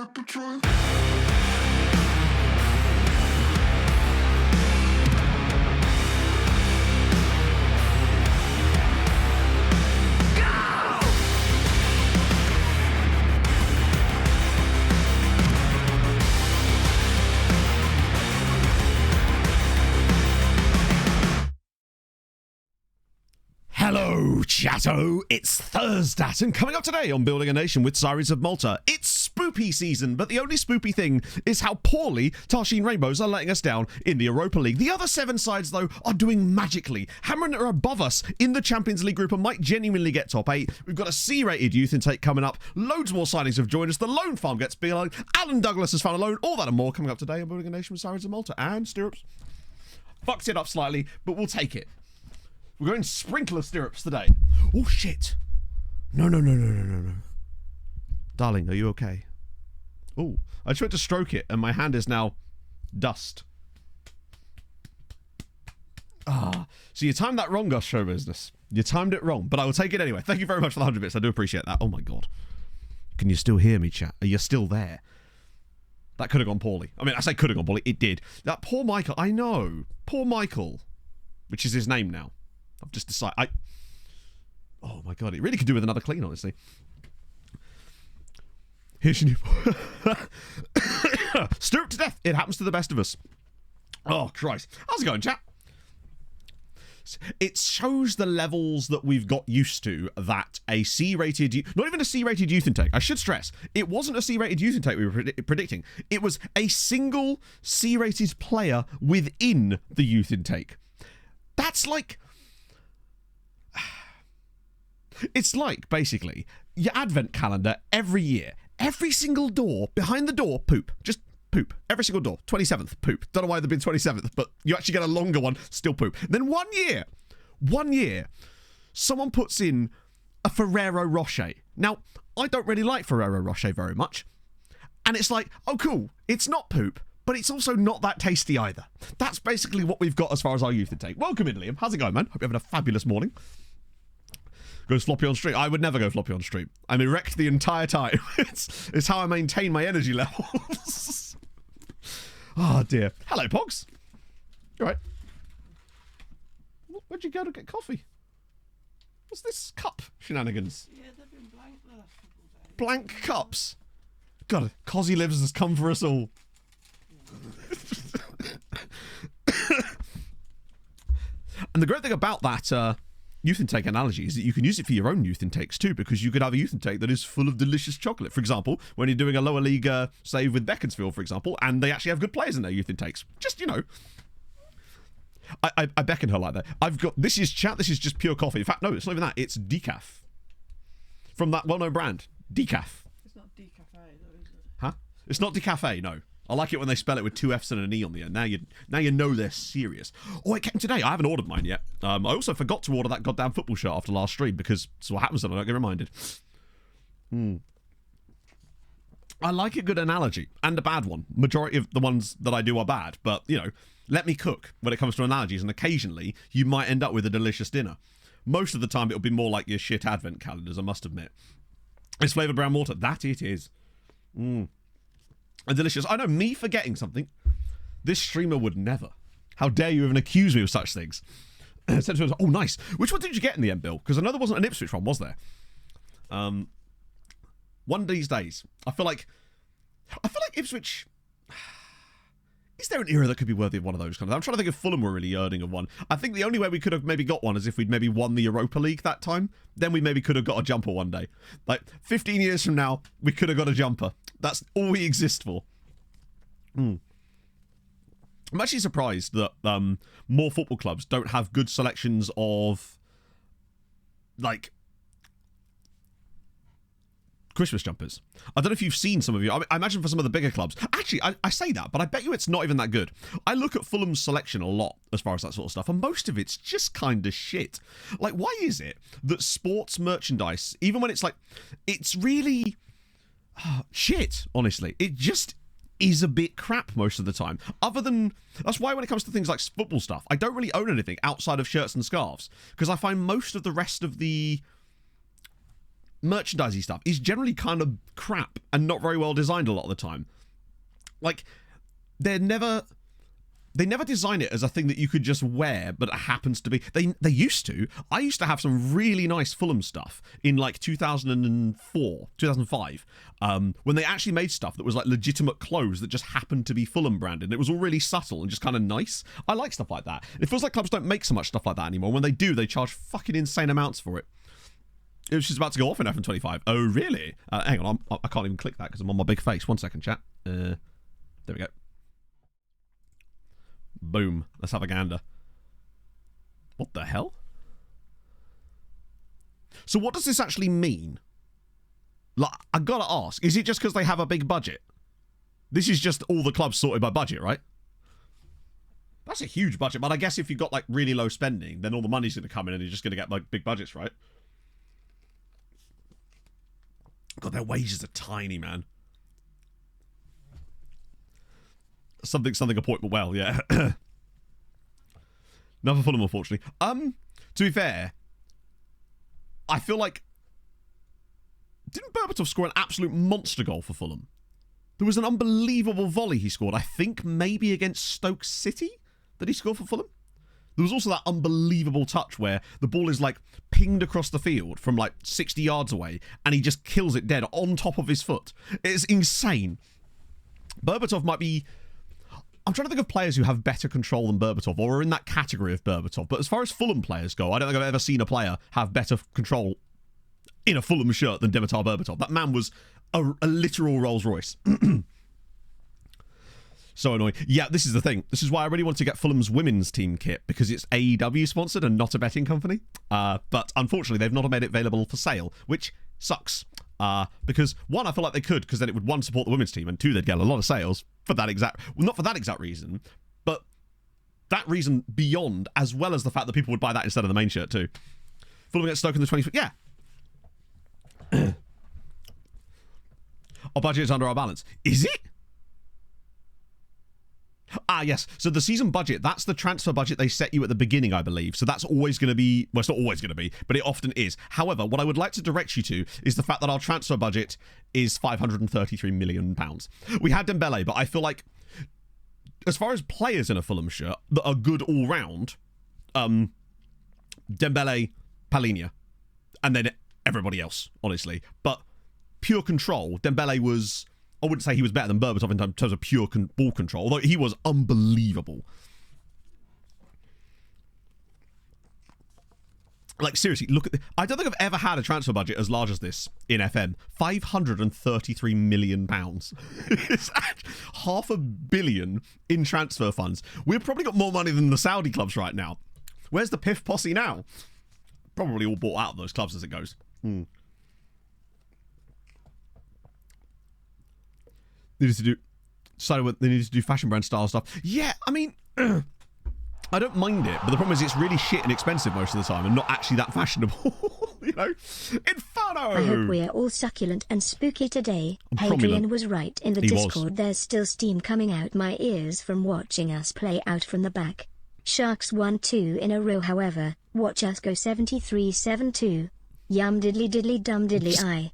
patrol. Hello, chatto! It's Thursday, and coming up today on Building a Nation with Sirens of Malta, it's spoopy season, but the only spoopy thing is how poorly Tarsheen Rainbows are letting us down in the Europa League. The other 7 sides, though, are doing magically. Hammering are above us in the Champions League group and might genuinely get top 8. We've got a C-rated youth intake coming up. Loads more signings have joined us. The loan farm gets big. Alan Douglas has found a loan. All that and more coming up today on Building a Nation with Sirens of Malta. And stirrups. Fucked it up slightly, but we'll take it. We're going sprinkler stirrups today. Oh, shit. No. Darling, are you okay? Oh, I tried to stroke it, and my hand is now dust. So you timed that wrong, Gus Show Business. You timed it wrong, but I will take it anyway. Thank you very much for the 100 bits. I do appreciate that. Oh, my God. Can you still hear me, chat? Are you still there? That could have gone poorly. I mean, I say could have gone poorly. It did. That poor Michael. I know. Poor Michael. Which is his name now. I've just decided. Oh my God, it really could do with another clean, honestly. Here's your new. Stirred to death. It happens to the best of us. Oh Christ, how's it going, chat? It shows the levels that we've got used to that a C-rated, not even a C-rated youth intake. I should stress, it wasn't a C-rated youth intake we were predicting. It was a single C-rated player within the youth intake. That's like. It's like, basically, your advent calendar every year. Every single door, behind the door, poop. Just poop. Every single door. 27th, poop. Don't know why they've been 27th, but you actually get a longer one, still poop. Then one year, someone puts in a Ferrero Rocher. Now, I don't really like Ferrero Rocher very much. And it's like, oh cool, it's not poop, but it's also not that tasty either. That's basically what we've got as far as our youth intake. Welcome in, Liam. How's it going, man? Hope you're having a fabulous morning. Go floppy on stream. I would never go floppy on stream. I'm erect the entire time. It's how I maintain my energy levels. Oh dear. Hello, Pogs. You alright? Where'd you go to get coffee? What's this cup shenanigans? Yeah, they've been blank the last couple of days. Blank cups? God, Cosy Lives has come for us all. And the great thing about that youth intake analogy is that you can use it for your own youth intakes too, because you could have a youth intake that is full of delicious chocolate. For example, when you're doing a lower league save with Beaconsfield, for example, and they actually have good players in their youth intakes. Just, you know. I beckon her like that. I've got, this is just pure coffee. In fact, no, it's not even that. It's decaf. From that well-known brand. Decaf. It's not decafe though, is it? Huh? It's not decafe, no. I like it when they spell it with 2 F's and an E on the end. Now you know they're serious. Oh, it came today. I haven't ordered mine yet. I also forgot to order that goddamn football shirt after last stream because it's what happens when I don't get reminded. I like a good analogy and a bad one. Majority of the ones that I do are bad, but, you know, let me cook when it comes to analogies, and occasionally you might end up with a delicious dinner. Most of the time it'll be more like your shit advent calendars, I must admit. It's flavoured brown water. That it is. And delicious. I know, me forgetting something. This streamer would never. How dare you even accuse me of such things? Oh, nice. Which one did you get in the end, Bill? Because I know there wasn't an Ipswich one, was there? One of these days. I feel like Ipswich. Is there an era that could be worthy of one of those kind of? I'm trying to think if Fulham were really yearning of one. I think the only way we could have maybe got one is if we'd maybe won the Europa League that time. Then we maybe could have got a jumper one day. Like 15 years from now, we could have got a jumper. That's all we exist for. I'm actually surprised that more football clubs don't have good selections of like Christmas jumpers. I don't know if you've seen some of you. I imagine for some of the bigger clubs. Actually, I say that, but I bet you it's not even that good. I look at Fulham's selection a lot as far as that sort of stuff, and most of it's just kind of shit. Like, why is it that sports merchandise, even when it's like, it's really shit, honestly. It just is a bit crap most of the time. Other than, that's why when it comes to things like football stuff, I don't really own anything outside of shirts and scarves, because I find most of the rest of the merchandisey stuff is generally kind of crap and not very well designed a lot of the time. Like, they never design it as a thing that you could just wear, but it happens to be. They used to. I used to have some really nice Fulham stuff in like 2004, 2005, when they actually made stuff that was like legitimate clothes that just happened to be Fulham branded. And it was all really subtle and just kind of nice. I like stuff like that. It feels like clubs don't make so much stuff like that anymore. When they do, they charge fucking insane amounts for it. It was just about to go off in FM25. Oh, really? Hang on, I can't even click that because I'm on my big face. 1 second, chat. There we go. Boom. Let's have a gander. What the hell? So what does this actually mean? Like, I gotta ask, is it just because they have a big budget? This is just all the clubs sorted by budget, right? That's a huge budget, but I guess if you've got like really low spending, then all the money's going to come in and you're just going to get like big budgets, right? God, their wages are tiny, man. Something appointment well, yeah. Not for Fulham, unfortunately. To be fair, I feel like, didn't Berbatov score an absolute monster goal for Fulham? There was an unbelievable volley he scored, I think maybe against Stoke City that he scored for Fulham. There was also that unbelievable touch where the ball is like pinged across the field from like 60 yards away and he just kills it dead on top of his foot. It's insane. Berbatov might be... I'm trying to think of players who have better control than Berbatov or are in that category of Berbatov. But as far as Fulham players go, I don't think I've ever seen a player have better control in a Fulham shirt than Dimitar Berbatov. That man was a literal Rolls Royce. So annoying. Yeah, this is the thing. This is why I really want to get Fulham's women's team kit, because it's AEW sponsored and not a betting company. But unfortunately, they've not made it available for sale, which sucks. Because one, I feel like they could, because then it would, one, support the women's team, and two, they'd get a lot of sales for that exact, well, not for that exact reason, but that reason beyond, as well as the fact that people would buy that instead of the main shirt too. Fulham against Stoke in the 20th, yeah. Our budget is under our balance. Is it? Ah, yes. So the season budget, that's the transfer budget they set you at the beginning, I believe. So that's always going to be, well, it's not always going to be, but it often is. However, what I would like to direct you to is the fact that our transfer budget is £533 million. We had Dembele, but I feel like, as far as players in a Fulham shirt that are good all round, Dembele, Palhinha, and then everybody else, honestly. But pure control, Dembele was... I wouldn't say he was better than Berbatov in terms of pure ball control, although he was unbelievable. Like, seriously, look at this. I don't think I've ever had a transfer budget as large as this in FM. £533 million. It's £500 million in transfer funds. We've probably got more money than the Saudi clubs right now. Where's the PIF posse now? Probably all bought out of those clubs as it goes. They needed to do fashion brand style stuff. Yeah, I mean, I don't mind it, but the problem is it's really shit and expensive most of the time and not actually that fashionable. You know? Inferno! I hope we're all succulent and spooky today. Adrian was right in the Discord. There's still steam coming out my ears from watching us play out from the back. Sharks won 2 in a row, however. Watch us go 73-7-2. Yum diddly diddly dum diddly I.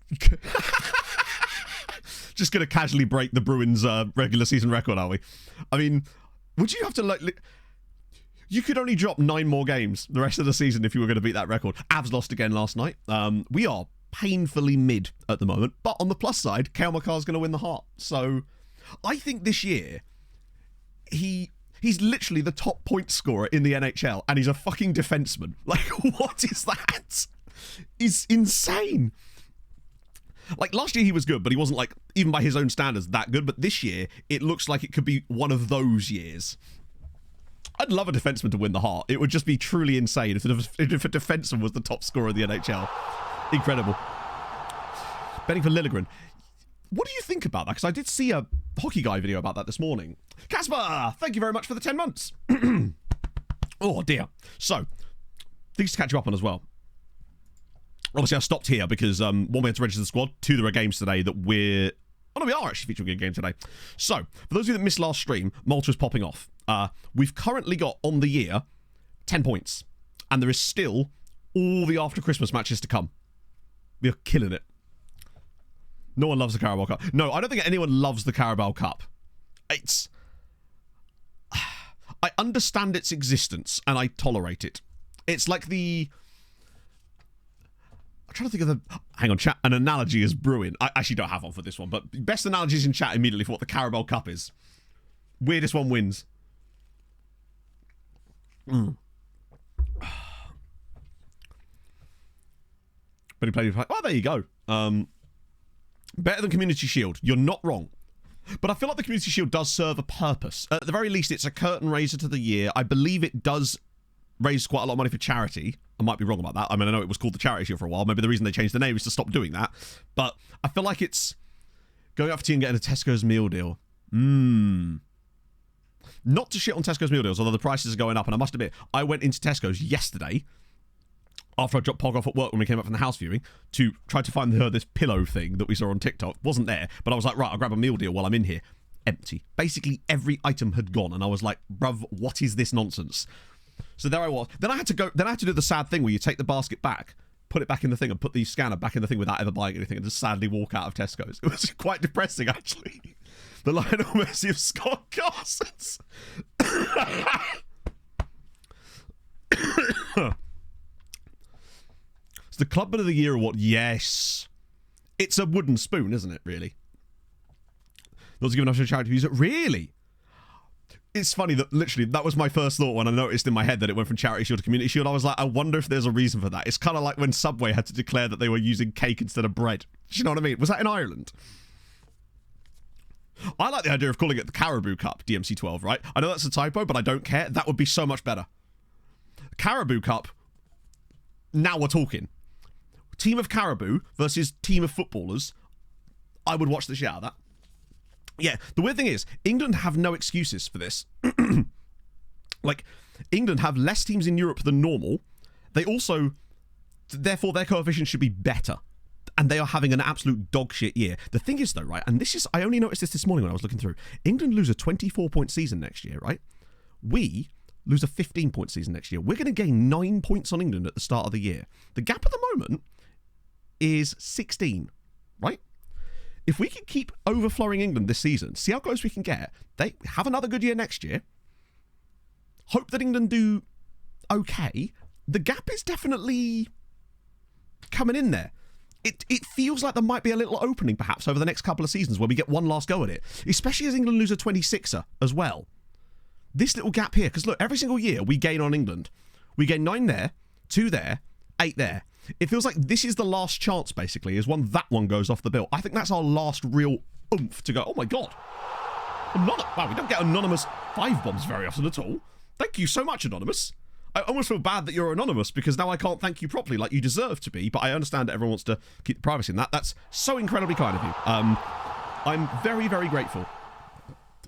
Just going to casually break the Bruins' regular season record, are we? I mean, would you have to, like... You could only drop 9 more games the rest of the season if you were going to beat that record. Avs lost again last night. We are painfully mid at the moment. But on the plus side, Kale McCarr's going to win the heart. So I think this year, he's literally the top point scorer in the NHL. And he's a fucking defenseman. Like, what is that? It's insane. Like, last year he was good, but he wasn't, like, even by his own standards, that good. But this year, it looks like it could be one of those years. I'd love a defenseman to win the heart. It would just be truly insane if a defenseman was the top scorer in the NHL. Incredible. Betting for Liljegren. What do you think about that? Because I did see a Hockey Guy video about that this morning. Casper, thank you very much for the 10 months. Oh, dear. So, things to catch you up on as well. Obviously, I stopped here because, one, we had to register the squad. 2, there are games today that we're... Oh, no, we are actually featuring a game today. So, for those of you that missed last stream, Malta is popping off. We've currently got, on the year, 10 points. And there is still all the after-Christmas matches to come. We're killing it. No one loves the Carabao Cup. No, I don't think anyone loves the Carabao Cup. It's... I understand its existence, and I tolerate it. It's like the... I'm trying to think of the... Hang on, chat. An analogy is brewing. I actually don't have one for this one, but best analogies in chat immediately for what the Carabao Cup is. Weirdest one wins. But he played... Oh, there you go. Better than Community Shield. You're not wrong. But I feel like the Community Shield does serve a purpose. At the very least, it's a curtain raiser to the year. I believe it does raise quite a lot of money for charity. I might be wrong about that. I mean, I know it was called the Charity Shield for a while. Maybe the reason they changed the name is to stop doing that. But I feel like it's going out for tea and getting a Tesco's meal deal. Not to shit on Tesco's meal deals, although the prices are going up. And I must admit, I went into Tesco's yesterday after I dropped Pog off at work when we came up from the house viewing to try to find this pillow thing that we saw on TikTok. Wasn't there, but I was like, right, I'll grab a meal deal while I'm in here. Empty. Basically, every item had gone, and I was like, bruv, what is this nonsense? So there I was. Then I had to do the sad thing where you take the basket back, put it back in the thing, and put the scanner back in the thing without ever buying anything, and just sadly walk out of Tesco's. It was quite depressing, actually. The Lionel Messi of Scott Carson's. It's the Clubman of the Year award. Yes. It's a wooden spoon, isn't it, really? Those are given up to charity use it. Really? It's funny that literally that was my first thought when I noticed in my head that it went from Charity Shield to Community Shield. I was like, I wonder if there's a reason for that. It's kind of like when Subway had to declare that they were using cake instead of bread. Do you know what I mean? Was that in Ireland? I like the idea of calling it the Caribou Cup, DMC 12, right? I know that's a typo, but I don't care. That would be so much better. Caribou Cup, now we're talking. Team of Caribou versus team of footballers. I would watch the shit out of that. Yeah, the weird thing is, England have no excuses for this. Like, England have less teams in Europe than normal. They also, therefore, their coefficient should be better. And they are having an absolute dog shit year. The thing is, though, right, and this is, I only noticed this morning when I was looking through. England lose a 24-point season next year, right? We lose a 15-point season next year. We're going to gain 9 points on England at the start of the year. The gap at the moment is 16, right? If we can keep overflowing England this season, see how close we can get. They have another good year next year. Hope that England do okay. The gap is definitely coming in there. It feels like there might be a little opening, perhaps, over the next couple of seasons where we get one last go at it. Especially as England lose a 26er as well. This little gap here, because look, every single year we gain on England. We gain 9 there, 2 there, 8 there. It feels like this is the last chance, basically, is when that one goes off the bill. I think that's our last real oomph to go, oh my god. Wow, we don't get anonymous 5 bombs very often at all. Thank you so much, Anonymous. I almost feel bad that you're anonymous because now I can't thank you properly like you deserve to be, but I understand that everyone wants to keep the privacy in that. That's so incredibly kind of you. I'm very, very grateful.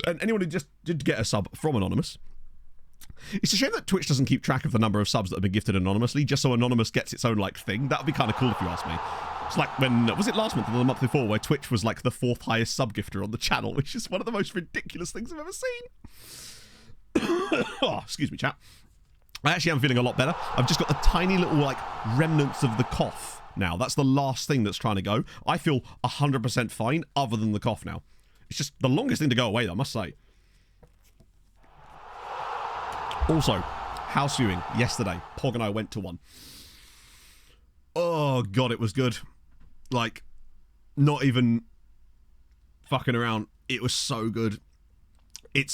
And anyone who just did get a sub from Anonymous, it's a shame that Twitch doesn't keep track of the number of subs that have been gifted anonymously, just so Anonymous gets its own, like, thing. That would be kind of cool if you ask me. It's like when, was it last month or the month before, where Twitch was, like, the 4th highest sub gifter on the channel, which is one of the most ridiculous things I've ever seen. Oh, excuse me, chat. I actually am feeling a lot better. I've just got the tiny little, like, remnants of the cough now. That's the last thing that's trying to go. I feel 100% fine other than the cough now. It's just the longest thing to go away, though, I must say. Also, house viewing yesterday. Pog and I went to one. Oh, God, it was good. Like, not even fucking around. It was so good.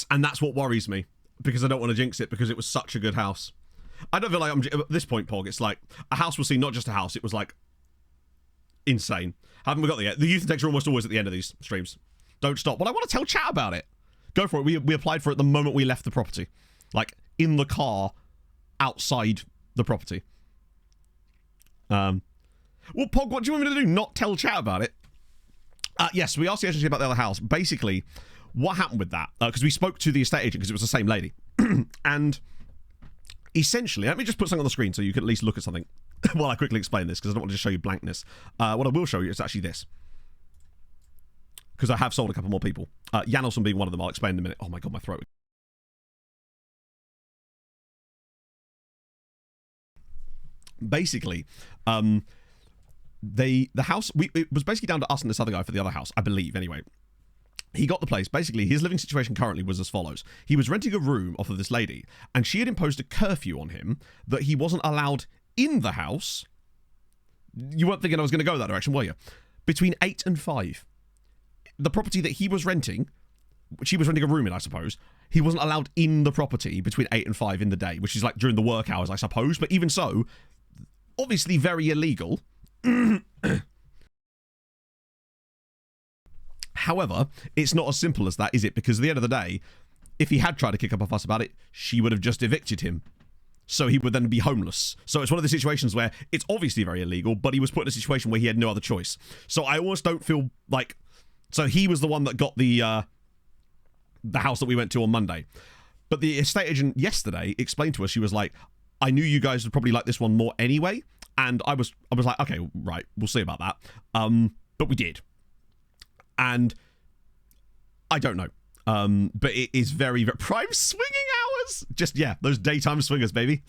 And that's what worries me, because I don't want to jinx it, because it was such a good house. I don't feel like I'm, at this point, Pog, it's like, a house will see not just a house, it was like, insane. Haven't we got there yet? The youth intakes are almost always at the end of these streams. Don't stop. Well, I want to tell chat about it. Go for it. We applied for it the moment we left the property. Like, in the car, outside the property. Well, Pog, what do you want me to do? Not tell chat about it? Yes, we asked the agency about the other house. Basically, what happened with that? Because we spoke to the estate agent, because it was the same lady. And essentially, let me just put something on the screen so you can at least look at something while I quickly explain this, because I don't want to just show you blankness. What I will show you is actually this. Because I have sold a couple more people. Janelson being one of them. I'll explain in a minute. Oh my god, my throat. Basically, the house, it was basically down to us and this other guy for the other house, I believe, anyway. He got the place. Basically, his living situation currently was as follows. He was renting a room off of this lady, and she had imposed a curfew on him that he wasn't allowed in the house. You weren't thinking I was going to go that direction, were you? Between 8 and 5. The property that he was renting, she was renting a room in, I suppose, he wasn't allowed in the property between 8 and 5 in the day, which is like during the work hours, I suppose. But even so, obviously very illegal. However, it's not as simple as that, is it? Because at the end of the day, if he had tried to kick up a fuss about it, she would have just evicted him. So he would then be homeless. So it's one of the situations where it's obviously very illegal, but he was put in a situation where he had no other choice. So I almost don't feel like... So he was the one that got the house that we went to on Monday. But the estate agent yesterday explained to us, she was like, I knew you guys would probably like this one more anyway. And I was like, okay, right, we'll see about that. But we did. And I don't know. But it is very, very prime swinging hours. Just, yeah, those daytime swingers, baby.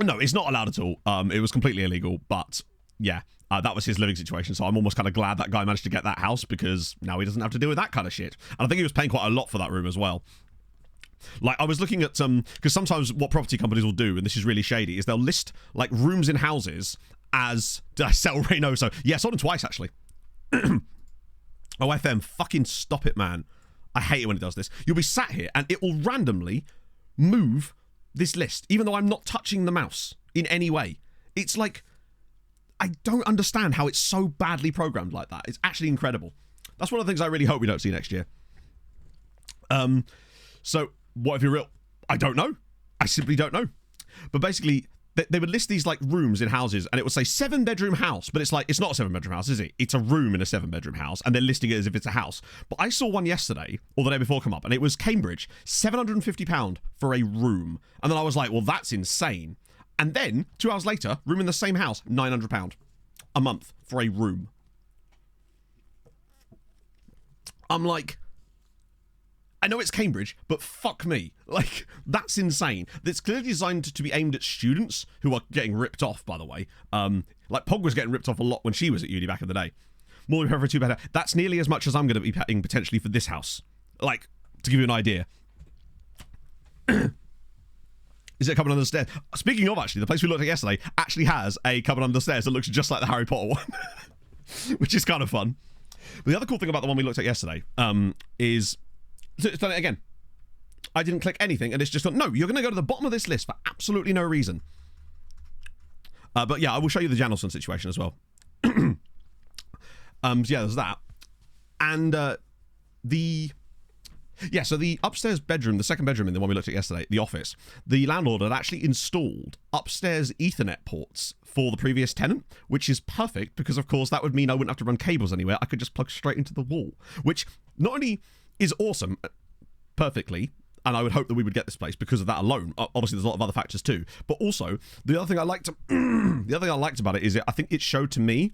No, it's not allowed at all. It was completely illegal. But yeah, that was his living situation. So I'm almost kind of glad that guy managed to get that house, because now he doesn't have to deal with that kind of shit. And I think he was paying quite a lot for that room as well. Like, I was looking at because sometimes what property companies will do, and this is really shady, is they'll list like rooms in houses as... Did I sell Reno? So yeah, I sold them twice actually. Oh, FM, fucking stop it, man. I hate it when it does this. You'll be sat here and it will randomly move this list, even though I'm not touching the mouse in any way. It's like, I don't understand how it's so badly programmed like that. It's actually incredible. That's one of the things I really hope we don't see next year. So what if you're real? I don't know. I simply don't know. But basically, they would list these like rooms in houses, and it would say 7-bedroom house, but it's like, it's not a 7-bedroom house, is it? It's a room in a 7-bedroom house, and they're listing it as if it's a house. But I saw one yesterday, or the day before, come up, and it was Cambridge, £750 for a room. And then I was like, well, that's insane. And then 2 hours later, room in the same house, £900 a month for a room. I'm like, I know it's Cambridge, but fuck me. Like, that's insane. It's clearly designed to be aimed at students who are getting ripped off, by the way. Like, Pog was getting ripped off a lot when she was at uni back in the day. More than for a 2-bedder. That's nearly as much as I'm going to be paying potentially for this house. Like, to give you an idea. Is it a cupboard under the stairs? Speaking of, actually, the place we looked at yesterday actually has a cupboard under the stairs that looks just like the Harry Potter one. Which is kind of fun. But the other cool thing about the one we looked at yesterday is... So it's done it again. I didn't click anything, and it's just gone, no, you're going to go to the bottom of this list for absolutely no reason. But yeah, I will show you the Janelson situation as well. So yeah, there's that. And so the upstairs bedroom, the second bedroom in the one we looked at yesterday, the office, the landlord had actually installed upstairs Ethernet ports for the previous tenant, which is perfect because, of course, that would mean I wouldn't have to run cables anywhere. I could just plug straight into the wall, which not only is awesome perfectly, and I would hope that we would get this place because of that alone. Obviously, there's a lot of other factors too, but also the other thing I liked about it is I think it showed to me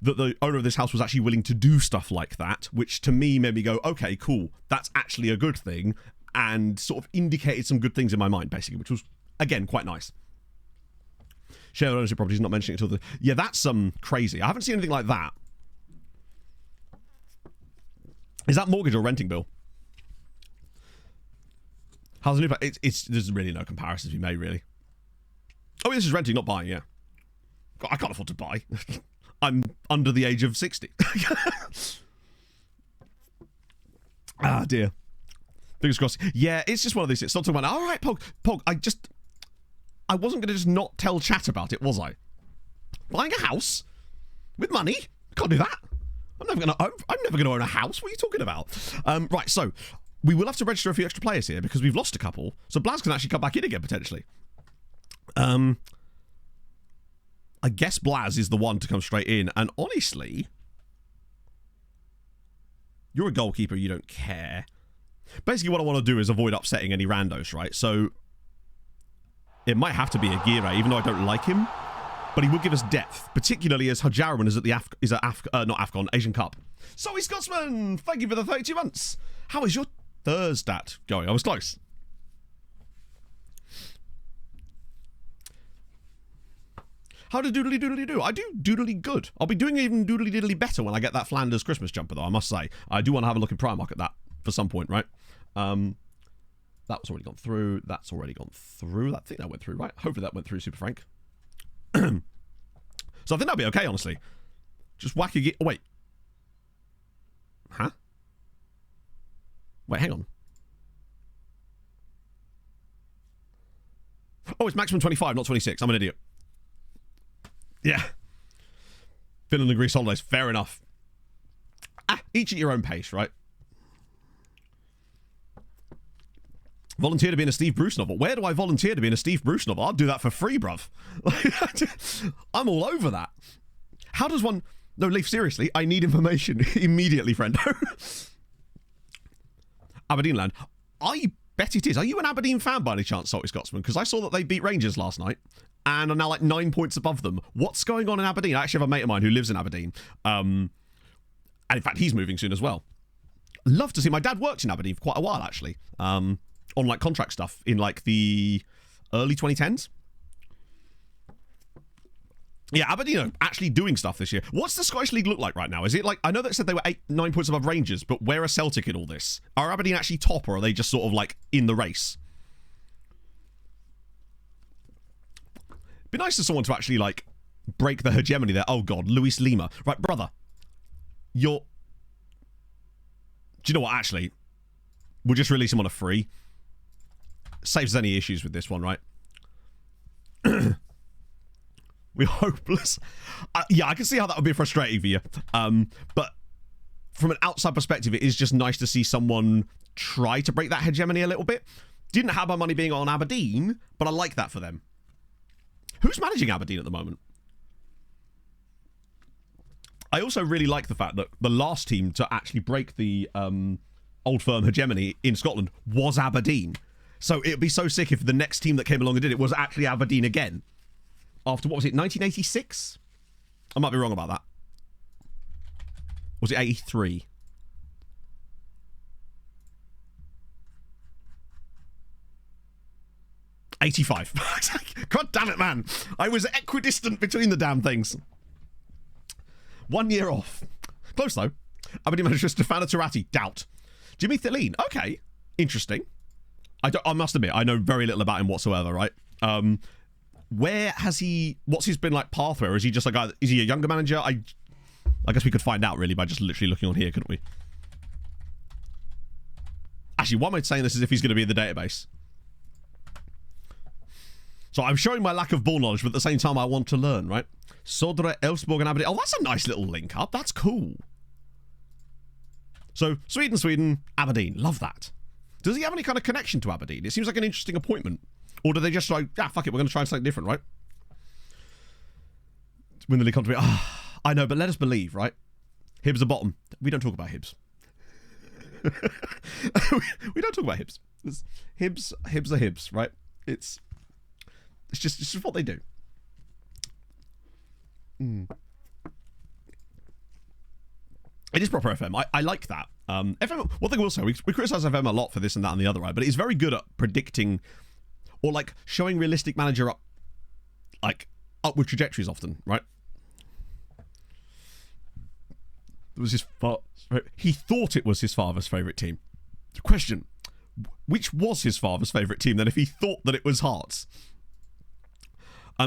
that the owner of this house was actually willing to do stuff like that, which to me made me go, okay, cool, that's actually a good thing, and sort of indicated some good things in my mind, basically, which was, again, quite nice. Shared ownership properties, not mentioning it until the... Yeah, that's crazy. I haven't seen anything like that. Is that mortgage or renting bill? How's the new... There's really no comparison to be made, really. Oh, this is renting, not buying, yeah. I can't afford to buy. I'm under the age of 60. Ah, dear. Fingers crossed. Yeah, it's just one of these. It's not talking about, all right, Pog, I wasn't going to just not tell chat about it, was I? Buying a house? With money? I can't do that. I'm never going to own a house. What are you talking about? Right, so we will have to register a few extra players here because we've lost a couple. So Blaz can actually come back in again, potentially. I guess Blaz is the one to come straight in. And honestly, you're a goalkeeper. You don't care. Basically, what I want to do is avoid upsetting any randos, right? So it might have to be Aguirre, even though I don't like him. But he will give us depth, particularly as Hajarwan is at the not AFCON, Asian Cup. Sorry, Scotsman! Thank you for the 32 months. How is your Thursdat going? I was close. How do doodly doodly do? I do doodly good. I'll be doing even doodly diddly better when I get that Flanders Christmas jumper, though, I must say. I do want to have a look in Primark at that for some point, right? That's already gone through. That's already gone through. I think that went through, right? Hopefully that went through, Super Frank. So I think that'll be okay, honestly. Just whack a... Oh, wait. Huh? Wait, hang on. Oh, it's maximum 25, not 26. I'm an idiot. Yeah. Finland and Greece holidays. Fair enough. Each at your own pace, right? Volunteer to be in a Steve Bruce novel. Where do I volunteer to be in a Steve Bruce novel? I'll do that for free, bruv. I'm all over that. How does one... No, Leaf, seriously, I need information immediately, friend. Aberdeen land. I bet it is. Are you an Aberdeen fan by any chance, Salty Scotsman? Because I saw that they beat Rangers last night and are now like 9 points above them. What's going on in Aberdeen? I actually have a mate of mine who lives in Aberdeen. And in fact, he's moving soon as well. Love to see. My dad worked in Aberdeen for quite a while, actually. On like contract stuff in like the early 2010s. Yeah, Aberdeen are actually doing stuff this year. What's the Scottish League look like right now? Is it like, I know that said they were 9 points above Rangers, but where are Celtic in all this? Are Aberdeen actually top, or are they just sort of like in the race? It'd be nice for someone to actually like break the hegemony there. Oh God, Luis Lima. Right, brother. Do you know what, actually? We'll just release him on a free. Saves any issues with this one, right? We're hopeless. Yeah, I can see how that would be frustrating for you. But from an outside perspective, it is just nice to see someone try to break that hegemony a little bit. Didn't have my money being on Aberdeen, but I like that for them. Who's managing Aberdeen at the moment? I also really like the fact that the last team to actually break the old firm hegemony in Scotland was Aberdeen. So it'd be so sick if the next team that came along and did it was actually Aberdeen again. After, what was it, 1986? I might be wrong about that. Was it 83? $85. God damn it, man. I was equidistant between the damn things. 1 year off. Close, though. Aberdeen manager Stefano Turati. Doubt. Jimmy Thilleen. Okay. Interesting. I must admit, I know very little about him whatsoever, right? Where has he... What's his been like pathway? Or is he just like... Is he a younger manager? I guess we could find out, really, by just literally looking on here, couldn't we? Actually, why am I saying this as if he's going to be in the database? So I'm showing my lack of ball knowledge, but at the same time, I want to learn, right? Sodre, Elfsborg, and Aberdeen. Oh, that's a nice little link up. That's cool. So, Sweden, Aberdeen. Love that. Does he have any kind of connection to Aberdeen? It seems like an interesting appointment. Or do they just like, fuck it, we're going to try something different, right? Win the league country. I know, but let us believe, right? Hibs are bottom. We don't talk about Hibs. we don't talk about Hibs. Hibs are Hibs, right? It's just what they do. It is proper FM. I like that. FM. One thing I will say, we criticize FM a lot for this and that and the other, right? But it's very good at predicting or like showing realistic manager upward trajectories often, right? It was he thought it was his father's favourite team. Question: which was his father's favourite team then? If he thought that it was Hearts,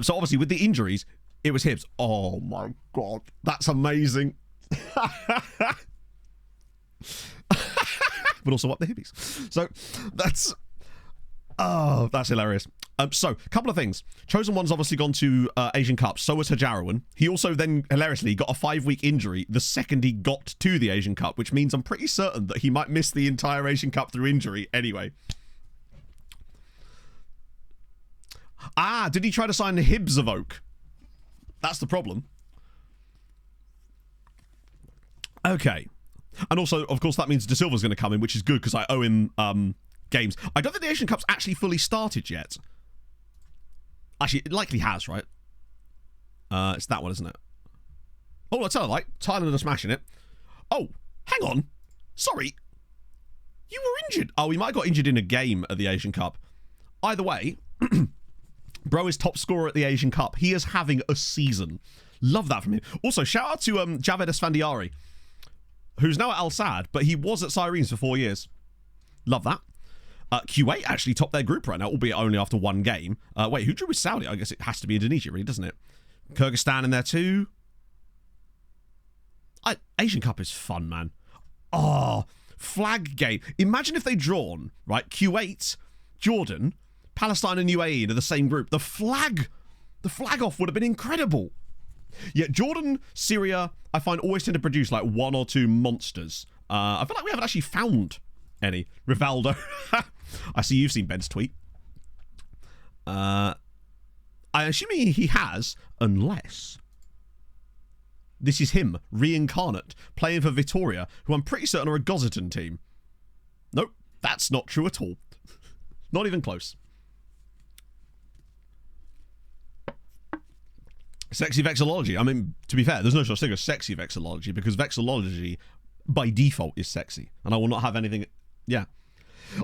so obviously with the injuries, it was Hibs. Oh my God, that's amazing. But also up the Hibbies. So that's hilarious. So a couple of things. Chosen One's obviously gone to Asian Cup. So was Hajarawan. He also then hilariously got a 5-week injury the second he got to the Asian Cup, which means I'm pretty certain that he might miss the entire Asian Cup through injury anyway. Did he try to sign the Hibs of Oak? That's the problem. Okay. And also, of course, that means De Silva's going to come in, which is good because I owe him games. I don't think the Asian Cup's actually fully started yet. Actually, it likely has, right? It's that one, isn't it? Oh, I tell you, like, Thailand are smashing it. Oh, hang on. Sorry. You were injured. Oh, he might have got injured in a game at the Asian Cup. Either way, Bro is top scorer at the Asian Cup. He is having a season. Love that from him. Also, shout out to Javed Esfandiari, who's now at Al Sadd, but he was at Sirens for 4 years. Love that. Kuwait actually topped their group right now, albeit only after one game. Wait, who drew with Saudi? I guess it has to be Indonesia, really, doesn't it? Kyrgyzstan in there too. Asian Cup is fun, man. Oh, flag game. Imagine if they'd drawn, right, Kuwait, Jordan, Palestine and UAE into the same group. The flag off would have been incredible. Yeah, Jordan, Syria, I find always tend to produce like one or two monsters. I feel like we haven't actually found any. Rivaldo. I see you've seen Ben's tweet. I assume he has, unless this is him, reincarnate, playing for Vitoria, who I'm pretty certain are a Goziton team. Nope, that's not true at all. Not even close. Sexy vexillology. I mean, to be fair, there's no such thing as sexy vexillology, because vexillology by default is sexy, and I will not have anything. Yeah,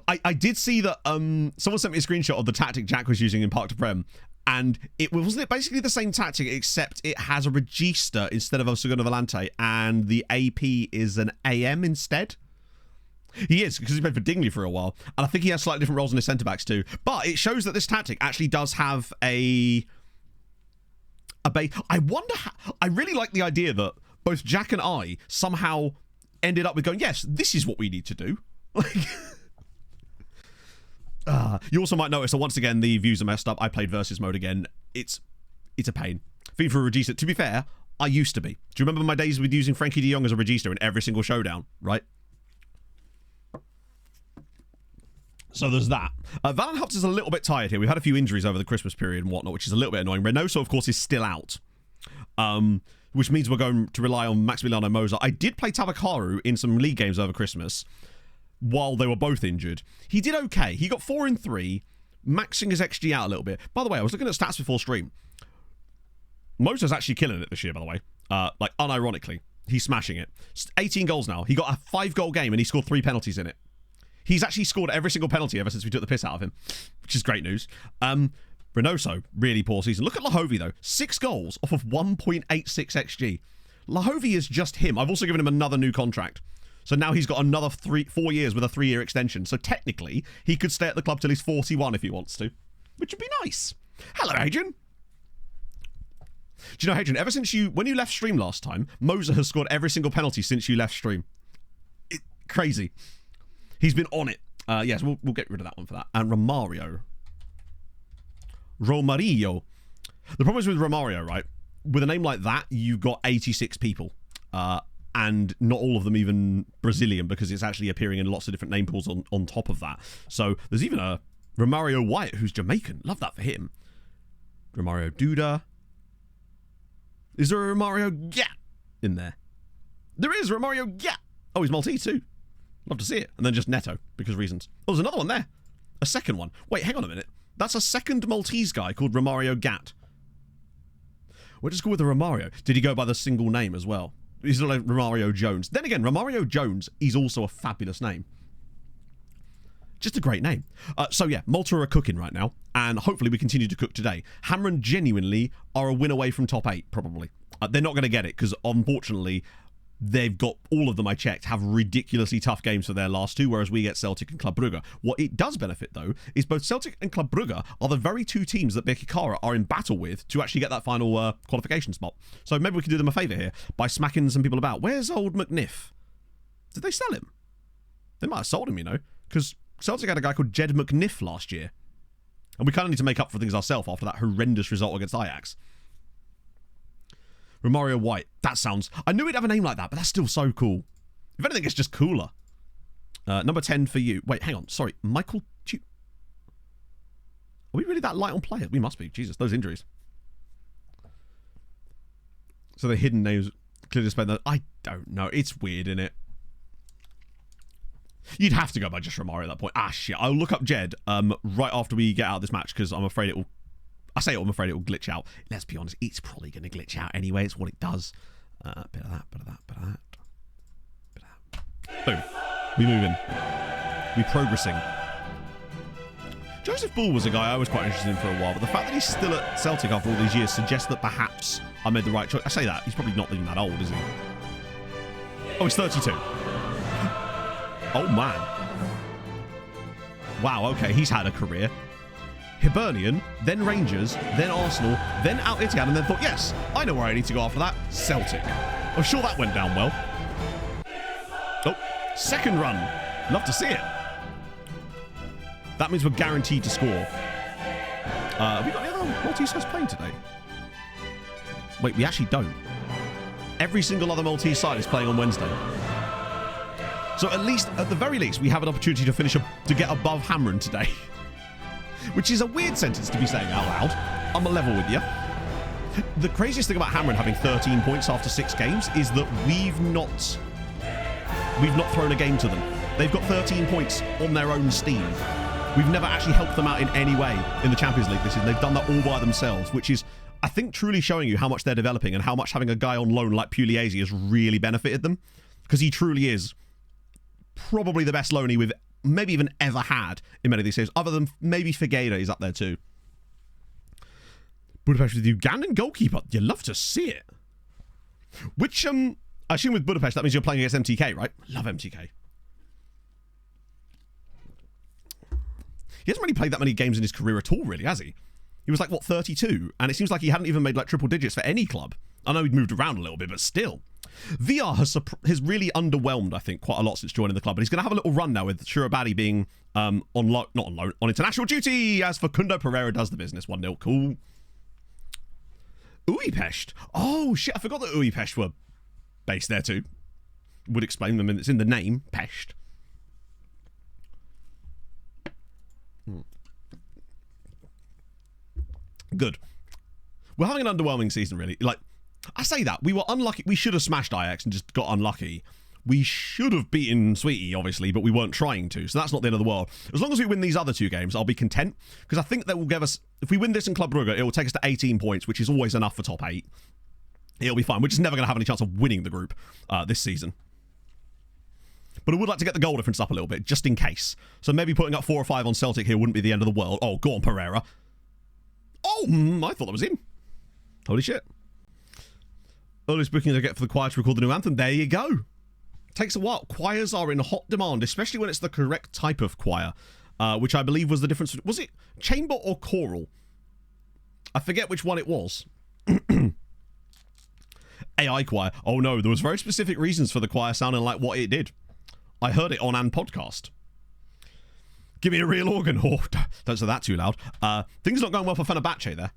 I did see that someone sent me a screenshot of the tactic Jack was using in Parc de Prem, and wasn't it basically the same tactic, except it has a regista instead of a Segundo Volante, and the AP is an AM instead. He is, because he's played for Dingley for a while, and I think he has slightly different roles in his centre backs too. But it shows that this tactic actually does have a base. I wonder how, I really like the idea that both Jack and I somehow ended up with going, yes, this is what we need to do. Like, you also might notice that once again the views are messed up. I played versus mode again. It's a pain. FIFA Regista. To be fair, I used to be. Do you remember my days with using Frankie de Jong as a Regista in every single showdown, right? So there's that. Valenhoft is a little bit tired here. We've had a few injuries over the Christmas period and whatnot, which is a little bit annoying. Reynoso, of course, is still out, which means we're going to rely on Maximiliano Moser. I did play Tabakaru in some league games over Christmas while they were both injured. He did okay. He got 4 in 3, maxing his XG out a little bit. By the way, I was looking at stats before stream. Moser's actually killing it this year, by the way. Like, unironically. He's smashing it. 18 goals now. He got a 5-goal game and he scored 3 penalties in it. He's actually scored every single penalty ever since we took the piss out of him, which is great news. Reynoso, really poor season. Look at Lahovi, though. 6 goals off of 1.86 XG. Lahovi is just him. I've also given him another new contract. So now he's got another 4 years with a 3-year extension. So technically, he could stay at the club till he's 41 if he wants to, which would be nice. Hello, Adrian. Do you know, Adrian, ever since when you left stream last time, Moser has scored every single penalty since you left stream. Crazy. He's been on it. Yes, we'll get rid of that one for that. And Romario. The problem is with Romario, right? With a name like that, you got 86 people. And not all of them even Brazilian, because it's actually appearing in lots of different name pools on top of that. So there's even a Romario White, who's Jamaican. Love that for him. Romario Duda. Is there a Romario Gat in there? There is Romario Gat. Oh, he's Maltese too. Love to see it. And then just Neto, because reasons. Oh, there's another one there. A second one. Wait, hang on a minute. That's a second Maltese guy called Romario Gat. We'll just go with the Romario. Did he go by the single name as well? He's like Romario Jones. Then again, Romario Jones is also a fabulous name. Just a great name. So yeah, Malta are cooking right now, and hopefully we continue to cook today. Hamron genuinely are a win away from top 8, probably. They're not going to get it, because unfortunately, they've got, all of them I checked, have ridiculously tough games for their last 2, whereas we get Celtic and Club Brugge. What it does benefit, though, is both Celtic and Club Brugge are the very 2 teams that Bekikara are in battle with to actually get that final qualification spot. So maybe we can do them a favour here by smacking some people about. Where's old McNiff? Did they sell him? They might have sold him, you know, because Celtic had a guy called Jed McNiff last year. And we kind of need to make up for things ourselves after that horrendous result against Ajax. Romario White. That sounds... I knew he'd have a name like that, but that's still so cool. If anything, it's just cooler. Number 10 for you. Wait, hang on. Sorry. Michael... Are we really that light on players? We must be. Jesus, those injuries. So the hidden names clearly displayed that. I don't know. It's weird, innit? You'd have to go by just Romario at that point. Ah, shit. I'll look up Jed right after we get out of this match, because I'm afraid it will... I'm afraid it will glitch out. Let's be honest, it's probably going to glitch out anyway. It's what it does. Bit of that, bit of that, bit of that. Bit of that. Boom. We moving. We progressing. Joseph Bull was a guy I was quite interested in for a while, but the fact that he's still at Celtic after all these years suggests that perhaps I made the right choice. I say that. He's probably not even that old, is he? Oh, he's 32. Oh, man. Wow, okay, he's had a career. Hibernian, then Rangers, then Arsenal, then Al Ittihad, and then thought, yes, I know where I need to go after that. Celtic. I'm sure that went down well. Oh, second run. Love to see it. That means we're guaranteed to score. Have we got any other Maltese sides playing today? Wait, we actually don't. Every single other Maltese side is playing on Wednesday. So at the very least, we have an opportunity to to get above Hamron today. Which is a weird sentence to be saying out loud. I'm a level with you. The craziest thing about Hamron having 13 points after 6 games is that we've not thrown a game to them. They've got 13 points on their own steam. We've never actually helped them out in any way in the Champions League this season. They've done that all by themselves, which is, I think, truly showing you how much they're developing and how much having a guy on loan like Pugliese has really benefited them. Because he truly is probably the best loanee we've maybe even ever had in many of these series, other than maybe Figueira is up there too. Budapest with the Ugandan goalkeeper. You love to see it. Which, I assume with Budapest, that means you're playing against MTK, right? Love MTK. He hasn't really played that many games in his career at all, really, has he? He was like, what, 32? And it seems like he hadn't even made like triple digits for any club. I know he'd moved around a little bit, but still. VR has really underwhelmed, I think, quite a lot since joining the club. But he's going to have a little run now with Shirabadi being on international duty as Facundo Pereira does the business. 1-0. Cool. Uipest. Oh, shit. I forgot that Uipest were based there too. Would explain them. It's in the name. Pest. Good. We're having an underwhelming season, really. Like, I say that. We were unlucky. We should have smashed Ajax and just got unlucky. We should have beaten Sweetie, obviously, but we weren't trying to. So that's not the end of the world. As long as we win these other 2 games, I'll be content. Because I think that will give us... If we win this in Club Brugge, it will take us to 18 points, which is always enough for top 8. It'll be fine. We're just never going to have any chance of winning the group this season. But I would like to get the goal difference up a little bit, just in case. So maybe putting up 4 or 5 on Celtic here wouldn't be the end of the world. Oh, go on, Pereira. Oh, I thought that was in. Holy shit. Earliest booking I get for the choir to record the new anthem. There you go. Takes a while. Choirs are in hot demand, especially when it's the correct type of choir, which I believe was the difference. Was it chamber or choral? I forget which one it was. AI choir. Oh no, there was very specific reasons for the choir sounding like what it did. I heard it on an podcast. Give me a real organ. Oh, don't say that too loud. Things not going well for Fenerbahce there.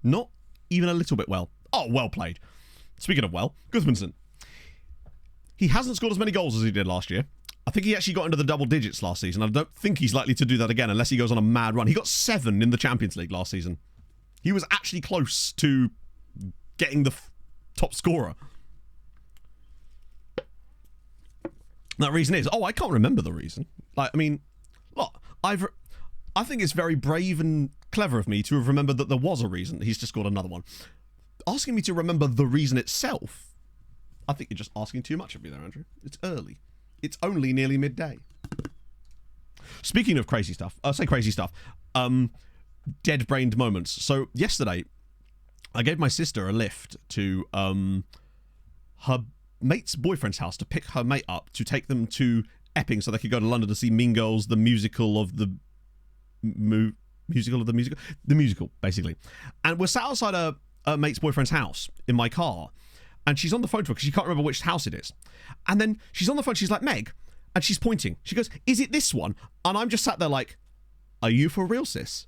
Not even a little bit well. Oh, well played. Speaking of well, Gudmundsson. He hasn't scored as many goals as he did last year. I think he actually got into the double digits last season. I don't think he's likely to do that again unless he goes on a mad run. He got 7 in the Champions League last season. He was actually close to getting the top scorer. That reason is... Oh, I can't remember the reason. Like, I mean... Look, I think it's very brave and clever of me to have remembered that there was a reason. He's just scored another one. Asking me to remember the reason itself, I think you're just asking too much of me there, Andrew. It's early. It's only nearly midday. Speaking of crazy stuff, I say crazy stuff. Dead-brained moments. So yesterday, I gave my sister a lift to her mate's boyfriend's house to pick her mate up to take them to Epping so they could go to London to see Mean Girls, the musical of the musical, basically. And we're sat outside a mate's boyfriend's house in my car, and she's on the phone to her because she can't remember which house it is. And then she's on the phone, she's like, Meg, and she's pointing. She goes, is it this one? And I'm just sat there like, are you for real, sis?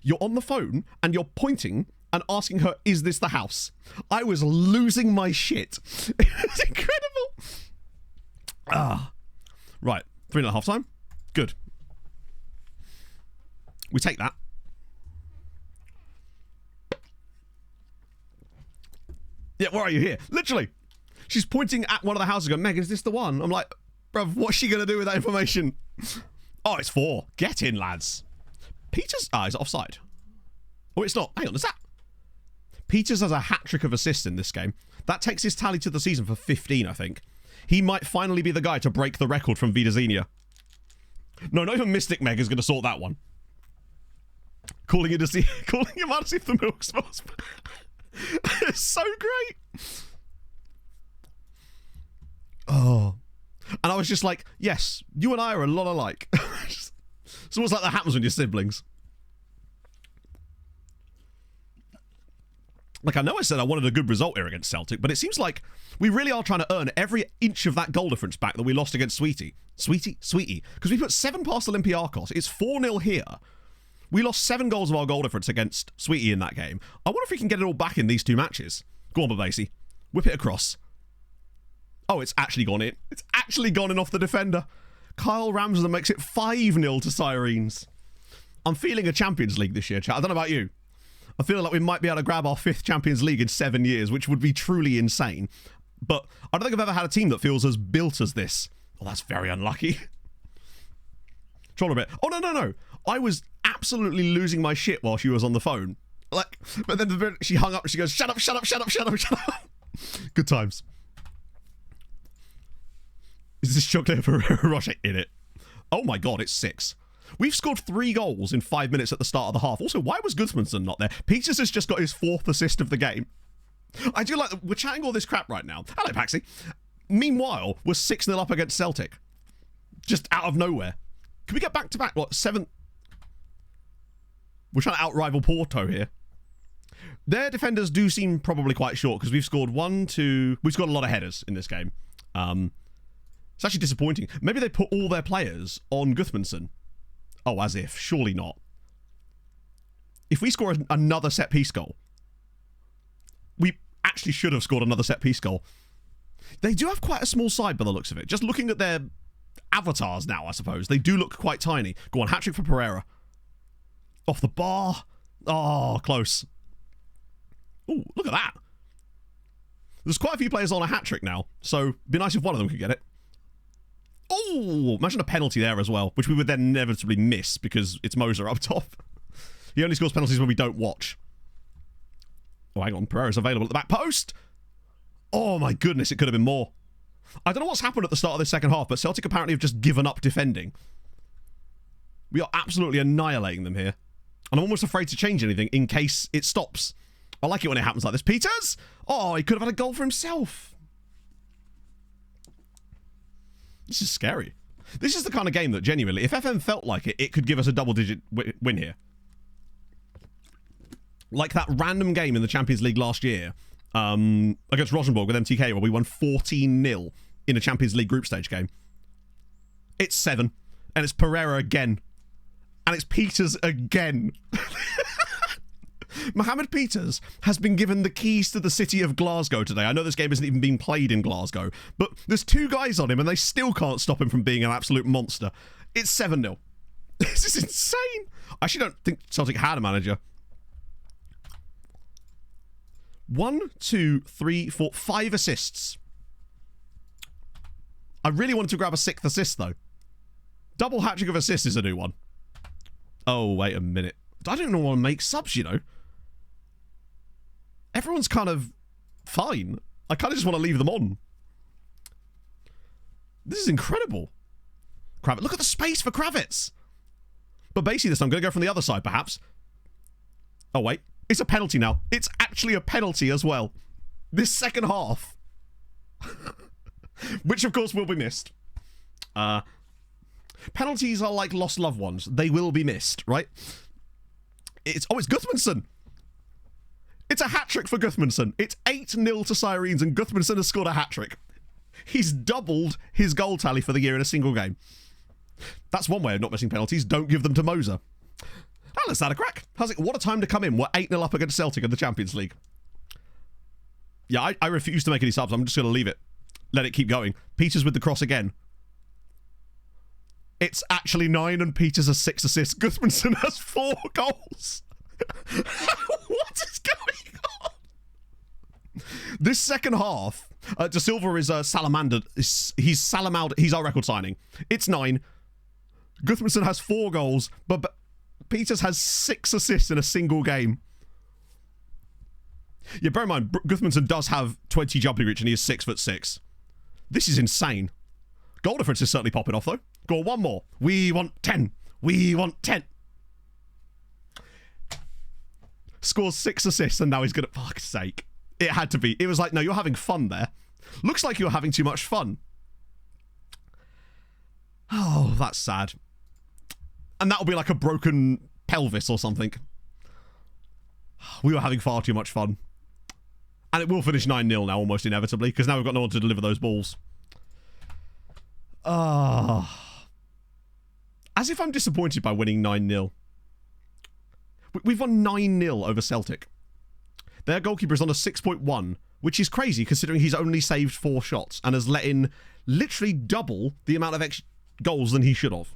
You're on the phone and you're pointing and asking her, is this the house? I was losing my shit. It's incredible. Right, 3.5 time. Good. We take that. Yeah, where are you here? Literally. She's pointing at one of the houses going, Meg, is this the one? I'm like, bruv, what's she going to do with that information? Oh, it's 4. Get in, lads. Peters... is it offside? Oh, it's not. Hang on, is that... Peters has a hat-trick of assists in this game. That takes his tally to the season for 15, I think. He might finally be the guy to break the record from Vida Xenia. No, not even Mystic Meg is going to sort that one. calling him out to see if the milk smells. It's so great. Oh. And I was just like, yes, you and I are a lot alike. It's almost like that happens when you're siblings. Like, I know I said I wanted a good result here against Celtic, but it seems like we really are trying to earn every inch of that goal difference back that we lost against Sweetie. Sweetie. Because we put 7 past Olympiacos. It's 4-0 here. We lost 7 goals of our goal difference against Sweetie in that game. I wonder if we can get it all back in these 2 matches. Go on, Babasi. Whip it across. Oh, it's actually gone in. It's actually gone in off the defender. Kyle Ramsden makes it 5-0 to Sirens. I'm feeling a Champions League this year, chat. I don't know about you. I feel like we might be able to grab our 5th Champions League in 7 years, which would be truly insane. But I don't think I've ever had a team that feels as built as this. Oh, that's very unlucky. Troll a bit. Oh, no. I was absolutely losing my shit while she was on the phone. Like, but then she hung up and she goes, shut up. Good times. Is this chocolate Ferrero Rocher in it? Oh my god, it's 6. We've scored 3 goals in 5 minutes at the start of the half. Also, why was Gudmundsson not there? Peters has just got his 4th assist of the game. I do like that we're chatting all this crap right now. Hello, Paxi. Meanwhile, we're 6-0 up against Celtic. Just out of nowhere. Can we get back-to-back, 7? We're trying to outrival Porto here. Their defenders do seem probably quite short because we've scored 1, 2... We've scored a lot of headers in this game. It's actually disappointing. Maybe they put all their players on Gudmundsson. Oh, as if. Surely not. If we score another set-piece goal, we actually should have scored another set-piece goal. They do have quite a small side by the looks of it. Just looking at their avatars now, I suppose. They do look quite tiny. Go on, hat-trick for Pereira. Off the bar. Oh, close. Oh, look at that. There's quite a few players on a hat-trick now, so it'd be nice if one of them could get it. Oh, imagine a penalty there as well, which we would then inevitably miss because it's Moser up top. He only scores penalties when we don't watch. Oh, hang on. Pereira's available at the back post. Oh, my goodness. It could have been more. I don't know what's happened at the start of this second half, but Celtic apparently have just given up defending. We are absolutely annihilating them here. And I'm almost afraid to change anything in case it stops. I like it when it happens like this. Peters! Oh, he could have had a goal for himself. This is scary. This is the kind of game that genuinely, if FM felt like it, it could give us a double-digit win here. Like that random game in the Champions League last year against Rosenborg with MTK where we won 14-0 in a Champions League group stage game. It's 7. And it's Pereira again. And it's Peters again. Mohamed Peters has been given the keys to the city of Glasgow today. I know this game isn't even being played in Glasgow, but there's 2 guys on him and they still can't stop him from being an absolute monster. It's 7-0. This is insane. I actually don't think Celtic had a manager. 1, 2, 3, 4, 5 assists. I really wanted to grab a 6th assist, though. Double hat-trick of assists is a new one. Oh, wait a minute. I don't want to make subs, you know. Everyone's kind of fine. I kind of just want to leave them on. This is incredible. Kravitz. Look at the space for Kravitz. But basically this time, I'm going to go from the other side, perhaps. Oh, wait. It's a penalty now. It's actually a penalty as well. This second half. Which, of course, will be missed. Penalties are like lost loved ones. They will be missed, right? It's Gudmundsson. It's a hat-trick for Gudmundsson. It's 8-0 to Sirens and Gudmundsson has scored a hat-trick. He's doubled his goal tally for the year in a single game. That's one way of not missing penalties. Don't give them to Moser. Oh, let's have a crack. What a time to come in. We're 8-0 up against Celtic in the Champions League. Yeah, I refuse to make any subs. I'm just going to leave it. Let it keep going. Peters with the cross again. It's actually 9 and Peters has 6 assists. Gudmundsson has 4 goals. What is going on? This second half, De Silva is salamandered. He's our record signing. It's 9. Gudmundsson has 4 goals, but Peters has 6 assists in a single game. Yeah, bear in mind, Gudmundsson does have 20 jumping reach and he is 6'6". This is insane. Goal difference is certainly popping off, though. Go on, one more. We want 10. We want 10. scores 6 assists, and now he's going to... Fuck's sake. It had to be. It was like, no, you're having fun there. Looks like you're having too much fun. Oh, that's sad. And that'll be like a broken pelvis or something. We were having far too much fun. And it will finish 9-0 now, almost inevitably, because now we've got no one to deliver those balls. As if I'm disappointed by winning 9-0. We've won 9-0 over Celtic. Their goalkeeper is on a 6.1, which is crazy considering he's only saved 4 shots and has let in literally double the amount of goals than he should have.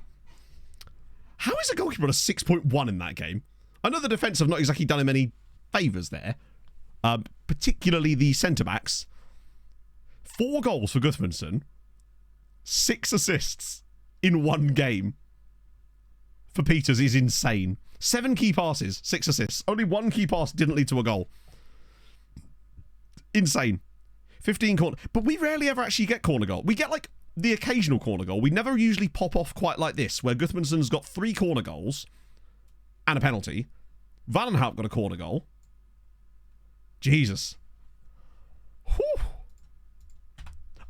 How is a goalkeeper on a 6.1 in that game? I know the defence have not exactly done him any favours there. Particularly the centre-backs. 4 goals for Gudmundsson. 6 assists in 1 game. For Peters is insane. 7 key passes, 6 assists. Only 1 key pass didn't lead to a goal. Insane. 15 corner. But we rarely ever actually get corner goal. We get like the occasional corner goal. We never usually pop off quite like this, where Gudmundsson's got 3 corner goals and a penalty. Vandenhout got a corner goal. Jesus. Whew.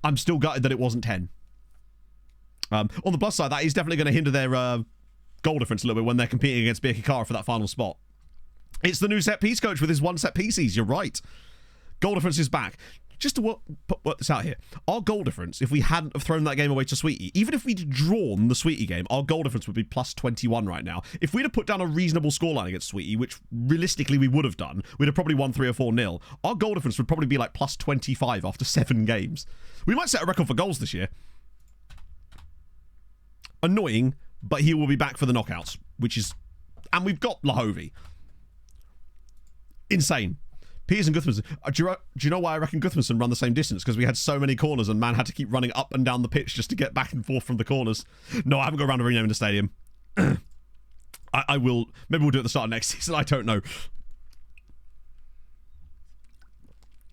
I'm still gutted that it wasn't 10. On the plus side, that is definitely going to hinder their goal difference a little bit when they're competing against Birkirkara for that final spot. It's the new set-piece coach with his 1 set-pieces. You're right. Goal difference is back. Just to work this out here. Our goal difference, if we hadn't have thrown that game away to Sweetie, even if we'd drawn the Sweetie game, our goal difference would be plus 21 right now. If we'd have put down a reasonable scoreline against Sweetie, which realistically we would have done, we'd have probably won 3 or 4-0. Our goal difference would probably be like plus 25 after 7 games. We might set a record for goals this year. Annoying, but he will be back for the knockouts, which is... And we've got Lahovi. Insane. Peters and Gudmundsson. Do you know why I reckon Gudmundsson run the same distance? Because we had so many corners and man had to keep running up and down the pitch just to get back and forth from the corners. No, I haven't got around to renaming the stadium. I will. Maybe we'll do it at the start of next season. I don't know.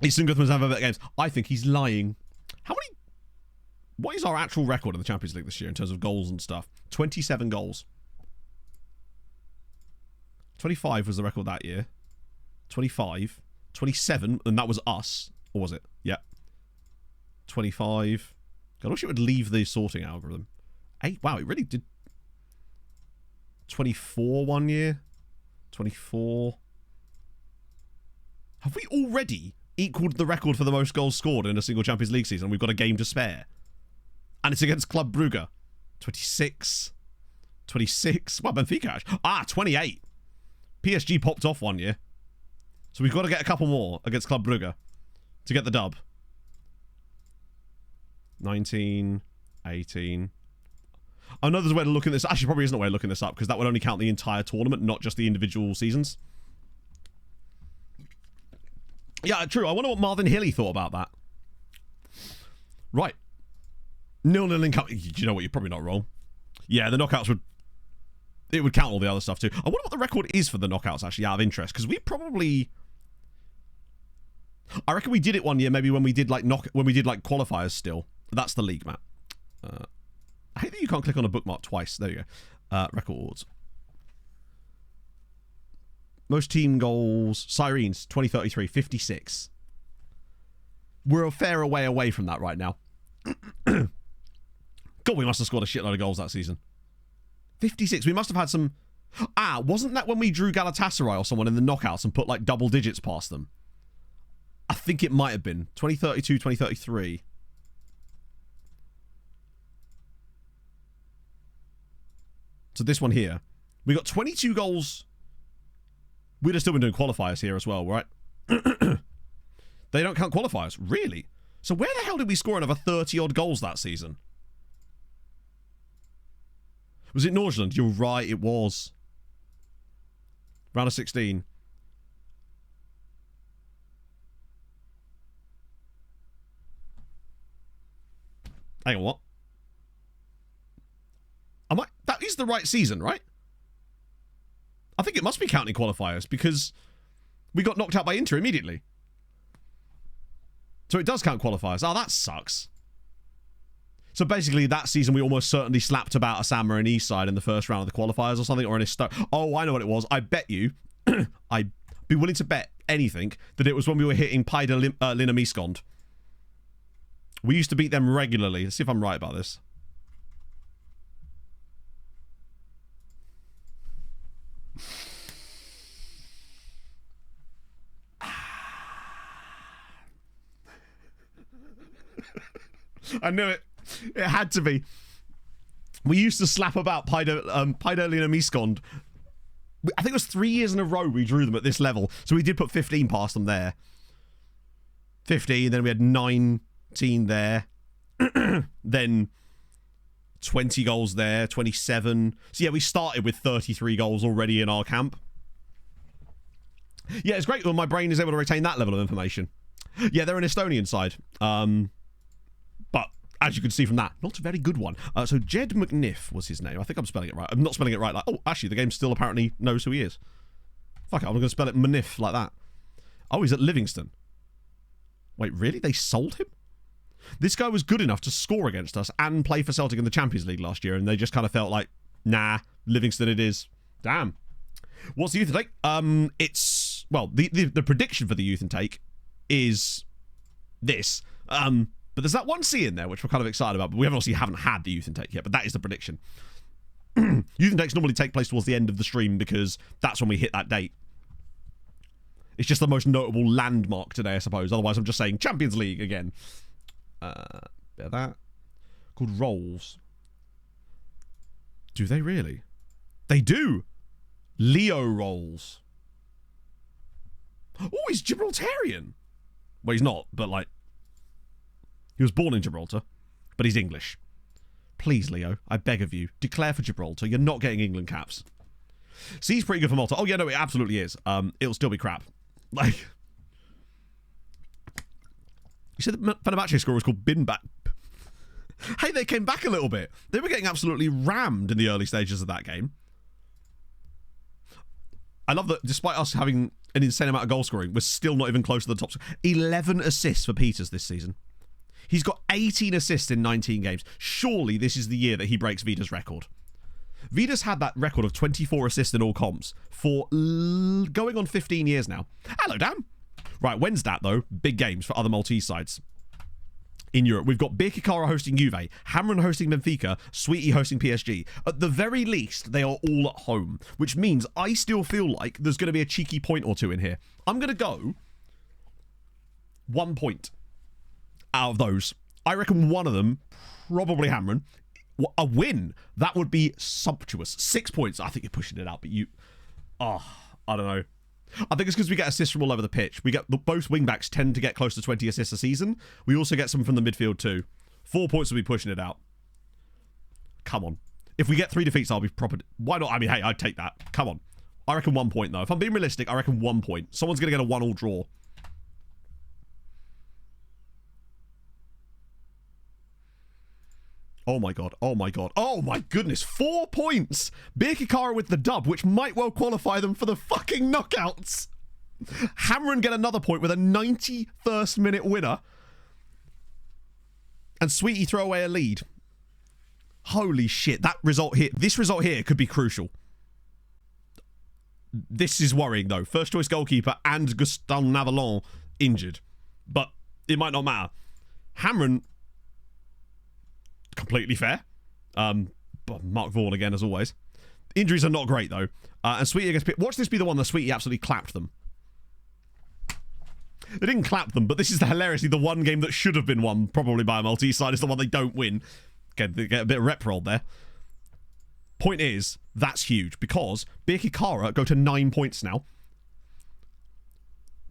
Easton Gudmundsson have better games. I think he's lying. How many... What is our actual record in the Champions League this year in terms of goals and stuff? 27 goals. 25 was the record that year. 25. 27, and that was us. Or was it? Yeah. 25. God, I wish it would leave the sorting algorithm. 8. Wow, it really did. 24 one year. 24. Have we already equaled the record for the most goals scored in a single Champions League season? We've got a game to spare. And it's against Club Brugge. 26. 26. Well, Benfica. 28. PSG popped off one year. So we've got to get a couple more against Club Brugge to get the dub. 19, 18. I know there's a way to look at this. Actually, probably isn't a way to look at this up because that would only count the entire tournament, not just the individual seasons. Yeah, true. I wonder what Marvin Hilly thought about that. Right. 0-0 in cup. You know what? You're probably not wrong. Yeah, the knockouts would... It would count all the other stuff too. I wonder what the record is for the knockouts, actually, out of interest. Because we probably... I reckon we did it one year, maybe when we did like qualifiers still. That's the league map. I hate that you can't click on a bookmark twice. There you go. Records. Most team goals. Sirens, 2033, 56. We're a fair way away from that right now. God, we must have scored a shitload of goals that season. 56. We must have had some... wasn't that when we drew Galatasaray or someone in the knockouts and put like double digits past them? I think it might have been 2032, 2033. So this one here, we got 22 goals. We'd have still been doing qualifiers here as well, right? They don't count qualifiers, really? So where the hell did we score another 30 odd goals that season? Was it Nordsjælland? You're right, it was. Round of 16. Hang on, what? That is the right season, right? I think it must be counting qualifiers because we got knocked out by Inter immediately. So it does count qualifiers. Oh, that sucks. So basically, that season we almost certainly slapped about Asama and Eastside in the first round of the qualifiers or something, or in a oh, I know what it was. I bet you, be willing to bet anything that it was when we were hitting Paide Linamiskond. We used to beat them regularly. Let's see if I'm right about this. I knew it. It had to be. We used to slap about Paide Linamiskond. I think it was 3 years in a row we drew them at this level. So we did put 15 past them there. 15, then we had 19 there. Then 20 goals there, 27. So yeah, we started with 33 goals already in our camp. Yeah, it's great when my brain is able to retain that level of information. Yeah, they're an Estonian side. But as you can see from that, not a very good one. So Jed McNiff was his name. I think I'm spelling it right. I'm not spelling it right. Like, oh, actually, the game still apparently knows who he is. Fuck it, I'm going to spell it Maniff like that. Oh, he's at Livingston. Wait, really? They sold him? This guy was good enough to score against us and play for Celtic in the Champions League last year, and they just kind of felt like, nah, Livingston it is. Damn. What's the youth intake? It's, well, the prediction for the youth intake is this. But there's that 1C in there, which we're kind of excited about, but we obviously haven't had the youth intake yet, but that is the prediction. Youth intakes normally take place towards the end of the stream because that's when we hit that date. It's just the most notable landmark today, I suppose. Otherwise, I'm just saying Champions League again. Bit of that. Called rolls. Do they really? They do. Leo rolls. Oh, he's Gibraltarian. Well, he's not, but like, he was born in Gibraltar, but he's English. Please, Leo, I beg of you, declare for Gibraltar. You're not getting England caps. See, he's pretty good for Malta. Oh, yeah, no, it absolutely is. It'll still be crap. Like, you said the Fenerbahce score was called Bin Back. Hey, they came back a little bit. They were getting absolutely rammed in the early stages of that game. I love that despite us having an insane amount of goal scoring, we're still not even close to the top. 11 assists for Peters this season. He's got 18 assists in 19 games. Surely this is the year that he breaks Vida's record. Vida's had that record of 24 assists in all comps for going on 15 years now. Hello, Dan. Right, when's that, though? Big games for other Maltese sides. In Europe, we've got Birkirkara hosting Juve, Hamrun hosting Benfica, Sweetie hosting PSG. At the very least, they are all at home, which means I still feel like there's going to be a cheeky point or two in here. I'm going to go 1 point out of those. I reckon one of them, probably Hamrun. A win, that would be sumptuous. 6 points. I think you're pushing it out, but you... Oh, I don't know. I think it's because we get assists from all over the pitch. We get both wingbacks tend to get close to 20 assists a season. We also get some from the midfield too. 4 points will be pushing it out. Come on. If we get 3 defeats, I'll be proper... Why not? I mean, hey, I'd take that. Come on. I reckon 1 point, though. If I'm being realistic, I reckon 1 point. Someone's going to get a 1-all draw. Oh my god, oh my god, oh my goodness, 4 points! Birkirkara with the dub, which might well qualify them for the fucking knockouts. Hamrun get another point with a 91st minute winner. And Sweetie throw away a lead. Holy shit, that result here, this result here could be crucial. This is worrying though. First choice goalkeeper and Gustin Navalon injured. But it might not matter. Hamrun... completely fair. But Mark Vaughan again, as always. Injuries are not great, though. And Sweetie against... Watch this be the one that Sweetie absolutely clapped them. They didn't clap them, but this is hilariously the one game that should have been won, probably by a Maltese side, is the one they don't win. Again, they get a bit of rep rolled there. Point is, that's huge, because Birkirkara go to 9 points now.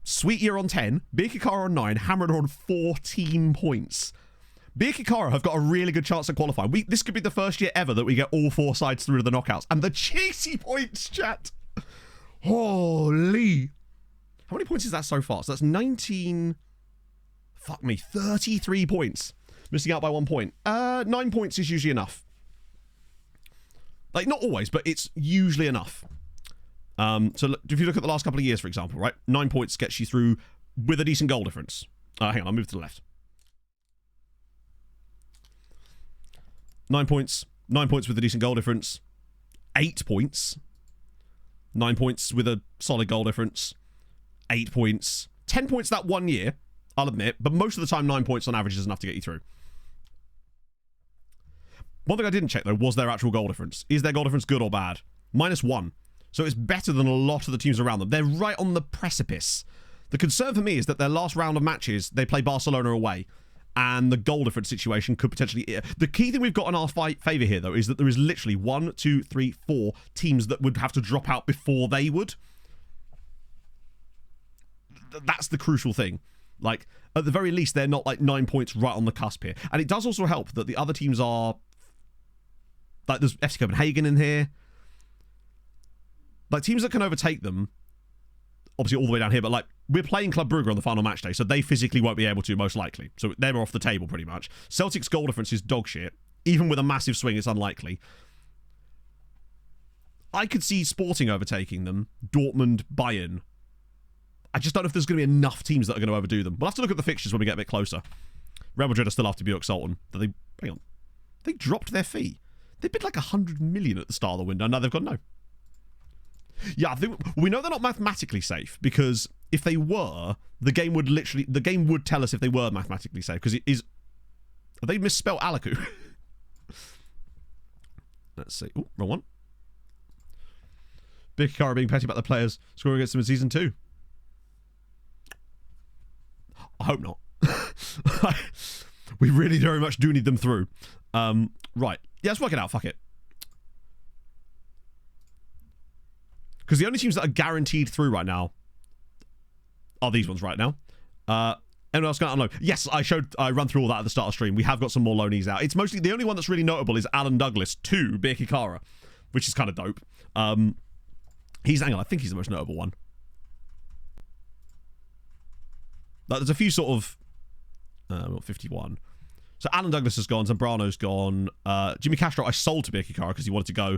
Sweetie are on 10, Birkirkara on 9, Hamrun are on 14 points. Birkirkara have got a really good chance of qualifying. This could be the first year ever that we get all 4 sides through to the knockouts. And the cheesy points, chat. Holy. How many points is that so far? So that's 19... Fuck me. 33 points. Missing out by 1 point. 9 points is usually enough. Like, not always, but it's usually enough. So if you look at the last couple of years, for example, right? 9 points gets you through with a decent goal difference. Hang on, I'll move to the left. 9 points. 9 points with a decent goal difference. 8 points. 9 points with a solid goal difference. 8 points. 10 points that 1 year, I'll admit, but most of the time 9 points on average is enough to get you through. One thing I didn't check, though, was their actual goal difference. Is their goal difference good or bad? -1. So it's better than a lot of the teams around them. They're right on the precipice. The concern for me is that their last round of matches, they play Barcelona away, and the goal difference situation could potentially... The key thing we've got in our favour here, though, is that there is literally 1, 2, 3, 4 teams that would have to drop out before they would. That's the crucial thing. Like, at the very least, they're not like 9 points right on the cusp here. And it does also help that the other teams are... Like, there's FC Copenhagen in here. Like, teams that can overtake them, obviously all the way down here, but like, we're playing Club Brugge on the final match day, so they physically won't be able to, most likely. So they're off the table, pretty much. Celtic's goal difference is dog shit. Even with a massive swing, it's unlikely. I could see Sporting overtaking them. Dortmund, Bayern. I just don't know if there's going to be enough teams that are going to overdo them. We'll have to look at the fixtures when we get a bit closer. Real Madrid are still after Buick Sultan. Hang on. They dropped their fee. They bid like 100 million at the start of the window. Now they've gone no. Yeah, I think we know they're not mathematically safe, because if they were, the game would tell us if they were mathematically safe, because it is... Have they misspelled Alaku? Let's see. Oh, wrong one. Big Kara being petty about the players scoring against them in Season 2. I hope not. We really very much do need them through. Right. Yeah, let's work it out. Fuck it. Because the only teams that are guaranteed through right now are these ones right now. Anyone else going to unload? Yes, I run through all that at the start of stream. We have got some more loanees out. It's mostly, the only one that's really notable is Alan Douglas to Birki Kara, which is kind of dope. Hang on, I think he's the most notable one. Like, there's a few sort of 51. So Alan Douglas has gone, Zambrano's gone, Jimmy Castro I sold to Birki Kara because he wanted to go.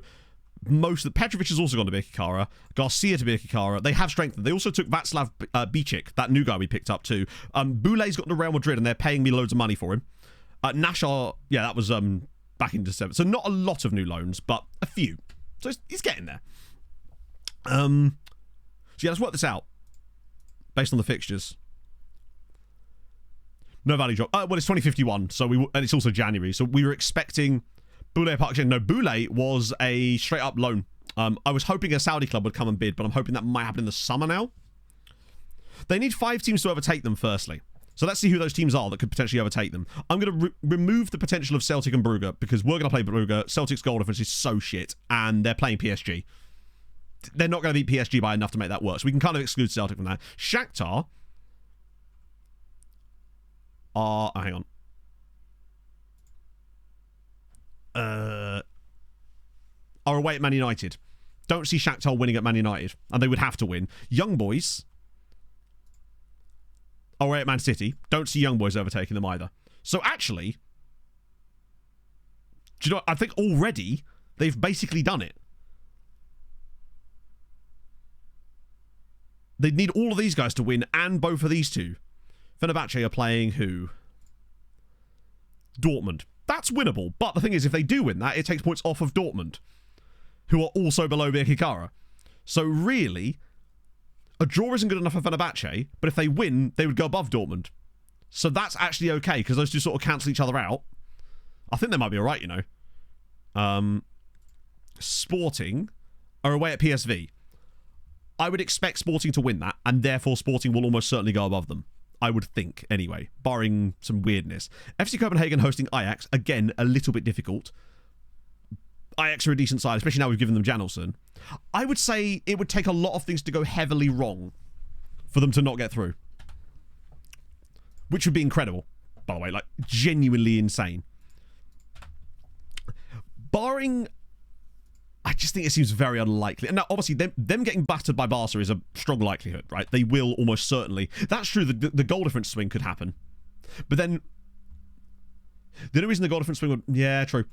Petrovic has also gone to Birki Kara, Garcia to Birki Kara. They have strengthened. They also took Václav Bicic, that new guy we picked up too. Boulet's got to Real Madrid and they're paying me loads of money for him. Nashar, yeah, that was back in December. So not a lot of new loans, but a few. So he's getting there. So yeah, let's work this out based on the fixtures. No value drop. Well, it's 2051, so and it's also January. So we were expecting Boulet Park. No, Boulet was a straight up loan. I was hoping a Saudi club would come and bid, but I'm hoping that might happen in the summer now. They need 5 teams to overtake them, firstly. So let's see who those teams are that could potentially overtake them. I'm going to remove the potential of Celtic and Brugge, because we're going to play Brugge. Celtic's goal difference is so shit, and they're playing PSG. They're not going to beat PSG by enough to make that work, so we can kind of exclude Celtic from that. Shakhtar are... Oh, hang on. Are away at Man United. Don't see Shakhtar winning at Man United, and they would have to win. Young Boys are away at Man City. Don't see Young Boys overtaking them either. So actually, do you know what? I think already they've basically done it. They'd need all of these guys to win, and both of these two. Fenerbahce are playing who? Dortmund. That's winnable, but the thing is, if they do win that, it takes points off of Dortmund, who are also below Birki Kara. So really, a draw isn't good enough for Fenerbahce, but if they win, they would go above Dortmund. So that's actually okay, because those two sort of cancel each other out. I think they might be alright, you know. Sporting are away at PSV. I would expect Sporting to win that, and therefore Sporting will almost certainly go above them. I would think, anyway, barring some weirdness. FC Copenhagen hosting Ajax. Again, a little bit difficult. Ajax are a decent side, especially now we've given them Janelson. I would say it would take a lot of things to go heavily wrong for them to not get through. Which would be incredible, by the way. Like, genuinely insane. Barring... I just think it seems very unlikely. And now, obviously, them getting battered by Barca is a strong likelihood, right? They will almost certainly. That's true. The goal difference swing could happen. But then, the only reason the goal difference swing would... Yeah, true.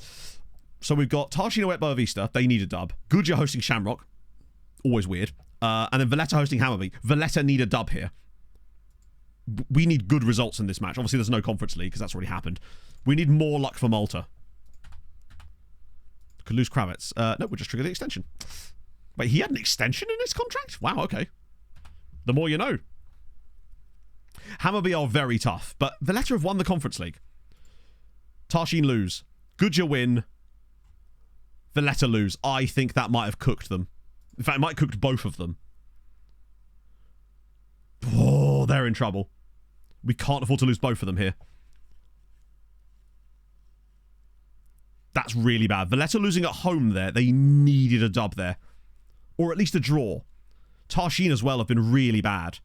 So we've got Tarchino at Boavista. They need a dub. Gudja hosting Shamrock. Always weird. And then Valletta hosting Hammarby. Valletta need a dub here. We need good results in this match. Obviously, there's no Conference League because that's already happened. We need more luck for Malta. Could lose Kravitz. No, we'll just trigger the extension. Wait, he had an extension in his contract? Wow, okay. The more you know. Hammarby are very tough, but Valletta have won the Conference League. Tarshin lose. Gudja win. Valletta lose. I think that might have cooked them. In fact, it might have cooked both of them. Oh, they're in trouble. We can't afford to lose both of them here. That's really bad. Valletta losing at home there. They needed a dub there. Or at least a draw. Tarshin as well have been really bad.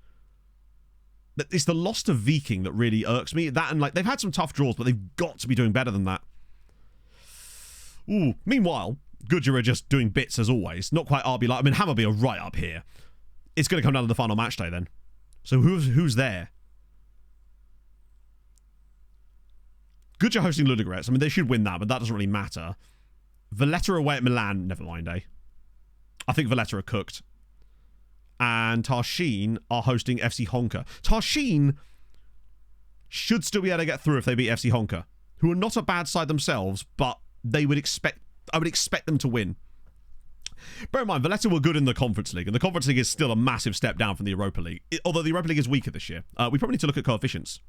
It's the loss to Viking that really irks me. That and, like, they've had some tough draws, but they've got to be doing better than that. Ooh. Meanwhile, Gudja are just doing bits as always. Not quite RB like. I mean, Hammarby are right up here. It's going to come down to the final match day then. So who's there? Gudja hosting Ludogorets. I mean, they should win that, but that doesn't really matter. Valletta away at Milan. Never mind, eh? I think Valletta are cooked. And Tarshin are hosting FC Honka. Tarshin should still be able to get through if they beat FC Honka, who are not a bad side themselves, but I would expect them to win. Bear in mind, Valletta were good in the Conference League, and the Conference League is still a massive step down from the Europa League, although the Europa League is weaker this year. We probably need to look at coefficients.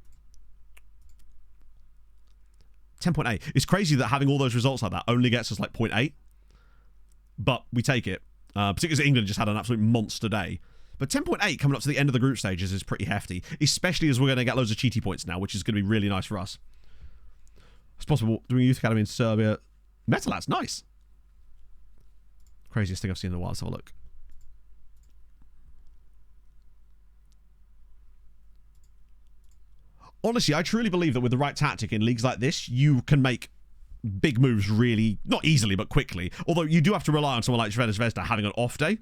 10.8. It's crazy that having all those results like that only gets us like 0.8. But we take it. Particularly as England just had an absolute monster day. But 10.8 coming up to the end of the group stages is pretty hefty. Especially as we're going to get loads of cheaty points now, which is going to be really nice for us. It's possible doing a youth academy in Serbia. Metalat's nice. Craziest thing I've seen in a while. Let's have a look. Honestly, I truly believe that with the right tactic in leagues like this, you can make big moves really, not easily, but quickly. Although you do have to rely on someone like Zvezda Zvezda having an off day.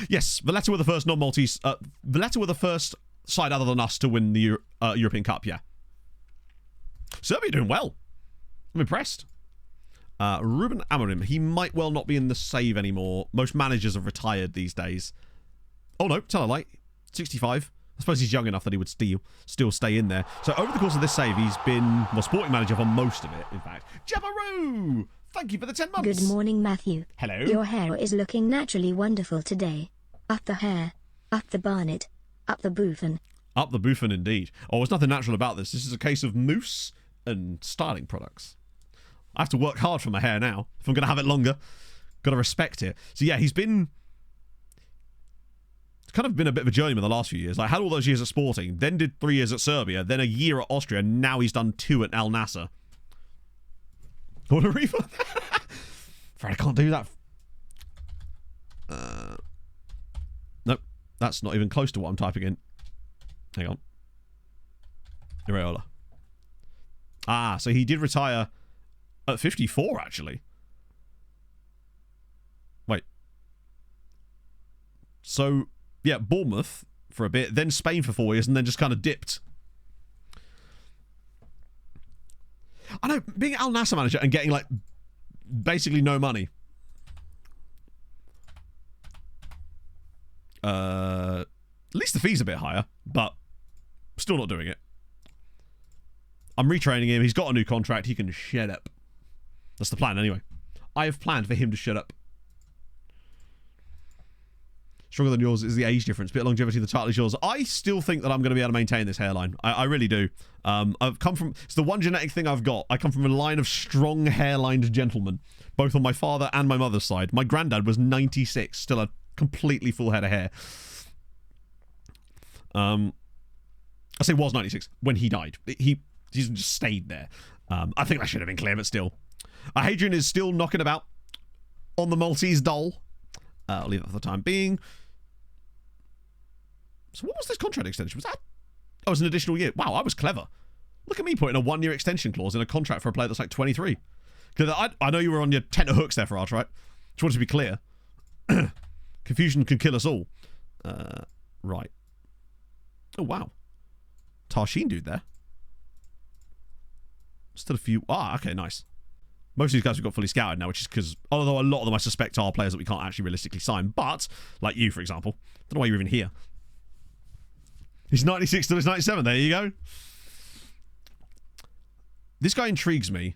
Yes, Valletta were the first non-Maltese... Valletta were the first side other than us to win the European Cup, yeah. Serbia doing well. I'm impressed. Ruben Amorim, he might well not be in the save anymore. Most managers have retired these days. Oh no, tell a lie. 65. I suppose he's young enough that he would still stay in there. So over the course of this save, he's been sporting manager for most of it, in fact. Jabaroo! Thank you for the 10 months. Good morning, Matthew. Hello. Your hair is looking naturally wonderful today. Up the hair, up the barnet, up the bouffin. Up the bouffin, indeed. Oh, there's nothing natural about this. This is a case of mousse and styling products. I have to work hard for my hair now. If I'm going to have it longer, got to respect it. So yeah, he's been... It's kind of been a bit of a journeyman the last few years. Like, had all those years at Sporting, then did 3 years at Serbia, then a year at Austria, and now he's done 2 at Al Nassr. What a refund! Fred, I can't do that. Nope, that's not even close to what I'm typing in. Hang on. Iraola. Ah, so he did retire at 54, actually. Wait. So... Yeah, Bournemouth for a bit, then Spain for 4 years, and then just kind of dipped. I know, being Al Nassr manager and getting, like, basically no money. At least the fee's a bit higher, but still not doing it. I'm retraining him. He's got a new contract. He can shut up. That's the plan, anyway. I have planned for him to shut up. Stronger than yours is the age difference. Bit of longevity, the title is yours. I still think that I'm going to be able to maintain this hairline. I really do. I've come from... It's the one genetic thing I've got. I come from a line of strong hairlined gentlemen, both on my father and my mother's side. My granddad was 96, still a completely full head of hair. I say was 96 when he died. He's just stayed there. I think that should have been clear, but still. Hadrian is still knocking about on the Maltese doll. I'll leave that for the time being. So what was this contract extension? Was that... Oh, it was an additional year. Wow, I was clever. Look at me putting a 1-year extension clause in a contract for a player that's like 23. Because I know you were on your tenterhooks there for us, right? Just wanted to be clear. Confusion can kill us all. Right. Oh, wow. Tarshin dude there. Still a few... Ah, okay, nice. Most of these guys we've got fully scouted now, which is because, although a lot of them I suspect are players that we can't actually realistically sign, but, like you, for example, don't know why you're even here. He's 96 till he's 97, there you go. This guy intrigues me,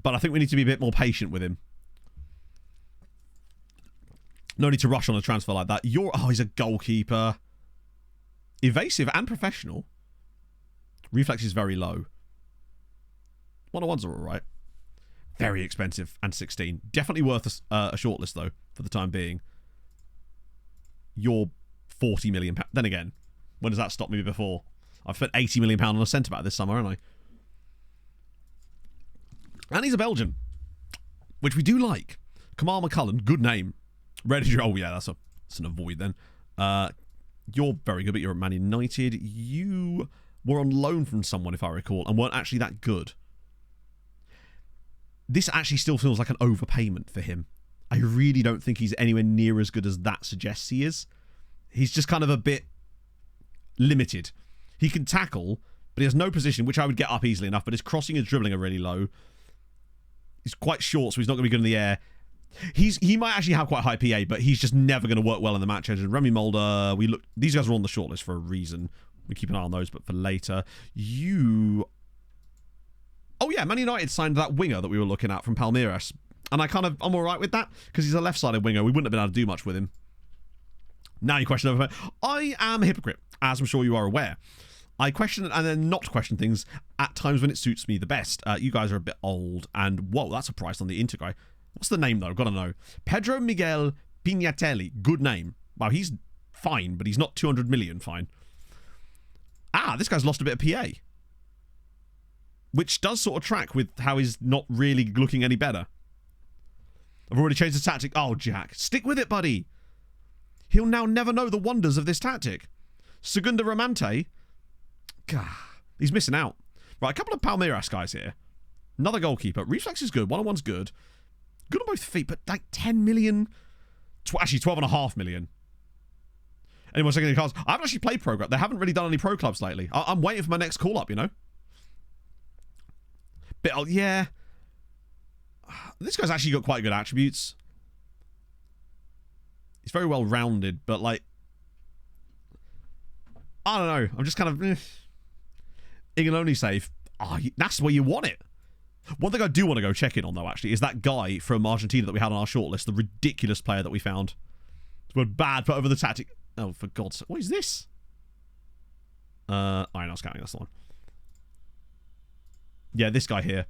but I think we need to be a bit more patient with him. No need to rush on a transfer like that. Oh, he's a goalkeeper. Evasive and professional. Reflex is very low. 101s are alright. Very expensive and 16. Definitely worth a shortlist, though, for the time being. You're £40 million. Then again, when does that stop me before? I've spent £80 million on a centre back this summer, haven't I? And he's a Belgian, which we do like. Kamal McCullen, good name. Ready? Oh, yeah, that's an avoid then. You're very good, but you're at Man United. You were on loan from someone, if I recall, and weren't actually that good. This actually still feels like an overpayment for him. I really don't think he's anywhere near as good as that suggests he is. He's just kind of a bit limited. He can tackle, but he has no position, which I would get up easily enough, but his crossing and dribbling are really low. He's quite short, so he's not going to be good in the air. He might actually have quite high PA, but he's just never going to work well in the match engine. Remy Mulder, these guys are on the shortlist for a reason. We keep an eye on those, but for later. Oh yeah, Man United signed that winger that we were looking at from Palmeiras. And I'm alright with that, because he's a left-sided winger. We wouldn't have been able to do much with him. Now you question over. I am a hypocrite, as I'm sure you are aware. I question and then not question things at times when it suits me the best. You guys are a bit old, and whoa, that's a price on the Inter guy. What's the name, though? Gotta know. Pedro Miguel Pignatelli. Good name. Wow, he's fine, but he's not 200 million fine. This guy's lost a bit of PA. Which does sort of track with how he's not really looking any better. I've already changed the tactic. Oh, Jack. Stick with it, buddy. He'll now never know the wonders of this tactic. Segunda Ramante. God, he's missing out. Right, a couple of Palmeiras guys here. Another goalkeeper. Reflex is good. 1-on-1's good. Good on both feet, but like 10 million. Actually, 12.5 million. Anyone second cards? I haven't actually played pro club. They haven't really done any pro clubs lately. I'm waiting for my next call up, you know. But yeah. This guy's actually got quite good attributes. He's very well rounded, but like, I don't know. I'm just kind of. It can only save. That's where you want it. One thing I do want to go check in on, though, actually, is that guy from Argentina that we had on our shortlist, the ridiculous player that we found. Went bad, put over the tactic. Oh, for God's sake. What is this? I'm not scouting, that's the one. Yeah, this guy here.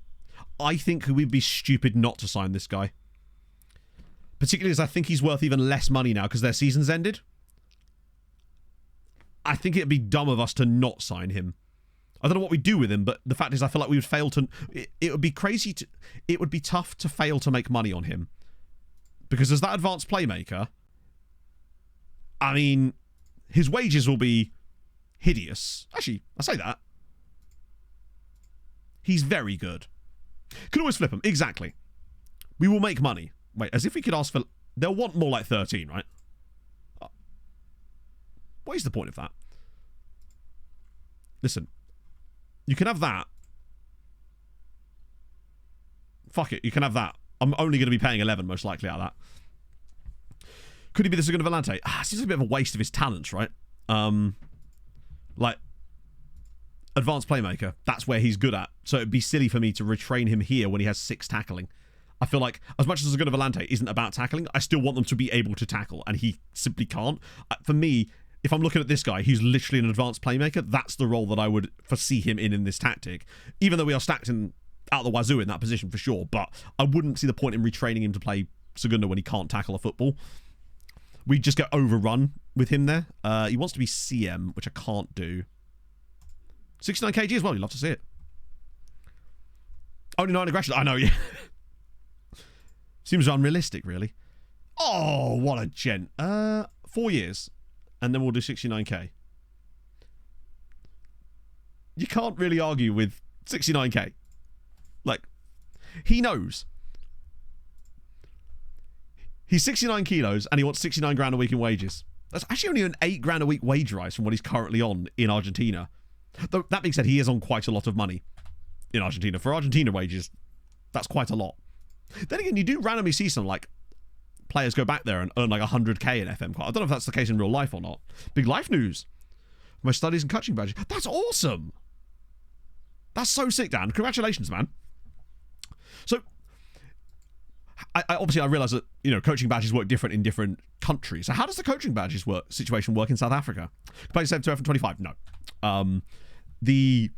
I think we'd be stupid not to sign this guy. Particularly as I think he's worth even less money now because their season's ended. I think it'd be dumb of us to not sign him. I don't know what we do with him, but the fact is I feel like we would fail to... It would be crazy to... It would be tough to fail to make money on him. Because as that advanced playmaker... I mean, his wages will be hideous. Actually, I say that. He's very good. Could always flip him. Exactly. We will make money. Wait, as if we could ask for... They'll want more like 13, right? What is the point of that? Listen. You can have that. Fuck it, you can have that. I'm only going to be paying 11, most likely, out of that. Could he be the second Volante? Seems like a bit of a waste of his talents, right? Like, advanced playmaker. That's where he's good at. So it'd be silly for me to retrain him here when he has 6 tackling. I feel like, as much as a good Volante isn't about tackling, I still want them to be able to tackle, and he simply can't. For me... If I'm looking at this guy, he's literally an advanced playmaker. That's the role that I would foresee him in this tactic. Even though we are stacked out the wazoo in that position for sure. But I wouldn't see the point in retraining him to play Segunda when he can't tackle a football. We just get overrun with him there. He wants to be CM, which I can't do. 69 kg as well. You'd love to see it. Only 9 aggression. I know, yeah. Seems unrealistic, really. Oh, what a gent. 4 years. And then we'll do 69k. You can't really argue with 69k. Like, he knows. He's 69 kilos and he wants 69 grand a week in wages. That's actually only an 8 grand a week wage rise from what he's currently on in Argentina. Though, that being said, he is on quite a lot of money in Argentina. For Argentina wages, that's quite a lot. Then again, you do randomly see some, like, players go back there and earn like 100k in FM. I don't know if that's the case in real life or not. Big life news. My studies and coaching badge. That's awesome. That's so sick, Dan. Congratulations, man. So, I obviously I realise that, you know, coaching badges work different in different countries. So how does the coaching badges situation work in South Africa? Play 7 to F25? No. The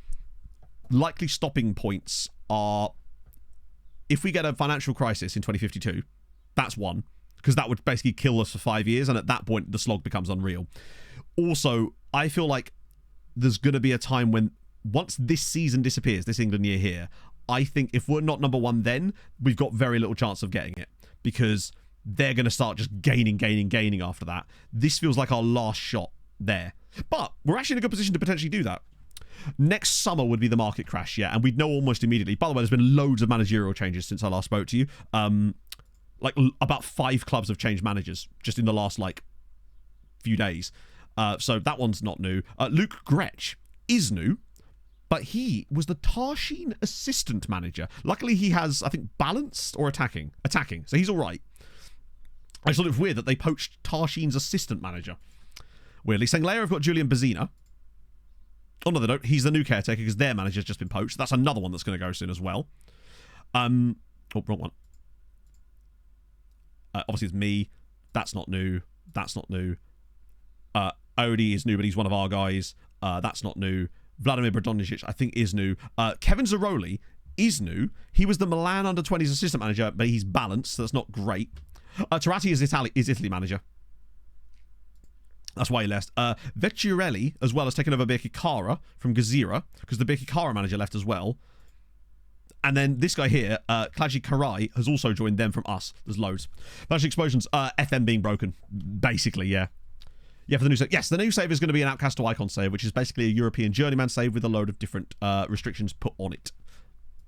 likely stopping points are if we get a financial crisis in 2052, that's one, because that would basically kill us for 5 years, and at that point the slog becomes unreal. Also, I feel like there's going to be a time when once this season disappears, this England year here, I think if we're not number one then, we've got very little chance of getting it, because they're going to start just gaining after that. This feels like our last shot there. But we're actually in a good position to potentially do that. Next summer would be the market crash, yeah, and we'd know almost immediately. By the way, there's been loads of managerial changes since I last spoke to you. Like about 5 clubs have changed managers just in the last, like, few days. So that one's not new. Luke Gretsch is new, but he was the Tarshin assistant manager. Luckily, he has, I think, balanced or attacking. So he's all right. I just thought it was weird that they poached Tarshin's assistant manager. Weirdly, Senglair have got Julian Bazina. Oh, no, they don't. He's the new caretaker because their manager's just been poached. That's another one that's going to go soon as well. Oh, wrong one. Obviously, it's me. That's not new. That's not new. Odie is new, but he's one of our guys. That's not new. Vladimir Brodonjic, I think, is new. Kevin Zaroli is new. He was the Milan under-20s assistant manager, but he's balanced, so that's not great. Turati is Italy manager. That's why he left. Vecchiarelli, as well, has taken over Birkirkara from Gazira, because the Birkirkara manager left as well. And then this guy here, Klaji Karai, has also joined them from us. There's loads. Financial explosions, FM being broken, basically, yeah. Yeah, for the new save. Yes, the new save is going to be an Outcast to Icon save, which is basically a European journeyman save with a load of different restrictions put on it.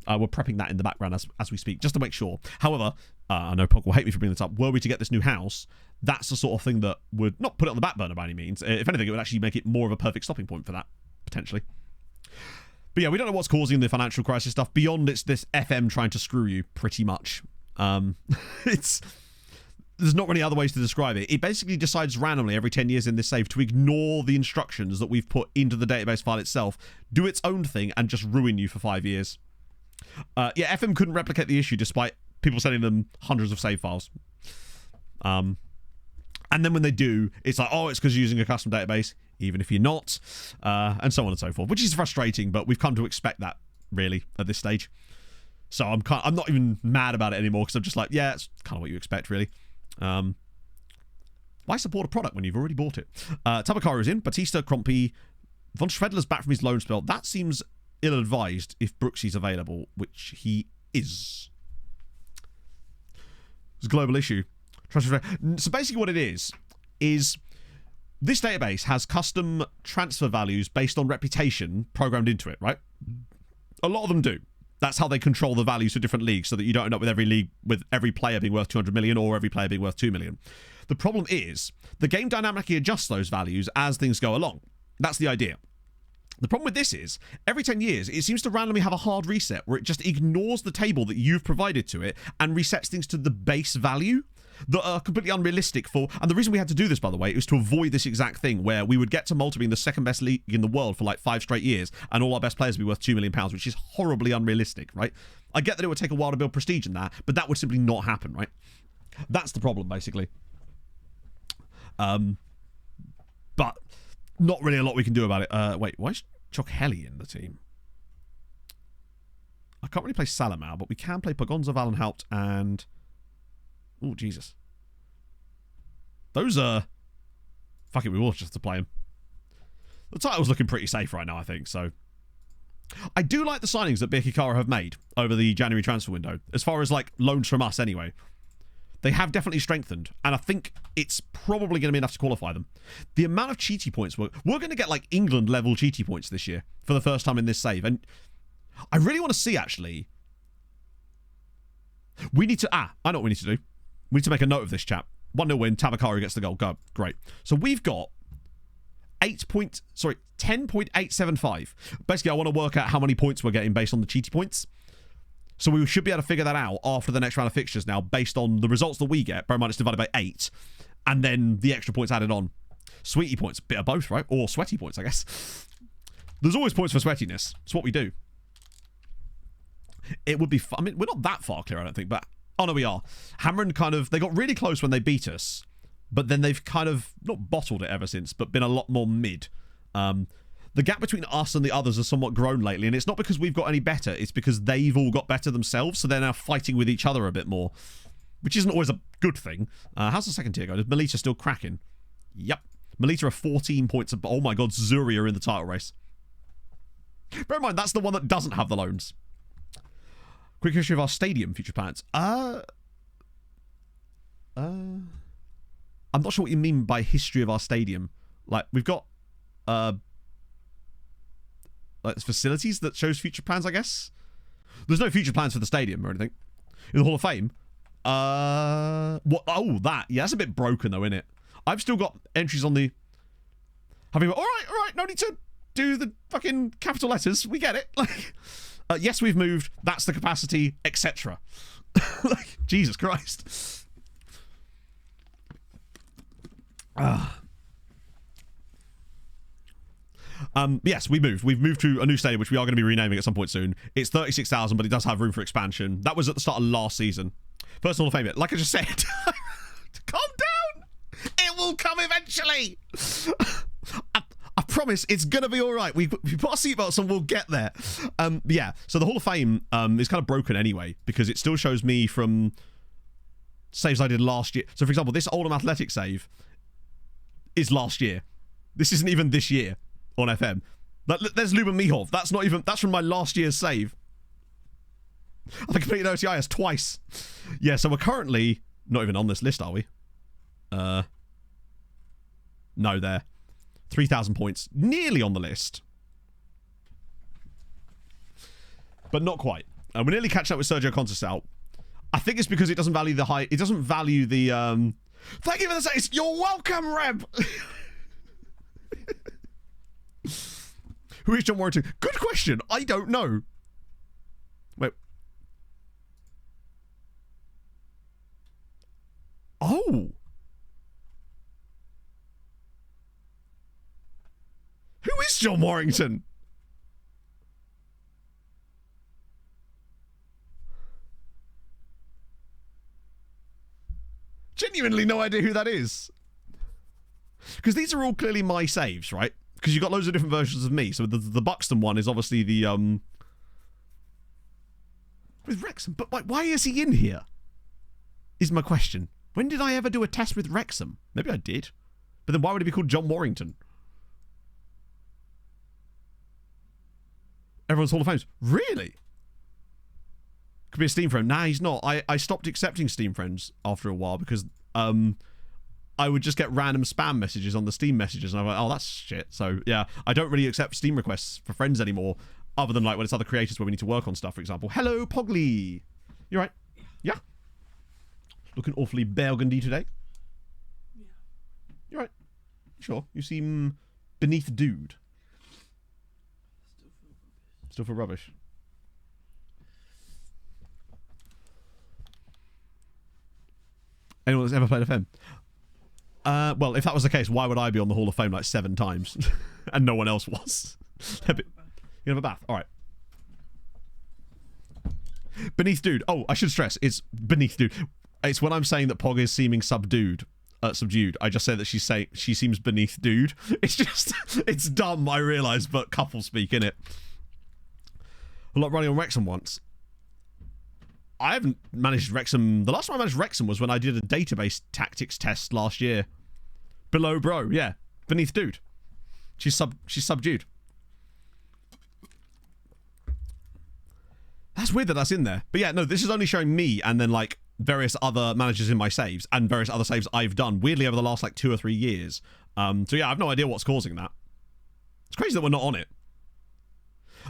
We're prepping that in the background as we speak, just to make sure. However, I know Pog will hate me for bringing this up. Were we to get this new house, that's the sort of thing that would not put it on the back burner by any means. If anything, it would actually make it more of a perfect stopping point for that, potentially. But yeah, we don't know what's causing the financial crisis stuff beyond it's this FM trying to screw you, pretty much. There's not really other ways to describe it. It basically decides randomly every 10 years in this save to ignore the instructions that we've put into the database file itself, do its own thing, and just ruin you for 5 years. Yeah, FM couldn't replicate the issue despite people sending them hundreds of save files. And then when they do, it's like, oh, it's because you're using a custom database, even if you're not, and so on and so forth, which is frustrating, but we've come to expect that, really, at this stage. So I'm not even mad about it anymore, because I'm just like, yeah, it's kind of what you expect, really. Why support a product when you've already bought it? Tabakaru is in. Batista, Krompy. Von Schwedler's back from his loan spell. That seems ill-advised if Brooksy's available, which he is. It's a global issue. So basically what it is this database has custom transfer values based on reputation programmed into it, right? A lot of them do. That's how they control the values for different leagues, so that you don't end up with every league with every player being worth 200 million or every player being worth 2 million. The problem is the game dynamically adjusts those values as things go along. That's the idea. The problem with this is every 10 years, it seems to randomly have a hard reset where it just ignores the table that you've provided to it and resets things to the base value that are completely unrealistic for. And the reason we had to do this, by the way, is to avoid this exact thing where we would get to Malta being the second best league in the world for like 5 straight years and all our best players would be worth £2 million, which is horribly unrealistic, right? I get that it would take a while to build prestige in that, but that would simply not happen, right? That's the problem, basically. But not really a lot we can do about it. Wait, why is Choc Helly in the team? I can't really play Salamau, but we can play Pagonza, Valenhaupt, and... Oh, Jesus. Those are... Fuck it, we will just have to play them. The title's looking pretty safe right now, I think, so... I do like the signings that Birkirkara have made over the January transfer window, as far as, like, loans from us, anyway. They have definitely strengthened, and I think it's probably going to be enough to qualify them. The amount of cheaty points... We're going to get, like, England-level cheaty points this year for the first time in this save, and I really want to see, actually... We need to... I know what we need to do. We need to make a note of this, chap. 1-0 win, Tabakaru gets the goal. Go. Great. So we've got 10.875. Basically, I want to work out how many points we're getting based on the cheaty points. So we should be able to figure that out after the next round of fixtures now, based on the results that we get. Bear in mind, it's divided by 8. And then the extra points added on. Sweetie points. Bit of both, right? Or sweaty points, I guess. There's always points for sweatiness. It's what we do. It would be... I mean, we're not that far clear, I don't think, but... Oh, no, we are. Hamron kind of... They got really close when they beat us, but then they've kind of not bottled it ever since, but been a lot more mid. The gap between us and the others has somewhat grown lately, and it's not because we've got any better. It's because they've all got better themselves, so they're now fighting with each other a bit more, which isn't always a good thing. How's the second tier going? Is Melita still cracking? Yep. Melita are 14 points. Oh my god, Zuri are in the title race. Bear in mind, that's the one that doesn't have the loans. Quick history of our stadium future plans. I'm not sure what you mean by history of our stadium. Like, we've got like facilities that shows future plans, I guess. There's no future plans for the stadium or anything. In the Hall of Fame. What? Oh, that. Yeah, that's a bit broken though, isn't it? I've still got entries on the... All right, no need to do the fucking capital letters. We get it. Like, yes, we've moved. That's the capacity, etc. Like, Jesus Christ. Yes, we moved. We've moved to a new stadium, which we are going to be renaming at some point soon. It's 36,000, but it does have room for expansion. That was at the start of last season. First Hall of Fame, like I just said. Calm down. It will come eventually. I promise it's going to be all right. We put our seatbelts on, we'll get there. Yeah, so the Hall of Fame is kind of broken anyway, because it still shows me from saves I did last year. So, for example, this Oldham Athletic save is last year. This isn't even this year on FM. There's Luben Mihov. That's from my last year's save. I've completed OTIS twice. Yeah, so we're currently not even on this list, are we? No, there. 3,000 points. Nearly on the list. But not quite. We're nearly catching up with Sergio Conceição. I think it's because it doesn't value the high... It doesn't value the... Thank you for the say. You're welcome, Reb! Who is John Warrington? Good question. I don't know. Wait. Oh. Who is John Warrington? Genuinely no idea who that is. Because these are all clearly my saves, right? Because you've got loads of different versions of me. So the Buxton one is obviously the... With Wrexham. But why is he in here? Is my question. When did I ever do a test with Wrexham? Maybe I did. But then why would it be called John Warrington? Everyone's Hall of Fames. Really? Could be a Steam friend. Nah, he's not. I stopped accepting Steam friends after a while because I would just get random spam messages on the Steam messages and I'm like, oh, that's shit. So yeah, I don't really accept Steam requests for friends anymore, other than like when it's other creators where we need to work on stuff, for example. Hello, Pogly. You right? Yeah. Looking awfully burgundy today. Yeah. You right? Sure. You seem beneath dude. Still feel rubbish. Anyone that's ever played FM? Well, if that was the case, why would I be on the Hall of Fame like 7 times? And no one else was. You have a bath? Alright. Beneath dude. Oh, I should stress, it's beneath dude. It's when I'm saying that Pog is seeming subdued. I just say that she seems beneath dude. It's just, it's dumb, I realise, but couple speak, innit? A lot running on Wrexham once. I haven't managed Wrexham. The last time I managed Wrexham was when I did a database tactics test last year. Below bro, yeah. Beneath dude. She's subdued. That's weird that that's in there. But yeah, no, this is only showing me and then like various other managers in my saves and various other saves I've done weirdly over the last like 2 or 3 years. So yeah, I have no idea what's causing that. It's crazy that we're not on it.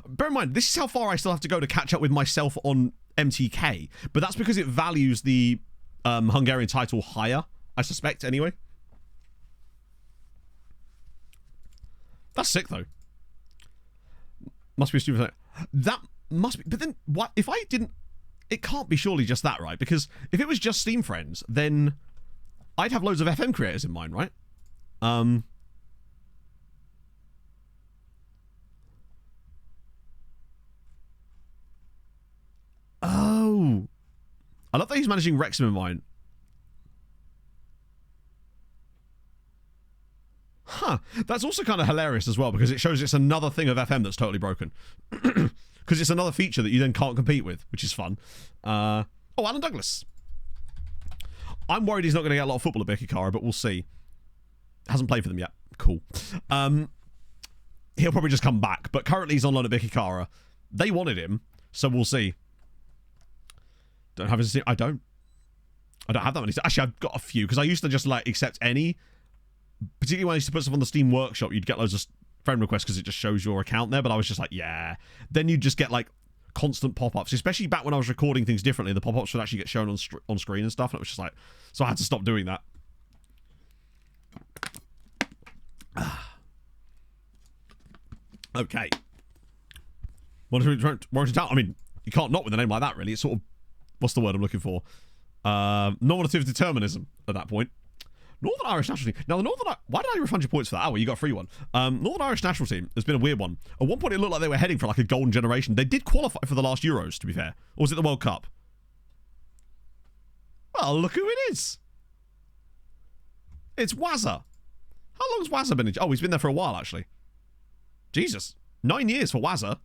Bear in mind, this is how far I still have to go to catch up with myself on MTK, but that's because it values the Hungarian title higher, I suspect, anyway. That's sick, though. Must be a stupid thing. That must be... But then, what if I didn't... It can't be surely just that, right? Because if it was just Steam friends, then I'd have loads of FM creators in mind, right? Oh. I love that he's managing Wrexham in mind. Huh. That's also kind of hilarious as well, because it shows it's another thing of FM that's totally broken. Because it's another feature that you then can't compete with, which is fun. Oh, Alan Douglas. I'm worried he's not going to get a lot of football at Birkirkara, but we'll see. Hasn't played for them yet. Cool. He'll probably just come back, but currently he's on loan at Birkirkara. They wanted him, so we'll see. Don't have his... I don't have that many. Actually, I've got a few, because I used to just, like, accept any... Particularly when I used to put stuff on the Steam Workshop, you'd get loads of friend requests because it just shows your account there, but I was just like, yeah. Then you'd just get, like, constant pop-ups, especially back when I was recording things differently. The pop-ups would actually get shown on screen and stuff, and it was just like... So I had to stop doing that. Okay. Warrington Town. I mean, you can't not with a name like that, really. It's sort of... What's the word I'm looking for? Normative determinism at that point. Northern Irish national team. Now, the Northern... Why did I refund your points for that? Oh, well, you got a free one. Northern Irish national team has been a weird one. At one point, it looked like they were heading for, like, a golden generation. They did qualify for the last Euros, to be fair. Or was it the World Cup? Well, look who it is. It's Wazza. How long's Wazza been in... Oh, he's been there for a while, actually. Jesus. 9 years for Wazza.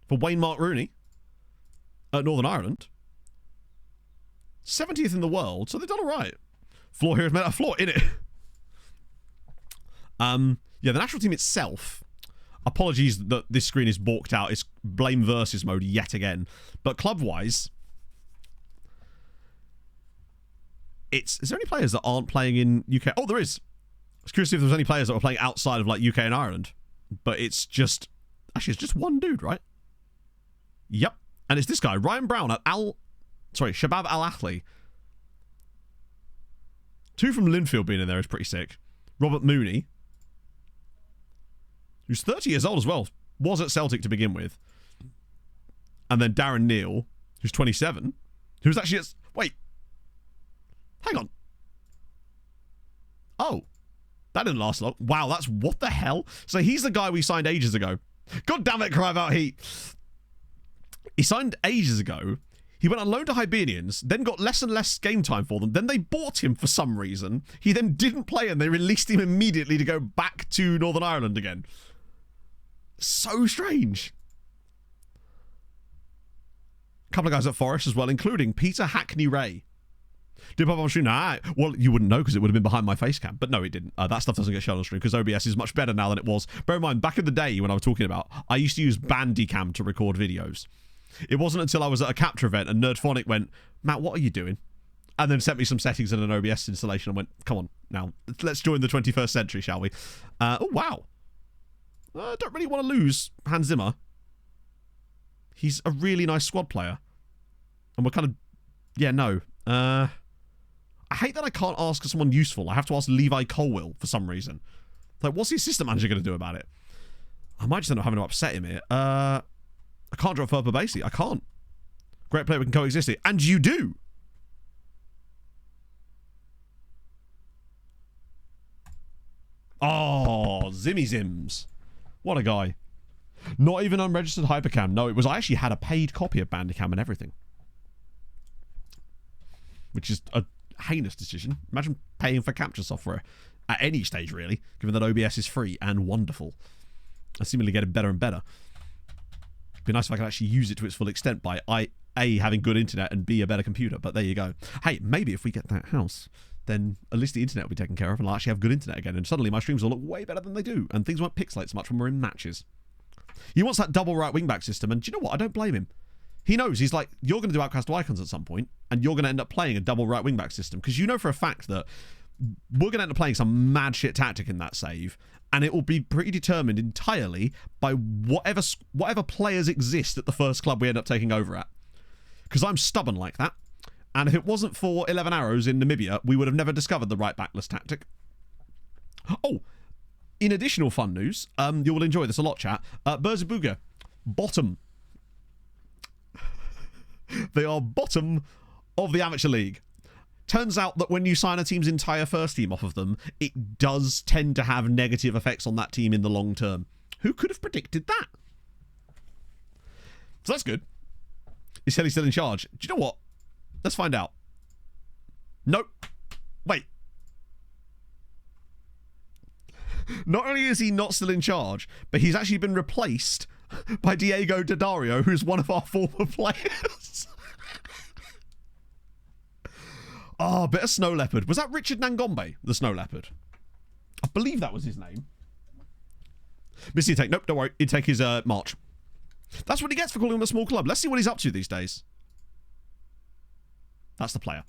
For Wayne Mark Rooney. At Northern Ireland. 70th in the world, so they've done all right. Floor here is meant a floor in it. Yeah, the national team itself. Apologies that this screen is balked out. It's blame versus mode yet again. But club-wise, is there any players that aren't playing in UK? Oh, there is. I was curious if there was any players that were playing outside of, like, UK and Ireland. But it's just... Actually, it's just one dude, right? Yep. And it's this guy, Ryan Brown at Shabab Al-Ahli. 2 from Linfield being in there is pretty sick. Robert Mooney, who's 30 years old as well, was at Celtic to begin with. And then Darren Neal, who's 27, who's actually at... Wait. Hang on. Oh. That didn't last long. Wow, that's... What the hell? So he's the guy we signed ages ago. God damn it, cry about heat. He signed ages ago. He went on loan to Hibernians, then got less and less game time for them. Then they bought him for some reason. He then didn't play and they released him immediately to go back to Northern Ireland again. So strange. A couple of guys at Forest as well, including Peter Hackney Ray. Did pop on stream? Nah. Well, you wouldn't know because it would have been behind my face cam. But no, it didn't. That stuff doesn't get shown on stream because OBS is much better now than it was. Bear in mind, back in the day when I was talking about, I used to use Bandicam to record videos. It wasn't until I was at a Capture event and Nerdphonic went, Matt, what are you doing? And then sent me some settings in an OBS installation and went, come on, now, let's join the 21st century, shall we? Oh, wow. I don't really want to lose Hans Zimmer. He's a really nice squad player. And we're kind of... Yeah, no. I hate that I can't ask someone useful. I have to ask Levi Colwill for some reason. Like, what's the assistant manager going to do about it? I might just end up having to upset him here. I can't drop Furpa Basely. I can't. Great player, we can coexist here. And you do. Oh, Zimmy Zims. What a guy. Not even unregistered Hypercam. No, it was... I actually had a paid copy of Bandicam and everything. Which is a heinous decision. Imagine paying for capture software at any stage, really, given that OBS is free and wonderful. And seemingly getting better and better. It'd be nice if I could actually use it to its full extent by A, having good internet, and B, a better computer. But there you go. Hey, maybe if we get that house, then at least the internet will be taken care of and I'll actually have good internet again. And suddenly my streams will look way better than they do. And things won't pixelate so much when we're in matches. He wants that double right wing back system. And do you know what? I don't blame him. He knows. He's like, you're going to do Outcast to Icons at some point, and you're going to end up playing a double right wing back system. Because you know for a fact that we're going to end up playing some mad shit tactic in that save. And it will be pretty determined entirely by whatever players exist at the first club we end up taking over at. Because I'm stubborn like that. And if it wasn't for 11 Arrows in Namibia, we would have never discovered the right backless tactic. Oh, in additional fun news, you will enjoy this a lot, chat. Berzabuga, bottom. They are bottom of the Amateur League. Turns out that when you sign a team's entire first team off of them, it does tend to have negative effects on that team in the long term. Who could have predicted that? So that's good. Is Hilly still in charge? Do you know what? Let's find out. Nope. Wait. Not only is he not still in charge, but he's actually been replaced by Diego Daddario, who's one of our former players. Oh, bit of snow leopard. Was that Richard Nangombe, the snow leopard? I believe that was his name. Missed the intake. Nope, don't worry. Intake is March. That's what he gets for calling him a small club. Let's see what he's up to these days. That's the player.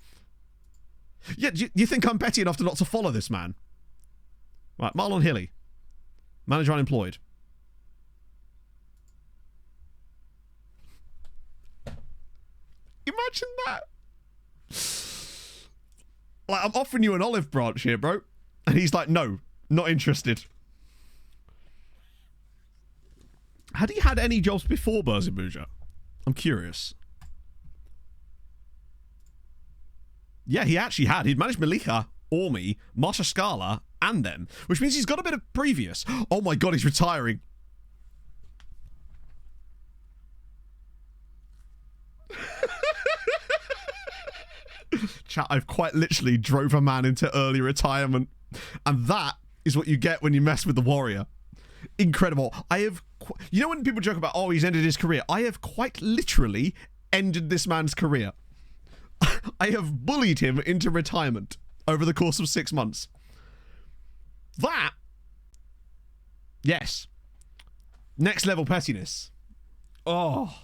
Yeah, do you think I'm petty enough to not to follow this man? Right, Marlon Hilly. Manager unemployed. Imagine that. Like, I'm offering you an olive branch here, bro. And he's like, no, not interested. Had he had any jobs before Berzibuja? I'm curious. Yeah, he actually had. He'd managed Melika, Ormi, Marsha Scala, and them, which means he's got a bit of previous. Oh my god, he's retiring. Chat, I've quite literally drove a man into early retirement. And that is what you get when you mess with the warrior. Incredible. I have... You know when people joke about, oh, he's ended his career? I have quite literally ended this man's career. I have bullied him into retirement over the course of 6 months. That... Yes. Next level pettiness. Oh.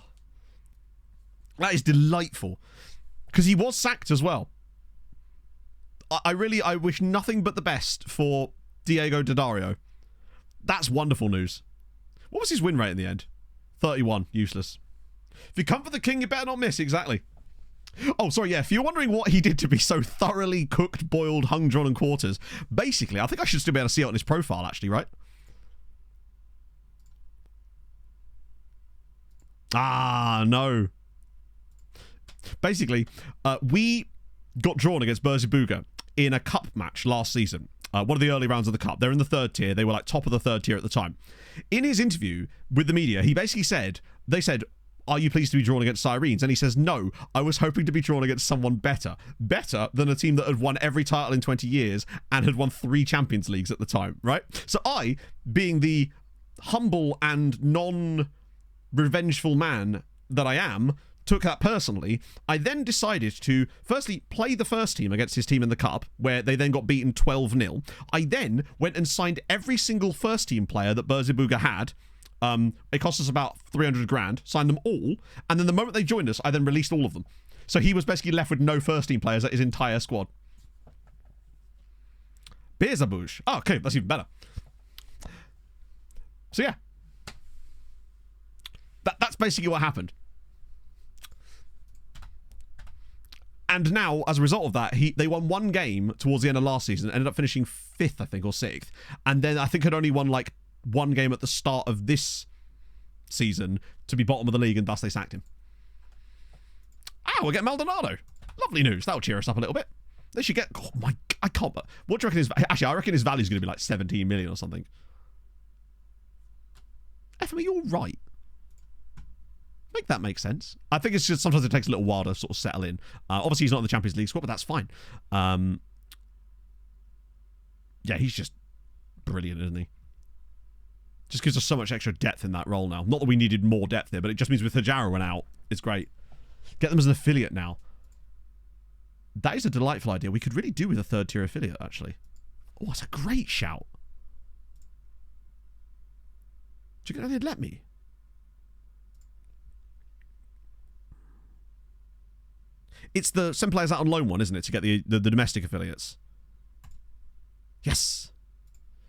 That is delightful. Because he was sacked as well. I wish nothing but the best for Diego Daddario. That's wonderful news. What was his win rate in the end? 31. Useless. If you come for the king, you better not miss. Exactly. Oh, sorry, yeah. If you're wondering what he did to be so thoroughly cooked, boiled, hung, drawn, and quarters, basically, I think I should still be able to see it on his profile, actually, right? Ah, no. Basically, we got drawn against Berzibuga in a cup match last season. One of the early rounds of the cup. They're in the third tier. They were like top of the third tier at the time. In his interview with the media, he basically said, they said, are you pleased to be drawn against Sirens? And he says, no, I was hoping to be drawn against someone better. Better than a team that had won every title in 20 years and had won 3 Champions Leagues at the time, right? So I, being the humble and non-revengeful man that I am, took that personally. I then decided to firstly play the first team against his team in the cup, where they then got beaten 12-0. I then went and signed every single first team player that Berzibuga had. It cost us about 300 grand, signed them all, and then the moment they joined us, I then released all of them. So he was basically left with no first team players at his entire squad. Berzibuga. Oh, okay, that's even better. So yeah. That's basically what happened. And now, as a result of that, they won 1 game towards the end of last season, ended up finishing 5th, I think, or 6th. And then I think had only won like 1 game at the start of this season to be bottom of the league, and thus they sacked him. Ah, we'll get Maldonado. Lovely news. That'll cheer us up a little bit. They should get... Oh my... I can't... What do you reckon his... Actually, I reckon his value is going to be like 17 million or something. FME, you're right. Make that make sense. I think it's just sometimes it takes a little while to sort of settle in. Obviously, he's not in the Champions League squad, but that's fine. Yeah, he's just brilliant, isn't he? Just gives us so much extra depth in that role now. Not that we needed more depth there, but it just means with Hajara went out, it's great. Get them as an affiliate now. That is a delightful idea. We could really do with a 3rd-tier affiliate, actually. Oh, that's a great shout. Do you think they'd let me? It's the send players out on loan one, isn't it, to get the domestic affiliates? Yes.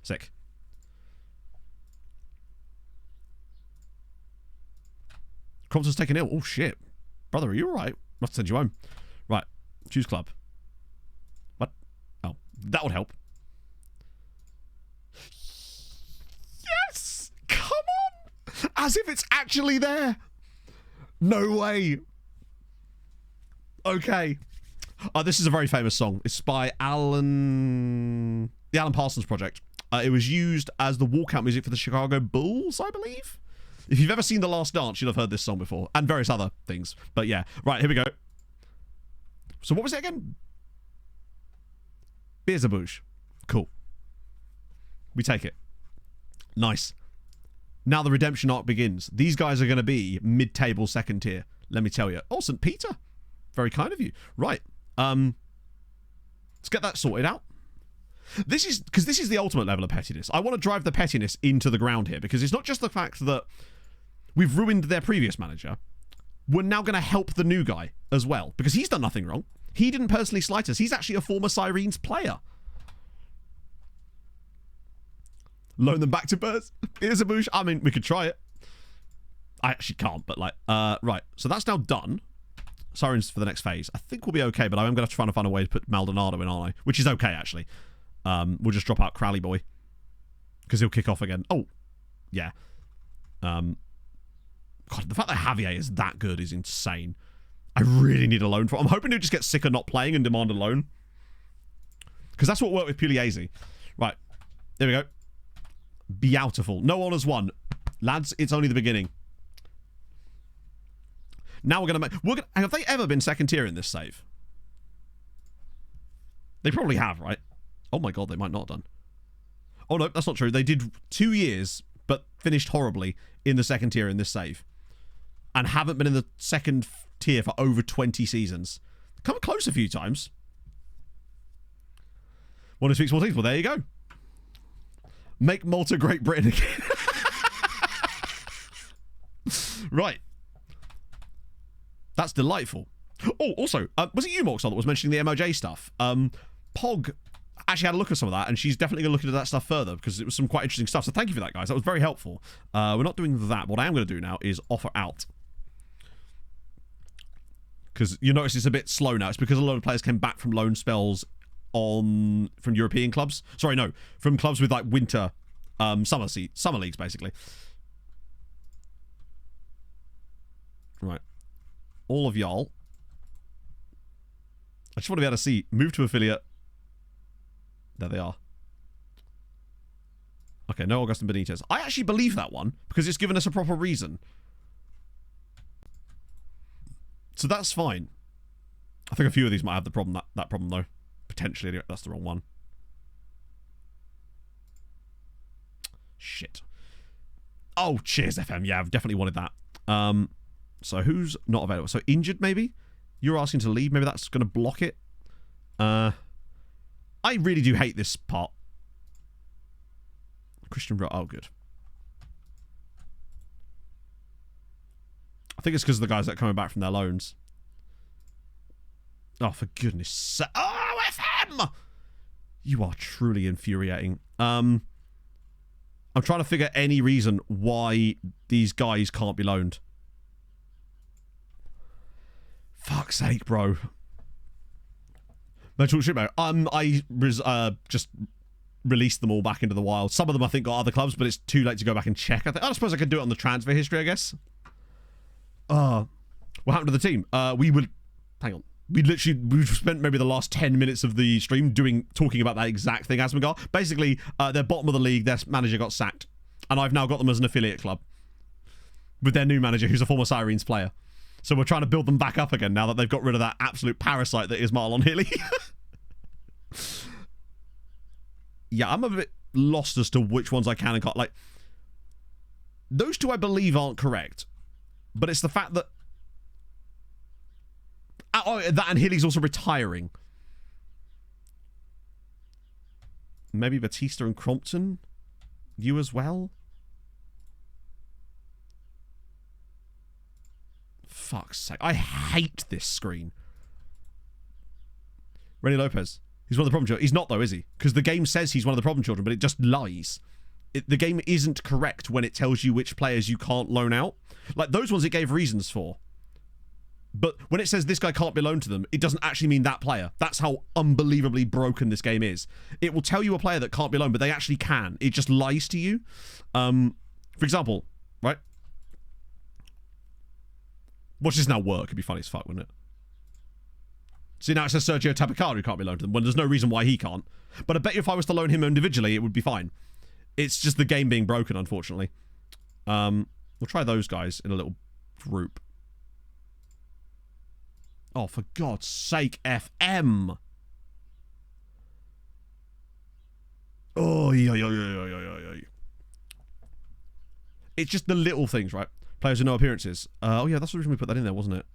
Sick. Crompton's taken ill. Oh, shit. Brother, are you alright? Must send you home. Right. Choose club. What? Oh, that would help. Yes! Come on! As if it's actually there. No way. Okay. This is a very famous song. It's by the Alan Parsons Project. It was used as the walkout music for the Chicago Bulls, I believe. If you've ever seen The Last Dance, you'll have heard this song before. And various other things. But yeah. Right, here we go. So what was it again? Beelzebouche. Cool. We take it. Nice. Now the redemption arc begins. These guys are going to be mid-table second tier. Let me tell you. Oh, St. Peter. Very kind of you. Right. Let's get that sorted out. This is the ultimate level of pettiness. I want to drive the pettiness into the ground here, because it's not just the fact that we've ruined their previous manager. We're now going to help the new guy as well, because he's done nothing wrong. He didn't personally slight us. He's actually a former Sirens player. Loan them back to Beelzebouche. I mean, we could try it. I actually can't, but like, right. So that's now done. Sirens for the next phase. I think we'll be okay, but I am going to try and find a way to put Maldonado in, aren't I? Which is okay, actually. We'll just drop out Crowley Boy, because he'll kick off again. Oh, yeah. God, the fact that Javier is that good is insane. I really need a loan for. I'm hoping he'll just get sick of not playing and demand a loan, because that's what worked with Pugliese. Right, there we go. Beautiful. No honours won, lads. It's only the beginning. Now we're gonna make. Have they ever been second tier in this save? They probably have, right? Oh my god, they might not have done. Oh no, that's not true. They did 2 years, but finished horribly in the second tier in this save, and haven't been in the second tier for over 20 seasons. Come close a few times. Want to speak small things? Well, there you go. Make Malta Great Britain again. Right. That's delightful. Oh, also, was it you, Moxon, that was mentioning the MOJ stuff? Pog actually had a look at some of that, and she's definitely going to look into that stuff further, because it was some quite interesting stuff. So thank you for that, guys. That was very helpful. We're not doing that. What I am going to do now is offer out. Because you notice it's a bit slow now. It's because a lot of players came back from loan spells from European clubs. Sorry, no. From clubs with, like, winter, summer leagues, basically. Right. All of y'all. I just want to be able to see. Move to affiliate. There they are. Okay, no Augustin Benitez. I actually believe that one, because it's given us a proper reason. So that's fine. I think a few of these might have the problem, that problem though. Potentially, anyway. That's the wrong one. Shit. Oh, cheers, FM. Yeah, I've definitely wanted that. So who's not available? So injured, maybe? You're asking to leave. Maybe that's going to block it. I really do hate this part. Christian Bro. Oh, good. I think it's because of the guys that are coming back from their loans. Oh, for goodness sake. Oh, FM! You are truly infuriating. I'm trying to figure any reason why these guys can't be loaned. Fuck's sake, bro. No, talk shit, mate. I just released them all back into the wild. Some of them I think got other clubs, but it's too late to go back and check. I suppose I could do it on the transfer history, I guess. What happened to the team? Hang on. We've spent maybe the last 10 minutes of the stream talking about that exact thing, Asmagar. Basically, they're bottom of the league. Their manager got sacked, and I've now got them as an affiliate club with their new manager, who's a former Sirens player. So we're trying to build them back up again now that they've got rid of that absolute parasite that is Marlon Hilly. Yeah, I'm a bit lost as to which ones I can and can't. Like, those two I believe aren't correct, but it's the fact that that and Hilly's also retiring. Maybe Batista and Crompton, you as well. Fuck's sake. I hate this screen. Renny Lopez. He's one of the problem children. He's not, though, is he? Because the game says he's one of the problem children, but it just lies. The game isn't correct when it tells you which players you can't loan out. Like, those ones it gave reasons for. But when it says this guy can't be loaned to them, it doesn't actually mean that player. That's how unbelievably broken this game is. It will tell you a player that can't be loaned, but they actually can. It just lies to you. For example, right? Watch this now work. It'd be funny as fuck, wouldn't it? See, now it says Sergio Tabacari can't be loaned to them, when there's no reason why he can't. But I bet you if I was to loan him individually, it would be fine. It's just the game being broken, unfortunately. We'll try those guys in a little group. Oh, for God's sake, FM. Oh, yeah. It's just the little things, right? Players with no appearances. Oh, yeah, that's the reason we put that in there, wasn't it?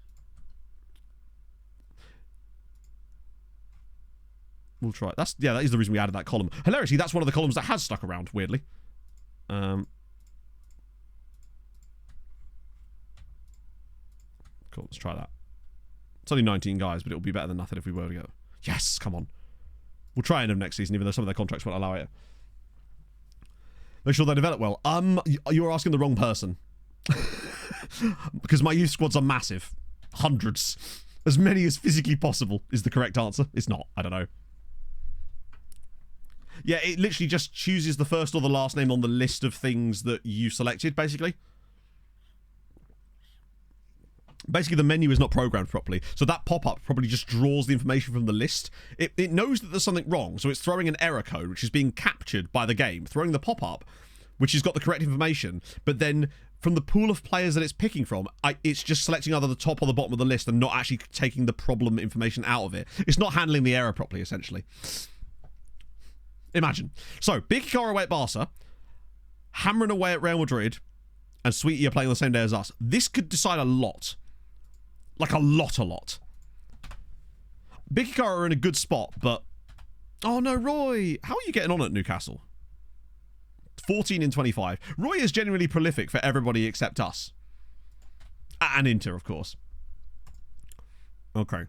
We'll try it. That is the reason we added that column. Hilariously, that's one of the columns that has stuck around, weirdly. Cool, let's try that. It's only 19 guys, but it'll be better than nothing if we were to go. Yes, come on. We'll try end of next season, even though some of their contracts won't allow it. Make sure they develop well. You're asking the wrong person. Because my youth squads are massive. Hundreds. As many as physically possible is the correct answer. It's not. I don't know. Yeah, it literally just chooses the first or the last name on the list of things that you selected, basically. Basically, the menu is not programmed properly, so that pop-up probably just draws the information from the list. It knows that there's something wrong, so it's throwing an error code, which is being captured by the game, throwing the pop-up, which has got the correct information, but then from the pool of players that it's picking from, it's just selecting either the top or the bottom of the list and not actually taking the problem information out of it. It's not handling the error properly, essentially. Imagine. So, Birkirkara away at Barca, Hamrun away at Real Madrid, and Sweetie are playing on the same day as us. This could decide a lot. Like a lot. Birkirkara are in a good spot, but... Oh no, Roy! How are you getting on at Newcastle? 14 in 25. Roy is genuinely prolific for everybody except us. And Inter, of course. Okay.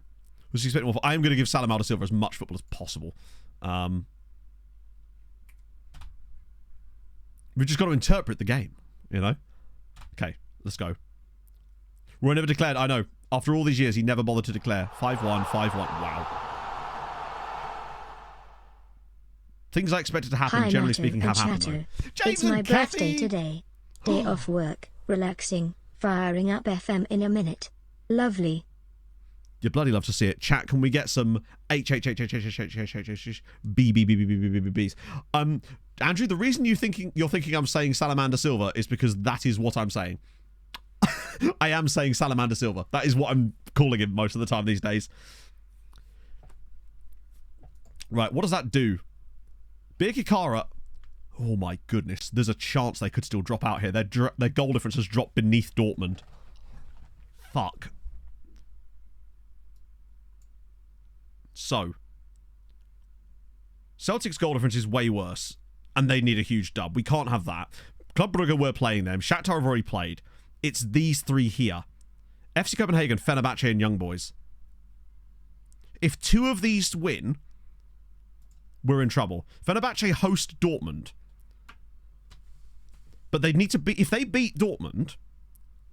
Was he expecting more? I am going to give Salamander Silva as much football as possible. We've just got to interpret the game, you know? Okay, let's go. Roy never declared. I know. After all these years, he never bothered to declare. 5-1, 5-1. Wow. Things I expected to happen, generally speaking, have happened. It's my birthday today. Day off work, relaxing, firing up FM in a minute. Lovely. You bloody love to see it. Chat, can we get some B's? Andrew, the reason you're thinking I'm saying Salamander Silva is because that is what I'm saying. I am saying Salamander Silva. That is what I'm calling him most of the time these days. Right, what does that do? Birkirkara. Oh my goodness. There's a chance they could still drop out here. Their goal difference has dropped beneath Dortmund. Fuck. So. Celtic's goal difference is way worse. And they need a huge dub. We can't have that. Club Brugge were playing them. Shakhtar have already played. It's these three here. FC Copenhagen, Fenerbahce and Young Boys. If two of these win, we're in trouble. Fenerbahce host Dortmund. But they need to beat... If they beat Dortmund,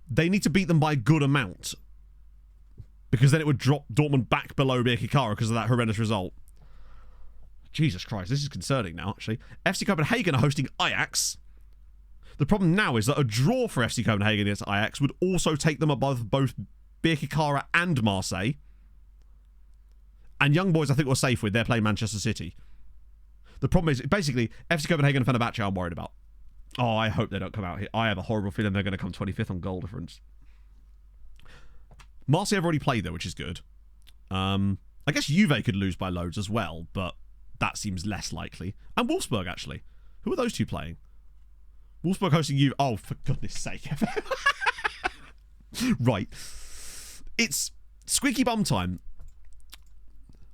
they need to beat them by a good amount. Because then it would drop Dortmund back below Birkirkara because of that horrendous result. Jesus Christ, this is concerning now, actually. FC Copenhagen are hosting Ajax. The problem now is that a draw for FC Copenhagen against Ajax would also take them above both Birkirkara and Marseille. And Young Boys, I think, we're safe with. They're playing Manchester City. The problem is, basically, FC Copenhagen and Fenerbahce I'm worried about. Oh, I hope they don't come out here. I have a horrible feeling they're going to come 25th on goal difference. Marseille have already played, though, which is good. I guess Juve could lose by loads as well, but that seems less likely. And Wolfsburg, actually. Who are those two playing? Wolfsburg hosting you. Oh, for goodness sake. Right. It's squeaky bum time.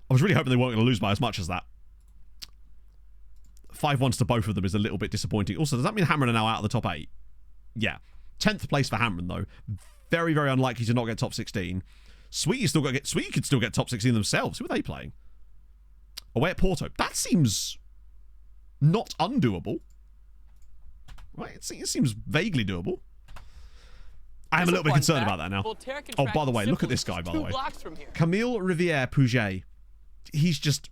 I was really hoping they weren't going to lose by as much as that. 5-1 to both of them is a little bit disappointing. Also, does that mean Hamrun are now out of the top 8? Yeah. 10th place for Hamrun, though. Very, very unlikely to not get top 16. Sweetie could still get top 16 themselves. Who are they playing? Away at Porto. That seems not undoable. Right? It seems vaguely doable. I am a little bit concerned about that now. Oh, by the way, look at this guy, by the way. Camille Riviere Pouget. He's just...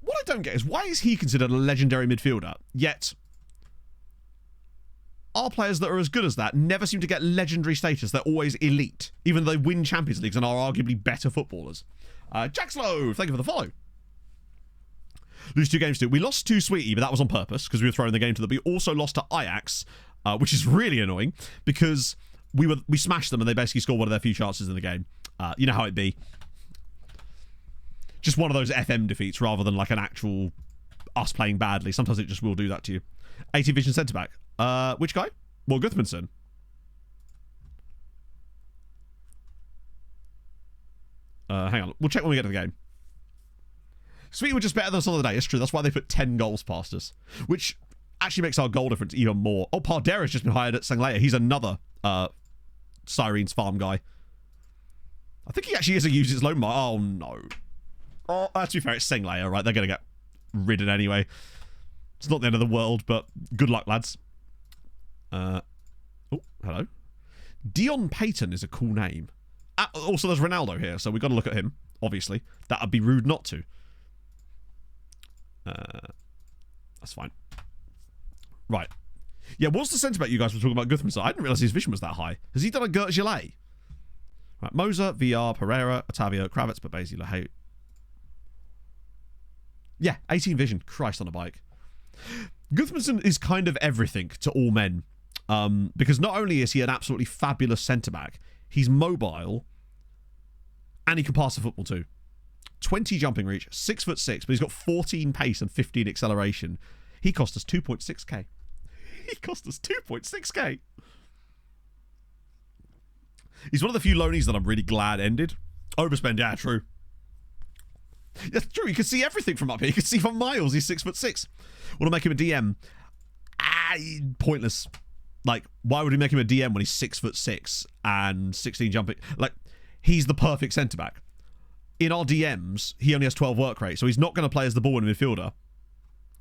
What I don't get is, why is he considered a legendary midfielder? Yet, our players that are as good as that never seem to get legendary status. They're always elite, even though they win Champions Leagues and are arguably better footballers. Jack Slow, thank you for the follow. Lose 2 games to. We lost to Sweetie, but that was on purpose because we were throwing the game to them. We also lost to Ajax, which is really annoying because we smashed them and they basically scored one of their few chances in the game. You know how it be. just one of those FM defeats rather than like an actual us playing badly. Sometimes it just will do that to you. 18 vision centre back. Which guy? Well, Gudmundsson. Hang on. We'll check when we get to the game. Sweet were just better than us on the day. It's true. That's why they put 10 goals past us. Which actually makes our goal difference even more. Oh, Pardera's just been hired at Sanglea. He's another Sirens farm guy. I think he actually is a uses loan. Oh, no. Oh, to be fair, it's Sanglea, right? They're going to get ridden anyway. It's not the end of the world, but good luck, lads. Oh, hello. Dion Payton is a cool name. Also, there's Ronaldo here, so we've got to look at him, obviously. That would be rude not to. That's fine. Right. Yeah, what's the centre back you guys were talking about Gudmundsson? I didn't realise his vision was that high. Has he done a Gert Gillet? Right, Moser, VR, Pereira, Otavio, Kravitz, but basically, hey. Yeah, 18 vision. Christ on a bike. Gudmundsson is kind of everything to all men. Because not only is he an absolutely fabulous centre-back, he's mobile, and he can pass the football too. 20 jumping reach, 6'6", but he's got 14 pace and 15 acceleration. He cost us 2.6k. He cost us 2.6k. He's one of the few loanies that I'm really glad ended. Overspend, yeah, true. That's true. You can see everything from up here. You can see for miles. He's 6'6". Want to make him a DM? Pointless. Like, why would we make him a DM when he's 6'6" and 16 jumping? Like, he's the perfect centre back. In our DMs, he only has 12 work rate, so he's not going to play as the ball winning midfielder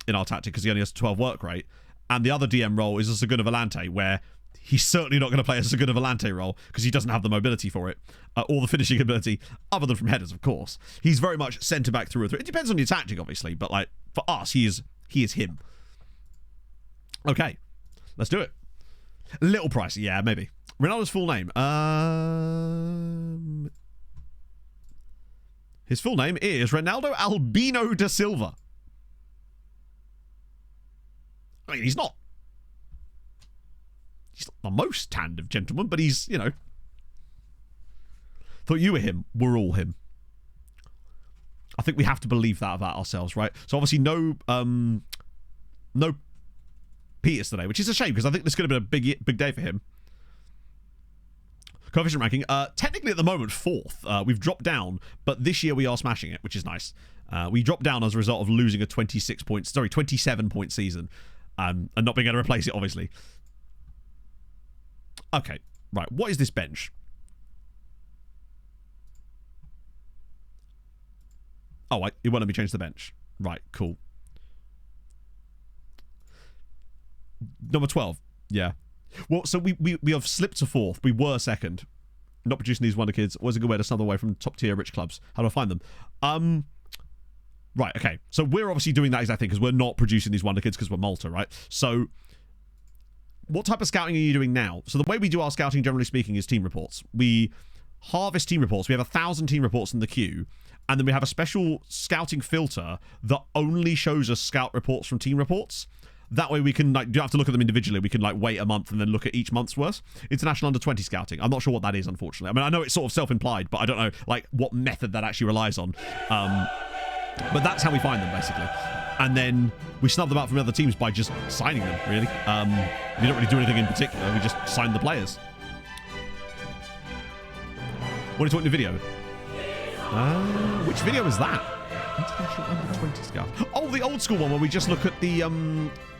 in our tactic because he only has 12 work rate. And the other DM role is a Segunda Volante, where he's certainly not going to play as a Segunda Volante role because he doesn't have the mobility for it or the finishing ability, other than from headers, of course. He's very much centre back through and through. It depends on your tactic, obviously, but like for us, he is him. Okay, let's do it. A little pricey, yeah, maybe. Ronaldo's full name. His full name is Ronaldo Albino da Silva. I mean, he's not the most tanned of gentlemen, but he's, you know. Thought you were him. We're all him. I think we have to believe that about ourselves, right? So obviously no Peters today, which is a shame because I think this could have been a big day for him. Coefficient ranking, technically at the moment 4th. We've dropped down, but this year we are smashing it, which is nice. We dropped down as a result of losing a 27-point season, and not being able to replace it, obviously. Okay, right. What is this bench? Oh, it won't let me change the bench. Right, cool. Number 12. Yeah. Well, so we have slipped to 4th. We were 2nd. Not producing these wonder kids. Always a good way to snub away from top tier rich clubs. How do I find them? Right, okay. So we're obviously doing that exact thing because we're not producing these wonder kids because we're Malta, right? So what type of scouting are you doing now? So the way we do our scouting, generally speaking, is team reports. We harvest team reports. We have 1,000 team reports in the queue. And then we have a special scouting filter that only shows us scout reports from team reports. That way we can, like, you don't have to look at them individually. We can, like, wait a month and then look at each month's worth. International Under-20 scouting. I'm not sure what that is, unfortunately. I mean, I know it's sort of self-implied, but I don't know, like, what method that actually relies on. But that's how we find them, basically. And then we snub them out from other teams by just signing them, really. We don't really do anything in particular. We just sign the players. What are you talking to video? Which video is that? International Under-20 scout. Oh, the old school one where we just look at the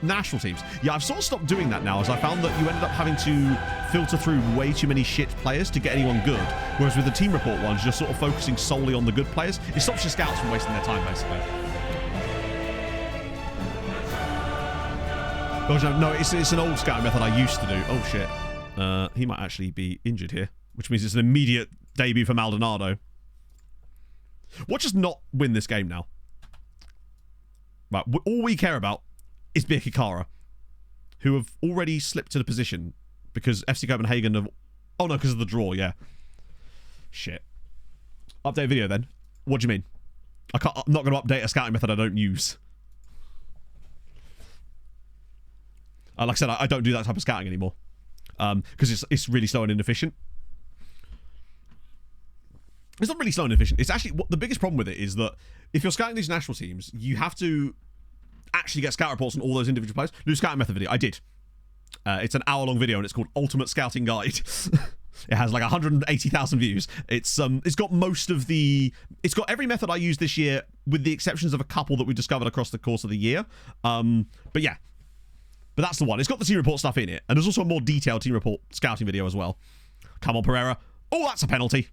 national teams. Yeah, I've sort of stopped doing that now as I found that you ended up having to filter through way too many shit players to get anyone good. Whereas with the team report ones, you're sort of focusing solely on the good players. It stops your scouts from wasting their time, basically. No, it's an old scouting method I used to do. Oh, shit. He might actually be injured here, which means it's an immediate debut for Maldonado. Watch us not win this game now. Right, all we care about is Birkikara, who have already slipped to the position because FC Copenhagen have... Oh, no, because of the draw, yeah. Shit. Update video, then. What do you mean? I'm not going to update a scouting method I don't use. Like I said, I don't do that type of scouting anymore. Because it's really slow and inefficient. It's not really slow and efficient. It's actually, the biggest problem with it is that if you're scouting these national teams, you have to actually get scout reports on all those individual players. Do a scouting method video. I did. It's an hour-long video, and it's called Ultimate Scouting Guide. It has like 180,000 views. It's got most of the... It's got every method I used this year, with the exceptions of a couple that we discovered across the course of the year. But yeah. But that's the one. It's got the team report stuff in it. And there's also a more detailed team report scouting video as well. Come on, Pereira. Oh, that's a penalty.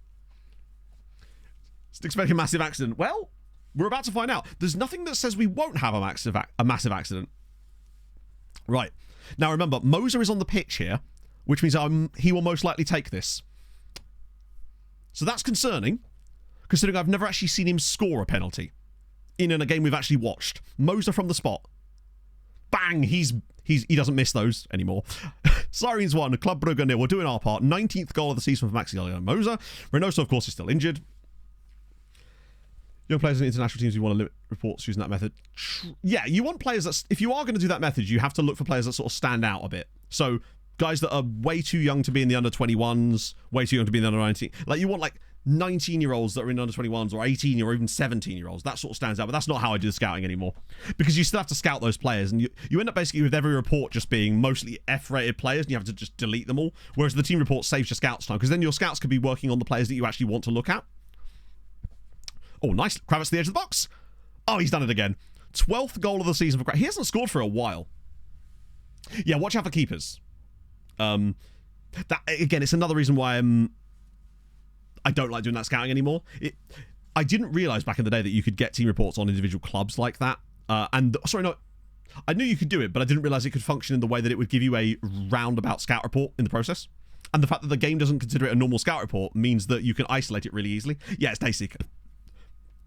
Just expecting a massive accident. Well, we're about to find out. There's nothing that says we won't have a massive accident. Right. Now remember, Moser is on the pitch here, which means he will most likely take this. So that's concerning, considering I've never actually seen him score a penalty in a game we've actually watched. Moser from the spot. Bang! He doesn't miss those anymore. Sirens 1, Club Brugge 0. We're doing our part. 19th goal of the season for Maximiliano Moser. Reynoso, of course, is still injured. Young players in international teams, you want to limit reports using that method. Yeah, you want players that... If you are going to do that method, you have to look for players that sort of stand out a bit. So, guys that are way too young to be in the under-21s, way too young to be in the under-19. Like, you want, like, 19-year-olds that are in under-21s, or 18 or even 17-year-olds. That sort of stands out, but that's not how I do the scouting anymore. Because you still have to scout those players, and you end up basically with every report just being mostly F-rated players, and you have to just delete them all. Whereas the team report saves your scouts time, because then your scouts could be working on the players that you actually want to look at. Oh, nice. Kravitz to the edge of the box. Oh, he's done it again. 12th goal of the season for Kravitz. He hasn't scored for a while. Yeah, watch out for keepers. That again, it's another reason why I don't like doing that scouting anymore. I didn't realise back in the day that you could get team reports on individual clubs like that. Sorry, no. I knew you could do it, but I didn't realise it could function in the way that it would give you a roundabout scout report in the process. And the fact that the game doesn't consider it a normal scout report means that you can isolate it really easily. Yeah, it's Dayseeker.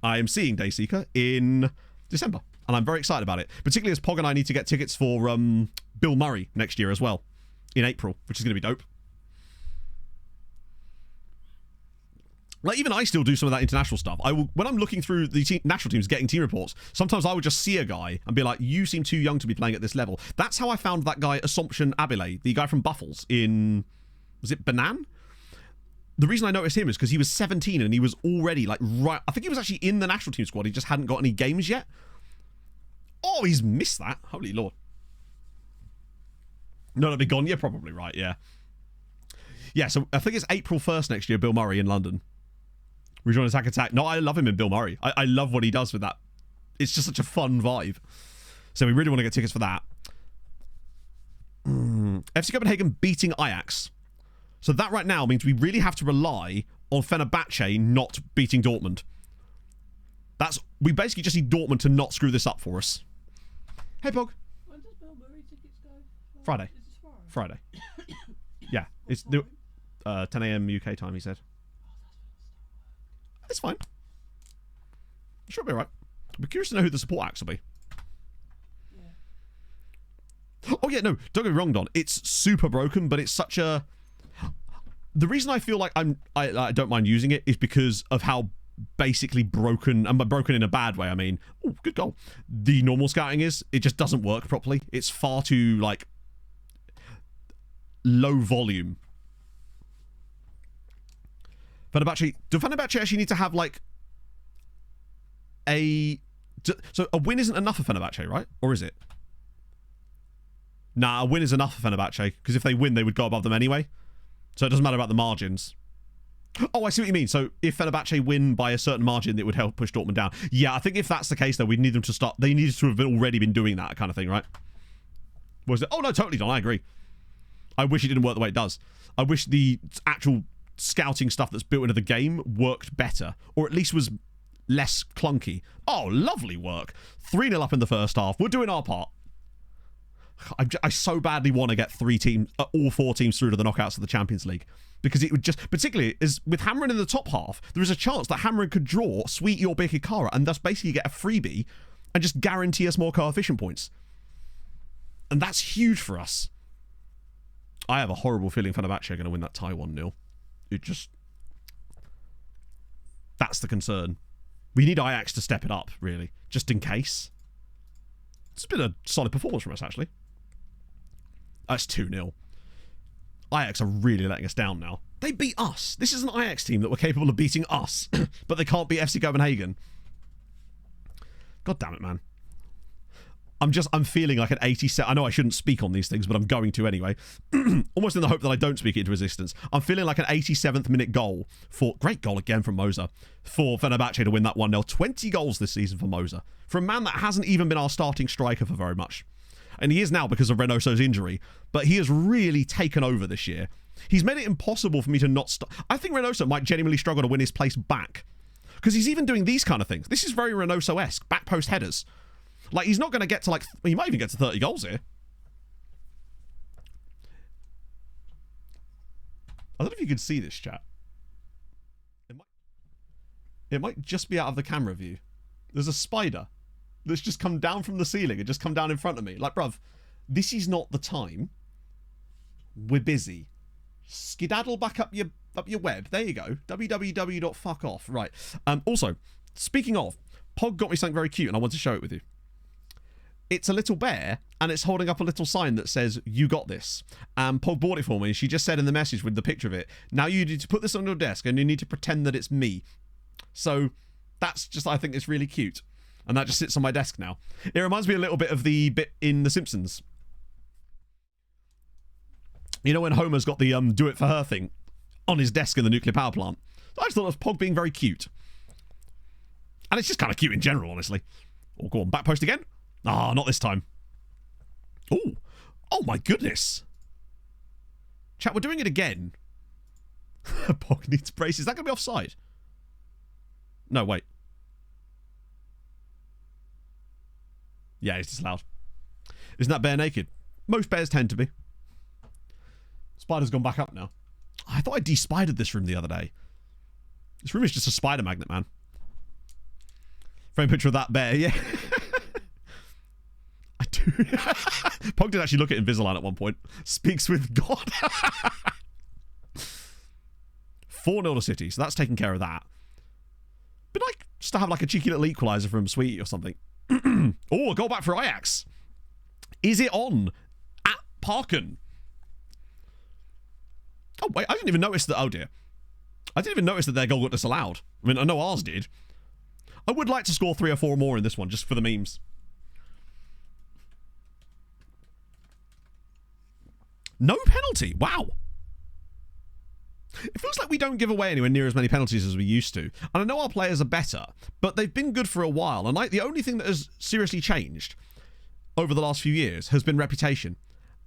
I am seeing Dayseeker in December, and I'm very excited about it. Particularly as Pog and I need to get tickets for Bill Murray next year as well, in April, which is going to be dope. Like, even I still do some of that international stuff. When I'm looking through the national teams getting team reports, sometimes I would just see a guy and be like, you seem too young to be playing at this level. That's how I found that guy, Assumption Abile, the guy from Buffles in... Was it Banan? The reason I noticed him is because he was 17 and he was already, like, right... I think he was actually in the national team squad. He just hadn't got any games yet. Oh, he's missed that. Holy Lord. No, that'd be gone. You're probably right, yeah. Yeah, so I think it's April 1st next year, Bill Murray in London. Rejoin Attack. No, I love him in Bill Murray. I love what he does with that. It's just such a fun vibe. So we really want to get tickets for that. FC Copenhagen beating Ajax. So that right now means we really have to rely on Fenerbahce not beating Dortmund. We basically just need Dortmund to not screw this up for us. Hey, Pog. When does Bill Murray tickets go? Friday. Is this Friday. Yeah, it's 10 a.m. UK time, he said. It's fine. It should be alright. I'd be curious to know who the support acts will be. Yeah. Oh yeah, no, don't get me wrong, Don. It's super broken, but it's such a... The reason I feel like I don't mind using it is because of how basically broken, and by broken in a bad way, I mean, oh, good goal. The normal scouting is, it just doesn't work properly. It's far too, like, low volume. Fenerbahce, do Fenerbahce actually need to have, like, so a win isn't enough for Fenerbahce, right? Or is it? Nah, a win is enough for Fenerbahce, because if they win, they would go above them anyway. So it doesn't matter about the margins. Oh, I see what you mean. So if Fenerbahce win by a certain margin, it would help push Dortmund down. Yeah, I think if that's the case, though, we'd need them to start... They needed to have already been doing that kind of thing, right? Was it? Oh, no, totally, Don. I agree. I wish it didn't work the way it does. I wish the actual scouting stuff that's built into the game worked better, or at least was less clunky. Oh, lovely work. 3-0 up in the first half. We're doing our part. I so badly want to get all four teams through to the knockouts of the Champions League, because it would just, particularly as with Hamrin in the top half, there is a chance that Hamrin could draw Sweet Your Kara and thus basically get a freebie and just guarantee us more coefficient points. And that's huge for us. I have a horrible feeling Fenerbahce are going to win that tie 1-0. It just... That's the concern. We need Ajax to step it up, really, just in case. It's been a solid performance from us, actually. That's 2-0. Ajax are really letting us down now. They beat us. This is an Ajax team that were capable of beating us, but they can't beat FC Copenhagen. God damn it, man. I'm feeling like an 87. I know I shouldn't speak on these things, but I'm going to anyway. Almost in the hope that I don't speak it into existence. I'm feeling like an 87th minute goal for, great goal again from Moser, for Fenerbahce to win that 1-0. 20 goals this season for Moser. For a man that hasn't even been our starting striker for very much. And he is now because of Reynoso's injury, but he has really taken over this year. He's made it impossible for me to not stop. I think Reynoso might genuinely struggle to win his place back. Because he's even doing these kind of things. This is very Reynoso-esque. Back post headers. Like, he's not going to get to, like... He might even get to 30 goals here. I don't know if you can see this, chat. It might just be out of the camera view. There's a spider that's just come down from the ceiling and just come down in front of me. Like, bruv, this is not the time. We're busy. Skedaddle back up your web. There you go. www.fuckoff. Right. Also, speaking of, Pog got me something very cute and I want to show it with you. It's a little bear, and it's holding up a little sign that says, "You got this." Pog bought it for me, and she just said in the message with the picture of it, "Now you need to put this on your desk, and you need to pretend that it's me." So, that's just, I think it's really cute. And that just sits on my desk now. It reminds me a little bit of the bit in The Simpsons. You know when Homer's got the do it for her thing on his desk in the nuclear power plant? So I just thought it was Pog being very cute. And it's just kind of cute in general, honestly. Oh, go on, back post again? Ah, not this time. Oh, oh my goodness. Chat, we're doing it again. Pog needs braces. Is that going to be offside? No, wait. Yeah, it's disallowed. Isn't that bear naked? Most bears tend to be. Spider's gone back up now. I thought I de-spidered this room the other day. This room is just a spider magnet, man. Frame picture of that bear, yeah. I do. Pog did actually look at Invisalign at one point. Speaks with God. 4-0 to City, so that's taking care of that. But like, just to have like a cheeky little equaliser from Sweetie or something. Oh, a goal back for Ajax. Is it on? At Parken. Oh, wait, I didn't even notice that. Oh, dear. I didn't even notice that their goal got disallowed. I mean, I know ours did. I would like to score 3 or 4 more in this one, just for the memes. No penalty. Wow. It feels like we don't give away anywhere near as many penalties as we used to. And I know our players are better, but they've been good for a while. And like, the only thing that has seriously changed over the last few years has been reputation.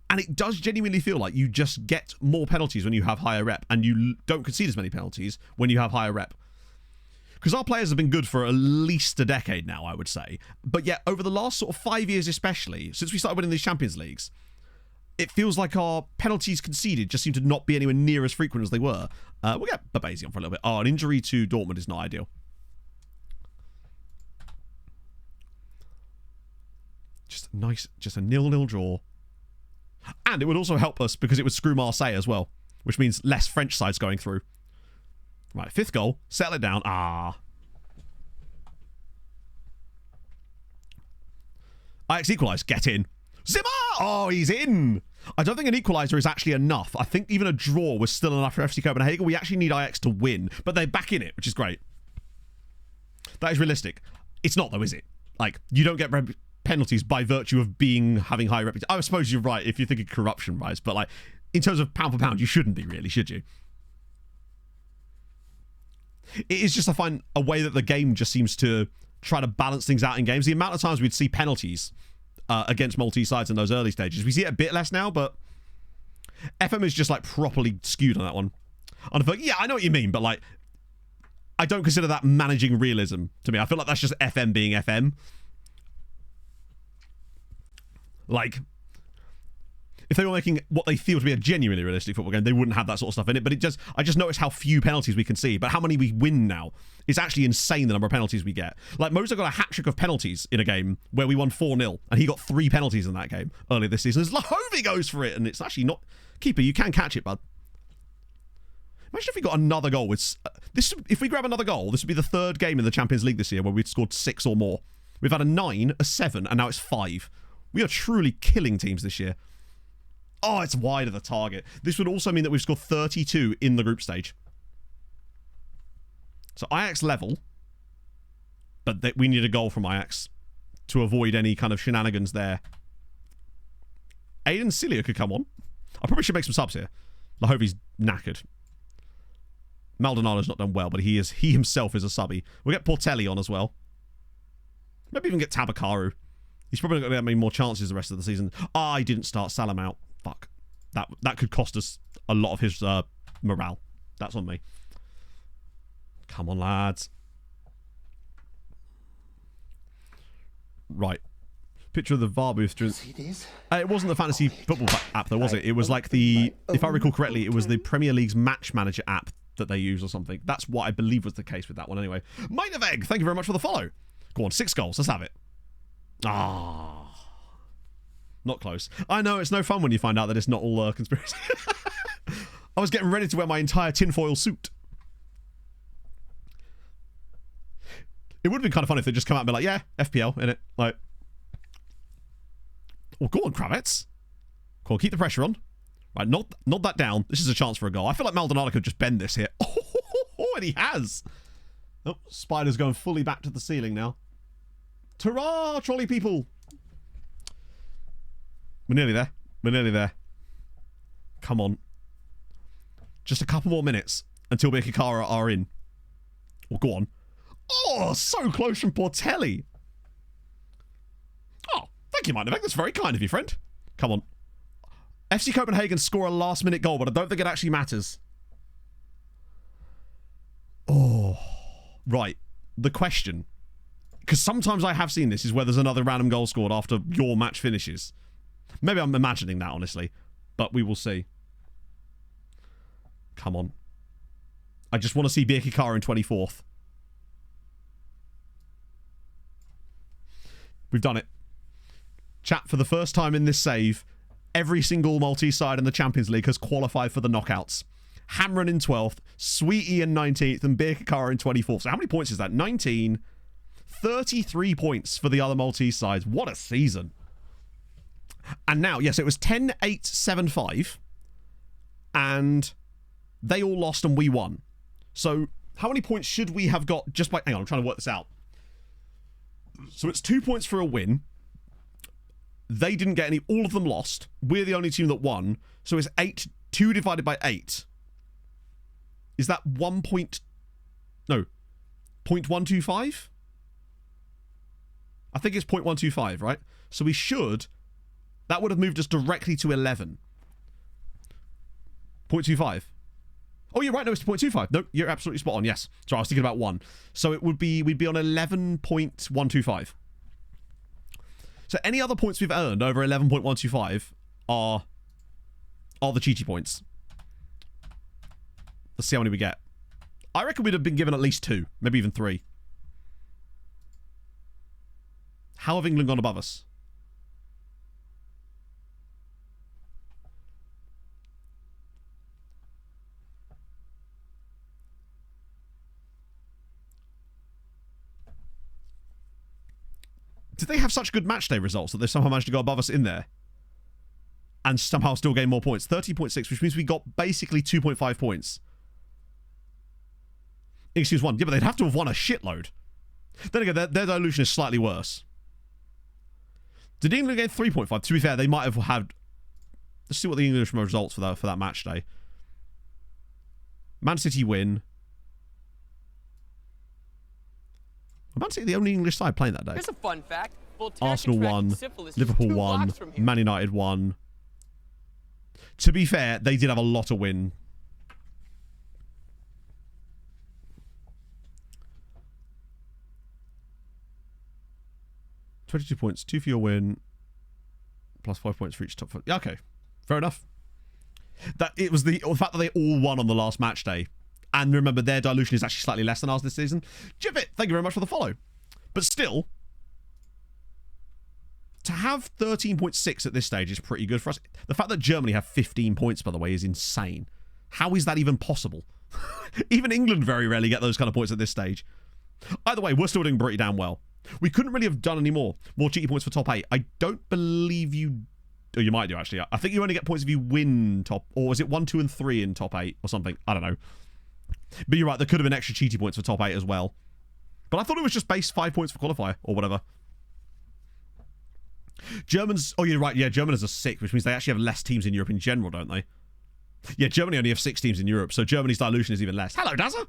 And it does genuinely feel like you just get more penalties when you have higher rep, and you don't concede as many penalties when you have higher rep. Because our players have been good for at least a decade now, I would say. But yet, over the last sort of 5 years especially, since we started winning these Champions Leagues, it feels like our penalties conceded just seem to not be anywhere near as frequent as they were. We'll get Babasi on for a little bit. Oh, an injury to Dortmund is not ideal. Just nice, just a 0-0 draw. And it would also help us because it would screw Marseille as well, which means less French sides going through. Right, 5th goal. Settle it down. Ah. Ajax equalised. Get in. Zimmer! Oh, he's in. I don't think an equaliser is actually enough. I think even a draw was still enough for FC Copenhagen. We actually need Ajax to win, but they're back in it, which is great. That is realistic. It's not, though, is it? Like, you don't get penalties by virtue of having high reputation. I suppose you're right if you're thinking corruption-wise, but like, in terms of pound for pound, you shouldn't be really, should you? It is just, I find, a way that the game just seems to try to balance things out in games. The amount of times we'd see penalties against Maltese sides in those early stages. We see it a bit less now, but FM is just like properly skewed on that one. And I thought, yeah, I know what you mean, but like, I don't consider that managing realism to me. I feel like that's just FM being FM. Like, if they were making what they feel to be a genuinely realistic football game, they wouldn't have that sort of stuff in it. But I just noticed how few penalties we can see, but how many we win now. It's actually insane the number of penalties we get. Like, Moser got a hat-trick of penalties in a game where we won 4-0, and he got 3 penalties in that game earlier this season. Lahovi goes for it, and it's actually not... Keeper, you can catch it, bud. Imagine if we got another goal with... if we grab another goal, this would be the 3rd game in the Champions League this year where we've scored 6 or more. We've had a 9, a 7, and now it's 5. We are truly killing teams this year. Oh, it's wide of the target. This would also mean that we've scored 32 in the group stage. So Ajax level, but we need a goal from Ajax to avoid any kind of shenanigans there. Aiden Cilia could come on. I probably should make some subs here. I hope he's knackered. Maldonado's not done well, but he himself is a subby. We'll get Portelli on as well. Maybe even get Tabakaru. He's probably not going to get many more chances the rest of the season. I didn't start Salam out. Fuck. That could cost us a lot of his morale. That's on me. Come on, lads. Right. Picture of the VAR booth. It wasn't the fantasy football app, though, was it? It was like the, if I recall correctly, it was the Premier League's match manager app that they use or something. That's what I believe was the case with that one anyway. Mine of Egg, thank you very much for the follow. Go on, 6 goals. Let's have it. Ah. Not close. I know, it's no fun when you find out that it's not all conspiracy. I was getting ready to wear my entire tinfoil suit. It would have been kind of fun if they just come out and be like, yeah, FPL, innit? Like, well, go on, Kravitz. Go on, keep the pressure on. Right, not that down. This is a chance for a goal. I feel like Maldonado could just bend this here. Oh, and he has. Oh, Spider's going fully back to the ceiling now. Ta-ra, trolley people. We're nearly there. We're nearly there. Come on. Just a couple more minutes until Bekikara are in. Well, go on. Oh, so close from Portelli. Oh, thank you, Mindevek. That's very kind of you, friend. Come on. FC Copenhagen score a last-minute goal, but I don't think it actually matters. Oh, right. The question, because sometimes I have seen this, is where there's another random goal scored after your match finishes. Maybe I'm imagining that, honestly, but we will see. Come on. I just want to see Birkikara in 24th. We've done it. Chat, for the first time in this save, every single Maltese side in the Champions League has qualified for the knockouts. Hamren in 12th, Sweetie in 19th, and Birkikara in 24th. So how many points is that? 19. 33 points for the other Maltese sides. What a season. And now, yes, it was 10-8-7-5. And they all lost and we won. So how many points should we have got just by... Hang on, I'm trying to work this out. So it's 2 points for a win. They didn't get any. All of them lost. We're the only team that won. So it's 8. 2 divided by 8. Is that 1 point... No. 0.125? I think it's 0.125, right? So we should... That would have moved us directly to 11. 0.25. Oh, you're right. No, it's 0.25. No, you're absolutely spot on. Yes. Sorry, I was thinking about 1. So it would be... We'd be on 11.125. So any other points we've earned over 11.125 are the cheaty points. Let's see how many we get. I reckon we'd have been given at least 2, maybe even 3. How have England gone above us? Did they have such good matchday results that they somehow managed to go above us in there? And somehow still gain more points? 30.6, which means we got basically 2.5 points. Excuse 1. Yeah, but they'd have to have won a shitload. Then again, their dilution is slightly worse. Did England gain 3.5? To be fair, they might have had... Let's see what the English results for that match day. Man City win. Man City the only English side playing that day. Here's a fun fact. Arsenal won. Liverpool won. Man United won. To be fair, they did have a lot of win. $22 points. 2 for your win. Plus 5 points for each top 4. Yeah, okay. Fair enough. That it was the fact that they all won on the last match day. And remember, their dilution is actually slightly less than ours this season. Jibbit, thank you very much for the follow. But still, to have 13.6 at this stage is pretty good for us. The fact that Germany have 15 points, by the way, is insane. How is that even possible? Even England very rarely get those kind of points at this stage. Either way, we're still doing pretty damn well. We couldn't really have done any more cheaty points for top 8. I don't believe you or you might do, actually. I think you only get points if you win top, or was it 1, 2, and 3 in top 8 or something? I don't know. But you're right, there could have been extra cheaty points for top 8 as well. But I thought it was just base 5 points for qualifier, or whatever. Germans, oh, you're right, yeah, Germans are sick, which means they actually have less teams in Europe in general, don't they? Yeah, Germany only have 6 teams in Europe, so Germany's dilution is even less. Hello, Dazza!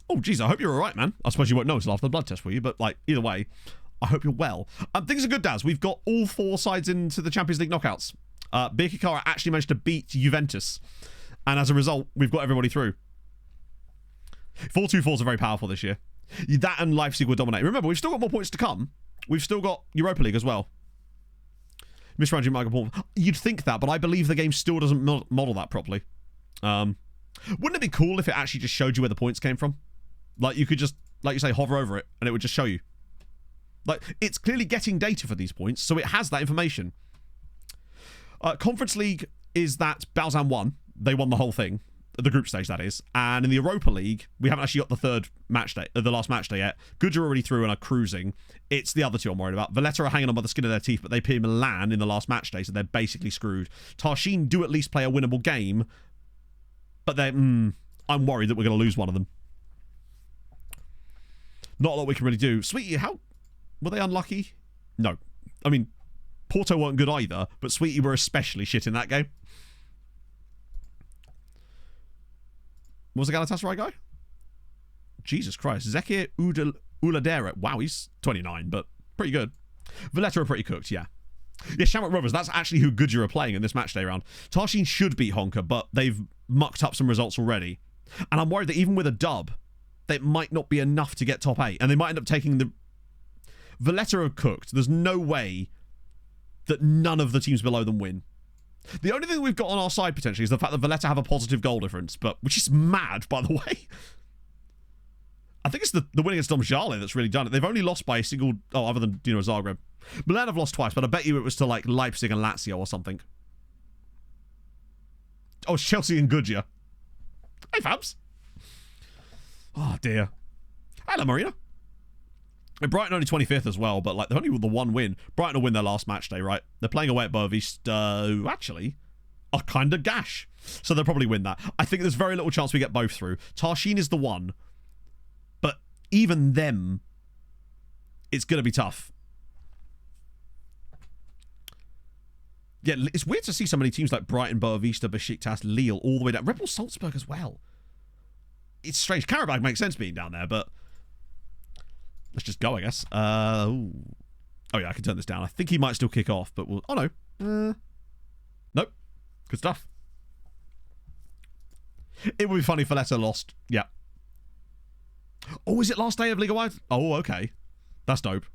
Oh, geez, I hope you're alright, man. I suppose you won't know until after the blood test for you, but, like, either way, I hope you're well. Things are good, Daz. We've got all 4 sides into the Champions League knockouts. Birkirkara actually managed to beat Juventus, and as a result, we've got everybody through. 4-2-4s are very powerful this year. That and Leipzig will dominate. Remember, we've still got more points to come. We've still got Europa League as well. Misranging Michael Paul. You'd think that, but I believe the game still doesn't model that properly. Wouldn't it be cool if it actually just showed you where the points came from? Like, you could just, like you say, hover over it, and it would just show you. Like, it's clearly getting data for these points, so it has that information. Conference League is that Balzan won. They won the whole thing. The group stage, that is. And in the Europa League, we haven't actually got the last match day yet. Good are already through and are cruising. It's the other two I'm worried about. Valletta are hanging on by the skin of their teeth, but they play Milan in the last match day, so they're basically screwed. Tarshin do at least play a winnable game, but I'm worried that we're going to lose one of them. Not a lot we can really do. Sweetie, how... Were they unlucky? No. I mean, Porto weren't good either, but Sweetie were especially shit in that game. What was the Galatasaray guy? Jesus Christ. Zekir Uladera. Wow, he's 29, but pretty good. Valletta are pretty cooked, yeah. Yeah, Shamrock Rovers, that's actually who Goodyear are playing in this matchday round. Tarshin should beat Honka, but they've mucked up some results already. And I'm worried that even with a dub, that might not be enough to get top 8. And they might end up taking the... Valletta are cooked. There's no way that none of the teams below them win. The only thing we've got on our side, potentially, is the fact that Valletta have a positive goal difference, but which is mad, by the way. I think it's the win against Domžale that's really done it. They've only lost by a single... Oh, other than, Zagreb. Milan have lost twice, but I bet you it was to, like, Leipzig and Lazio or something. Oh, it's Chelsea and Goodyear. Hey, Fabs. Oh, dear. Hello, Marina. And Brighton only 25th as well, but, like, they're only the one win. Brighton will win their last match day, right? They're playing away at Boavista, who actually are kind of gash. So they'll probably win that. I think there's very little chance we get both through. Tarshin is the one. But even them, it's going to be tough. Yeah, it's weird to see so many teams like Brighton, Boavista, Besiktas, Lille, all the way down. Red Bull Salzburg as well. It's strange. Karabakh makes sense being down there, but... Let's just go, I guess. Oh, yeah, I can turn this down. I think he might still kick off, but we'll... Oh, no. Nope. Good stuff. It would be funny if Valletta lost. Yeah. Oh, is it last day of Liga Wide? Oh, okay. That's dope.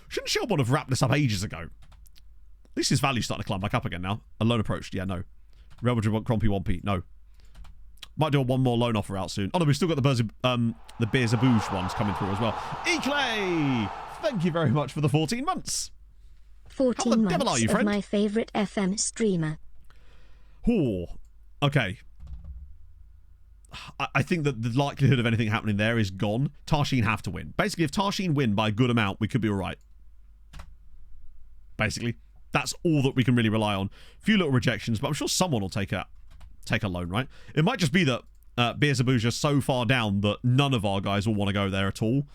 Shouldn't Shelbourne have wrapped this up ages ago? At least his value's starting to climb back up again now. A loan approached. Yeah, no. Real Madrid want Crompy 1p. No. Might do one more loan offer out soon. Oh, no, we've still got the Beers Abouche ones coming through as well. Eclay! Thank you very much for the 14 months. 14 How the months devil are you, friend? of my favourite FM streamer. Oh, okay. I think that the likelihood of anything happening there is gone. Tarshin have to win. Basically, if Tarshin win by a good amount, we could be all right. Basically, that's all that we can really rely on. A few little rejections, but I'm sure someone will take a loan, right? It might just be that Beerzabuja is so far down that none of our guys will want to go there at all.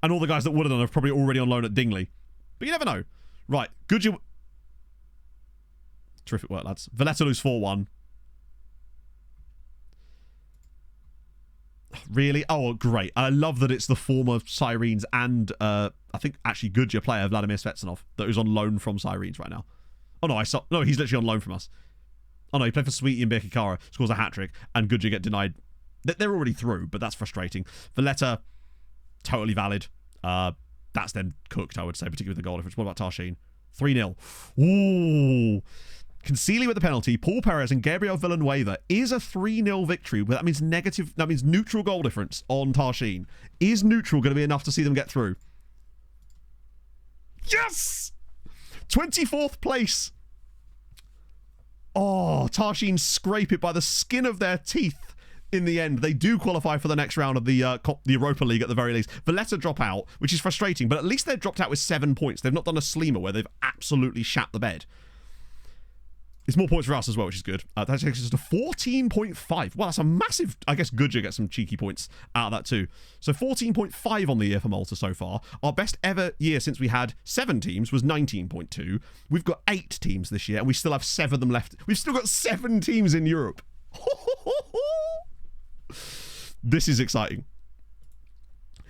And all the guys that would have done are probably already on loan at Dingley. But you never know. Right, Goodyear... Terrific work, lads. Valletta lose 4-1. Really? Oh, great. I love that it's the former Sirens and, I think, actually Goodyear player, Vladimir Svetsanov, that is on loan from Sirens right now. Oh, no, no, he's literally on loan from us. Oh, no, he played for Sweetie and Birkirkara, scores a hat-trick, and Goodyear get denied. They're already through, but that's frustrating. Valletta, totally valid. That's then cooked, I would say, particularly with the goal difference. What about Tarshin? 3-0. Ooh. Concili with the penalty. Paul Perez and Gabriel Villanueva is a 3-0 victory. That means neutral goal difference on Tarshin. Is neutral going to be enough to see them get through? Yes! 24th place. Oh, Tarshin scrape it by the skin of their teeth. in the end, they do qualify for the next round of the Europa League at the very least. Valletta drop out, which is frustrating, but at least they've dropped out with 7 points. They've not done a Sleemer where they've absolutely shat the bed. It's more points for us as well, which is good. That takes us to 14.5. Well, that's a massive... I guess Gudja gets some cheeky points out of that too. So 14.5 on the year for Malta so far. Our best ever year since we had 7 teams was 19.2. We've got 8 teams this year, and we still have 7 of them left. We've still got 7 teams in Europe. This is exciting.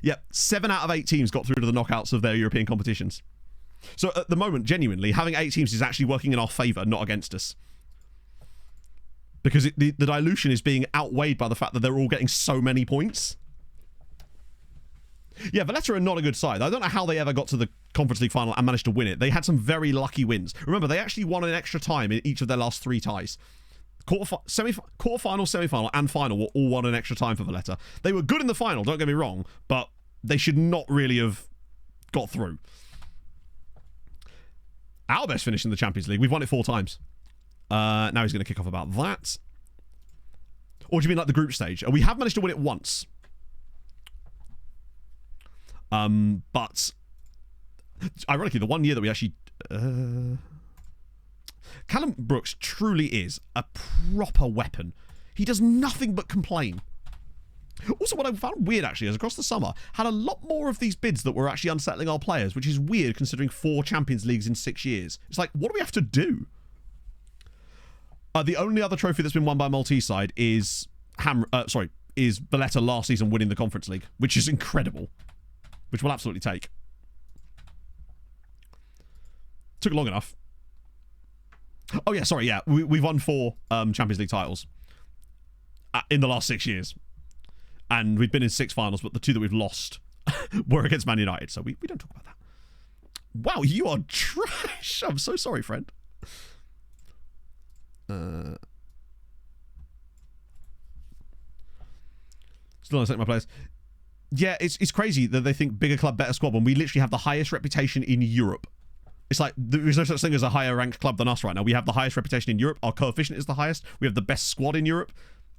Yep, 7 out of 8 teams got through to the knockouts of their European competitions. So at the moment, genuinely, having 8 teams is actually working in our favour, not against us. Because the dilution is being outweighed by the fact that they're all getting so many points. Yeah, Valletta are not a good side. I don't know how they ever got to the Conference League final and managed to win it. They had some very lucky wins. Remember, they actually won in extra time in each of their last 3 ties. Quarter-final, semi-final, and final were all won in extra time for Valletta. They were good in the final, don't get me wrong, but they should not really have got through. Our best finish in the Champions League. We've won it 4 times. Now he's going to kick off about that. Or do you mean like the group stage? We have managed to win it once. But ironically, the one year that we actually... Callum Brooks truly is a proper weapon. He does nothing but complain. Also, what I found weird, actually, is across the summer, had a lot more of these bids that were actually unsettling our players, which is weird considering 4 Champions Leagues in 6 years. It's like, what do we have to do? The only other trophy that's been won by a Maltese side is Valletta last season winning the Conference League, which is incredible. Which we'll absolutely take. Took long enough. Oh, yeah, sorry, yeah. We've won 4 Champions League titles in the last 6 years. And we've been in 6 finals, but the 2 that we've lost were against Man United, so we don't talk about that. Wow, you are trash. I'm so sorry, friend. Still not taking my players. Yeah, it's crazy that they think bigger club, better squad when we literally have the highest reputation in Europe. It's like there's no such thing as a higher ranked club than us right now. We have the highest reputation in Europe. Our coefficient is the highest. We have the best squad in Europe.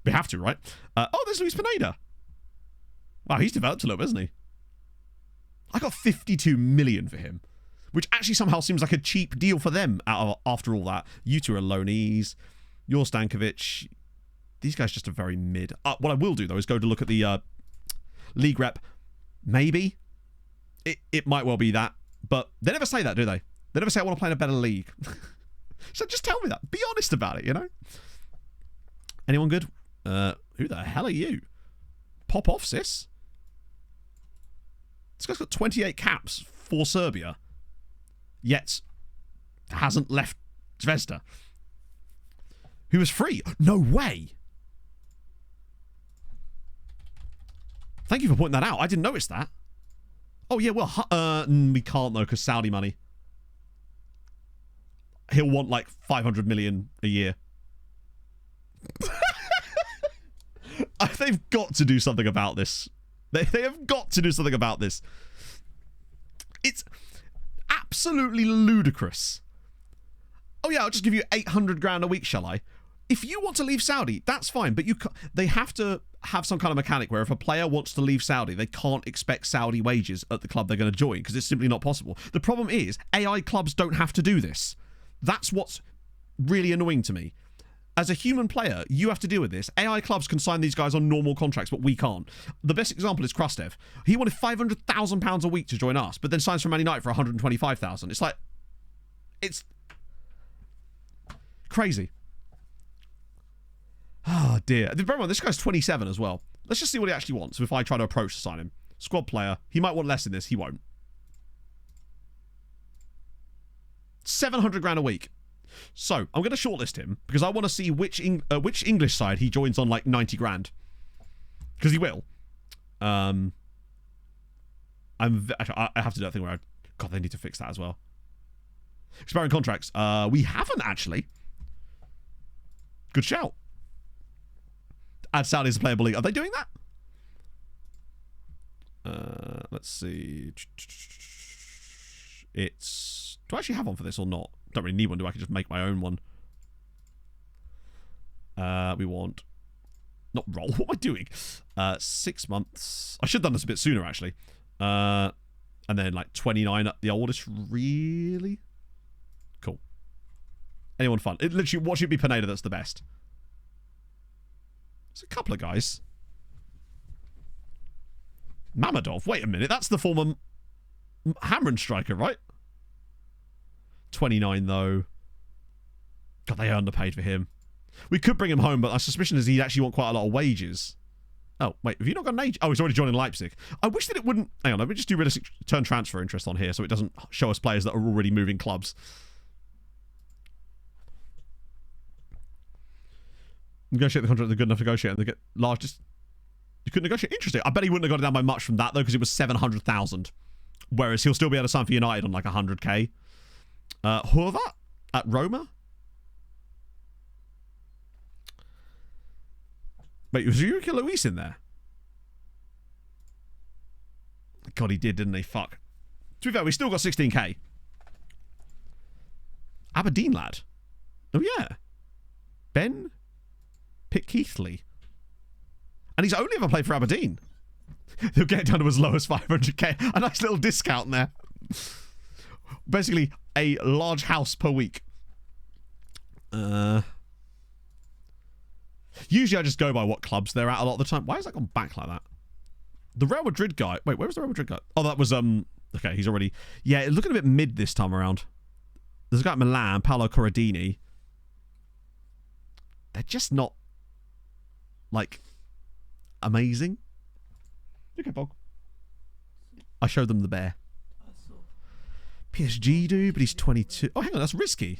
We have to, right? Oh, there's Luis Pineda. Wow, he's developed a little bit, hasn't he? I got 52 million for him, which actually somehow seems like a cheap deal for them after all that. You 2 are loanees. You're Stankovic. These guys just are very mid. What I will do, though, is go to look at the league rep. Maybe. It might well be that. But they never say that, do they? They never say, I want to play in a better league. So just tell me that. Be honest about it, you know? Anyone good? Who the hell are you? Pop off, sis. This guy's got 28 caps for Serbia. Yet hasn't left Zvezda. Who was free? No way. Thank you for pointing that out. I didn't notice that. Oh, yeah, well, we can't, though, because Saudi money. He'll want, like, 500 million a year. They've got to do something about this. They have got to do something about this. It's absolutely ludicrous. Oh, yeah, I'll just give you 800 grand a week, shall I? If you want to leave Saudi, that's fine, but they have to have some kind of mechanic where if a player wants to leave Saudi, they can't expect Saudi wages at the club they're going to join because it's simply not possible. The problem is AI clubs don't have to do this. That's what's really annoying to me. As a human player, you have to deal with this. AI clubs can sign these guys on normal contracts, but we can't. The best example is Krastev. He wanted £500,000 a week to join us, but then signs for Man United for £125,000. It's like, it's crazy. Oh, dear. Remember, this guy's 27 as well. Let's just see what he actually wants if I try to approach to sign him. Squad player. He might want less than this. He won't. 700 grand a week. So, I'm going to shortlist him because I want to see which English side he joins on like 90 grand. Because he will. I have to do that thing where God, they need to fix that as well. Expiring contracts. We haven't actually. Good shout. Add Saudi as a playable league. Are they doing that? Let's see. It's... Do I actually have one for this or not? Don't really need one, do I? I can just make my own one. We want Not roll. What am I doing? 6 months. I should have done this a bit sooner, actually. And then, like, 29 at the oldest. Really? Cool. Anyone fun? It literally, what should be Pineda that's the best? There's a couple of guys. Mamadov. Wait a minute. That's the former Hamron striker, right? 29, though. God, they underpaid for him. We could bring him home, but our suspicion is he'd actually want quite a lot of wages. Oh, wait. Have you not got an age? Oh, he's already joining Leipzig. I wish that it wouldn't... Hang on. Let me just do realistic turn transfer interest on here so it doesn't show us players that are already moving clubs. Negotiate the contract. They're good enough to negotiate. And they get largest... You couldn't negotiate. Interesting. I bet he wouldn't have got it down by much from that, though, because it was 700,000. Whereas he'll still be able to sign for United on like 100k. Horvat at Roma? Wait, was Yurika Luis in there? God, he did, didn't he? Fuck. To be fair, we still got 16k. Aberdeen lad. Oh, yeah. Ben Pickkeithley. And he's only ever played for Aberdeen. He'll get down to as low as 500k. A nice little discount there. Basically, a large house per week. Usually I just go by what clubs they're at a lot of the time. Why has that gone back like that? The Real Madrid guy. Wait, where was the Real Madrid guy? Oh, that was, okay, he's already... Yeah, it's looking a bit mid this time around. There's a guy at Milan, Paolo Corradini. They're just not, like, amazing. Okay, Bog. I showed them the bear. PSG dude, but he's 22. Oh, hang on, that's risky.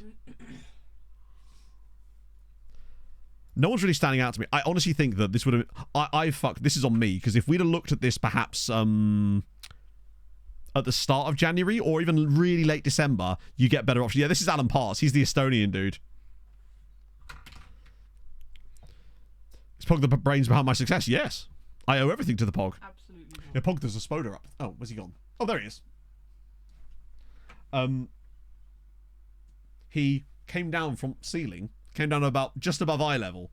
No one's really standing out to me. I honestly think that this would have... This is on me, because if we'd have looked at this perhaps at the start of January or even really late December, you get better options. Yeah, this is Alan Parts. He's the Estonian dude. Is Pog the brains behind my success? Yes. I owe everything to the Pog. Absolutely. Yeah, Pog, there's a Spoda up. Oh, where's he gone? Oh, there he is. He came down from ceiling, came down about just above eye level,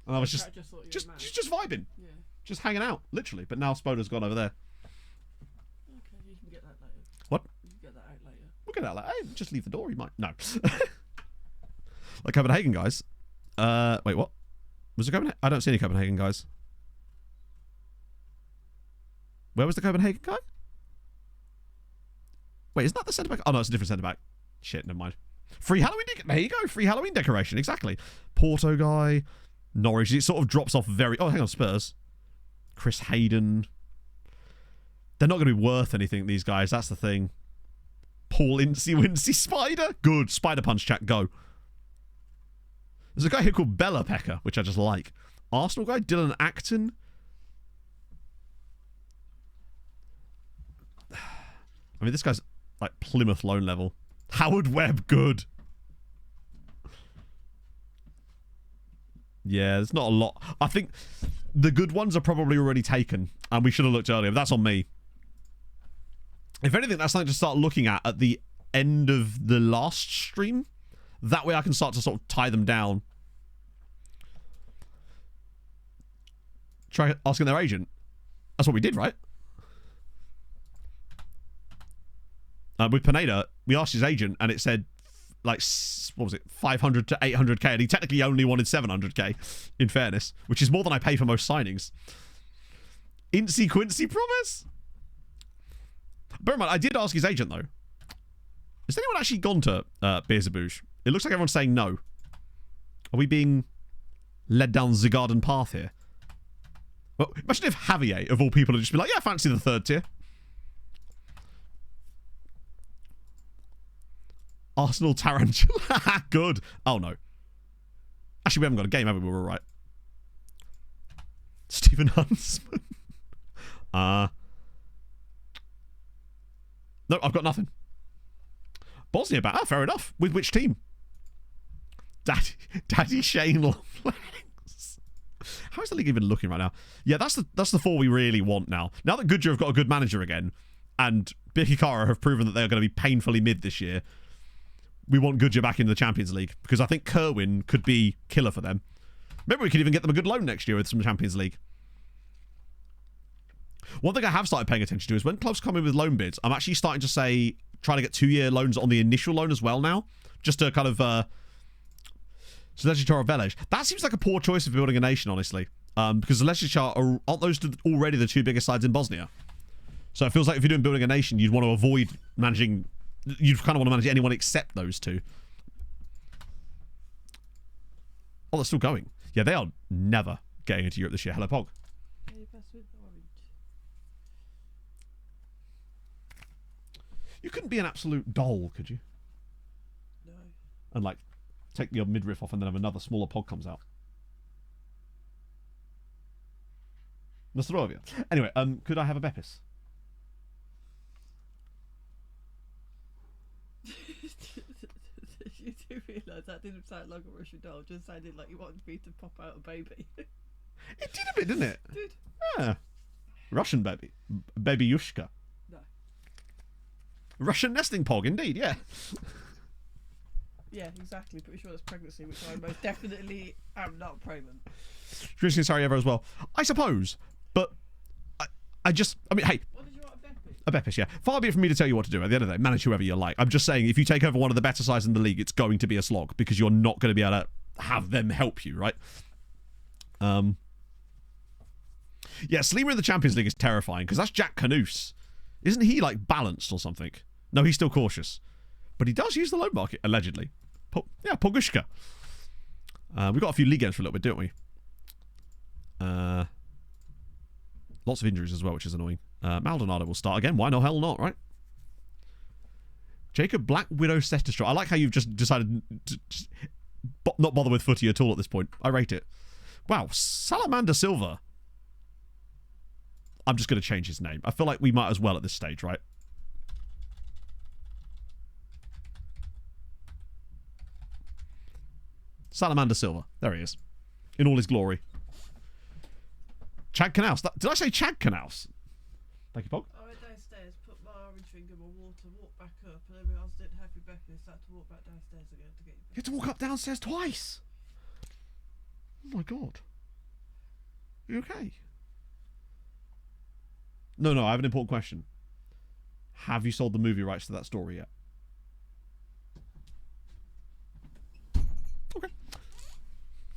and I was just vibing, yeah, just hanging out, literally. But now Spoda's gone over there. Okay, you can get that later. What? You can get that out later. We'll get out later. Hey, just leave the door. You might no. Like Copenhagen guys. Wait, what? Was it Copenhagen? I don't see any Copenhagen guys. Where was the Copenhagen guy? Wait, isn't that the centre back? Oh no, it's a different centre back. Shit, never mind. Free Halloween. There you go. Free Halloween decoration. Exactly. Porto guy. Norwich. It sort of drops off very... Oh, hang on. Spurs. Chris Hayden. They're not going to be worth anything, these guys. That's the thing. Paul Incy Wincy Spider. Good. Spider Punch chat. Go. There's a guy here called Bella Pecker, which I just like. Arsenal guy. Dylan Acton. I mean, this guy's like Plymouth loan level. Howard Webb, good. Yeah, there's not a lot. I think the good ones are probably already taken, and we should have looked earlier, but that's on me. If anything, that's something to start looking at the end of the last stream. That way I can start to sort of tie them down. Try asking their agent. That's what we did, right? With Pineda, we asked his agent, and it said, like, what was it, 500 to 800k, and he technically only wanted 700k, in fairness, which is more than I pay for most signings. Incy Quincy promise? Bear in mind, I did ask his agent, though. Has anyone actually gone to Beelzebouche? It looks like everyone's saying no. Are we being led down the garden path here? Well, imagine if Javier, of all people, had just been like, yeah, I fancy the third tier. Arsenal Tarantula. Good. Oh, no. Actually, we haven't got a game, have we? We're all right. Stephen Huntsman. No, I've got nothing. Bosnia back. Ah, fair enough. With which team? Daddy Shane Longlegs. How is the league even looking right now? Yeah, that's the four we really want now. Now that Goodyear have got a good manager again, and Bikikara have proven that they're going to be painfully mid this year, we want Goodyear back in the Champions League, because I think Kerwin could be killer for them. Maybe we could even get them a good loan next year with some Champions League. One thing I have started paying attention to is when clubs come in with loan bids, I'm actually starting to say, trying to get 2-year loans on the initial loan as well now. Just to kind of, so Legislature Velej. That seems like a poor choice of building a nation, honestly. Because the Legislature aren't those already the 2 biggest sides in Bosnia? So it feels like if you're doing building a nation, you'd want to avoid managing, you'd kind of want to manage anyone except those 2. Oh, they're still going. Yeah, they are never getting into Europe this year. Hello, Pog. You couldn't be an absolute doll, could you? No. And like, take your midriff off and then have another smaller Pog comes out. Nostrovia. Anyway, could I have a Beppis? You do realise that didn't sound like a Russian doll, just sounded like you wanted me to pop out a baby. It did a bit, didn't it? It did. Yeah. Russian baby. Baby Yushka. No. Russian nesting Pog, indeed, yeah. Yeah, exactly. Pretty sure that's pregnancy, which I most definitely am not pregnant. Drinking Sarajevo as well. I suppose, but I mean, hey. What did you want, a Beppis? A Beppis, yeah. Far be it from me to tell you what to do. At the end of the day, manage whoever you like. I'm just saying, if you take over one of the better sides in the league, it's going to be a slog because you're not going to be able to have them help you, right? Yeah, Sleemer in the Champions League is terrifying because that's Jack Canoose. Isn't he, like, balanced or something? No, he's still cautious. But he does use the loan market, allegedly. Yeah, Pogushka. We've got a few league games for a little bit, don't we? Lots of injuries as well, which is annoying. Maldonado will start again. Why no hell not, right? Jacob Black Widow Setestro. I like how you've just decided to not bother with footy at all at this point. I rate it. Wow, Salamander Silva. I'm just going to change his name. I feel like we might as well at this stage, right? Salamander Silva. There he is. In all his glory. Chad Knaus. Did I say Chad Knaus? Thank you, Pog. I went downstairs, put my orange ring in my water, walked back up, and then realised I didn't have your Beppis, so I had to walk back downstairs again to get you. You had to walk up downstairs twice. Oh my god. Are you okay? No, I have an important question. Have you sold the movie rights to that story yet? Okay.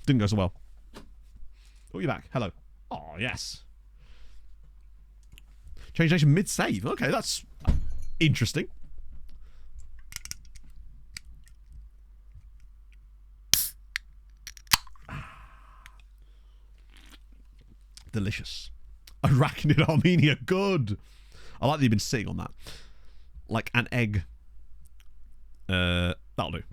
Didn't go so well. Oh, you're back. Hello. Oh, yes. Change nation mid-save. Okay, that's interesting. Delicious. Arachnid Armenia. Good. I like that you've been sitting on that. Like an egg. That'll do.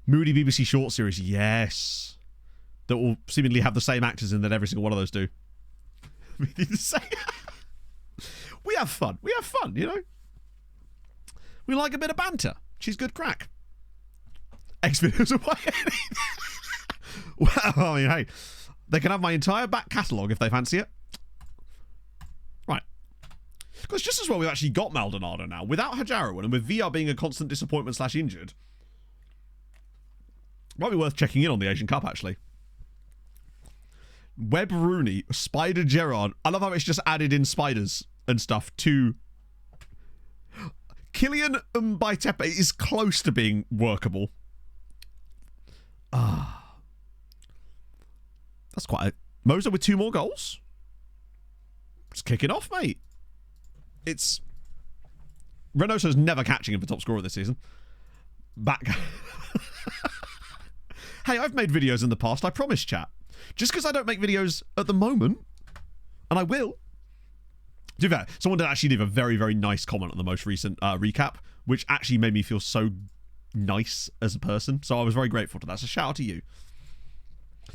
Moody BBC short series. Yes. That will seemingly have the same actors in that every single one of those do. We have fun. We have fun, you know. We like a bit of banter. She's good crack. X videos away. Well, I mean, hey, they can have my entire back catalogue if they fancy it. Right. Because just as well we've actually got Maldonado now. Without Hajarowan and with VR being a constant disappointment / injured. Might be worth checking in on the Asian Cup, actually. Webb Rooney, Spider Gerrard. I love how it's just added in spiders and stuff to... Kylian Mbaitepe is close to being workable. That's quite a... Moser with 2 more goals? It's kicking off, mate. It's... Reynoso's never catching him for top scorer this season. Back... Hey, I've made videos in the past, I promise, chat. Just because I don't make videos at the moment, and I will. To be fair, someone did actually leave a very, very nice comment on the most recent recap, which actually made me feel so nice as a person. So I was very grateful to that. So shout out to you.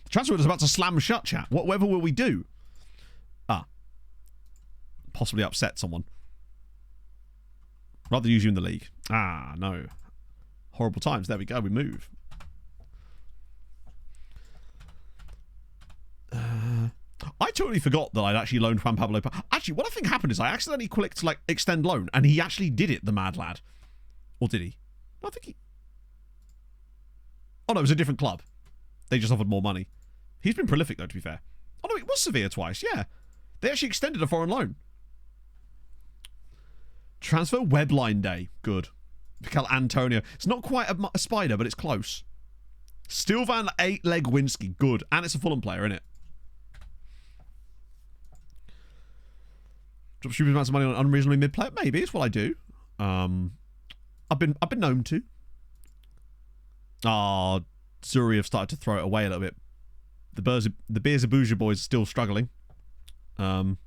The transfer is about to slam shut, chat. Whatever will we do? Possibly upset someone. Rather use you in the league. No. Horrible times. There we go. We move. I totally forgot that I'd actually loaned Juan Pablo. Actually, what I think happened is I accidentally clicked like extend loan, and he actually did it, the mad lad. Or did he? I think he... Oh no, it was a different club. They just offered more money. He's been prolific, though, to be fair. Oh, no, it was Sevilla twice, yeah. They actually extended a foreign loan. Transfer Webline Day. Good. Mikel Antonio. It's not quite a spider, but it's close. Stilvan 8-leg Winsky. Good. And it's a Fulham player, isn't it? Drop stupid amounts of money on an unreasonably mid player? Maybe. It's what I do. I've been known to. Zuri have started to throw it away a little bit. The Beerzabuja boys are still struggling. Kim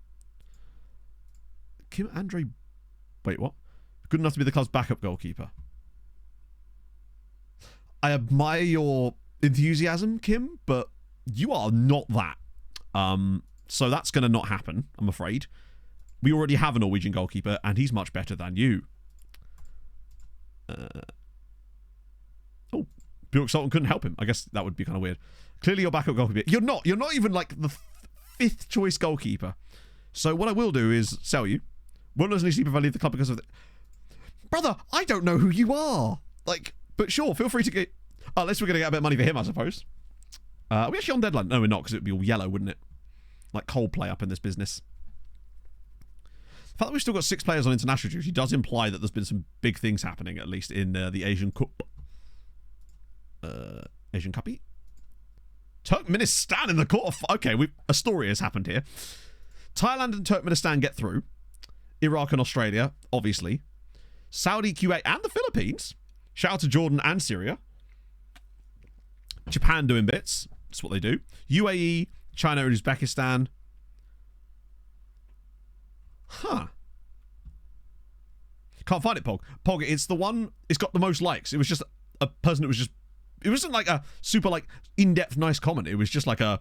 Andre... Wait, what? Good enough to be the club's backup goalkeeper. I admire your enthusiasm, Kim, but you are not that. So that's going to not happen, I'm afraid. We already have a Norwegian goalkeeper, and he's much better than you. Bjork Sultan couldn't help him. I guess that would be kind of weird. Clearly your backup goalkeeper. You're not even like the fifth choice goalkeeper. So what I will do is sell you. Won't lose any sleep if I leave the club because of... Brother, I don't know who you are. Like, but sure, feel free to get... Unless we're going to get a bit of money for him, I suppose. Are we actually on deadline? No, we're not, because it would be all yellow, wouldn't it? Like Coldplay up in this business. The fact that we've still got 6 players on international duty does imply that there's been some big things happening, at least in the Asian Cup. Asian Cuppy? Turkmenistan in the quarter... Okay, a story has happened here. Thailand and Turkmenistan get through. Iraq and Australia, obviously. Saudi, Kuwait, and the Philippines. Shout out to Jordan and Syria. Japan doing bits. That's what they do. UAE, China, and Uzbekistan. Huh. Can't find it, Pog. Pog, it's the one... It's got the most likes. It was just a person that was just... It wasn't like a super, like, in-depth, nice comment. It was just like a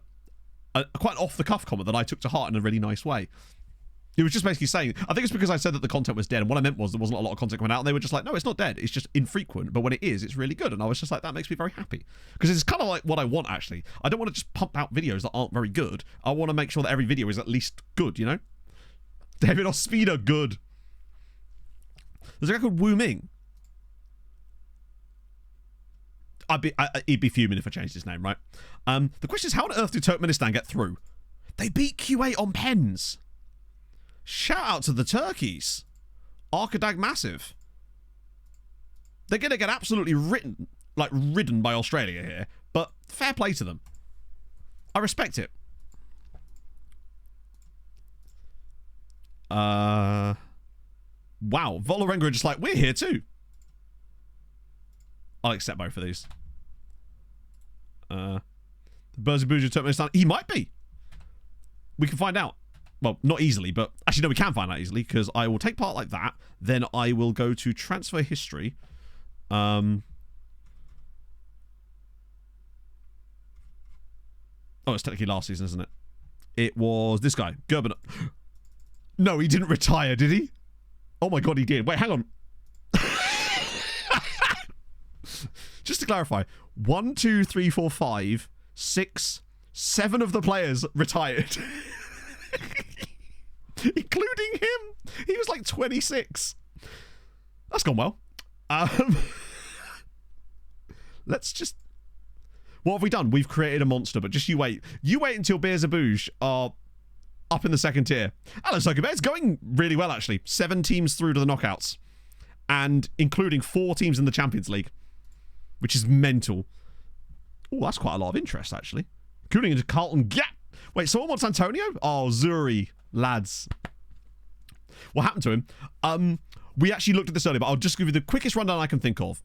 quite off-the-cuff comment that I took to heart in a really nice way. It was just basically saying, I think it's because I said that the content was dead, and what I meant was there wasn't a lot of content coming out, and they were just like, no, it's not dead, it's just infrequent, but when it is, it's really good. And I was just like, that makes me very happy. Because it's kind of like what I want, actually. I don't want to just pump out videos that aren't very good. I want to make sure that every video is at least good, you know? David Ospina, good. There's a guy called Wu Ming. He'd be fuming if I changed his name, right? The question is, how on earth did Turkmenistan get through? They beat Kuwait on pens. Shout out to the Turkeys. Arkadag massive. They're going to get absolutely ridden by Australia here, but fair play to them. I respect it. Wow. Volorenga are just like, we're here too. I'll accept both of these. Berzabuja Turkmenistan. He might be. We can find out. Well, not easily, but... Actually, no, we can find out easily, because I will take part like that. Then I will go to transfer history. Oh, it's technically last season, isn't it? It was this guy, Gerben. No, he didn't retire, did he? Oh my god, he did. Wait, hang on. Just to clarify, 1, 2, 3, 4, 5, 6, 7 of the players retired. Including him. He was like 26. That's gone well. Let's just... What have we done? We've created a monster, but just you wait. You wait until Beerzabuj are up in the second tier. Hello, Sokobe. It's going really well, actually. 7 teams through to the knockouts. And including 4 teams in the Champions League. Which is mental. Oh, that's quite a lot of interest, actually. Including into Carlton Gap. Wait, someone wants Antonio? Oh, Zuri. Lads. What happened to him? We actually looked at this earlier, but I'll just give you the quickest rundown I can think of.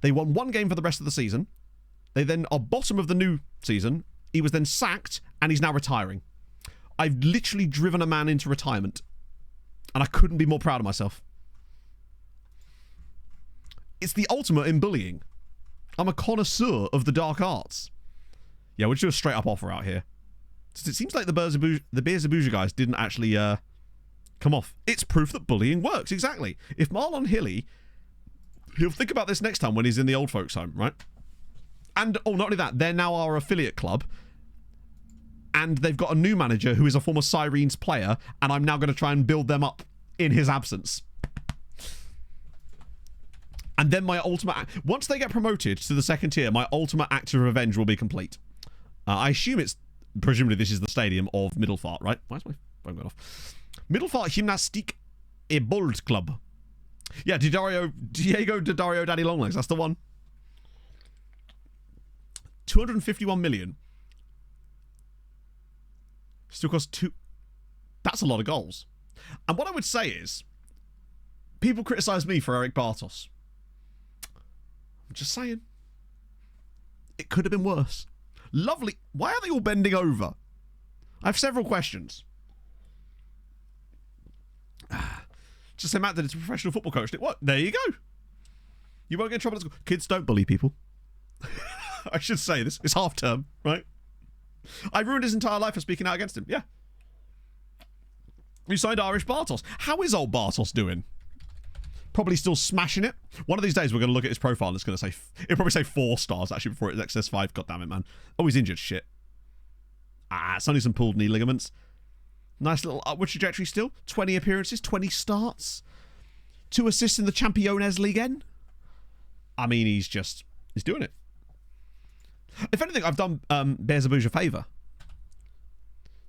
They won 1 game for the rest of the season. They then are bottom of the new season. He was then sacked, and he's now retiring. I've literally driven a man into retirement. And I couldn't be more proud of myself. It's the ultimate in bullying. I'm a connoisseur of the dark arts. Yeah, we'll just do a straight up offer out here. It seems like the Beerzabuja guys didn't actually come off. It's proof that bullying works, exactly. If Marlon Hilly, he'll think about this next time when he's in the old folks home, right? And, oh, not only that, they're now our affiliate club. And they've got a new manager who is a former Sirens player, and I'm now going to try and build them up in his absence. And then my ultimate... Once they get promoted to the second tier, my ultimate act of revenge will be complete. I assume it's... Presumably this is the stadium of Middelfart, right? Why is my phone going off? Middelfart Gymnastiek e Bold Club. Yeah, Diego Daddy Longlegs. That's the one. 251 million. Still costs 2... That's a lot of goals. And what I would say is... People criticise me for Eric Bartos. I'm just saying. It could have been worse. Lovely. Why are they all bending over? I have several questions. Just say, Matt, that it's a professional football coach. What? There you go. You won't get in trouble at school. Kids don't bully people. I should say this. It's half term, right? I ruined his entire life for speaking out against him. Yeah. You signed Irish Bartos. How is old Bartos doing? Probably still smashing it. One of these days we're going to look at his profile and it's going to say... It'll probably say 4 stars actually before it says 5. God damn it, man. Oh, he's injured. Shit. It's only some pulled knee ligaments. Nice little upward trajectory still. 20 appearances, 20 starts. 2 assists in the Champions League again. I mean, he's doing it. If anything, I've done Bears Abuja a favour.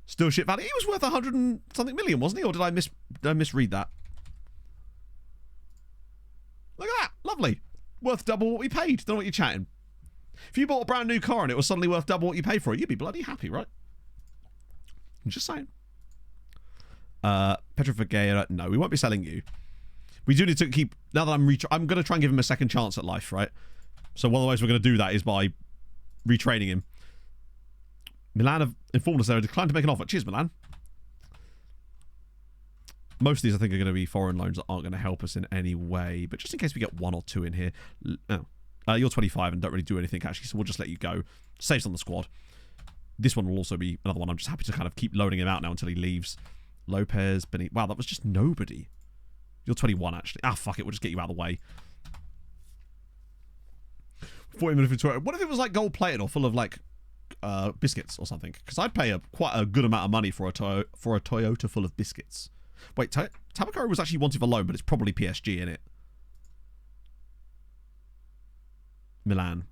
Still shit value. He was worth 100 and something million, wasn't he? Or did I misread that? Look at that. Lovely. Worth double what we paid. Don't know what you're chatting. If you bought a brand new car and it was suddenly worth double what you paid for it, you'd be bloody happy, right? I'm just saying. Pedro Figueira, no, we won't be selling you. We do need to keep... Now that I'm going to try and give him a second chance at life, right? So one of the ways we're going to do that is by retraining him. Milan have informed us they declined to make an offer. Cheers, Milan. Most of these, I think, are going to be foreign loans that aren't going to help us in any way. But just in case we get 1 or 2 in here. You're 25 and don't really do anything, actually, so we'll just let you go. Saves on the squad. This one will also be another one. I'm just happy to kind of keep loading him out now until he leaves. Lopez, Benny. Wow, that was just nobody. You're 21, actually. Fuck it. We'll just get you out of the way. 40 minutes for What if it was like gold-plated or full of, like, biscuits or something? Because I'd pay quite a good amount of money for a Toyota full of biscuits. Wait, Tabakaro was actually wanted for loan, but it's probably PSG in it. Milan.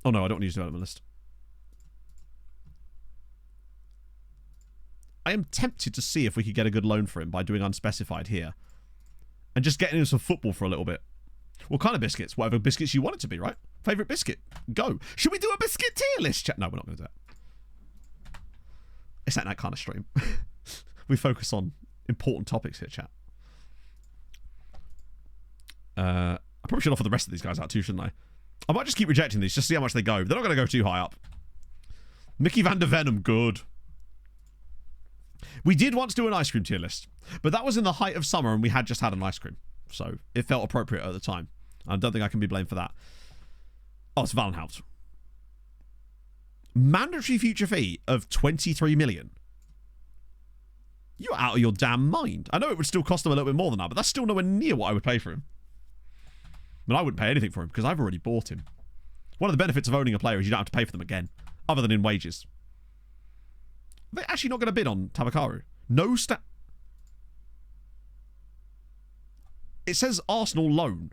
Oh no, I don't want to use development list. I am tempted to see if we could get a good loan for him by doing unspecified here. And just getting him some football for a little bit. What kind of biscuits? Whatever biscuits you want it to be, right? Favourite biscuit. Go. Should we do a biscuit tier list? No, we're not going to do that. It's not that kind of stream. We focus on important topics here, chat. I probably should offer the rest of these guys out too, shouldn't I? I might just keep rejecting these, just see how much they go. They're not going to go too high up. Mickey van der Venom, good. We did once do an ice cream tier list, but that was in the height of summer and we had just had an ice cream. So it felt appropriate at the time. I don't think I can be blamed for that. Oh, it's Valenhout. Mandatory future fee of 23 million. You're out of your damn mind. I know it would still cost them a little bit more than that, but that's still nowhere near what I would pay for him. I mean, I wouldn't pay anything for him because I've already bought him. One of the benefits of owning a player is you don't have to pay for them again, other than in wages. Are they actually not going to bid on Tabakaru? No It says Arsenal loan.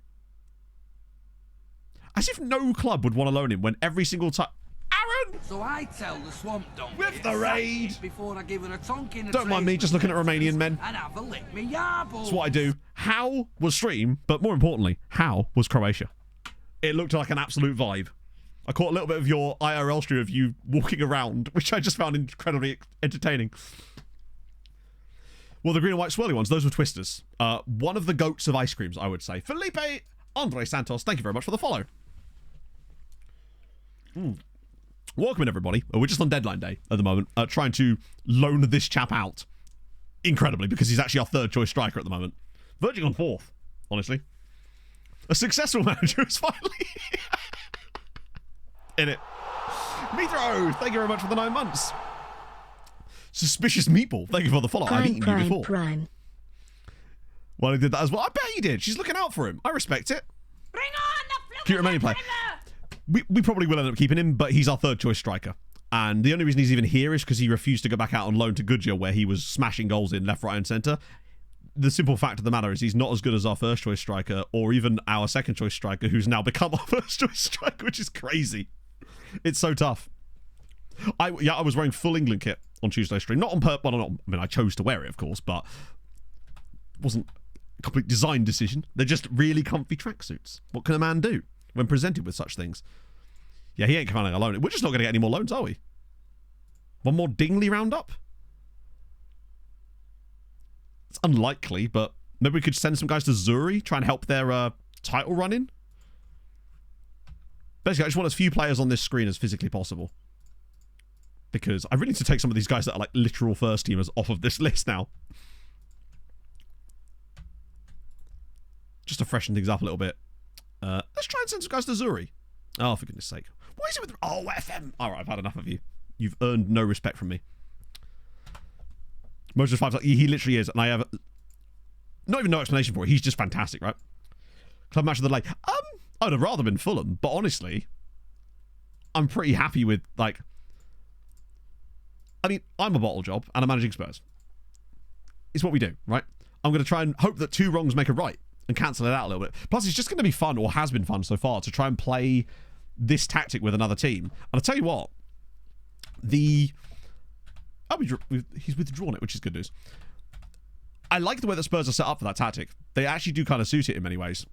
As if no club would want to loan him when every single time... Aaron! So I tell the swamp donkey with the raid before I give her a tonk in. Don't mind me just looking at Romanian men. And have a lick me yarble. That's what I do. How was stream, but more importantly, how was Croatia? It looked like an absolute vibe. I caught a little bit of your IRL stream of you walking around, which I just found incredibly entertaining. Well, the green and white swirly ones, those were twisters. One of the goats of ice creams, I would say. Felipe Andre Santos, thank you very much for the follow. Welcome in, everybody. We're just on deadline day at the moment, trying to loan this chap out. Incredibly, because he's actually our third choice striker at the moment. Verging on 4th, honestly. A successful manager is finally in it. Mithro, thank you very much for the 9 months. Suspicious Meatball, thank you for the follow. I've eaten you before. Prime. Well, I did that as well. I bet he did. She's looking out for him. I respect it. Bring on the Cute Romanian play. We probably will end up keeping him, but he's our third choice striker. And the only reason he's even here is because he refused to go back out on loan to Goodyear, where he was smashing goals in left, right, and centre. The simple fact of the matter is he's not as good as our first choice striker or even our second choice striker, who's now become our first choice striker, which is crazy. It's so tough. I was wearing full England kit on Tuesday's stream. Not on purpose. Well, I chose to wear it, of course, but it wasn't a complete design decision. They're just really comfy tracksuits. What can a man do when presented with such things? Yeah, he ain't coming alone. We're just not going to get any more loans, are we? One more Dingley roundup? It's unlikely, but maybe we could send some guys to Zuri, try and help their title run in. Basically, I just want as few players on this screen as physically possible. Because I really need to take some of these guys that are like literal first teamers off of this list now. Just to freshen things up a little bit. Let's try and send some guys to Zuri. Oh, for goodness sake. What is it with... Oh, FM. Alright, I've had enough of you. You've earned no respect from me. Moses 5, he literally is, and I have not even no explanation for it. He's just fantastic, right? Club match of the day. I'd have rather been Fulham, but honestly, I'm pretty happy with, like... I mean, I'm a bottle job, and I'm managing Spurs. It's what we do, right? I'm going to try and hope that two wrongs make a right, and cancel it out a little bit. Plus, it's just going to be fun, or has been fun so far, to try and play this tactic with another team. And I'll tell you what, he's withdrawn it, which is good news. I like the way that Spurs are set up for that tactic. They actually do kind of suit it in many ways.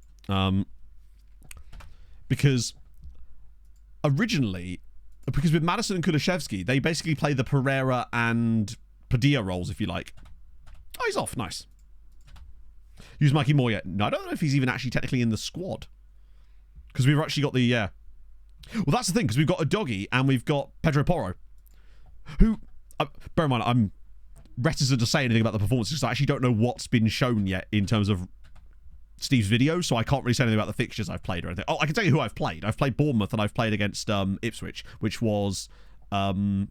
Because with Madison and Kulishevsky, they basically play the Pereira and Padilla roles, if you like. Oh, he's off. Nice. Use Mikey Moore yet? No, I don't know if he's even actually technically in the squad. Because we've actually got the... Well, that's the thing, because we've got a doggy and we've got Pedro Porro. Who... bear in mind, I'm reticent to say anything about the performances because I actually don't know what's been shown yet in terms of Steve's video, so I can't really say anything about the fixtures I've played or anything. Oh, I can tell you who I've played. I've played Bournemouth and I've played against Ipswich, which was Limo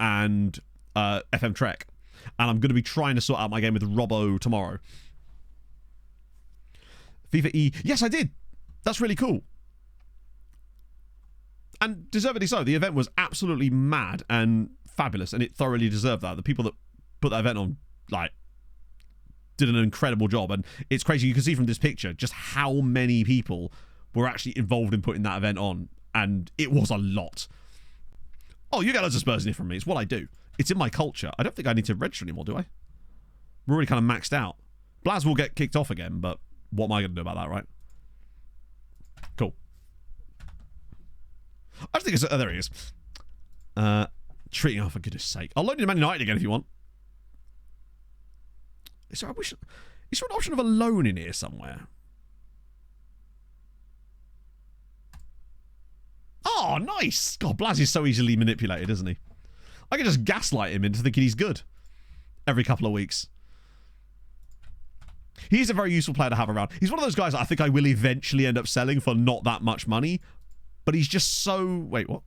and FM Trek. And I'm going to be trying to sort out my game with Robbo tomorrow. FIFA E. Yes, I did. That's really cool. And deservedly so. The event was absolutely mad and fabulous, and it thoroughly deserved that. The people that put that event on, like, did an incredible job. And it's crazy. You can see from this picture just how many people were actually involved in putting that event on. And it was a lot. Oh, you get loads of Spurs in it from me. It's what I do. It's in my culture. I don't think I need to register anymore, do I? We're already kind of maxed out. Blaz will get kicked off again, but what am I going to do about that, right? Cool. I just think it's... Oh, there he is. Treating... Oh, for goodness sake. I'll load you to Man United again if you want. Is there an option of a loan in here somewhere? Oh, nice! God, Blaz is so easily manipulated, isn't he? I can just gaslight him into thinking he's good every couple of weeks. He's a very useful player to have around. He's one of those guys that I think I will eventually end up selling for not that much money, but he's just so... Wait, what?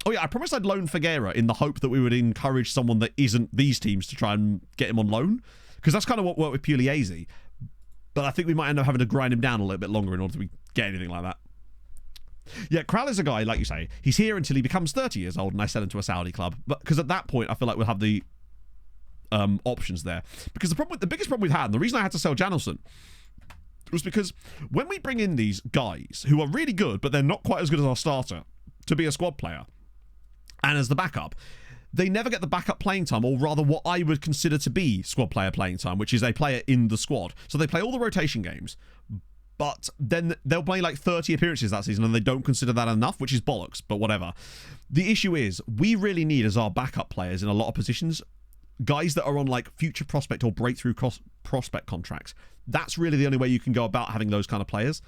Oh yeah, I promised I'd loan Figueira in the hope that we would encourage someone that isn't these teams to try and get him on loan, because that's kind of what worked with Pugliese, but I think we might end up having to grind him down a little bit longer in order to get anything like that. Yeah, Kral is a guy, like you say, he's here until he becomes 30 years old and I sell him to a Saudi club. But because at that point, I feel like we'll have the options there. Because the biggest problem we've had, and the reason I had to sell Janelson, was because when we bring in these guys who are really good, but they're not quite as good as our starter, to be a squad player, and as the backup, they never get the backup playing time, or rather what I would consider to be squad player playing time, which is a player in the squad. So they play all the rotation games, but then they'll play like 30 appearances that season and they don't consider that enough, which is bollocks, but whatever. The issue is, we really need as our backup players in a lot of positions, guys that are on like future prospect or breakthrough prospect contracts. That's really the only way you can go about having those kind of players,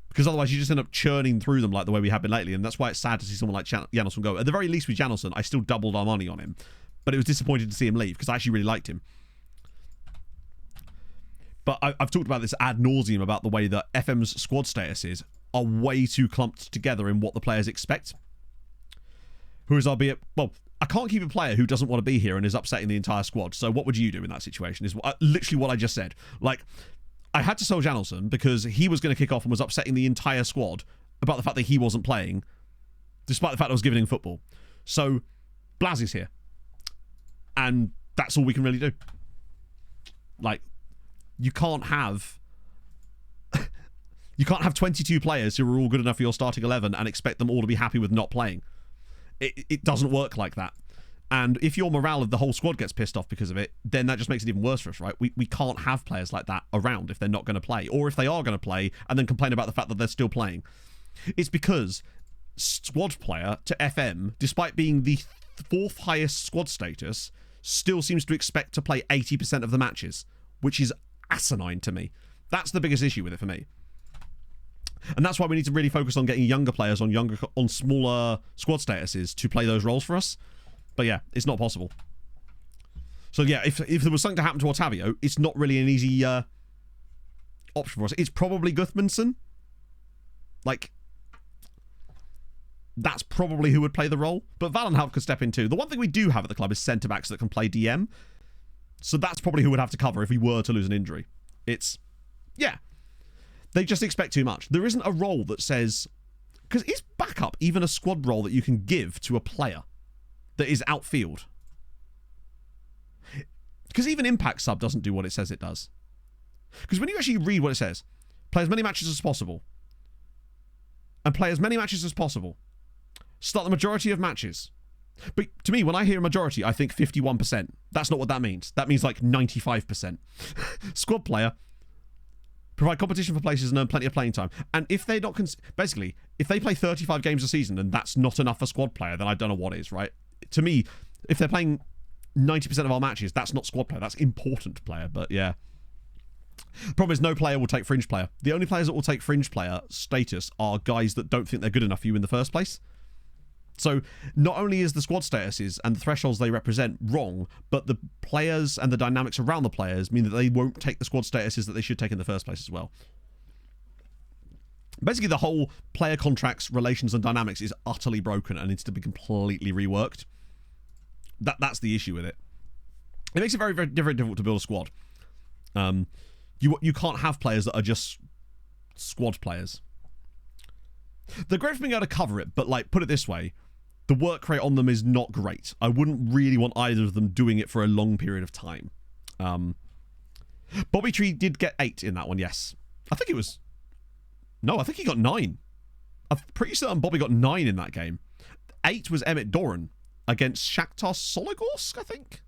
because otherwise you just end up churning through them like the way we have been lately, and that's why it's sad to see someone like Janelson go. At the very least with Janelson, I still doubled our money on him, but it was disappointing to see him leave because I actually really liked him. But I've talked about this ad nauseum about the way that FM's squad statuses are way too clumped together in what the players expect. Whereas albeit, well, I can't keep a player who doesn't want to be here and is upsetting the entire squad. So what would you do in that situation is literally what I just said. Like, I had to sell Janelson because he was going to kick off and was upsetting the entire squad about the fact that he wasn't playing, despite the fact I was giving him football. So, Blaz is here. And that's all we can really do. Like, you can't have 22 players who are all good enough for your starting 11 and expect them all to be happy with not playing. It doesn't work like that. And if your morale of the whole squad gets pissed off because of it, then that just makes it even worse for us, right? We can't have players like that around if they're not going to play, or if they are going to play and then complain about the fact that they're still playing. It's because squad player to FM, despite being the 4th highest squad status, still seems to expect to play 80% of the matches, which is asinine to me. That's the biggest issue with it for me. And that's why we need to really focus on getting younger players on smaller squad statuses to play those roles for us. But yeah, it's not possible. So yeah, if there was something to happen to Otavio, it's not really an easy option for us. It's probably Gudmundsson. Like, that's probably who would play the role. But Valenhout could step in too. The one thing we do have at the club is centre-backs that can play DM. So that's probably who would have to cover if we were to lose an injury. Yeah. They just expect too much. There isn't a role that says... Because is backup even a squad role that you can give to a player that is outfield? Because even impact sub doesn't do what it says it does. Because when you actually read what it says, play as many matches as possible. And play as many matches as possible. Start the majority of matches. But to me, when I hear a majority, I think 51%. That's not what that means. That means like 95%. Squad player... Provide competition for places and earn plenty of playing time. And if they're not... basically, if they play 35 games a season and that's not enough for squad player, then I don't know what is, right? To me, if they're playing 90% of our matches, that's not squad player. That's important player, but yeah. Problem is, no player will take fringe player. The only players that will take fringe player status are guys that don't think they're good enough for you in the first place. So not only is the squad statuses and the thresholds they represent wrong, but the players and the dynamics around the players mean that they won't take the squad statuses that they should take in the first place as well. Basically, the whole player contracts, relations, and dynamics is utterly broken and needs to be completely reworked. That's the issue with it. It makes it very, very, very difficult to build a squad. You can't have players that are just squad players. They're great for being able to cover it, but like, put it this way, the work rate on them is not great. I wouldn't really want either of them doing it for a long period of time. Bobby Tree did get 8 in that one, yes. I think it was... No, I think he got 9. I'm pretty certain Bobby got 9 in that game. 8 was Emmett Doran against Shakhtar Soligorsk, I think.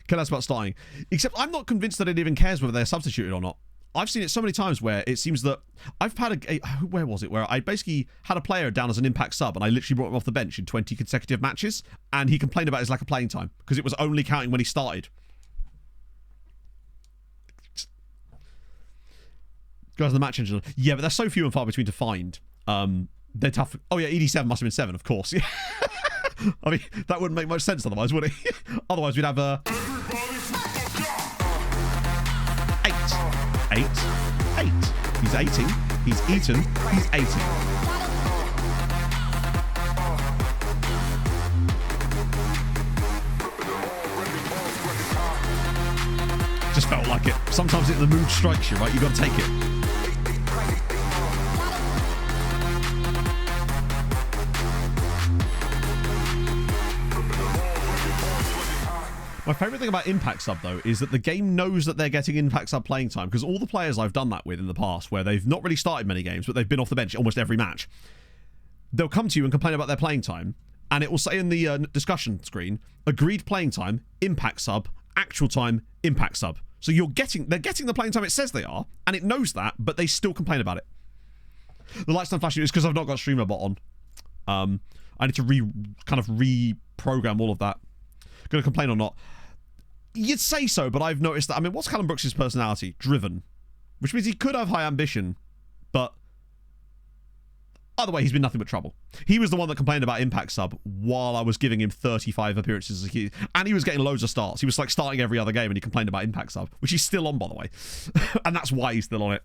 Okay, that's about starting. Except I'm not convinced that it even cares whether they're substituted or not. I've seen it so many times where it seems that I've had where was it? Where I basically had a player down as an impact sub and I literally brought him off the bench in 20 consecutive matches and he complained about his lack of playing time because it was only counting when he started. Guys, the match engine. Yeah, but they're so few and far between to find. They're tough. Oh yeah, ED7 must have been 7, of course. Yeah. I mean, that wouldn't make much sense otherwise, would it? Otherwise, we'd have 8. He's 18. He's eaten. He's 80. Just felt like it. Sometimes the mood strikes you, right? You got to take it. My favourite thing about Impact Sub, though, is that the game knows that they're getting Impact Sub playing time, because all the players I've done that with in the past, where they've not really started many games, but they've been off the bench almost every match, they'll come to you and complain about their playing time, and it will say in the discussion screen, agreed playing time, Impact Sub, actual time, Impact Sub. So they're getting the playing time it says they are, and it knows that, but they still complain about it. The light's not flashing is because I've not got Streamer Bot on. I need to reprogram all of that. Gonna complain or not? You'd say so, but I've noticed that. I mean, what's Callum Brooks' personality? Driven. Which means he could have high ambition, but either way, he's been nothing but trouble. He was the one that complained about Impact Sub while I was giving him 35 appearances as a kid. And he was getting loads of starts. He was like starting every other game and he complained about Impact Sub, which he's still on, by the way. And that's why he's still on it.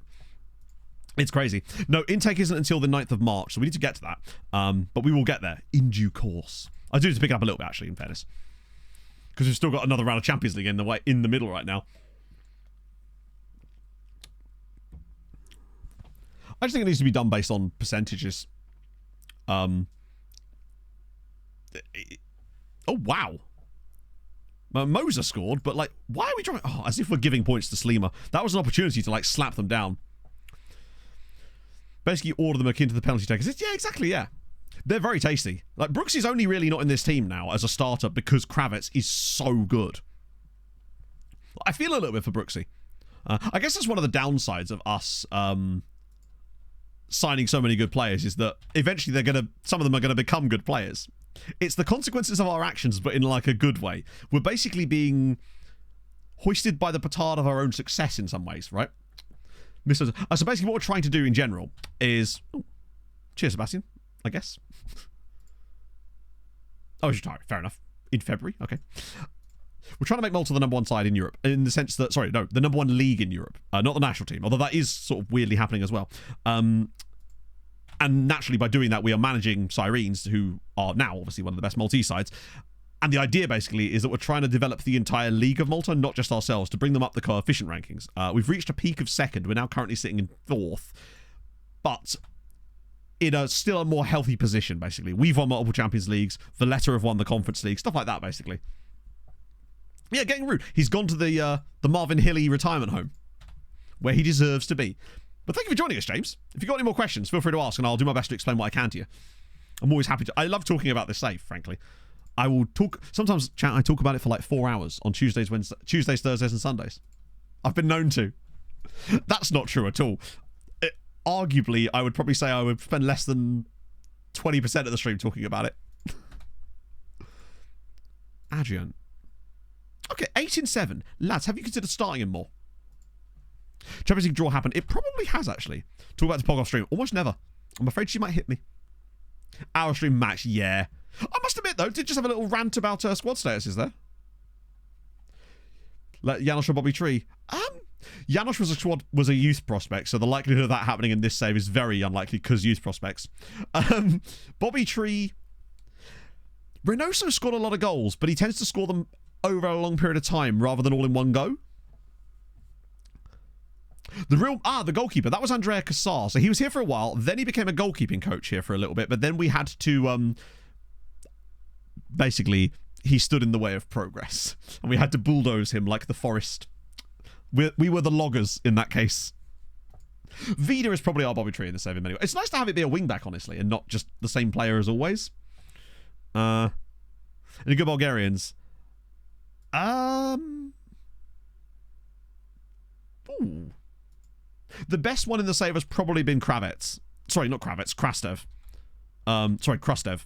It's crazy. No, intake isn't until the 9th of March, so we need to get to that. But we will get there in due course. I do need to pick it up a little bit, actually, in fairness. Because we've still got another round of Champions League in the middle right now. I just think it needs to be done based on percentages. Oh, wow. Moser scored, but, like, why are we trying... Oh, as if we're giving points to Sleemer. That was an opportunity to, like, slap them down. Basically, order them akin to the penalty takers. Yeah, exactly, yeah. They're very tasty. Like, Brooks is only really not in this team now as a starter because Kravitz is so good. I feel a little bit for Brooksy. I guess that's one of the downsides of us signing so many good players is that eventually some of them are going to become good players. It's the consequences of our actions, but in like a good way. We're basically being hoisted by the petard of our own success in some ways, right? So basically what we're trying to do in general is... Oh, cheers, Sebastian, I guess. Oh, he's retired. Fair enough. In February, okay. We're trying to make Malta the number one side in Europe, in the sense that... Sorry, no, the number one league in Europe. Not the national team, although that is sort of weirdly happening as well. And naturally, by doing that, we are managing Sirens, who are now obviously one of the best Maltese sides. And the idea, basically, is that we're trying to develop the entire League of Malta, not just ourselves, to bring them up the coefficient rankings. We've reached a peak of second. We're now currently sitting in fourth. But in still a more healthy position, basically. We've won multiple Champions Leagues. Valletta have won the Conference League. Stuff like that, basically. Yeah, getting rude. He's gone to the Marvin Hilly retirement home, where he deserves to be. But thank you for joining us, James. If you've got any more questions, feel free to ask, and I'll do my best to explain what I can to you. I'm always happy to... I love talking about this save, frankly. I will talk... Sometimes, chat, I talk about it for like 4 hours on Tuesdays, Thursdays, and Sundays. I've been known to. That's not true at all. Arguably, I would probably say I would spend less than 20% of the stream talking about it. Adrian. Okay, 8-7. Lads, have you considered starting him more? Champions League draw happened. It probably has, actually. Talk about the Pog off stream. Almost never. I'm afraid she might hit me. Our stream match, yeah. I must admit, though, did just have a little rant about squad statuses there. Janosch or Bobby Tree. Janosch was a youth prospect, so the likelihood of that happening in this save is very unlikely because youth prospects. Bobby Tree. Reynoso scored a lot of goals, but he tends to score them over a long period of time rather than all in one go. The goalkeeper, that was Andrea Cassar. So he was here for a while, then he became a goalkeeping coach here for a little bit, but then we had to, basically, he stood in the way of progress, and we had to bulldoze him like the forest. We were the loggers in that case. Vida is probably our Bobby Tree in the save in many ways. It's nice to have it be a wing-back, honestly, and not just the same player as always. Any good Bulgarians? Ooh. The best one in the save has probably been Kravitz. Sorry, not Kravitz, Krastev. Krastev.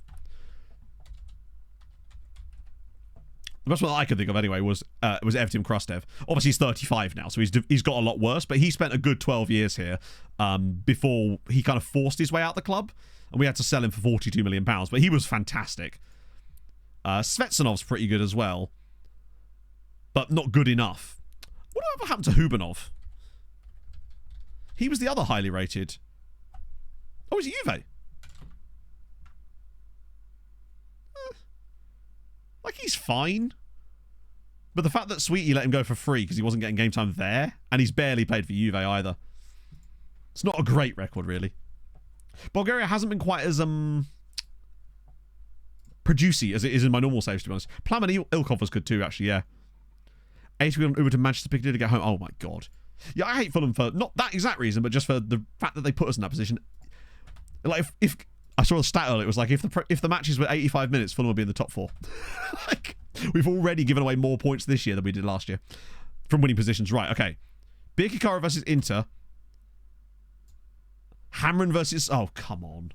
The best one that I could think of anyway was Evtim Krastev. Obviously, he's 35 now, so he's got a lot worse, but he spent a good 12 years here before he kind of forced his way out the club, and we had to sell him for £42 million, but he was fantastic. Svetsanov's pretty good as well, but not good enough. Whatever happened to Hubanov? He was the other highly rated. Oh, is it Juve? Like, he's fine. But the fact that Sweetie let him go for free because he wasn't getting game time there, and he's barely played for Juve either. It's not a great record, really. Bulgaria hasn't been quite as producey as it is in my normal saves, to be honest. Plam and Ilkov was good too, actually, yeah. 80 on Uber to Manchester Piccadilly to get home. Oh my god. Yeah, I hate Fulham for not that exact reason, but just for the fact that they put us in that position. Like, if I saw a stat earlier, it was like if the matches were 85 minutes, Fulham would be in the top 4. Like, we've already given away more points this year than we did last year from winning positions. Right, okay. Birkirkara versus Inter. Hamren versus... Oh, come on.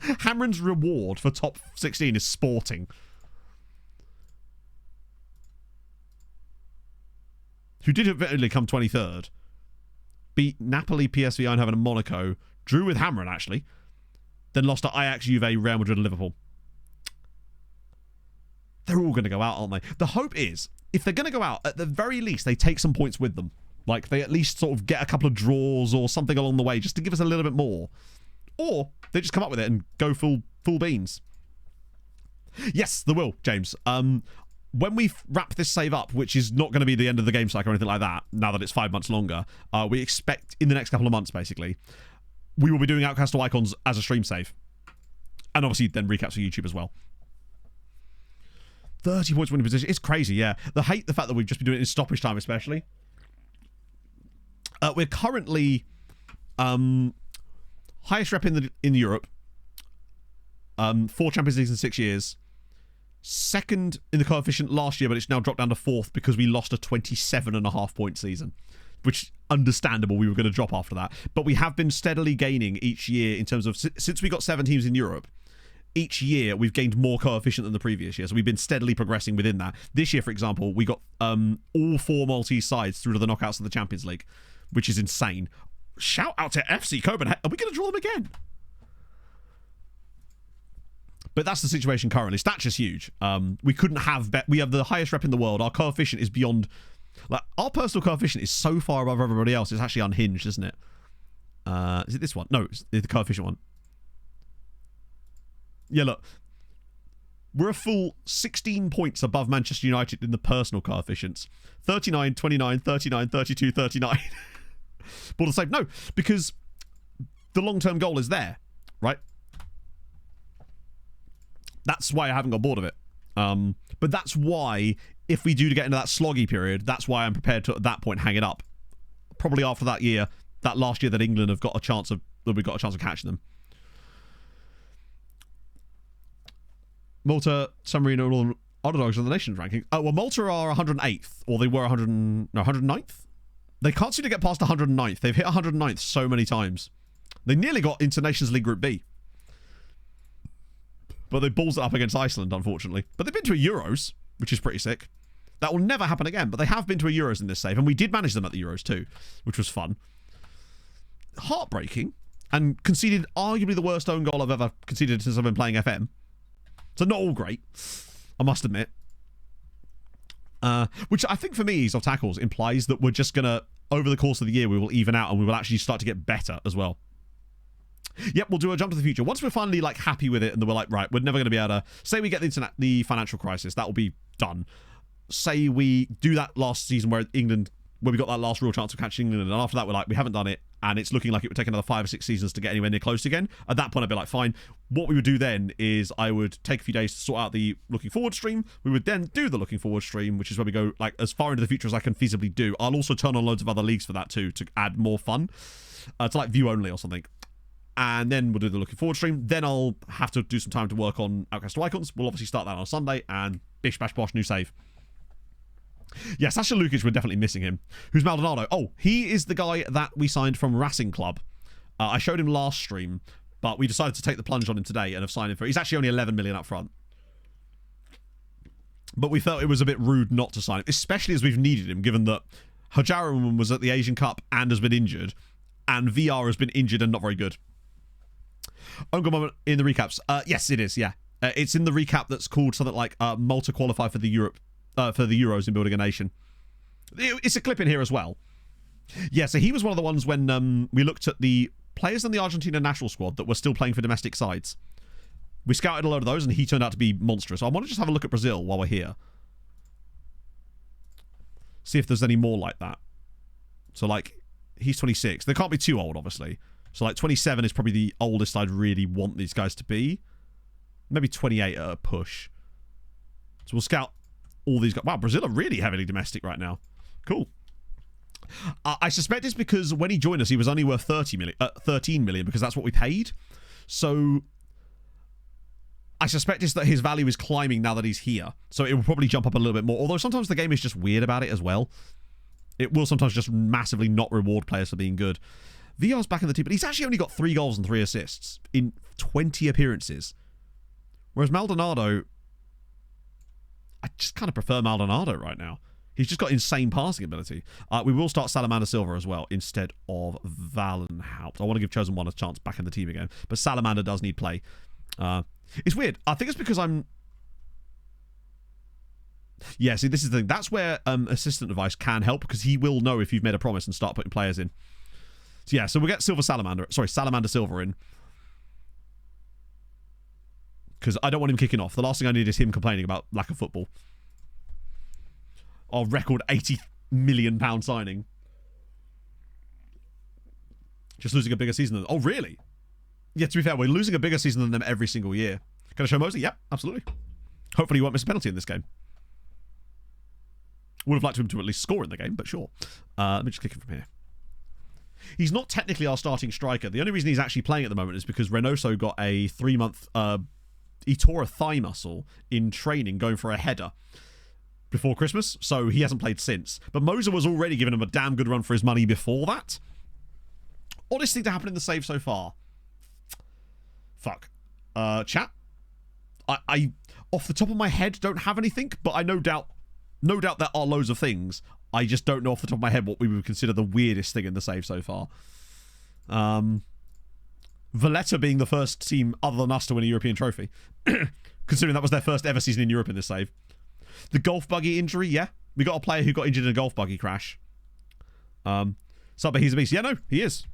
Hamren's reward for top 16 is Sporting. Who did eventually come 23rd. Beat Napoli, PSV Eindhoven and Monaco. Drew with Hamren, actually. Then lost to Ajax, Juve, Real Madrid and Liverpool. They're all going to go out, aren't they? The hope is, if they're going to go out, at the very least, they take some points with them. Like, they at least sort of get a couple of draws or something along the way just to give us a little bit more. Or they just come up with it and go full beans. Yes, there will, James. when we wrap this save up, which is not going to be the end of the game cycle or anything like that, now that it's 5 months longer, we expect in the next couple of months, basically, we will be doing Outcast to Icons as a stream save. And obviously then recaps for YouTube as well. 30 points winning position. It's crazy, yeah. The fact that we've just been doing it in stoppage time, especially. We're currently highest rep in Europe. 4 Champions Leagues in 6 years. Second in the coefficient last year, but it's now dropped down to 4th because we lost a 27.5 point season, which understandable. We were going to drop after that, but we have been steadily gaining each year in terms of since we got 7 teams in Europe. Each year we've gained more coefficient than the previous year, so we've been steadily progressing within that. This year, for example, we got all 4 Maltese sides through to the knockouts of the Champions League, which is insane. Shout out to FC Copenhagen. Are we going to draw them again? But that's the situation currently. Stature's huge. We couldn't have we have the highest rep in the world. Our coefficient is beyond, like, our personal coefficient is so far above everybody else. It's actually unhinged, isn't it? Is it this one? No, it's the coefficient one. Yeah, look. We're a full 16 points above Manchester United in the personal coefficients. 39, 29, 39, 32, 39. But the same. No, because the long-term goal is there, right? That's why I haven't got bored of it. But that's why, if we do get into that sloggy period, that's why I'm prepared to, at that point, hang it up. Probably after that year, that last year that England have got a chance of, that we've got a chance of catching them. Malta, San Marino, and all the underdogs in the nations ranking. Oh, well, Malta are 108th, or they were 109th? They can't seem to get past 109th. They've hit 109th so many times. They nearly got into Nations League Group B. But they balls it up against Iceland, unfortunately. But they've been to a Euros, which is pretty sick. That will never happen again, but they have been to a Euros in this save, and we did manage them at the Euros too, which was fun. Heartbreaking, and conceded arguably the worst own goal I've ever conceded since I've been playing FM. So not all great, I must admit. Which I think for me, ease of tackles implies that we're just going to, over the course of the year, we will even out and we will actually start to get better as well. Yep, we'll do a jump to the future. Once we're finally, like, happy with it and we're like, right, we're never going to be able to... Say we get the financial crisis, that will be done. Say we do that last season where England... Where we got that last real chance of catching England, and after that we're like, we haven't done it, and it's looking like it would take another 5 or 6 seasons to get anywhere near close again. At that point, I'd be like, fine. What we would do then is I would take a few days to sort out the looking forward stream. We would then do the looking forward stream, which is where we go, like, as far into the future as I can feasibly do. I'll also turn on loads of other leagues for that too, to add more fun. To, like, view only or something. And then we'll do the looking forward stream. Then I'll have to do some time to work on Outcast to Icons. We'll obviously start that on Sunday, and bish bash bosh, new save. Yeah, Sasha Lukic, we're definitely missing him. Who's Maldonado? Oh, he is the guy that we signed from Racing Club. I showed him last stream, but we decided to take the plunge on him today and have signed him for... He's actually only 11 million up front. But we felt it was a bit rude not to sign him, especially as we've needed him, given that Hajaran was at the Asian Cup and has been injured, and VR has been injured and not very good. Uncle moment in the recaps. Yes, it is, yeah. It's in the recap that's called something like Malta qualify for the Euros in Building a Nation. It's a clip in here as well. Yeah, so he was one of the ones when we looked at the players in the Argentina national squad that were still playing for domestic sides. We scouted a load of those, and he turned out to be monstrous. I want to just have a look at Brazil while we're here. See if there's any more like that. So, like, he's 26. They can't be too old, obviously. So, like, 27 is probably the oldest I'd really want these guys to be. Maybe 28 at a push. So we'll scout all these guys. Wow, Brazil are really heavily domestic right now. Cool. I suspect it's because when he joined us, he was only worth 13 million, because that's what we paid. So I suspect it's that his value is climbing now that he's here. So it will probably jump up a little bit more. Although sometimes the game is just weird about it as well. It will sometimes just massively not reward players for being good. VR's back in the team, but he's actually only got 3 goals and 3 assists in 20 appearances. Whereas Maldonado, I just kind of prefer Maldonado right now. He's just got insane passing ability. We will start Salamander Silva as well instead of Valenhaupt. I want to give Chosen One a chance back in the team again. But Salamander does need play. It's weird. I think it's because I'm... Yeah, see, this is the thing. That's where assistant advice can help, because he will know if you've made a promise and start putting players in. So yeah, so we'll get Salamander Silva in. Because I don't want him kicking off. The last thing I need is him complaining about lack of football. our record £80 million signing. Just losing a bigger season than... Oh, really? Yeah, to be fair, we're losing a bigger season than them every single year. Can I show Mosley? Yep, absolutely. Hopefully he won't miss a penalty in this game. Would have liked him to at least score in the game, but sure. Let me just click it from here. He's not technically our starting striker. The only reason he's actually playing at the moment is because Reynoso got a 3-month... he tore a thigh muscle in training going for a header before Christmas, so he hasn't played since. But Moser was already giving him a damn good run for his money before that. Oddest thing to happen in the save so far. Fuck. Chat. I off the top of my head don't have anything, but I no doubt there are loads of things. I just don't know off the top of my head what we would consider the weirdest thing in the save so far. Valletta being the first team other than us to win a European trophy. Considering that was their first ever season in Europe in this save. The golf buggy injury, yeah. We got a player who got injured in a golf buggy crash. But he's a beast. Yeah, no, he is.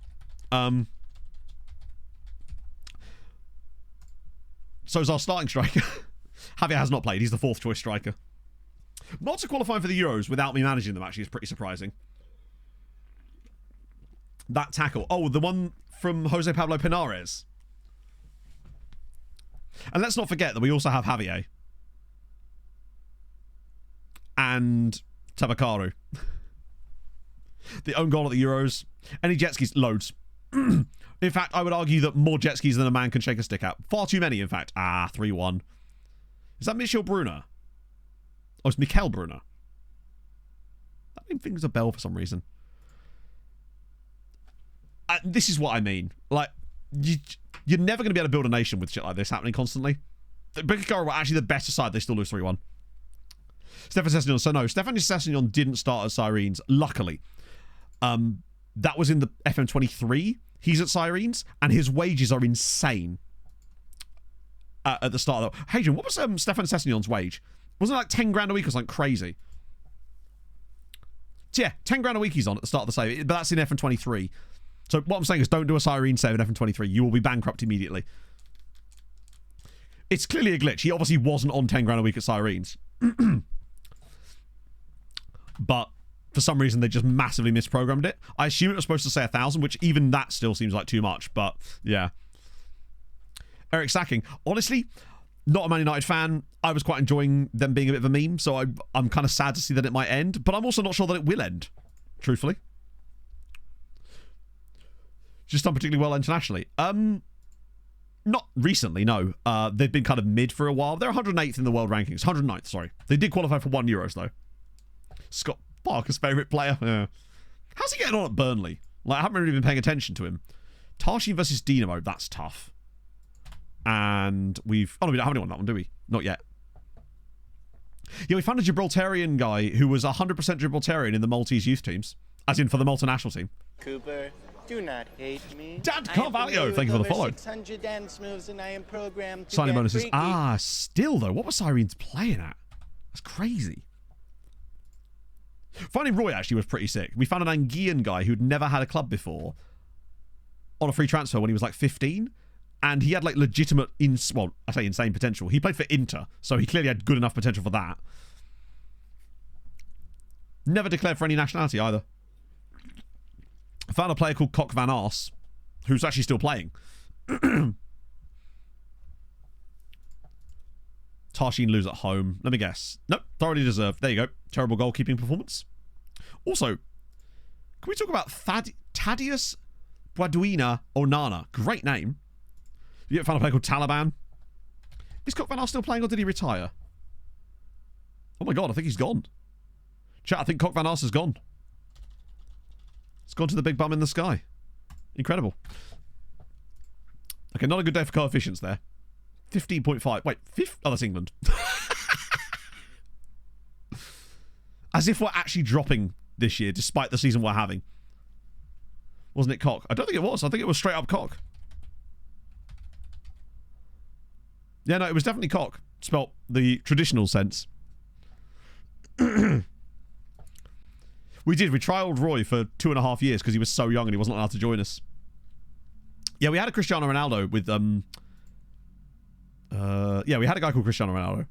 So is our starting striker. Javier has not played. He's the 4th choice striker. Not to qualify for the Euros without me managing them, actually, is pretty surprising. That tackle. Oh, the one from Jose Pablo Pinares. And let's not forget that we also have Javier. And Tabakaru. The own goal at the Euros. Any jet skis? Loads. In fact, I would argue that more jet skis than a man can shake a stick at. Far too many, in fact. 3-1. Is that Michel Brunner? Oh, it's Mikel Brunner. That name rings a bell for some reason. This is what I mean. Like, you're never going to be able to build a nation with shit like this happening constantly. Bikikara were actually the better side. They still lose 3-1. Stefan Sessignon. So no, Stefan Sessignon didn't start at Sirens, luckily. That was in the FM23. He's at Sirens, and his wages are insane. At the start, though. Hadrian, what was Stefan Sessignon's wage? Wasn't it like 10 grand a week or something crazy? So yeah, 10 grand a week he's on at the start of the save, but that's in FM23. So what I'm saying is don't do a Siren save in FM23. You will be bankrupt immediately. It's clearly a glitch. He obviously wasn't on 10 grand a week at Sirens. But for some reason, they just massively misprogrammed it. I assume it was supposed to say 1,000, which even that still seems like too much. But yeah. Eric Sacking. Honestly, not a Man United fan. I was quite enjoying them being a bit of a meme. So I'm kind of sad to see that it might end. But I'm also not sure that it will end. Truthfully. Just done particularly well internationally. Not recently, no. They've been kind of mid for a while. They're 108th in the world rankings. 109th, sorry. They did qualify for 1 Euros, though. Scott Parker's favourite player. Yeah. How's he getting on at Burnley? Like, I haven't really been paying attention to him. Tarshin versus Dinamo. That's tough. And we've... Oh, no, we don't have anyone on that one, do we? Not yet. Yeah, we found a Gibraltarian guy who was 100% Gibraltarian in the Maltese youth teams. As in for the Malta national team. Cooper, do not hate me. Dad Carvalho, thank you for the follow. 600 dance moves and I am programmed to Signing get bonuses. freaky. Still though, what was Sirens playing at? That's crazy. Finding Roy actually was pretty sick. We found an Anguillan guy who'd never had a club before on a free transfer when he was like 15. And he had like legitimate, well, I say insane potential. He played for Inter, so he clearly had good enough potential for that. Never declared for any nationality either. I found a player called Cock Van Ars, who's actually still playing. Tarshin lose at home. Let me guess. Nope, thoroughly deserved. There you go. Terrible goalkeeping performance. Also, can we talk about Thaddeus Buaduina Onana? Great name. You ever found a player called Taliban? Is Cock Van Ars still playing or did he retire? Oh my god, I think he's gone. Chat, I think Cock Van Ars has gone. It's gone to the big bum in the sky. Incredible. Okay, not a good day for coefficients there. 15.5. Wait, oh, that's England. As if we're actually dropping this year, despite the season we're having. Wasn't it Cock? I don't think it was. I think it was straight up Cock. Yeah, no, it was definitely Cock. Spelt the traditional sense. We trialed Roy for 2.5 years because he was so young and he wasn't allowed to join us. Yeah, we had a Cristiano Ronaldo with yeah, we had a guy called Cristiano Ronaldo.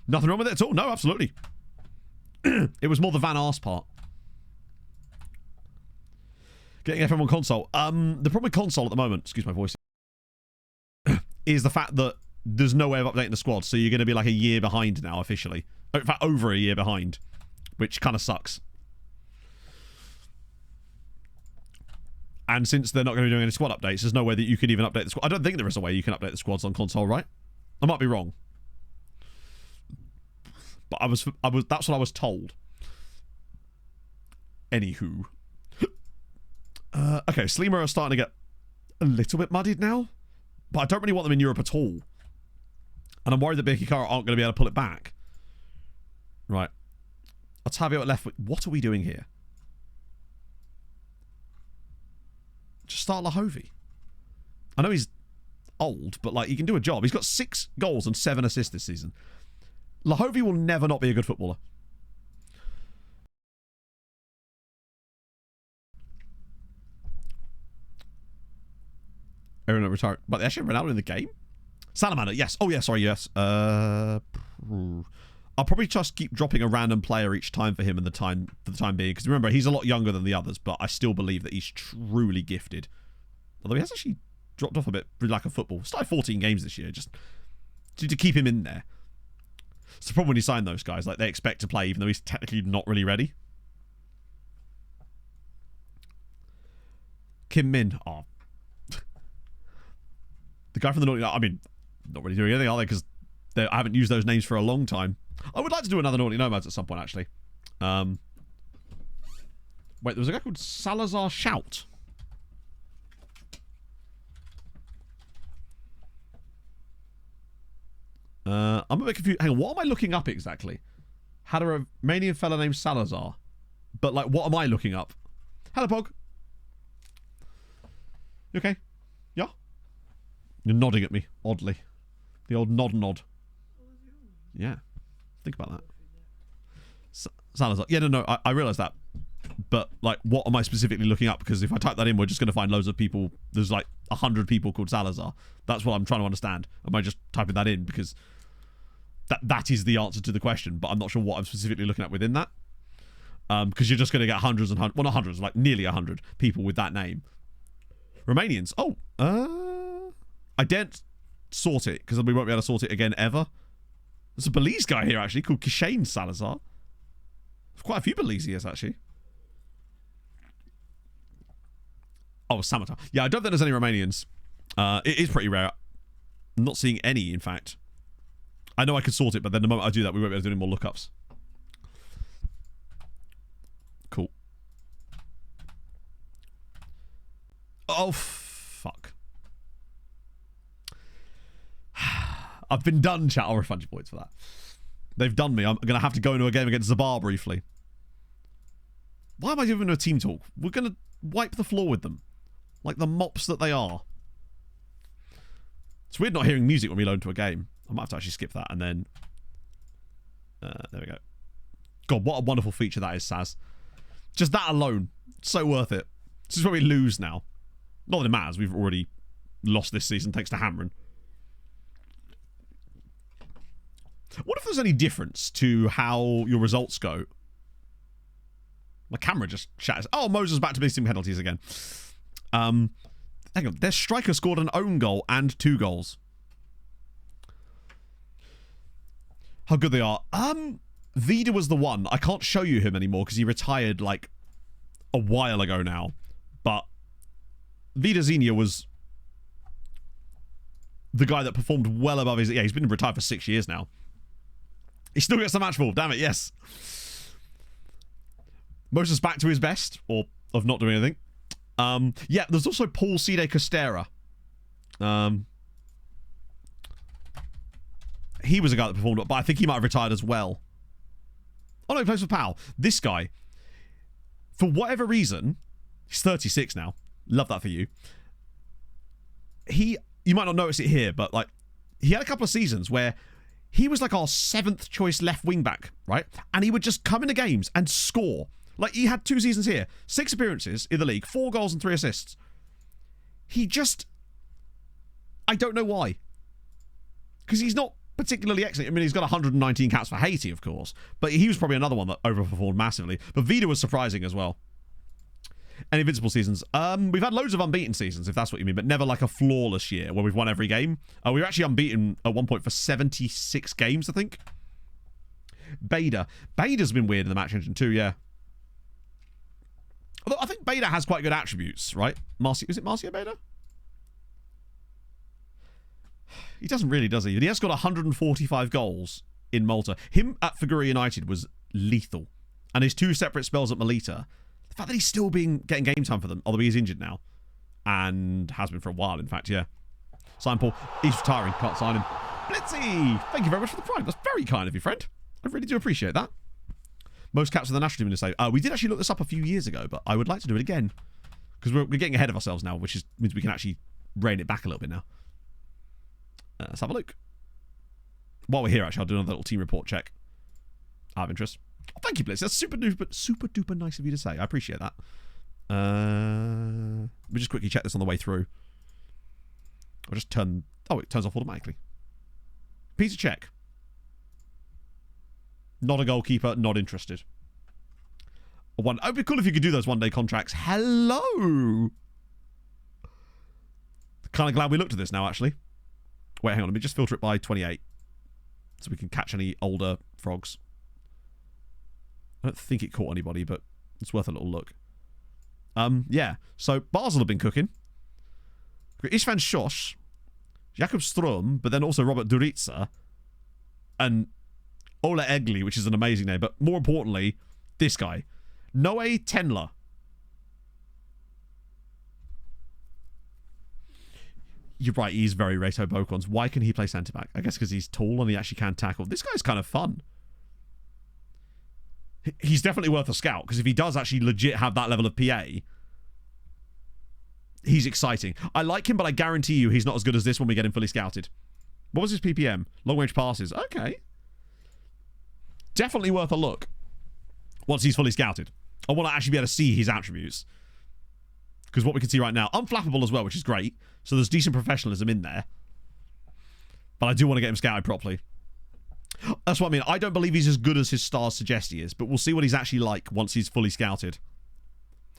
Nothing wrong with it at all. No, absolutely. It was more the Van Aerts part. Getting FM on console. The problem with console at the moment, excuse my voice, is the fact that there's no way of updating the squad, so you're going to be like a year behind now officially. In fact, over a year behind, which kind of sucks. And since they're not going to be doing any squad updates, there's no way that you can even update the squad. I don't think there is a way you can update the squads on console, right? I might be wrong. But that's what I was told. Anywho. Okay, Sleemer are starting to get a little bit muddied now. But I don't really want them in Europe at all. And I'm worried that Birkikara aren't going to be able to pull it back. Right. Ottavio at left. What are we doing here? Just start Lahovi. I know he's old, but like he can do a job. He's got 6 goals and 7 assists this season. Lahovi will never not be a good footballer. Everyone retired. But they actually ran out in the game? Salamander, yes. Oh yeah, sorry, yes. I'll probably just keep dropping a random player each time for him for the time being. Because remember, he's a lot younger than the others, but I still believe that he's truly gifted. Although he has actually dropped off a bit for lack of football. Started 14 games this year, just to keep him in there. It's the problem when you sign those guys. Like, they expect to play even though he's technically not really ready. Kim Min. Oh. The guy from the Naughty... I mean, not really doing anything, are they? Because I haven't used those names for a long time. I would like to do another Naughty Nomads at some point, actually. Wait, there was a guy called Salazar Shout. I'm a bit confused. Hang on, what am I looking up exactly? Had a Romanian fella named Salazar. But, like, what am I looking up? Hello, Pog. You okay? Yeah? You're nodding at me, oddly. The old nod. Yeah. Think about that. Salazar. Yeah, no, I realise that. But, like, what am I specifically looking up? Because if I type that in, we're just going to find loads of people. There's, like, 100 people called Salazar. That's what I'm trying to understand. Am I just typing that in? Because that is the answer to the question, but I'm not sure what I'm specifically looking at within that. Because you're just going to get hundreds and hundreds. Well, not hundreds, like nearly 100 people with that name. Romanians. Oh, I daren't sort it, because we won't be able to sort it again ever. There's a Belize guy here, actually, called Kishane Salazar. There's quite a few Belizeans, actually. Oh, Samata. Yeah, I don't think there's any Romanians. It is pretty rare. I'm not seeing any, in fact. I know I could sort it, but then the moment I do that, we won't be able to do any more lookups. Cool. Oh, fuck. I've been done, chat. I'll refund you points for that. They've done me. I'm going to have to go into a game against Zabar briefly. Why am I doing a team talk? We're going to wipe the floor with them. Like the mops that they are. It's weird not hearing music when we load into a game. I might have to actually skip that and then... there we go. God, what a wonderful feature that is, Saz. Just that alone. So worth it. This is where we lose now. Not that it matters. We've already lost this season thanks to Hammering. What if there's any difference to how your results go? My camera just shatters. Oh, Moses back to missing penalties again. Hang on. Their striker scored an own goal and 2 goals. How good they are. Vida was the one. I can't show you him anymore because he retired like a while ago now. But Vida Zinha was the guy that performed well above his... Yeah, he's been retired for 6 years now. He still gets the match ball. Damn it, yes. Moses back to his best, or of not doing anything. Yeah, there's also Paul Cide Costera. He was a guy that performed, but I think he might have retired as well. Oh no, he plays for Pal. This guy, for whatever reason, he's 36 now. Love that for you. You might not notice it here, but like, he had a couple of seasons where he was like our 7th choice left wing back, right? And he would just come into games and score. Like, he had 2 seasons here. 6 appearances in the league. 4 goals and 3 assists. He just... I don't know why. Because he's not particularly excellent. I mean, he's got 119 caps for Haiti, of course, but he was probably another one that overperformed massively. But Vida was surprising as well. And invincible seasons. We've had loads of unbeaten seasons, if that's what you mean, but never like a flawless year where we've won every game. We were actually unbeaten at one point for 76 games, I think. Beta's been weird in the match engine too, yeah. Although I think Beta has quite good attributes, right? Is it Marcio Beta? He doesn't really, does he? But he has got 145 goals in Malta. Him at Figura United was lethal. And his 2 separate spells at Melita, the fact that he's still getting game time for them, although he is injured now. And has been for a while, in fact, yeah. Sign Paul. He's retiring. Can't sign him. Blitzy! Thank you very much for the prime. That's very kind of you, friend. I really do appreciate that. Most caps of the national team in the same. We did actually look this up a few years ago, but I would like to do it again. Because we're getting ahead of ourselves now, which means we can actually rein it back a little bit now. Let's have a look. While we're here, actually, I'll do another little team report check. Out of interest. Oh, thank you, Blitz. That's super duper nice of you to say. I appreciate that. We'll just quickly check this on the way through. I'll just turn... Oh, it turns off automatically. Peter check. Not a goalkeeper, not interested. It'd be cool if you could do those one-day contracts. Hello! Kind of glad we looked at this now, actually. Wait, hang on. Let me just filter it by 28. So we can catch any older frogs. I don't think it caught anybody, but it's worth a little look. Yeah. So Basel have been cooking. Istvan Schosch, Jakob Strom, but then also Robert Duritza, and Ola Egli, which is an amazing name, but more importantly, this guy, Noe Tenler. You're right, he's very Reto Bocons. Why can he play centre-back? I guess because he's tall and he actually can tackle. This guy's kind of fun. He's definitely worth a scout, because if he does actually legit have that level of PA, he's exciting. I like him, but I guarantee you he's not as good as this when we get him fully scouted. What was his PPM? Long-range passes. Okay. Definitely worth a look once he's fully scouted. I want to actually be able to see his attributes. Because what we can see right now, unflappable as well, which is great. So there's decent professionalism in there. But I do want to get him scouted properly. That's what I mean. I don't believe he's as good as his stars suggest he is, but we'll see what he's actually like once he's fully scouted.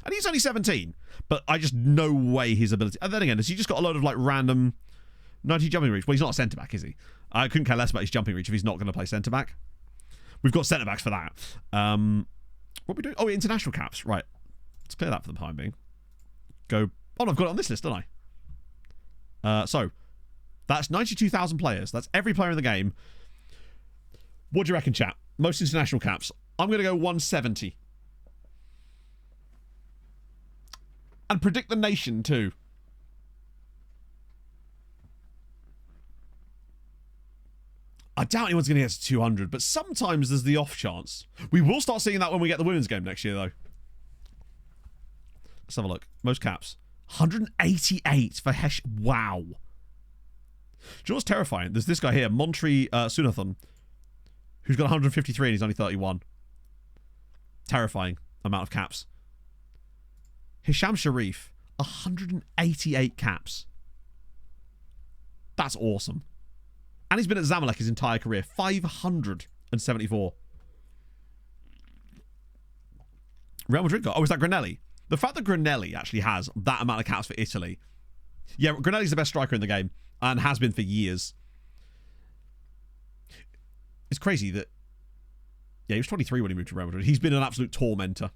And he's only 17, but I just no way his ability. And then again, has he just got a load of like random 90 jumping reach? Well, he's not a centre back, is he? I couldn't care less about his jumping reach if he's not going to play centre back. We've got centre backs for that. What are we doing? Oh, international caps. Right. Let's clear that for the time being. Go. Oh, no, I've got it on this list, don't I? So that's 92,000 players. That's every player in the game. What do you reckon, chat? Most international caps. I'm going to go 170. And predict the nation, too. I doubt anyone's going to get to 200, but sometimes there's the off chance. We will start seeing that when we get the women's game next year, though. Let's have a look. Most caps. 188 for Hesh. Wow. Do you know what's terrifying? There's this guy here, Montri Sunathon, who's got 153 and he's only 31. Terrifying amount of caps. Hisham Sharif, 188 caps. That's awesome. And he's been at Zamalek his entire career. 574. Real Madrid got... Oh, is that Granelli? The fact that Granelli actually has that amount of caps for Italy. Yeah, Granelli's the best striker in the game. And has been for years. It's crazy that... Yeah, he was 23 when he moved to Real Madrid. He's been an absolute tormentor.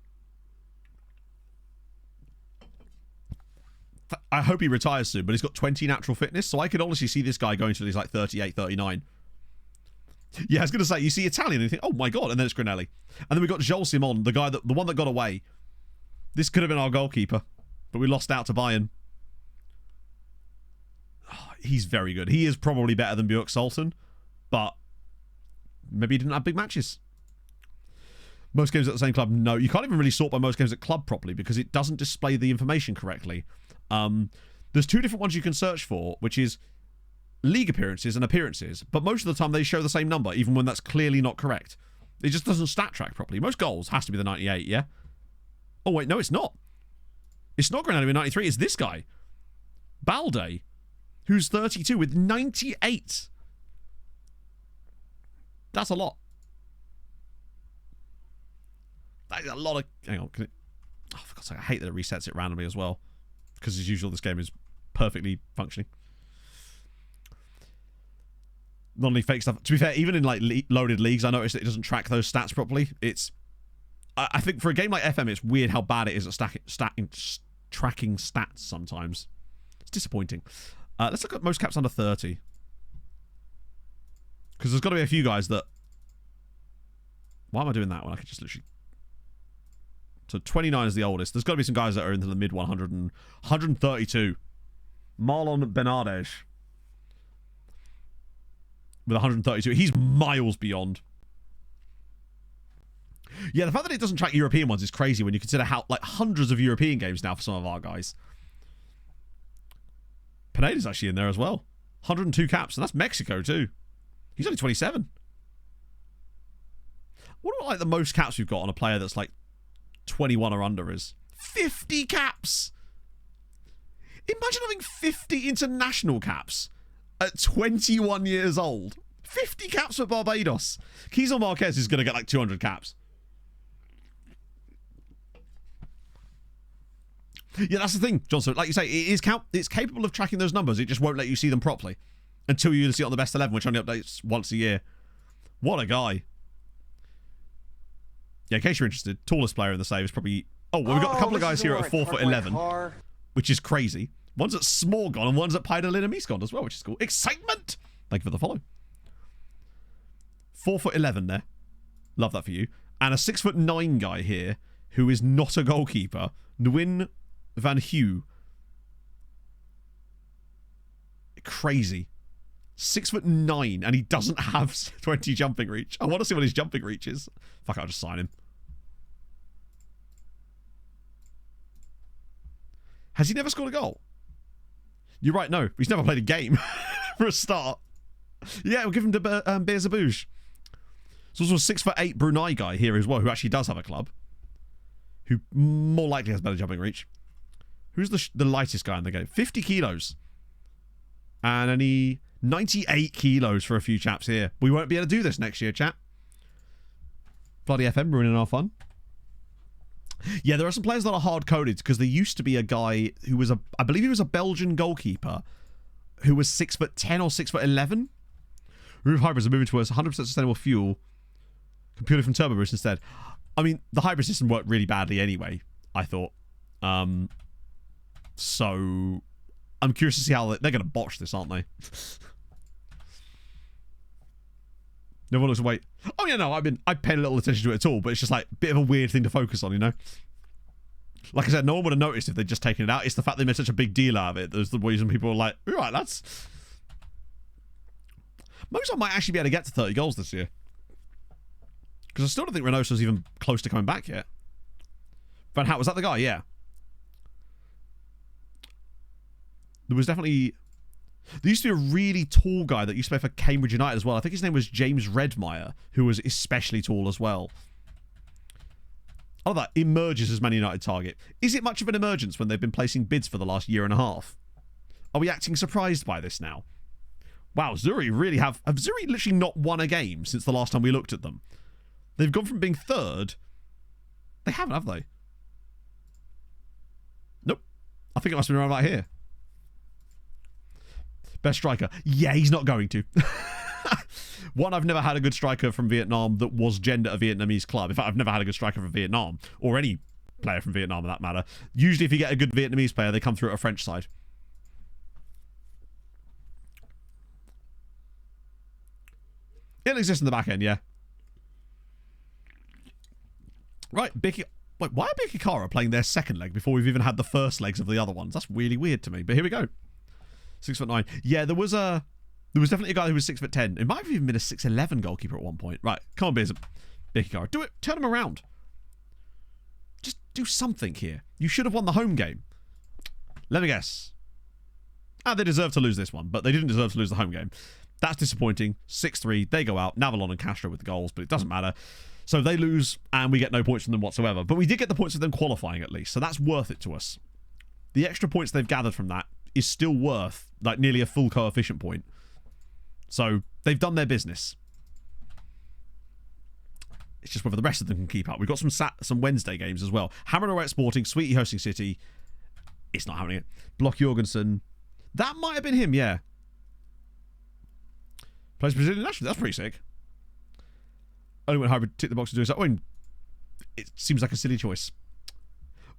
I hope he retires soon, but he's got 20 natural fitness, so I could honestly see this guy going to he's like 38, 39. Yeah, I was going to say, you see Italian and you think, oh my god, and then it's Granelli. And then we got Joel Simon, the one that got away. This could have been our goalkeeper, but we lost out to Bayern. Oh, he's very good. He is probably better than Björk Sultan, but maybe he didn't have big matches. Most games at the same club? No, you can't even really sort by most games at club properly because it doesn't display the information correctly. There's two different ones you can search for, which is league appearances and appearances, but most of the time they show the same number, even when that's clearly not correct. It just doesn't stat track properly. Most goals has to be the 98, yeah? Oh, wait, no, it's not. It's not Granada with 93, it's this guy. Balde, who's 32 with 98. That's a lot. That is a lot of... Hang on. Oh, for God's sake, I hate that it resets it randomly as well. Because as usual, this game is perfectly functioning. Not any fake stuff. To be fair, even in like loaded leagues, I noticed that it doesn't track those stats properly. It's... I think for a game like FM, it's weird how bad it is at tracking stats sometimes. It's disappointing. Let's look at most caps under 30. Because there's got to be a few guys that... Why am I doing that when I could just literally... So 29 is the oldest. There's got to be some guys that are into the mid 100 and 132. Marlon Bernardes. With 132. He's miles beyond. Yeah, the fact that it doesn't track European ones is crazy when you consider how, like, hundreds of European games now for some of our guys. Pineda's actually in there as well. 102 caps, and that's Mexico too. He's only 27. What about, like, the most caps we've got on a player that's, like, 21 or under is? 50 caps! Imagine having 50 international caps at 21 years old. 50 caps for Barbados. Kiesel Marquez is going to get, like, 200 caps. Yeah, that's the thing, Johnson. Like you say, it's capable of tracking those numbers. It just won't let you see them properly until you see it on the best 11, which only updates once a year. What a guy. Yeah, in case you're interested, tallest player in the save is probably... Oh, well, we've got a couple of guys here at 4'11", which is crazy. One's at Smorgon and one's at Paidalina Miscon as well, which is cool. Excitement! Thank you for the follow. 4'11" there. Love that for you. And a 6'9" guy here who is not a goalkeeper. Nguyen Van Hue. Crazy. 6'9", and he doesn't have 20 jumping reach. I want to see what his jumping reach is. Fuck it, I'll just sign him. Has he never scored a goal? You're right, no. He's never played a game for a start. Yeah, we'll give him to Beerzabouche. There's also a 6'8" Brunei guy here as well, who actually does have a club. Who more likely has better jumping reach. Who's the lightest guy in the game? 50 kilos. And only 98 kilos for a few chaps here. We won't be able to do this next year, chat. Bloody FM ruining our fun. Yeah, there are some players that are hard-coded because there used to be a guy who was I believe he was a Belgian goalkeeper who was 6'10" or 6'11". Roof hybrids are moving towards 100% sustainable fuel. Computer from turbo boost instead. I mean, the hybrid system worked really badly anyway, I thought. So I'm curious to see how they're going to botch this, aren't they? No one looks away. Oh yeah, no, I paid a little attention to it at all, but it's just like a bit of a weird thing to focus on, you know? Like I said, no one would have noticed if they'd just taken it out. It's the fact they made such a big deal out of it. There's the reason people are like, all right, that's... Mozart might actually be able to get to 30 goals this year. Because I still don't think Reynoso's even close to coming back yet. Van Hout, was that the guy? Yeah. There was definitely... There used to be a really tall guy that used to play for Cambridge United as well. I think his name was James Redmire, who was especially tall as well. Oh, that emerges as Man United target. Is it much of an emergence when they've been placing bids for the last year and a half? Are we acting surprised by this now? Wow, Zuri really have Zuri literally not won a game since the last time we looked at them? They've gone from being third. They haven't, have they? Nope. I think it must have been around about here. Best striker. Yeah, he's not going to. One, I've never had a good striker from Vietnam that was gender a Vietnamese club. In fact, I've never had a good striker from Vietnam, or any player from Vietnam for that matter. Usually if you get a good Vietnamese player, they come through at a French side. It'll exist in the back end, yeah. Right, Bicky... Wait, why are Bicky Cara playing their second leg before we've even had the first legs of the other ones? That's really weird to me, but here we go. 6'9". Yeah, there was definitely a guy who was 6'10". It might have even been a 6'11" goalkeeper at one point. Right, come on, Bicky Cara. Do it. Turn him around. Just do something here. You should have won the home game. Let me guess. They deserve to lose this one, but they didn't deserve to lose the home game. That's disappointing. 6-3. They go out. Navalon and Castro with the goals, but it doesn't matter. So they lose, and we get no points from them whatsoever. But we did get the points of them qualifying, at least. So that's worth it to us. The extra points they've gathered from that is still worth, like, nearly a full coefficient point. So they've done their business. It's just whether the rest of them can keep up. We've got some Wednesday games as well. Hammer away at Sporting, Sweetie hosting City. It's not happening. Block Jorgensen. That might have been him, yeah. Plays Brazilian national. That's pretty sick. Only when hybrid tick the box to do so. I mean, it seems like a silly choice.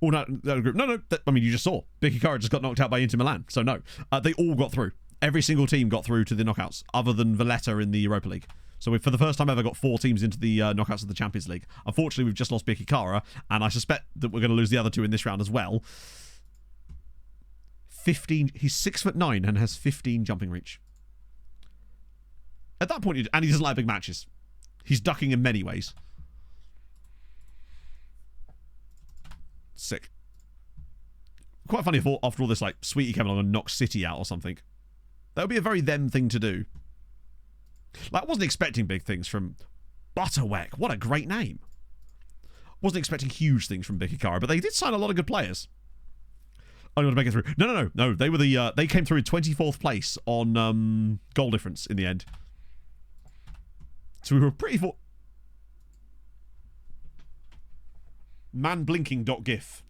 Oh, no, group. No. I mean, you just saw. Vicky Cara just got knocked out by Inter Milan. So, no. They all got through. Every single team got through to the knockouts, other than Valletta in the Europa League. So we've, for the first time ever, got 4 teams into the knockouts of the Champions League. Unfortunately, we've just lost Vicky Cara, and I suspect that we're going to lose the other 2 in this round as well. 15. He's 6'9" and has 15 jumping reach. At that point, and he doesn't like big matches. He's ducking in many ways. Sick. Quite funny if after all this, like, Sweetie came along and knocked City out or something. That would be a very them thing to do. Like, I wasn't expecting big things from Butterweck. What a great name. Wasn't expecting huge things from Vicky Cara, but they did sign a lot of good players. I want to make it through. No. They were they came through in 24th place on goal difference in the end. So we were pretty manblinking.gif.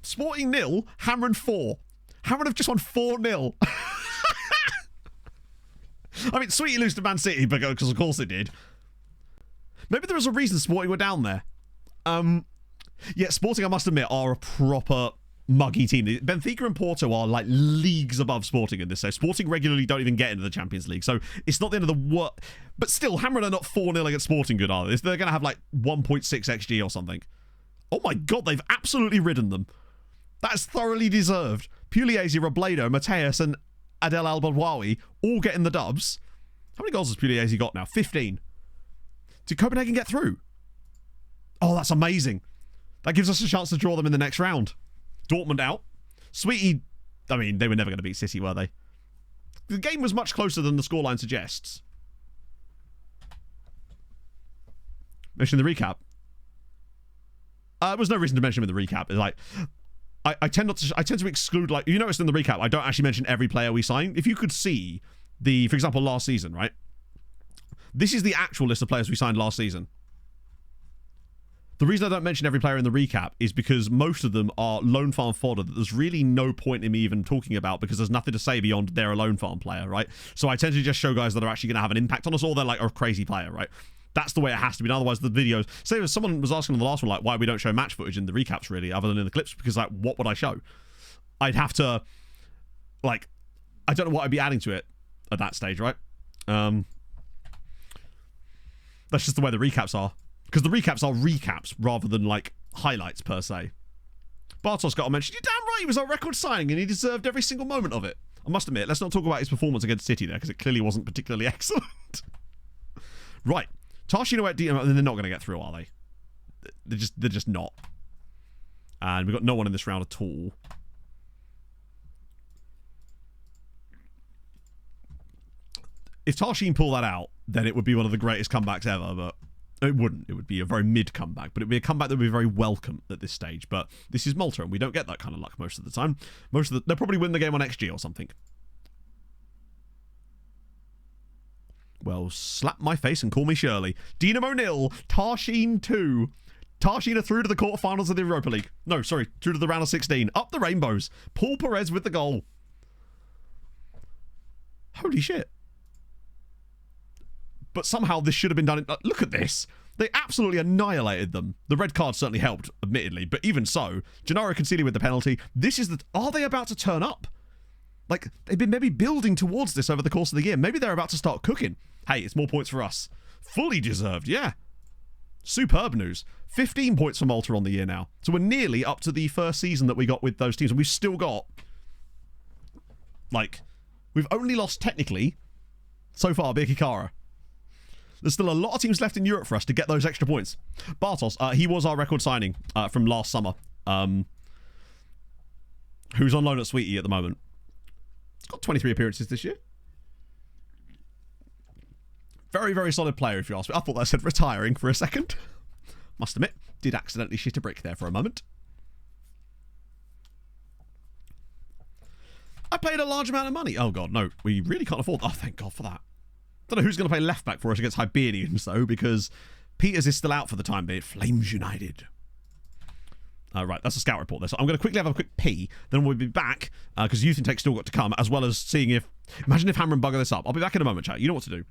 Sporting 0, Hamron 4. Hamron have just won 4-0. I mean, Sweetie lose to Man City because of course it did. Maybe there was a reason Sporting were down there. Yeah, Sporting, I must admit, are a proper muggy team. Benfica and Porto are like leagues above Sporting in this. So Sporting regularly don't even get into the Champions League. So it's not the end of the world. But still, Hamron are not 4-0 against Sporting good, are they? They're going to have like 1.6 XG or something. Oh my god, they've absolutely ridden them. That's thoroughly deserved. Pugliese, Robledo, Mateus, and Adel Al-Badwawi all getting the dubs. How many goals has Pugliese got now? 15. Did Copenhagen get through? Oh, that's amazing. That gives us a chance to draw them in the next round. Dortmund out. Sweetie, I mean, they were never going to beat City, were they? The game was much closer than the scoreline suggests. Mention the recap. There was no reason to mention him in the recap. It's like, I tend to exclude, like, you noticed in the recap, I don't actually mention every player we sign. If you could see for example, last season, right? This is the actual list of players we signed last season. The reason I don't mention every player in the recap is because most of them are loan farm fodder that there's really no point in me even talking about because there's nothing to say beyond they're a loan farm player, right? So I tend to just show guys that are actually going to have an impact on us, or they're like a crazy player, right? That's the way it has to be. Otherwise, the videos... Say if someone was asking on the last one, like, why we don't show match footage in the recaps, really, other than in the clips, because, like, what would I show? I'd have to, like... I don't know what I'd be adding to it at that stage, right? That's just the way the recaps are. Because the recaps are recaps rather than, like, highlights, per se. Bartos got to mention, you're damn right, he was our record signing, and he deserved every single moment of it. I must admit, let's not talk about his performance against City there, because it clearly wasn't particularly excellent. Right. Tarshino, they're not going to get through, are they? They're just not. And we've got no one in this round at all. If Tarshin pull that out, then it would be one of the greatest comebacks ever, but it wouldn't. It would be a very mid comeback, but it would be a comeback that would be very welcome at this stage. But this is Malta, and we don't get that kind of luck most of the time. They'll probably win the game on XG or something. Well, slap my face and call me Shirley. Dinamo 0, Tarshin 2. Tarshin are through to the quarterfinals of the Europa League. No, sorry, through to the round of 16. Up the rainbows. Paul Perez with the goal. Holy shit. But somehow this should have been done. Look at this. They absolutely annihilated them. The red card certainly helped, admittedly, but even so, Gennaro Concili with the penalty. This is the... Are they about to turn up? Like, they've been maybe building towards this over the course of the year. Maybe they're about to start cooking. Hey, it's more points for us. Fully deserved, yeah. Superb news. 15 points for Malta on the year now. So we're nearly up to the first season that we got with those teams. And we've still got... Like, we've only lost, technically, so far, Vicky Cara. There's still a lot of teams left in Europe for us to get those extra points. Bartos, he was our record signing from last summer. Who's on loan at Sweetie at the moment. He's got 23 appearances this year. Very, very solid player, if you ask me. I thought that said retiring for a second. Must admit, did accidentally shit a brick there for a moment. I paid a large amount of money. Oh, God, no. We really can't afford... Oh, thank God for that. Don't know who's going to play left back for us against Hibernians, though, because Peters is still out for the time being. Flames United. Right, that's a scout report there. So I'm going to quickly have a quick pee, then we'll be back, because youth intake's still got to come, as well as seeing if... Imagine if Hammer and bugger this up. I'll be back in a moment, chat. You know what to do.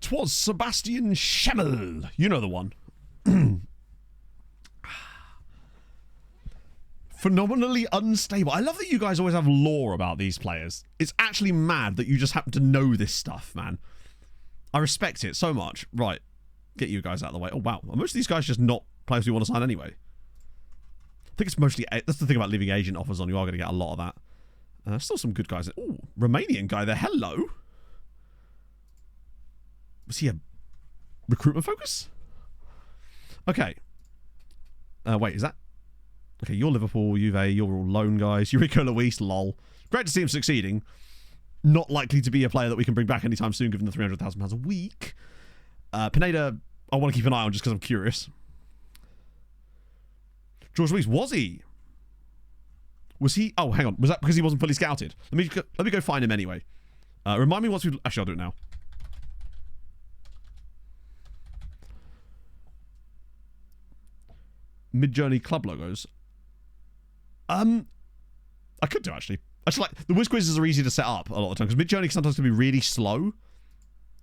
Twas Sebastian Schemmel. You know the one. Phenomenally unstable. I love that you guys always have lore about these players. It's actually mad that you just happen to know this stuff, man. I respect it so much. Right. Get you guys out of the way. Oh, wow. Are most of these guys just not players we want to sign anyway? I think it's mostly... That's the thing about leaving agent offers on. You are going to get a lot of that. Still some good guys. Oh, Romanian guy there. Hello. Was he a recruitment focus? Okay. Wait, is that... Okay, you're Liverpool, Juve, you're all loan guys. Eurico Luis, lol. Great to see him succeeding. Not likely to be a player that we can bring back anytime soon, given the £300,000 a week. Pineda, I want to keep an eye on just because I'm curious. George Luis, was he? Was he... Oh, hang on. Was that because he wasn't fully scouted? Let me go find him anyway. Remind me once we... Actually, I'll do it now. Mid-Journey club logos. I could do, actually. Actually, like, the whiz quizzes are easy to set up a lot of the time, because Mid-Journey sometimes can be really slow.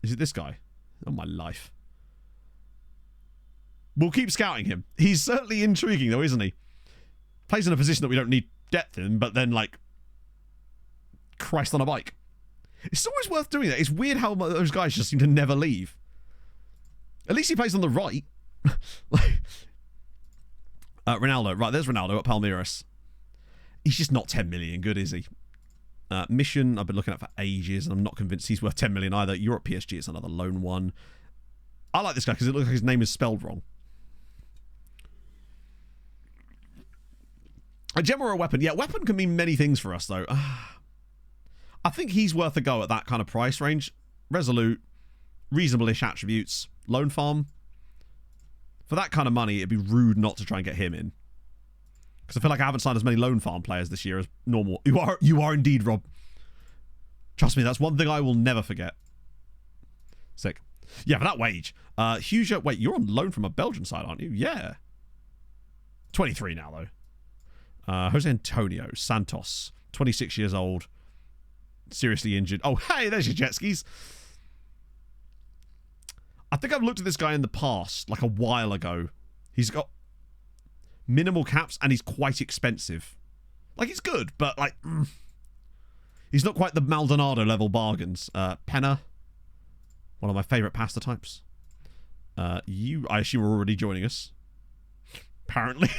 Is it this guy? Oh, my life. We'll keep scouting him. He's certainly intriguing, though, isn't he? Plays in a position that we don't need depth in, but then, like, Christ on a bike. It's always worth doing that. It's weird how those guys just seem to never leave. At least he plays on the right. Like... Ronaldo. Right, there's Ronaldo at Palmeiras. He's just not 10 million good, is he? Mission, I've been looking at for ages, and I'm not convinced he's worth 10 million either. Europe PSG is another loan one. I like this guy because it looks like his name is spelled wrong. A gem or a weapon? Yeah, weapon can mean many things for us, though. I think he's worth a go at that kind of price range. Resolute, reasonable-ish attributes, loan farm. For that kind of money, it'd be rude not to try and get him in. Because I feel like I haven't signed as many loan farm players this year as normal. You are indeed, Rob. Trust me, that's one thing I will never forget. Sick. Yeah, for that wage. Huge. Wait, you're on loan from a Belgian side, aren't you? Yeah. 23 now, though. Jose Antonio Santos. 26 years old. Seriously injured. Oh, hey, there's your jet skis. I think I've looked at this guy in the past, like a while ago. He's got minimal caps and he's quite expensive. Like, he's good, but, like, he's not quite the Maldonado level bargains. Penna, one of my favourite pasta types. You, I assume, are already joining us. Apparently.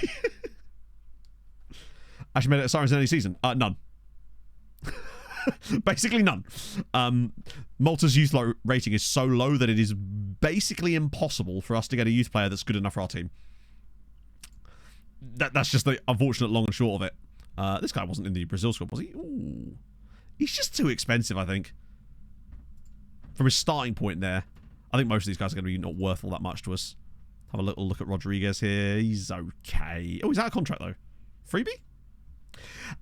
Actually made it a Sirens in any season. None. Basically none. Malta's youth rating is so low that it is basically impossible for us to get a youth player that's good enough for our team. that's just the unfortunate long and short of it. This guy wasn't in the Brazil squad, was he? Ooh. He's just too expensive, I think. From his starting point there, I think most of these guys are going to be not worth all that much to us. Have a little look at Rodriguez here. He's okay. Oh, he's out of contract, though. Freebie?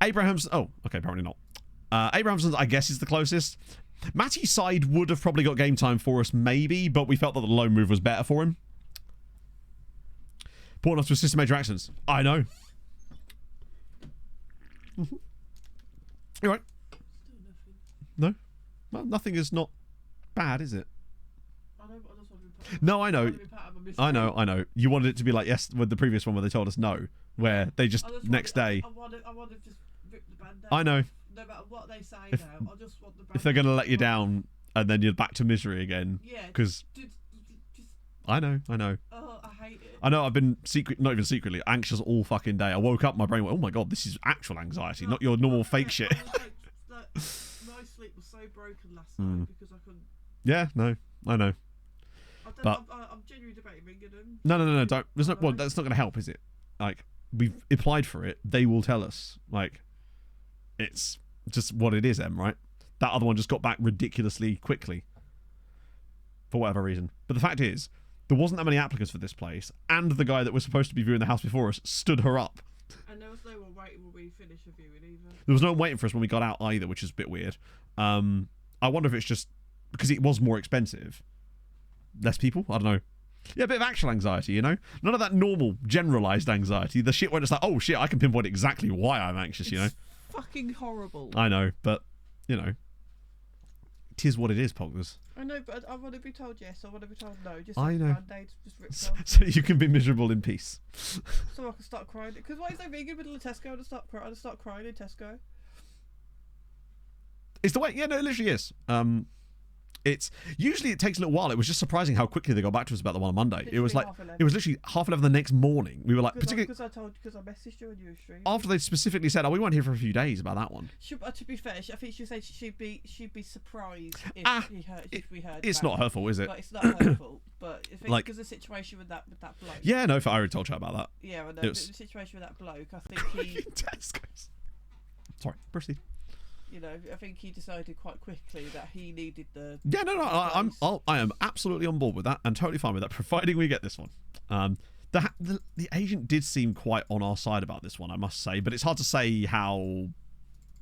Abrahamson. Oh, okay, apparently not. Abrahamson, I guess, is the closest. Matty's side would have probably got game time for us, maybe, but we felt that the loan move was better for him. Poor enough to assist in major accidents. I know. You're right. No? Well, nothing is not bad, is it? No, I know. I know. You wanted it to be like yes with the previous one where they told us no, where they just next day. I want to just rip the band out. I know. No matter what they say now, I just want the band. If they're going to let you down and then you're back to misery again. Yeah. Because I know. Oh, I hate it. I know. I've been not even secretly anxious all fucking day. I woke up, my brain went, "Oh my god, this is actual anxiety, not your normal fake shit." My sleep was so broken last night because I couldn't. Yeah, no, I know. But I'm genuinely debating ringing them. No, don't. There's no. Well, that's not going to help, is it? Like we've applied for it, they will tell us. Like it's just what it is, right? That other one just got back ridiculously quickly for whatever reason. But the fact is, there wasn't that many applicants for this place, and the guy that was supposed to be viewing the house before us stood her up. And there was no one waiting when we finished the viewing either. There was no one waiting for us when we got out either, which is a bit weird. I wonder if it's just because it was more expensive. Less people? I don't know. Yeah, a bit of actual anxiety, you know? None of that normal, generalised anxiety. The shit where it's like, oh shit, I can pinpoint exactly why I'm anxious, you know? Fucking horrible. I know, but, you know. It is what it is, Poggers. I know, but I want to be told yes, I want to be told no. Just I know. Band-Aids just ripped off. So you can be miserable in peace. So I can start crying. Because why is there vegan in the middle of Tesco and I start crying in Tesco? It's the way, yeah, no, it literally is. It's usually it takes a little while. It was just surprising how quickly they got back to us about the one on Monday. Literally it was like 11:30. It was literally 11:30 the next morning. We were like, because particularly because I messaged you on your stream. after they specifically said, "Oh, we weren't here for a few days about that one." To be fair, I think she said she'd be surprised if we heard. It's about not her fault, is it? But it's not her fault. But I think Like- because of the situation with that bloke. Yeah, no, I already told you about that. Yeah, I know. It was- The situation with that bloke, I think he, Tesco's. Sorry, proceed. you know, I think he decided quite quickly that he needed the. Yeah, no, I am absolutely on board with that and totally fine with that, providing we get this one. The agent did seem quite on our side about this one, I must say, but it's hard to say how.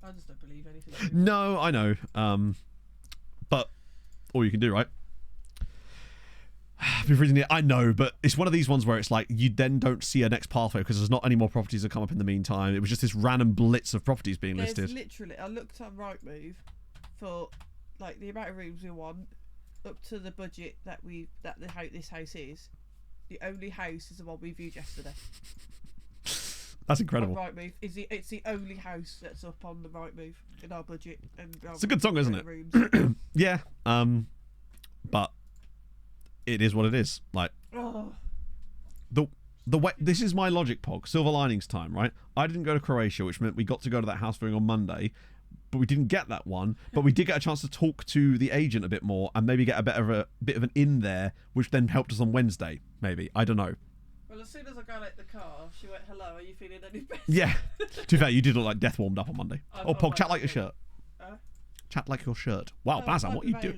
I just don't believe anything. No, I know, but all you can do, right? I've been reading it. I know, but it's one of these ones where it's like you then don't see a next pathway because there's not any more properties that come up in the meantime. It was just this random blitz of properties being listed. Literally, I looked at Rightmove for like the amount of rooms we want up to the budget that this house is. The only house is the one we viewed yesterday. That's incredible. On Rightmove it's the only house that's up on the Rightmove in our budget. And it's a good song, isn't it? Rooms. Yeah, but it is what it is. Like the way this is my logic, Pog. Silver linings time, right? I didn't go to Croatia, which meant we got to go to that house viewing on Monday, but we didn't get that one. But we did get a chance to talk to the agent a bit more and maybe get a bit of an in there, which then helped us on Wednesday. Maybe, I don't know. Well, as soon as I got out the car, she went, "Hello, are you feeling any better?" Yeah. To be fair, you did look like death warmed up on Monday. Pog, chat like your shirt. Chat like your shirt. Wow, Bazan, what you do?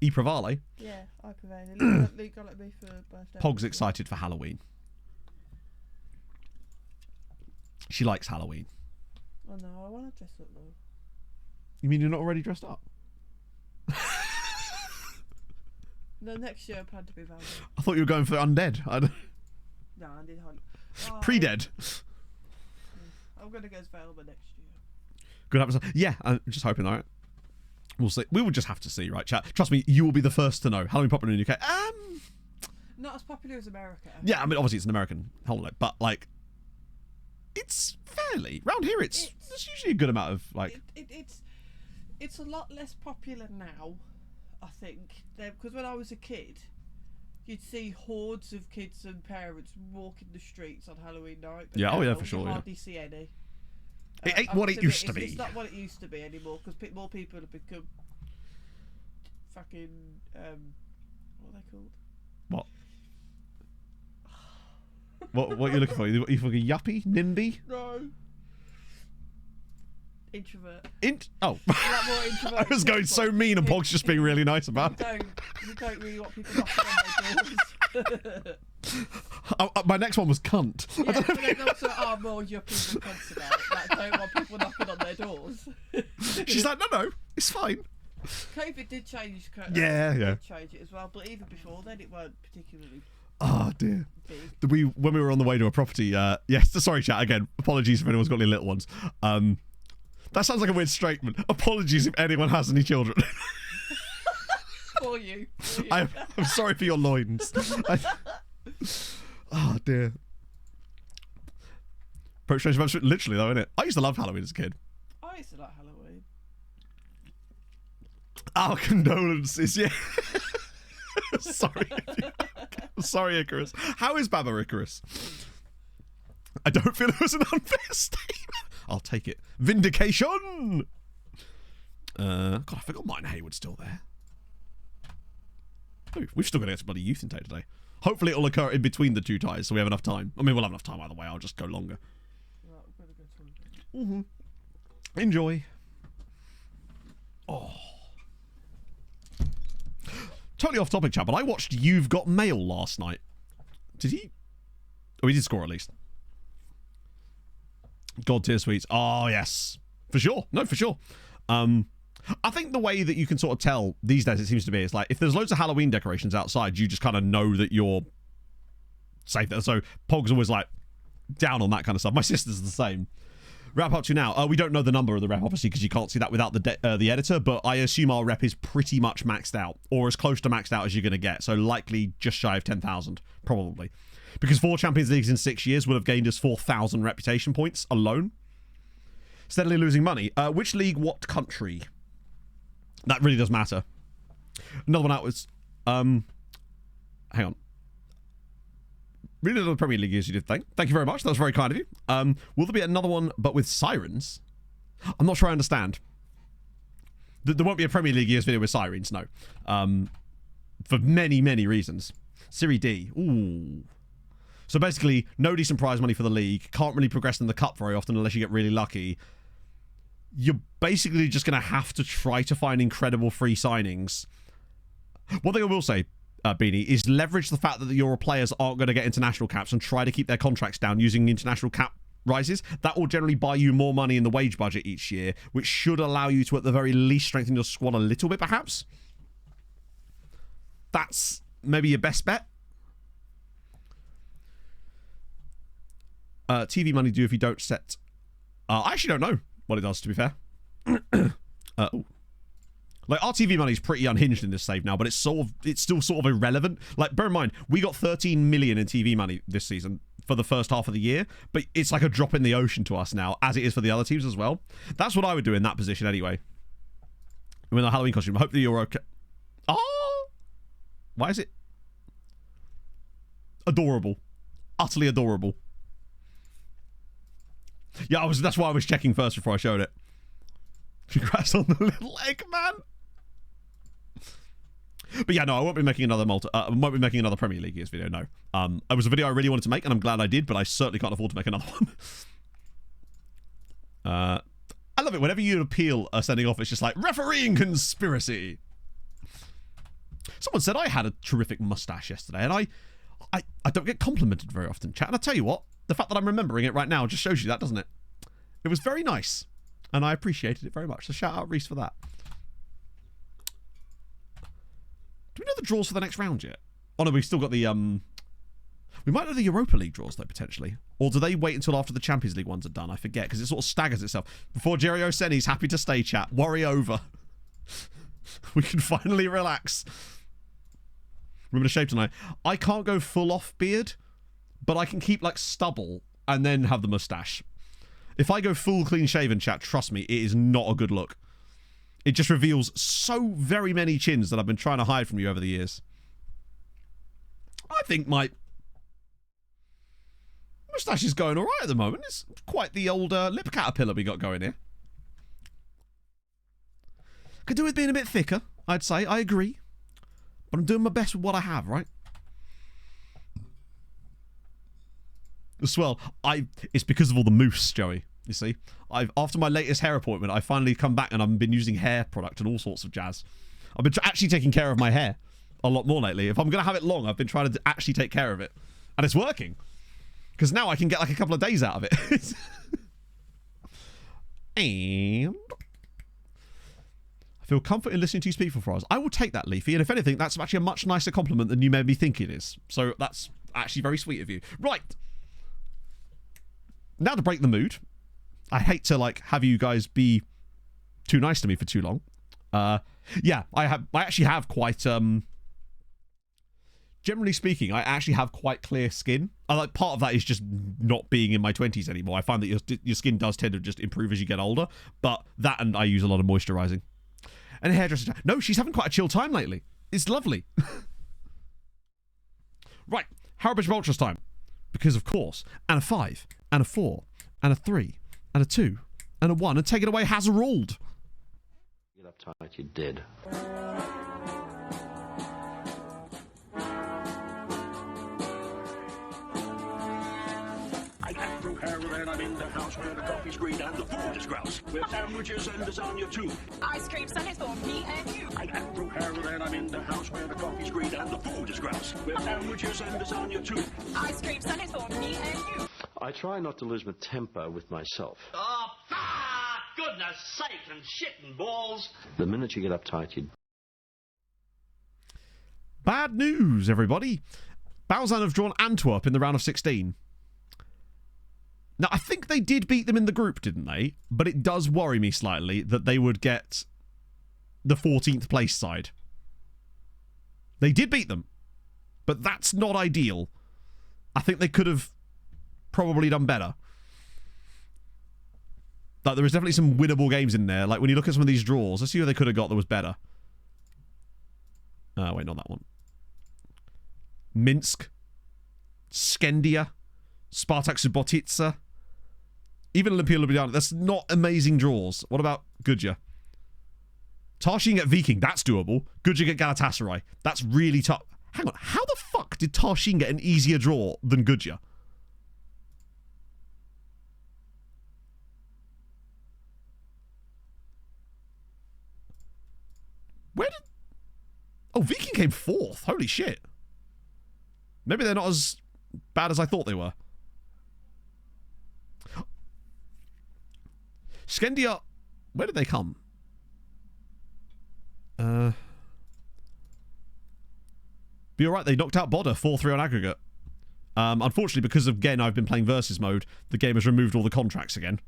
E Provale. Yeah, I prevail. Luke got at me for birthday. Pog's excited for Halloween. She likes Halloween. Oh no, I want to dress up though. You mean you're not already dressed up? No, next year I plan to be Valentine. I thought you were going for undead. No, I did hunt. Pre-dead. I'm going to go as Velma next year. Good episode. Yeah, I'm just hoping, alright. We'll see. We will just have to see, right, chat? Trust me, you will be the first to know. Halloween popular in the UK? Not as popular as America. Yeah, I mean, obviously it's an American holiday, but, like, it's fairly... Round here, it's usually a good amount of, like... It's a lot less popular now, I think. Because when I was a kid, you'd see hordes of kids and parents walking the streets on Halloween night. But yeah, now, oh yeah, for sure. You Yeah. hardly see any. It ain't what it used to be. It's not what it used to be anymore because more people have become fucking what are they called? What? What are you looking for? You fucking yuppie? NIMBY? No. Introvert. Oh. Like more introvert. I was going so mean and Pog's just being really nice about it. You don't really want people knocking on their doors. My next one was cunt. Yeah, but then also are more yuppies than cunts about it. Like, don't want people knocking on their doors. She's like, no, it's fine. COVID did change. Yeah. Did change it as well, but even before then, it weren't particularly. Oh dear. Big. When we were on the way to a property, yes. Sorry, chat again. Apologies if anyone's got any little ones. That sounds like a weird statement. Apologies if anyone has any children. For you. I'm sorry for your loins. Oh dear. Literally though, innit? I used to love Halloween as a kid. I used to like Halloween. Our condolences, yeah. Sorry, Icarus. How is Baba Icarus? I don't feel it was an unfair statement. I'll take it. Vindication! God, I forgot Martin Hayward's still there. Oh, we've still got to get to bloody youth intake today. Hopefully it'll occur in between the two ties so we have enough time. I mean, we'll have enough time either way. I'll just go longer. Right, we're going to go to Enjoy. Oh. Totally off topic, chat, but I watched You've Got Mail last night. Did he? Oh, he did score at least. God tier sweets. Oh, yes. For sure. No, for sure. I think the way that you can sort of tell these days, it seems to be, is like, if there's loads of Halloween decorations outside, you just kind of know that you're safe there. So Pog's always like down on that kind of stuff. My sister's the same. Wrap up to now. We don't know the number of the rep, obviously, because you can't see that without the editor, but I assume our rep is pretty much maxed out, or as close to maxed out as you're going to get. So likely just shy of 10,000, probably. Because 4 Champions Leagues in 6 years would have gained us 4,000 reputation points alone. Steadily losing money. Which league, what country? That really does matter. Another one out was... hang on. Really love the Premier League years you did. Thank you very much. That was very kind of you. Will there be another one, but with sirens? I'm not sure I understand. There won't be a Premier League years video with sirens, no. For many, many reasons. Serie D. Ooh. So basically, no decent prize money for the league. Can't really progress in the cup very often unless you get really lucky. You're basically just going to have to try to find incredible free signings. One thing I will say, Beanie, is leverage the fact that your players aren't going to get international caps and try to keep their contracts down using international cap rises. That will generally buy you more money in the wage budget each year, which should allow you to at the very least strengthen your squad a little bit, perhaps. That's maybe your best bet. TV money do if you don't set... I actually don't know what it does, to be fair. Like, our TV money is pretty unhinged in this save now, but it's still sort of irrelevant. Like, bear in mind, we got 13 million in TV money this season for the first half of the year, but it's like a drop in the ocean to us now, as it is for the other teams as well. That's what I would do in that position anyway. With a Halloween costume. Hopefully you're okay. Oh! Why is it? Adorable. Utterly adorable. Yeah, that's why I was checking first before I showed it. Congrats on the little egg, man. But yeah, no, I won't be making another won't be making another Premier League years video, no. It was a video I really wanted to make, and I'm glad I did, but I certainly can't afford to make another one. I love it. Whenever you appeal sending off, it's just like, refereeing conspiracy. Someone said I had a terrific mustache yesterday, and I don't get complimented very often, chat. And I tell you what, the fact that I'm remembering it right now just shows you that, doesn't it? It was very nice, and I appreciated it very much. So shout out Reese for that. Do we know the draws for the next round yet? Oh no, we've still got the we might know the Europa League draws though, potentially. Or do they wait until after the Champions League ones are done? I forget, because it sort of staggers itself. Before Jerry Oseni's happy to stay, chat. Worry over. We can finally relax. Remember to shave tonight. I can't go full off beard, but I can keep like stubble and then have the mustache. If I go full clean shaven, chat, trust me, it is not a good look. It just reveals so very many chins that I've been trying to hide from you over the years. I think my moustache is going all right at the moment. It's quite the old lip caterpillar we got going here. Could do with being a bit thicker, I'd say. I agree. But I'm doing my best with what I have, right? as well. It's because of all the mousse, Joey. You see, after my latest hair appointment, I finally come back and I've been using hair product and all sorts of jazz. I've been actually taking care of my hair a lot more lately. If I'm going to have it long, I've been trying to actually take care of it. And it's working. Because now I can get like a couple of days out of it. And I feel comfort in listening to you speak for hours. I will take that, Leafy. And if anything, that's actually a much nicer compliment than you made me think it is. So that's actually very sweet of you. Right. Now to break the mood. I hate to like have you guys be too nice to me for too long. Yeah, I actually have quite generally speaking, I actually have quite clear skin. Like part of that is just not being in my 20s anymore. I find that your skin does tend to just improve as you get older. But that, and I use a lot of moisturizing. And a hairdresser. No, she's having quite a chill time lately. It's lovely. Right, Harrowbridge Ultras time. Because of course, and a 5, and a 4, and a 3, and a 2, and a 1, and take it away, Hazard. Get uptight, you did. I get through Harold and I'm in the house where the coffee's green and the food is grouse. With sandwiches and lasagna too. Ice cream sundaes for me and you. I get through Harold and I'm in the house where the coffee's green and the food is grouse. With sandwiches and lasagna too. Ice cream sundaes for me and you. I try not to lose my temper with myself. Oh, goodness sake and shit and balls. The minute you get uptight, you... Bad news, everybody. Balzan have drawn Antwerp in the round of 16. Now, I think they did beat them in the group, didn't they? But it does worry me slightly that they would get the 14th place side. They did beat them, but that's not ideal. I think they could have probably done better. Like, there was definitely some winnable games in there. Like, when you look at some of these draws, let's see who they could have got that was better. Wait, not that one. Minsk. Skendia. Spartak Subotica. Even Olympia Ljubljana. That's not amazing draws. What about Gudja? Tarshin at Viking. That's doable. Gudja get Galatasaray. That's really tough. Hang on. How the fuck did Tarshin get an easier draw than Gudja? Where did... Oh, Viking came 4th. Holy shit. Maybe they're not as bad as I thought they were. Skendia, where did they come? Be alright, they knocked out Bodder 4-3 on aggregate. Unfortunately, because of, again, I've been playing versus mode, the game has removed all the contracts again.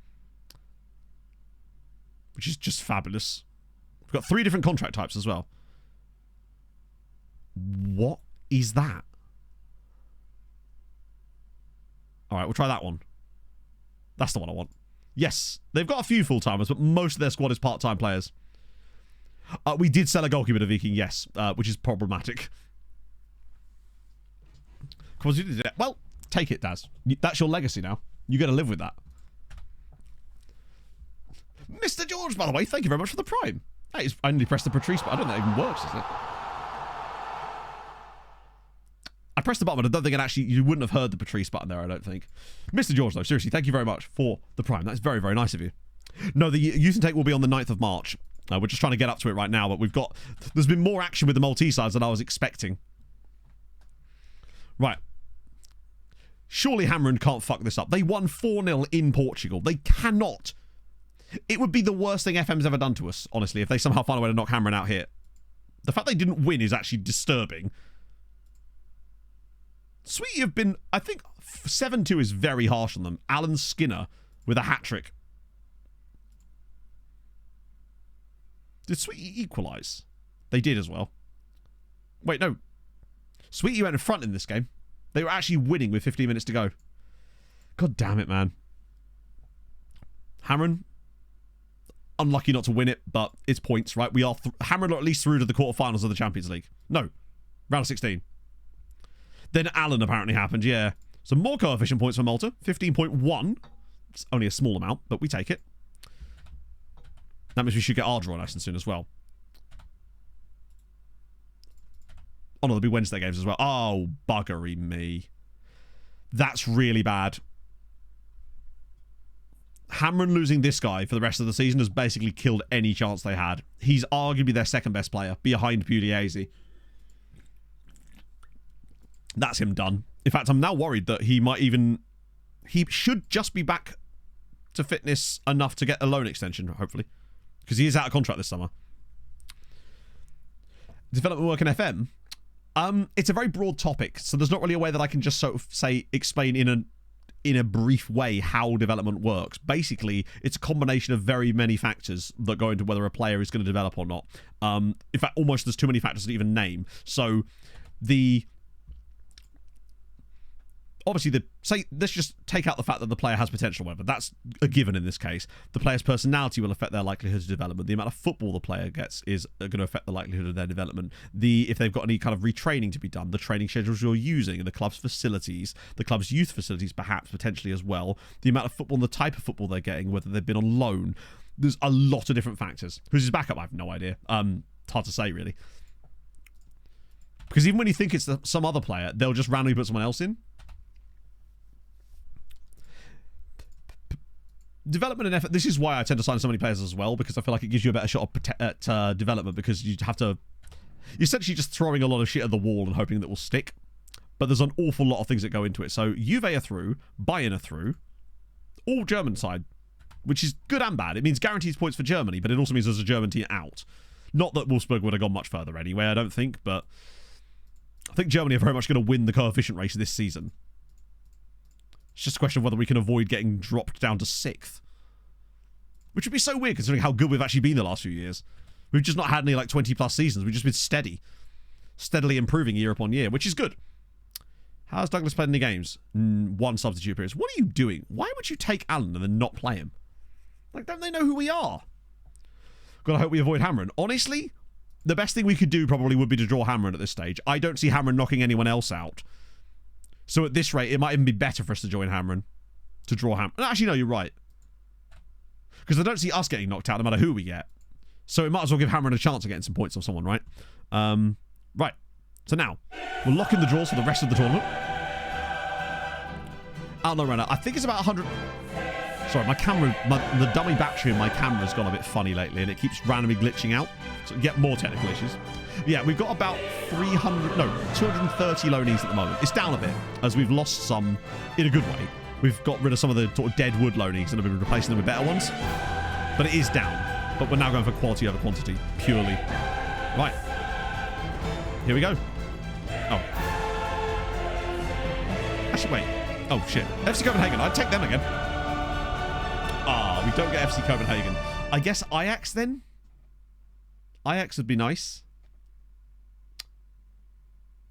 Which is just fabulous. We've got 3 different contract types as well. What is that? Alright, we'll try that one. That's the one I want. Yes, they've got a few full-timers, but most of their squad is part-time players. We did sell a goalkeeper to Viking, yes, which is problematic. Well, take it, Daz. That's your legacy now. You got to live with that. Mr. George, by the way, thank you very much for the prime. Hey, I only pressed the Patrice, but I don't think that even works, does it? I pressed the button, but I don't think it actually... You wouldn't have heard the Patrice button there, I don't think. Mr. George, though, seriously, thank you very much for the prime. That's very, very nice of you. No, the Youth and Take will be on the 9th of March. We're just trying to get up to it right now, but we've got... There's been more action with the Maltese sides than I was expecting. Right. Surely Hamren can't fuck this up. They won 4-0 in Portugal. They cannot. It would be the worst thing FM's ever done to us, honestly, if they somehow find a way to knock Hamren out here. The fact they didn't win is actually disturbing. Sweetie have been, I think 7-2 is very harsh on them. Alan Skinner with a hat-trick. Did Sweetie equalise? They did as well. Wait, no. Sweetie went in front in this game. They were actually winning with 15 minutes to go. God damn it, man. Hamren, unlucky not to win it, but it's points, right? We are Hamren are at least through to the quarterfinals of the Champions League. No, round of 16. Then Allen apparently happened, yeah. Some more coefficient points for Malta. 15.1. It's only a small amount, but we take it. That means we should get our draw nice and soon as well. Oh no, there'll be Wednesday games as well. Oh, buggery me. That's really bad. Hamron losing this guy for the rest of the season has basically killed any chance they had. He's arguably their second best player, behind Pugliese. That's him done. In fact, I'm now worried that he should just be back to fitness enough to get a loan extension, hopefully. Because he is out of contract this summer. Development work in FM. It's a very broad topic, so there's not really a way that I can just sort of explain in a brief way how development works. Basically, it's a combination of very many factors that go into whether a player is going to develop or not. In fact, almost there's too many factors to even name. So obviously, let's just take out the fact that the player has potential, whatever. That's a given in this case. The player's personality will affect their likelihood of development. The amount of football the player gets is going to affect the likelihood of their development. If they've got any kind of retraining to be done, the training schedules you're using, and the club's facilities, the club's youth facilities perhaps, potentially as well. The amount of football and the type of football they're getting, whether they've been on loan. There's a lot of different factors. Who's his backup? I have no idea. It's hard to say, really. Because even when you think it's some other player, they'll just randomly put someone else in. Development and effort. This is why I tend to sign so many players as well, because I feel like it gives you a better shot at development, because you have to... You're essentially just throwing a lot of shit at the wall and hoping that will stick. But there's an awful lot of things that go into it. So Juve are through, Bayern are through, all German side, which is good and bad. It means guarantees points for Germany, but it also means there's a German team out. Not that Wolfsburg would have gone much further anyway, I don't think, but I think Germany are very much going to win the coefficient race this season. It's just a question of whether we can avoid getting dropped down to 6th. Which would be so weird considering how good we've actually been the last few years. We've just not had any like 20 plus seasons. We've just been steady. Steadily improving year upon year, which is good. How's Douglas played any games? 1 substitute appearance. What are you doing? Why would you take Allen and then not play him? Like, don't they know who we are? Gotta hope we avoid Hamron. Honestly, the best thing we could do probably would be to draw Hamron at this stage. I don't see Hamron knocking anyone else out. So at this rate, it might even be better for us to join Hamron. To draw Hamron. Actually, no, you're right. Because I don't see us getting knocked out no matter who we get. So it might as well give Hamron a chance of getting some points off someone, right? Right. So now, we'll lock in the draws for the rest of the tournament. Outlaw Runner. I think it's about 100... Sorry, my camera... the dummy battery in my camera's gone a bit funny lately, and it keeps randomly glitching out. So we get more technical issues. Yeah, we've got about 230 loanees at the moment. It's down a bit, as we've lost some in a good way. We've got rid of some of the sort of dead wood loanees and have been replacing them with better ones. But it is down. But we're now going for quality over quantity, purely. Right. Here we go. Oh. Actually, wait. Oh, shit. FC Copenhagen. I'd take them again. We don't get FC Copenhagen. I guess Ajax, then? Ajax would be nice.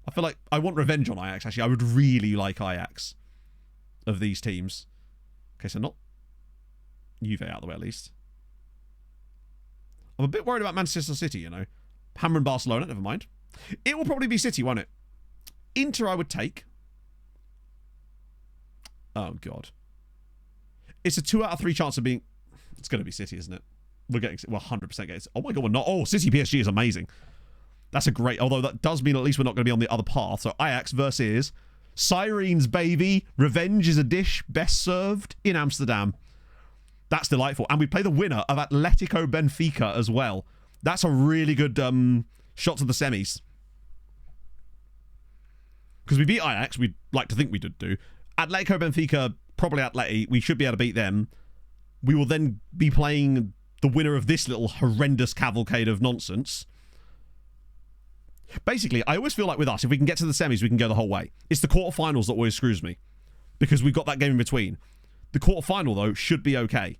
I feel like I want revenge on Ajax, actually. I would really like Ajax of these teams. Okay, so not Juve out of the way, at least. I'm a bit worried about Manchester City, you know. Hamron Barcelona, never mind. It will probably be City, won't it? Inter I would take. Oh, God. It's a 2 out of 3 chance of being... It's going to be City, isn't it? We're 100% getting... Oh, my God, we're not... Oh, City PSG is amazing. That's a great... Although that does mean at least we're not going to be on the other path. So Ajax versus... Sirens, baby. Revenge is a dish best served in Amsterdam. That's delightful. And we play the winner of Atletico Benfica as well. That's a really good shot to the semis. Because we beat Ajax. We'd like to think we did do. Atletico Benfica, probably Atleti. We should be able to beat them. We will then be playing the winner of this little horrendous cavalcade of nonsense. Basically, I always feel like with us, if we can get to the semis, we can go the whole way. It's the quarterfinals that always screws me. Because we've got that game in between. The quarterfinal, though, should be okay.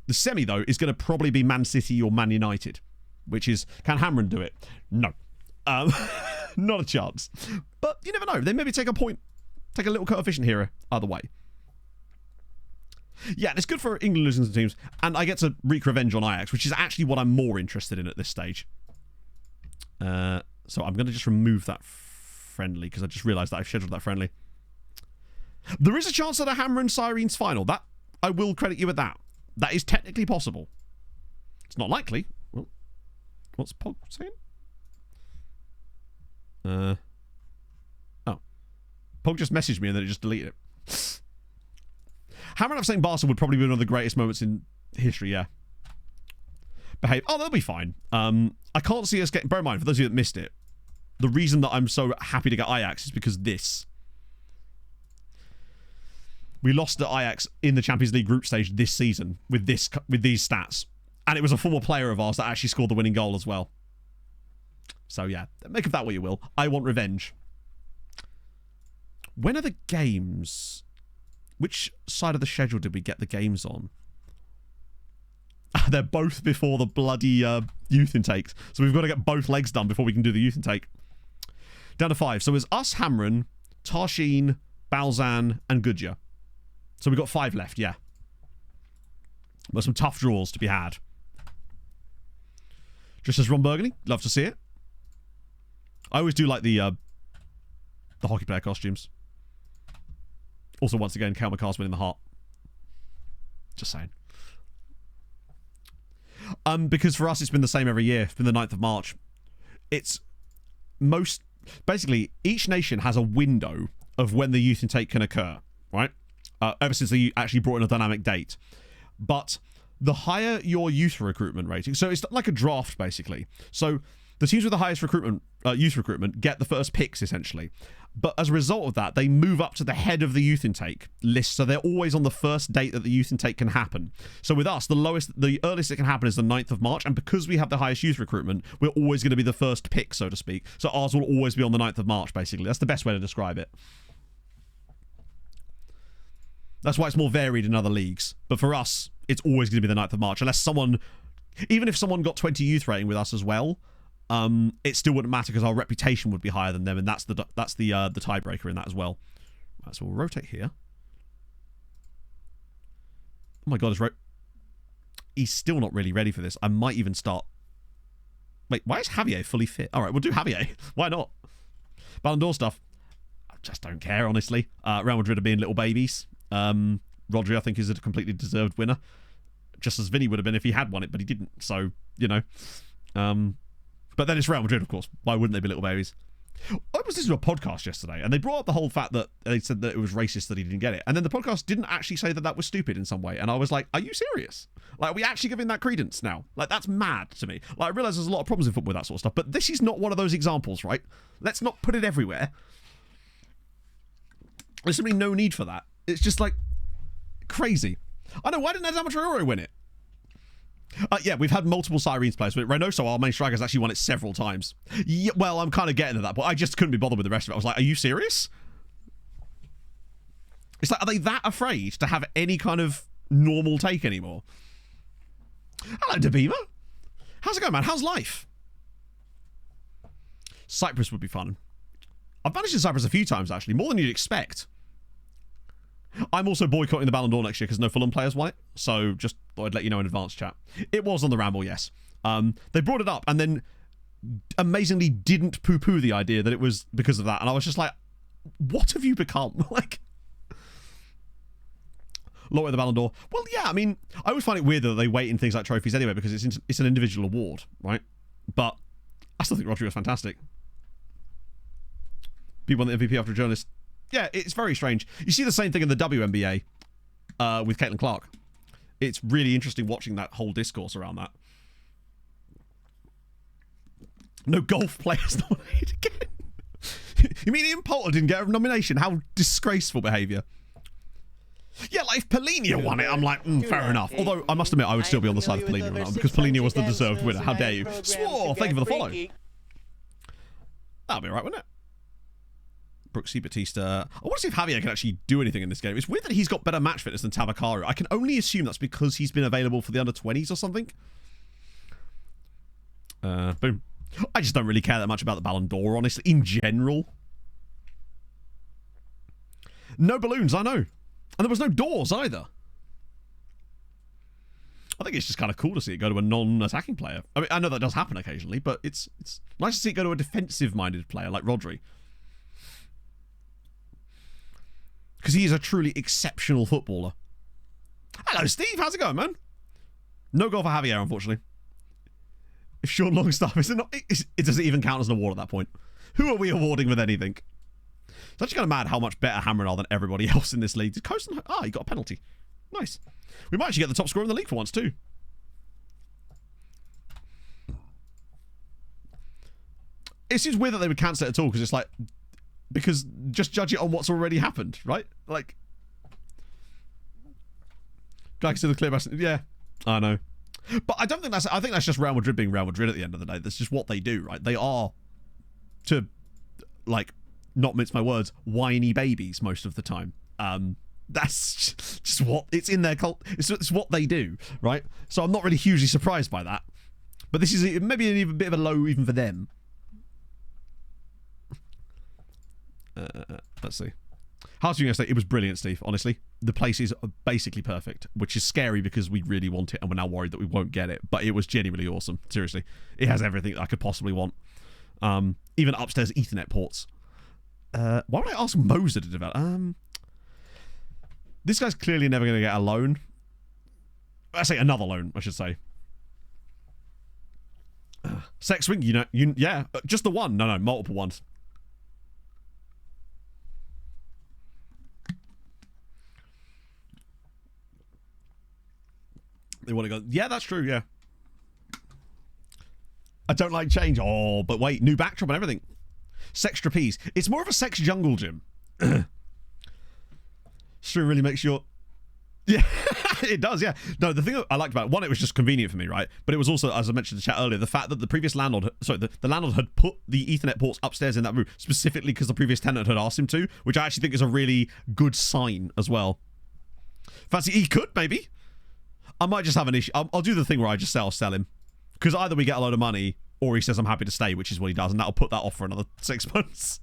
The semi, though, is going to probably be Man City or Man United. Which is, can Hamron do it? No. Not a chance. But you never know. They maybe take a point. Take a little coefficient here either way. Yeah, and it's good for England losing to teams. And I get to wreak revenge on Ajax, which is actually what I'm more interested in at this stage. So I'm going to just remove that friendly, because I just realised that I've scheduled that friendly. There is a chance at a Hamron Sirens final. That I will credit you with that. That is technically possible. It's not likely. Well, what's Pog saying? Oh. Pog just messaged me and then it just deleted it. Hammer up saying Barca would probably be one of the greatest moments in history, yeah. Behave. Oh, they'll be fine. I can't see us getting... Bear in mind, for those of you that missed it, the reason that I'm so happy to get Ajax is because this. We lost to Ajax in the Champions League group stage this season with these stats. And it was a former player of ours that actually scored the winning goal as well. So, yeah. Make of that what you will. I want revenge. When are the games... Which side of the schedule did we get the games on? They're both before the bloody youth intakes. So we've got to get both legs done before we can do the youth intake. Down to 5. So it's us, Hamren, Tarshin, Balzan, and Gudja. So we've got 5 left, yeah. But some tough draws to be had. Just as Ron Burgundy. Love to see it. I always do like the hockey player costumes. Also, once again, Cal McCar's winning the heart. Just saying. Because for us, it's been the same every year. It's been the 9th of March. It's most... Basically, each nation has a window of when the youth intake can occur, right? Ever since they actually brought in a dynamic date. But the higher your youth recruitment rating... So it's like a draft, basically. So the teams with the highest youth recruitment get the first picks, essentially. But as a result of that, they move up to the head of the youth intake list, so they're always on the first date that the youth intake can happen. So with us, the earliest it can happen is the 9th of March, and because we have the highest youth recruitment, we're always going to be the first pick, so to speak. So ours will always be on the 9th of March, basically. That's the best way to describe it. That's why it's more varied in other leagues. But for us, it's always going to be the 9th of March, unless someone... Even if someone got 20 youth rating with us as well... it still wouldn't matter because our reputation would be higher than them, and that's the tiebreaker in that as well. Right, so we'll rotate here. Oh my god, he's still not really ready for this. I might even start... Wait, why is Javier fully fit? Alright, we'll do Javier. Why not? Ballon d'Or stuff. I just don't care, honestly. Real Madrid are being little babies. Rodri, I think, is a completely deserved winner. Just as Vinny would have been if he had won it, but he didn't. So, you know. But then it's Real Madrid, of course. Why wouldn't they be little babies? I was listening to a podcast yesterday, and they brought up the whole fact that they said that it was racist that he didn't get it. And then the podcast didn't actually say that that was stupid in some way. And I was like, are you serious? Like, are we actually giving that credence now? Like, that's mad to me. Like, I realise there's a lot of problems in football with that sort of stuff, but this is not one of those examples, right? Let's not put it everywhere. There's simply no need for that. It's just, like, crazy. I know, why didn't Adama Traore win it? Yeah, we've had multiple Sirens players, but Reynoso, our main striker, has actually won it several times. Yeah, well, I'm kind of getting to that, but I just couldn't be bothered with the rest of it. I was like, are you serious? It's like, are they that afraid to have any kind of normal take anymore? Hello, Dabima. How's it going, man? How's life? Cyprus would be fun. I've managed in Cyprus a few times, actually, more than you'd expect. I'm also boycotting the Ballon d'Or next year because no Fulham players won it. So just thought I'd let you know in advance, chat. It was on the ramble, yes. They brought it up and then amazingly didn't poo-poo the idea that it was because of that. And I was just like, what have you become? Like, lower the Ballon d'Or. Well, yeah, I mean, I always find it weird that they weight in things like trophies anyway because it's an individual award, right? But I still think Rodri was fantastic. People won the MVP after a journalist. Yeah, it's very strange. You see the same thing in the WNBA with Caitlin Clark. It's really interesting watching that whole discourse around that. No golf players nominated again. You mean Ian Poulter didn't get a nomination? How disgraceful behaviour. Yeah, like if Polina won it, I'm like, fair enough. Although, I must admit, I would still be on the side of Polina on that one because Polina was the deserved winner. How dare you? Swore, thank you for the follow. That'll be alright, wouldn't it? Brooksy Batista. I want to see if Javier can actually do anything in this game. It's weird that he's got better match fitness than Tabakaru. I can only assume that's because he's been available for the under-20s or something. Boom. I just don't really care that much about the Ballon d'Or, honestly, in general. No balloons, I know. And there was no doors either. I think it's just kind of cool to see it go to a non-attacking player. I mean, I know that does happen occasionally, but it's nice to see it go to a defensive-minded player like Rodri. Because he is a truly exceptional footballer. Hello, Steve. How's it going, man? No goal for Javier, unfortunately. If Sean Longstaff is not... It doesn't even count as an award at that point. Who are we awarding with anything? It's actually kind of mad how much better Hamrin are than everybody else in this league. Did Coaston... Ah, he got a penalty. Nice. We might actually get the top scorer in the league for once, too. It seems weird that they would cancel it at all, because it's like... Because just judge it on what's already happened, right? Like... Guy can see the clear pass. Yeah, I know. But I don't think that's... I think that's just Real Madrid being Real Madrid at the end of the day. That's just what they do, right? They are, to, like, not mince my words, whiny babies most of the time. That's just what... It's in their cult... It's what they do, right? So I'm not really hugely surprised by that. But this is maybe an even bit of a low even for them. Let's see. How's you going to say? It was brilliant, Steve, honestly. The place is basically perfect, which is scary because we really want it and we're now worried that we won't get it. But it was genuinely awesome. Seriously. It has everything that I could possibly want. Even upstairs Ethernet ports. Why would I ask Moser to develop? This guy's clearly never going to get a loan. I say another loan, I should say. Sex swing, yeah, just the one. No, multiple ones. They want to go, yeah, that's true, yeah. I don't like change. Oh, but wait, new backdrop and everything. Sex trapeze. It's more of a sex jungle gym. Stream really makes your... Yeah, it does, yeah. No, the thing I liked about it, one, it was just convenient for me, right? But it was also, as I mentioned in the chat earlier, the fact that the previous landlord... Sorry, the landlord had put the Ethernet ports upstairs in that room, specifically because the previous tenant had asked him to, which I actually think is a really good sign as well. Fancy he could, maybe. I might just have an issue. I'll do the thing where I just say I'll sell him. Because either we get a load of money, or he says I'm happy to stay, which is what he does, and that'll put that off for another 6 months.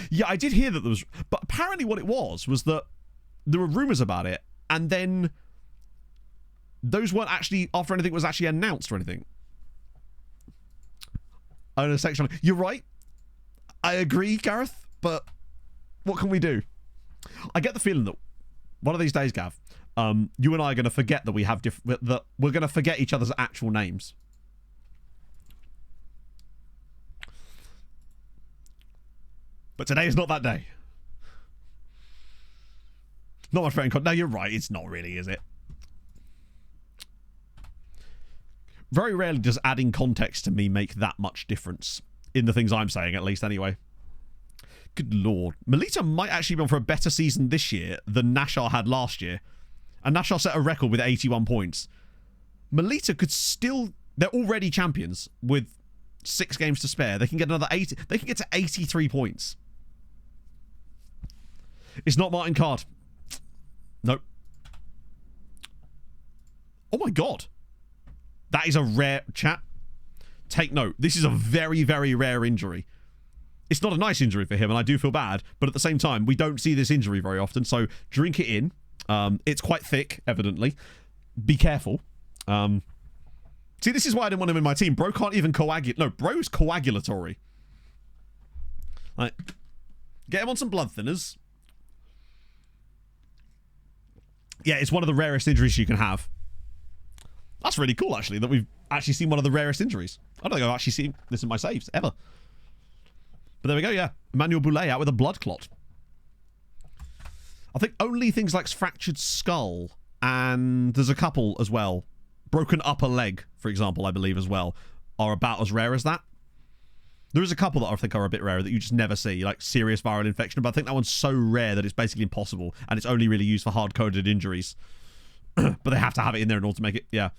Yeah, I did hear that there was... But apparently what it was that there were rumours about it, and then those weren't actually after anything was actually announced or anything. Owner section. You're right. I agree, Gareth, but what can we do? I get the feeling that one of these days, Gav, you and I are going to forget that we have that we're going to forget each other's actual names. But today is not that day. Not much better in context. No, you're right. It's not really, is it? Very rarely does adding context to me make that much difference in the things I'm saying, at least, anyway. Good lord. Melita might actually be on for a better season this year than Nashar had last year. And Nashar set a record with 81 points. Melita could still... They're already champions with 6 games to spare. They can get another 80... They can get to 83 points. It's not Martin Card. Nope. Oh my god. That is a rare... Chat. Take note. This is a very, very rare injury. It's not a nice injury for him, and I do feel bad, but at the same time, we don't see this injury very often, so drink it in. It's quite thick, evidently. Be careful. See, this is why I didn't want him in my team. Bro can't even coagulate. No, bro's coagulatory. Like, get him on some blood thinners. Yeah, it's one of the rarest injuries you can have. That's really cool, actually, that we've actually seen one of the rarest injuries. I don't think I've actually seen this in my saves, ever. But there we go, yeah. Emmanuel Boulet out with a blood clot. I think only things like fractured skull, and there's a couple as well. Broken upper leg, for example, I believe as well, are about as rare as that. There is a couple that I think are a bit rarer that you just never see, like serious viral infection, but I think that one's so rare that it's basically impossible, and it's only really used for hard-coded injuries. But they have to have it in there in order to make it, yeah.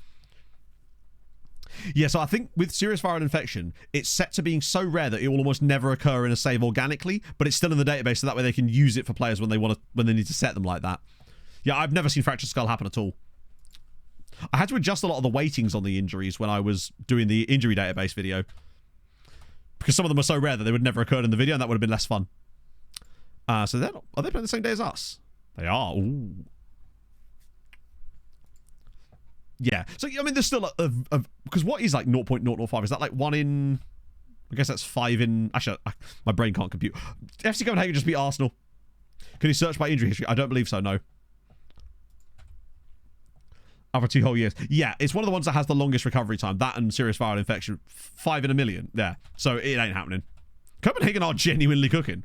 Yeah, so I think with serious viral infection, it's set to being so rare that it will almost never occur in a save organically, but it's still in the database, so that way they can use it for players when they need to set them like that. Yeah, I've never seen fractured skull happen at all. I had to adjust a lot of the weightings on the injuries when I was doing the injury database video, because some of them are so rare that they would never occurred in the video, and that would have been less fun. So are they playing the same day as us? They are. Ooh. Yeah. So, I mean, there's still because what is like 0.005? Is that like 1 in... I guess that's 5 in... Actually, my brain can't compute. FC Copenhagen just beat Arsenal. Can you search by injury history? I don't believe so, no. Over 2 whole years. Yeah, it's one of the ones that has the longest recovery time. That and serious viral infection. 5 in a million. Yeah. So it ain't happening. Copenhagen are genuinely cooking.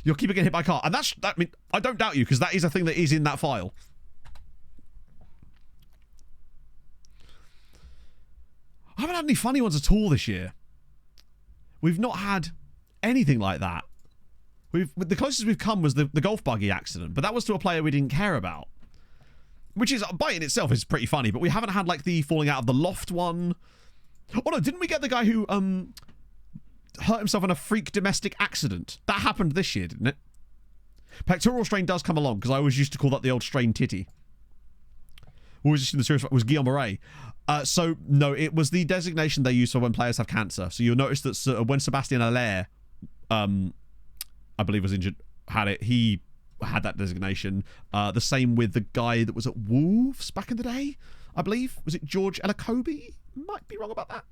You're keeping getting hit by a car. And I mean, I don't doubt you, because that is a thing that is in that file. I haven't had any funny ones at all this year. We've not had anything like that. The closest we've come was the golf buggy accident, but that was to a player we didn't care about. Which is, by in itself, is pretty funny, but we haven't had, like, the falling out of the loft one. Oh, no, didn't we get the guy who, hurt himself in a freak domestic accident? That happened this year, didn't it? Pectoral strain does come along, because I always used to call that the old strain titty. Always just in the serious, was Guillaume Marais. So, no, it was the designation they use for when players have cancer. So you'll notice that when Sebastian Allaire, I believe was injured, had it, he had that designation. The same with the guy that was at Wolves back in the day, I believe. Was it George Elakobi? Might be wrong about that.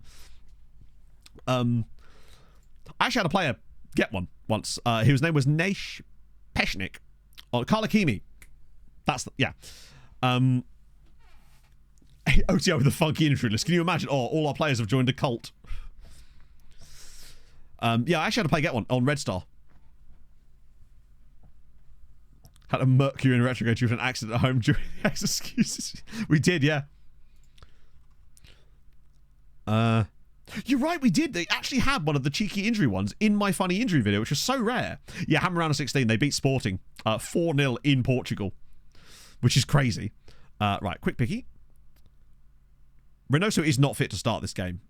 I actually had a player get one once. His name was Naish Peshnik. Or Karlakimi. That's the, yeah. OTO with the funky injury list. Can you imagine? Oh, all our players have joined a cult. Yeah, I actually had to play get one on Red Star. Had a Mercury in retrograde due to an accident at home during the excuses. We did, yeah. You're right, we did. They actually had one of the cheeky injury ones in my funny injury video, which was so rare. Yeah, Hammer round of 16. They beat Sporting 4-0 in Portugal, which is crazy. Right, quick picky. Reynoso is not fit to start this game.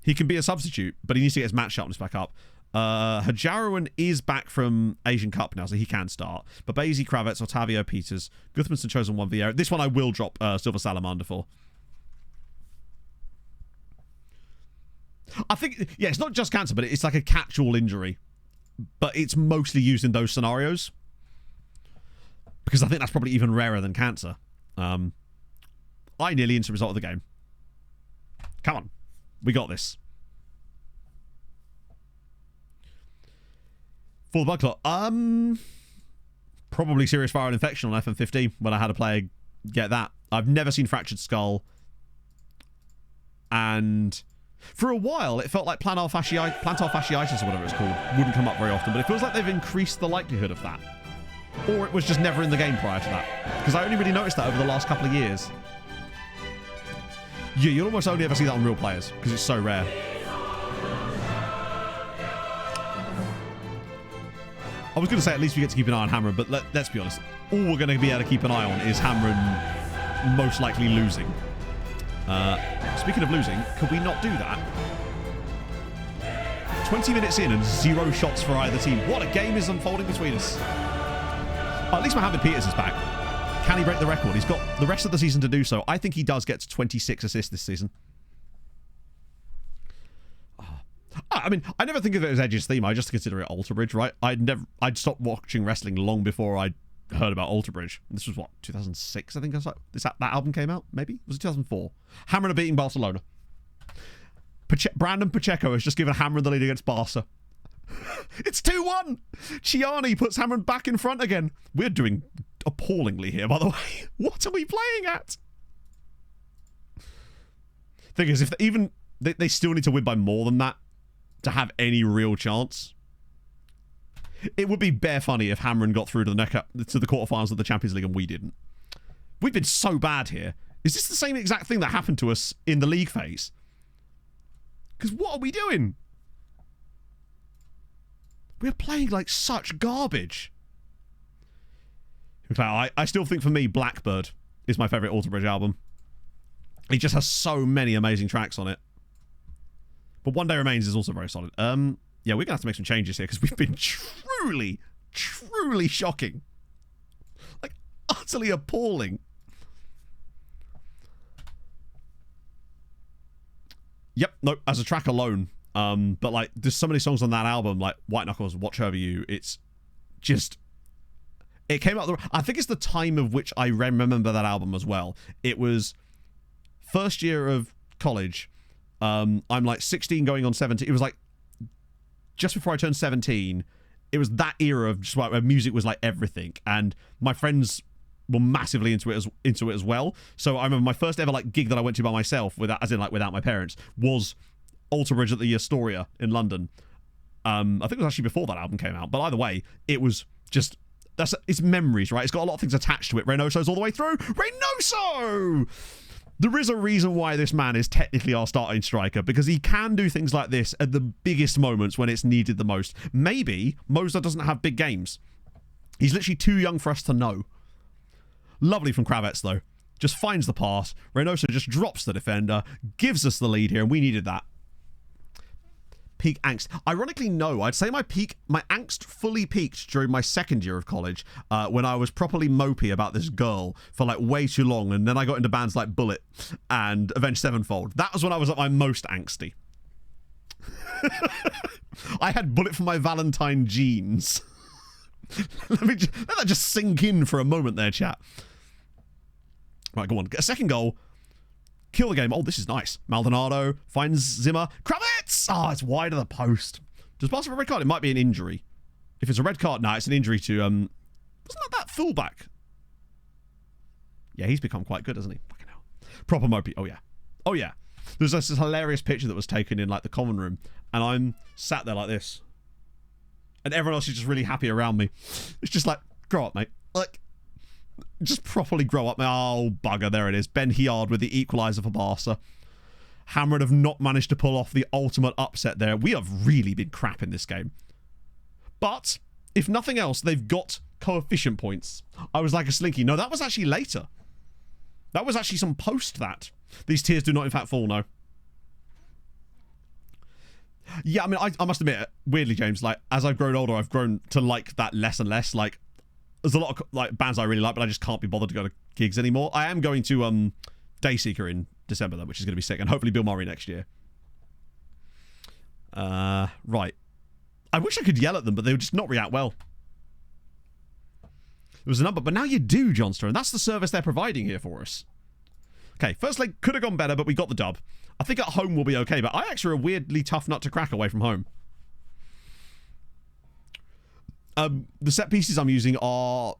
He can be a substitute, but he needs to get his match sharpness back up. Hajarowan is back from Asian Cup now, so he can start. But Basie, Kravets, Otavio, Peters, Guthmanson chosen one Vieira. This one I will drop Silver Salamander for. I think, yeah, it's not just cancer, but it's like a catch-all injury. But it's mostly used in those scenarios. Because I think that's probably even rarer than cancer. I nearly instant result of the game. Come on. We got this. For the blood clot. Probably serious viral infection on FM15 when I had a player get that. I've never seen fractured skull. And for a while, it felt like plantar fasciitis or whatever it's called wouldn't come up very often, but it feels like they've increased the likelihood of that. Or it was just never in the game prior to that. Because I only really noticed that over the last couple of years. Yeah, you'll almost only ever see that on real players, because it's so rare. I was going to say at least we get to keep an eye on Hamron, but let's be honest. All we're going to be able to keep an eye on is Hamron most likely losing. Speaking of losing, could we not do that? 20 minutes in and 0 shots for either team. What a game is unfolding between us. At least Mohamed Peters is back. Can he break the record? He's got the rest of the season to do so. I think he does get to 26 assists this season. I mean, I never think of it as Edge's theme. I just consider it Alter Bridge, right? I'd stopped watching wrestling long before I heard about Alter Bridge. This was what, 2006? I think that album came out. Maybe was it 2004? Hammer are beating Barcelona. Brandon Pacheco has just given Hammer the lead against Barca. It's 2-1. Chiani puts Hammer back in front again. We're doing appallingly here, by the way. What are we playing at? Thing is, if they still need to win by more than that to have any real chance. It would be bare funny if Hamron got through to the quarterfinals of the Champions League and we didn't. We've been so bad here. Is this the same exact thing that happened to us in the league phase? Because what are we doing? We're playing like such garbage. I still think for me, Blackbird is my favourite Alter Bridge album. It just has so many amazing tracks on it. But One Day Remains is also very solid. Yeah, we're going to have to make some changes here because we've been truly, truly shocking. Like, utterly appalling. Yep, no, as a track alone. But, like, there's so many songs on that album, like White Knuckles, Watch Over You. It's just... It came out... I think it's the time of which I remember that album as well. It was first year of college. I'm, like, 16 going on 17. It was, like... Just before I turned 17, it was that era of just where music was like everything, and my friends were massively into it as well. So I remember my first ever like gig that I went to by myself, without my parents, was Alter Bridge at the Astoria in London. I think it was actually before that album came out. But either way, it was just... It's memories, right? It's got a lot of things attached to it. Reynoso's all the way through. Reynoso! There is a reason why this man is technically our starting striker, because he can do things like this at the biggest moments when it's needed the most. Maybe Moser doesn't have big games. He's literally too young for us to know. Lovely from Kravets, though. Just finds the pass. Reynoso just drops the defender, gives us the lead here, and we needed that. Peak angst. Ironically, no. I'd say my angst fully peaked during my second year of college when I was properly mopey about this girl for like way too long, and then I got into bands like Bullet and Avenged Sevenfold. That was when I was at my most angsty. I had Bullet for my Valentine jeans. let that just sink in for a moment there, chat. Right, go on. Get a second goal. Kill the game. Oh, this is nice. Maldonado finds Zimmer. Kravets! Oh, it's wide of the post. Does Barca have a red card? It might be an injury. If it's a red card, no, it's an injury to, wasn't that fullback? Yeah, he's become quite good, hasn't he? Fucking hell. Proper mopey. Oh, yeah. Oh, yeah. There's this hilarious picture that was taken in, like, the common room, and I'm sat there like this. And everyone else is just really happy around me. It's just like, grow up, mate. Like, just properly grow up. Oh, bugger, there it is. Ben Hiard with the equaliser for Barca. Hammered have not managed to pull off the ultimate upset there. We have really been crap in this game. But, if nothing else, they've got coefficient points. I was like a slinky. No, that was actually later. That was actually some post that. These tiers do not, in fact, fall, no. Yeah, I mean, I must admit, weirdly, James, like, as I've grown older, I've grown to like that less and less. Like, there's a lot of like bands I really like, but I just can't be bothered to go to gigs anymore. I am going to Dayseeker in December, though, which is going to be sick, and hopefully Bill Murray next year. Right. I wish I could yell at them, but they would just not react well. There was a number, but now you do, Johnston, and that's the service they're providing here for us. Okay, first leg could have gone better, but we got the dub. I think at home we'll be okay, but Ajax are a weirdly tough nut to crack away from home. The set pieces I'm using are...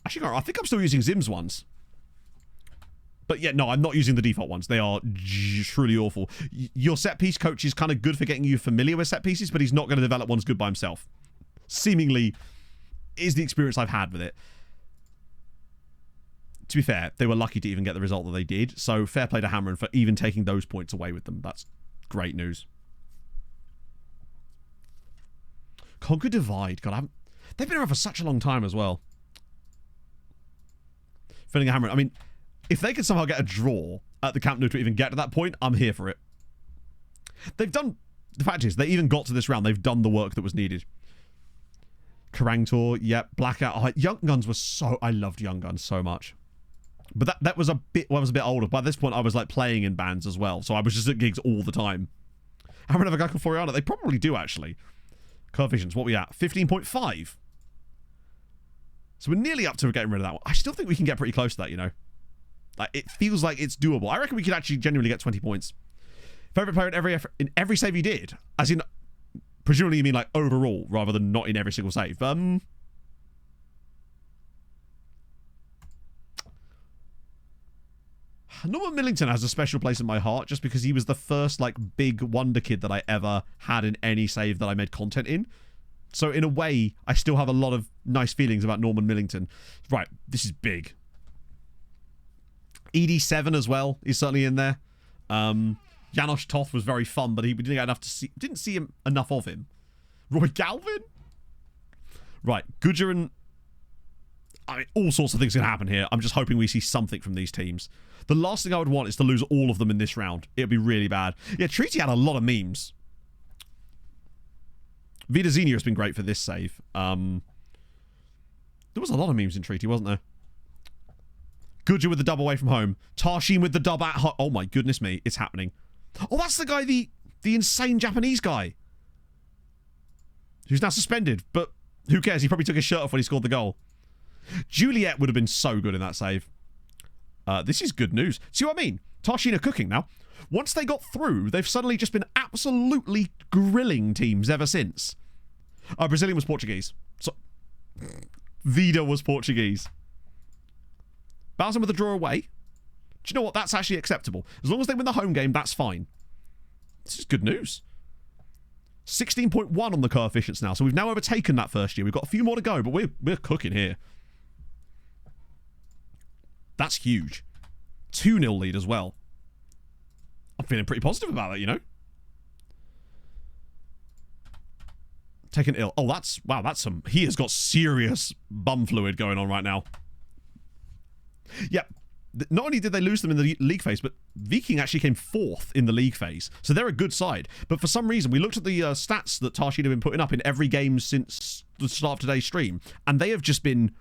Actually, I think I'm still using Zim's ones. But yeah, no, I'm not using the default ones. They are truly awful. Your set piece coach is kind of good for getting you familiar with set pieces, but he's not going to develop ones good by himself. Seemingly is the experience I've had with it. To be fair, they were lucky to even get the result that they did. So fair play to Hammerin for even taking those points away with them. That's great news. Conquer Divide. God, they've been around for such a long time as well. Filling a Hammerin. I mean, if they could somehow get a draw at the Camp Nou to even get to that point, I'm here for it. They've done... The fact is, they even got to this round. They've done the work that was needed. Kerrang Tour, yep. Blackout. Oh, Young Guns was so... I loved Young Guns so much. But that was a bit... Well, I was a bit older. By this point, I was like playing in bands as well. So I was just at gigs all the time. Hammerin have a guy called Floriana. They probably do, actually. Coefficients, what are we at? 15.5. So we're nearly up to getting rid of that one. I still think we can get pretty close to that, you know. Like, it feels like it's doable. I reckon we could actually genuinely get 20 points. Favorite player in every save he did? As in, presumably you mean like overall, rather than not in every single save. Norman Millington has a special place in my heart just because he was the first like big wonder kid that I ever had in any save that I made content in. So in a way, I still have a lot of nice feelings about Norman Millington. Right, this is big. ED7 as well is certainly in there. Janosch Toth was very fun, but we didn't get enough to see. Didn't see him enough of him. Roy Galvin. Right, Gujaran. I mean, all sorts of things can happen here. I'm just hoping we see something from these teams. The last thing I would want is to lose all of them in this round. It would be really bad. Yeah, Treaty had a lot of memes. Vida Xenia has been great for this save. There was a lot of memes in Treaty, wasn't there? Guja with the dub away from home. Tarshin with the dub at home. Oh my goodness me, it's happening. Oh, that's the guy, the insane Japanese guy. Who's now suspended, but who cares? He probably took his shirt off when he scored the goal. Juliet would have been so good in that save. This is good news. See what I mean? Tarshin are cooking now. Once they got through, they've suddenly just been absolutely grilling teams ever since. Brazilian was Portuguese. So Vida was Portuguese. Bowsen with a draw away. Do you know what? That's actually acceptable. As long as they win the home game, that's fine. This is good news. 16.1 on the coefficients now, so we've now overtaken that first year. We've got a few more to go, but we're cooking here. That's huge. 2-0 lead as well. I'm feeling pretty positive about that, you know? Taken ill. Oh, wow, that's some... He has got serious bum fluid going on right now. Yep. Not only did they lose them in the league phase, but Viking actually came 4th in the league phase. So they're a good side. But for some reason, we looked at the stats that Tarshied have been putting up in every game since the start of today's stream, and they have just been...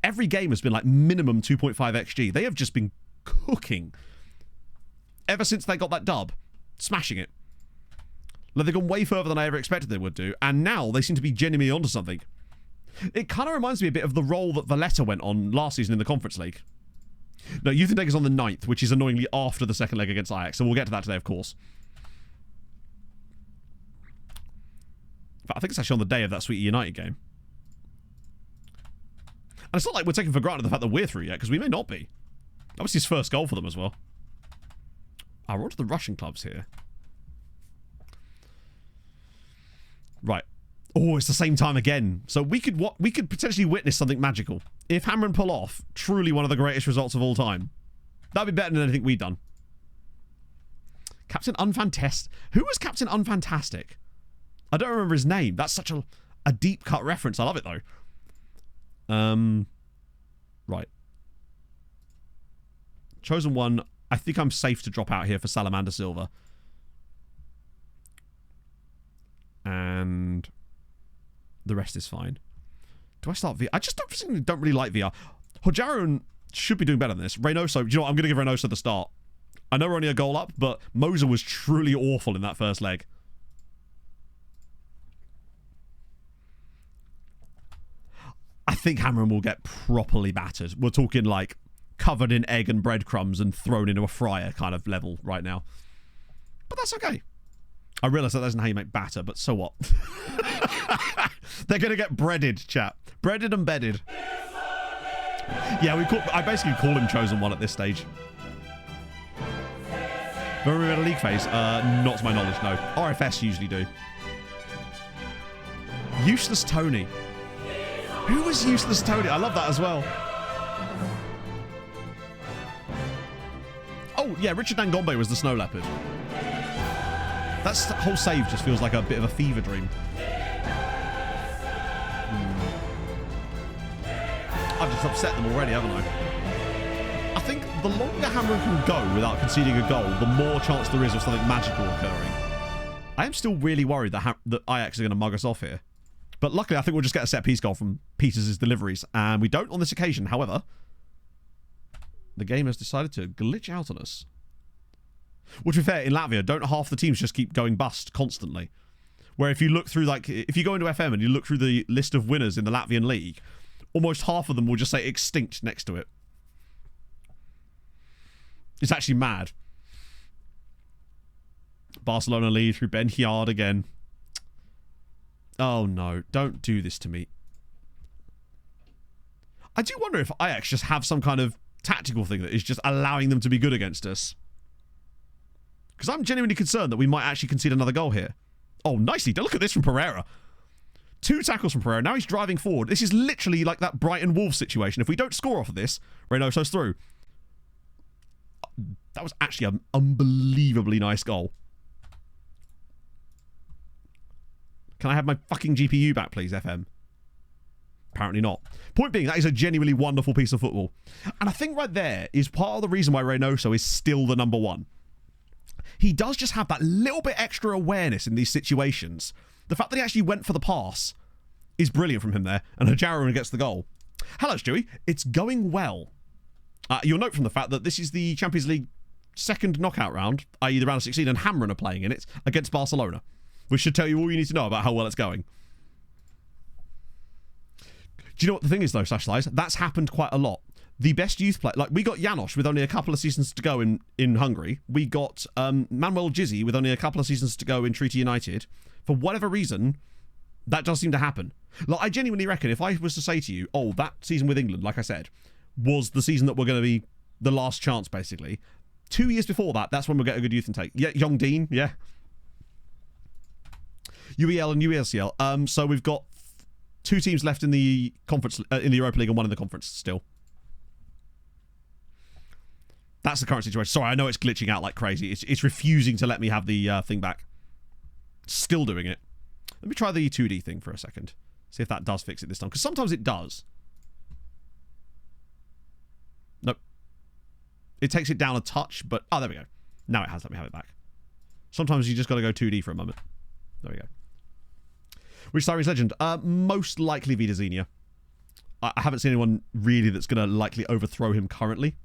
Every game has been like minimum 2.5 XG. They have just been cooking. Ever since they got that dub. Smashing it. Like, they've gone way further than I ever expected they would do, and now they seem to be genuinely onto something. It kind of reminds me a bit of the role that Valletta went on last season in the Conference League. No, Youth is on the 9th, which is annoyingly after the second leg against Ajax, so we'll get to that today, of course. In fact, I think it's actually on the day of that Sweet United game. And it's not like we're taking for granted the fact that we're through yet, because we may not be. That was his first goal for them as well. We're on to the Russian clubs here. Right. Oh, it's the same time again. So we could potentially witness something magical. If Hamren pull off truly one of the greatest results of all time, that'd be better than anything we've done. Captain Unfantastic. Who was Captain Unfantastic? I don't remember his name. That's such a deep cut reference. I love it though. Right. Chosen one. I think I'm safe to drop out here for Salamander Silver. And the rest is fine. Do I start VR? I just don't really like VR. Hojarun should be doing better than this. Reynoso, do you know what? I'm going to give Reynoso the start. I know we're only a goal up, but Moser was truly awful in that first leg. I think Hamren will get properly battered. We're talking like covered in egg and breadcrumbs and thrown into a fryer kind of level right now. But that's okay. I realise that isn't how you make batter, but so what? They're going to get breaded, chat. Breaded and bedded. Yeah, I basically call him Chosen One at this stage. Remember we had a league phase? Not to my knowledge, no. RFS usually do. Useless Tony. Who was Useless Tony? I love that as well. Oh, yeah, Richard Nangombe was the Snow Leopard. That whole save just feels like a bit of a fever dream. I've just upset them already, haven't I? I think the longer Hamren can go without conceding a goal, the more chance there is of something magical occurring. I am still really worried that Ajax are going to mug us off here. But luckily, I think we'll just get a set-piece goal from Peters' deliveries. And we don't on this occasion. However, the game has decided to glitch out on us. Well, to be fair, in Latvia, don't half the teams just keep going bust constantly? Where if you look through, like, if you go into FM and you look through the list of winners in the Latvian league, almost half of them will just say extinct next to it. It's actually mad. Barcelona lead through Ben Hiard again. Oh no, don't do this to me. I do wonder if Ajax just have some kind of tactical thing that is just allowing them to be good against us. Because I'm genuinely concerned that we might actually concede another goal here. Oh, nicely done. Look at this from Pereira. 2 tackles from Pereira. Now he's driving forward. This is literally like that Brighton Wolves situation. If we don't score off of this, Reynoso's through. That was actually an unbelievably nice goal. Can I have my fucking GPU back, please, FM? Apparently not. Point being, that is a genuinely wonderful piece of football. And I think right there is part of the reason why Reynoso is still the number one. He does just have that little bit extra awareness in these situations. The fact that he actually went for the pass is brilliant from him there. And Hojarun gets the goal. Hello, Stewie. It's going well. You'll note from the fact that this is the Champions League second knockout round, i.e. the round of 16, and Hamren are playing in it against Barcelona, which should tell you all you need to know about how well it's going. Do you know what the thing is, though, Slash? That's happened quite a lot. The best youth player, like we got Janosch with only a couple of seasons to go in Hungary. We got Manuel Gizzi with only a couple of seasons to go in Treaty United. For whatever reason, that does seem to happen. Like, I genuinely reckon if I was to say to you, oh, that season with England, like I said, was the season that we're going to be the last chance, basically, 2 years before that, that's when we'll get a good youth intake. Yeah, Young Dean, yeah. UEL and UELCL. So we've got 2 teams left in the conference, in the Europa League, and 1 in the conference still. That's the current situation. Sorry, I know it's glitching out like crazy. It's refusing to let me have the thing back. Still doing it. Let me try the 2D thing for a second. See if that does fix it this time. Because sometimes it does. Nope. It takes it down a touch, but... Oh, there we go. Now it has let me have it back. Sometimes you just got to go 2D for a moment. There we go. Which Sirens legend? Most likely Vida Xenia. I haven't seen anyone really that's going to likely overthrow him currently.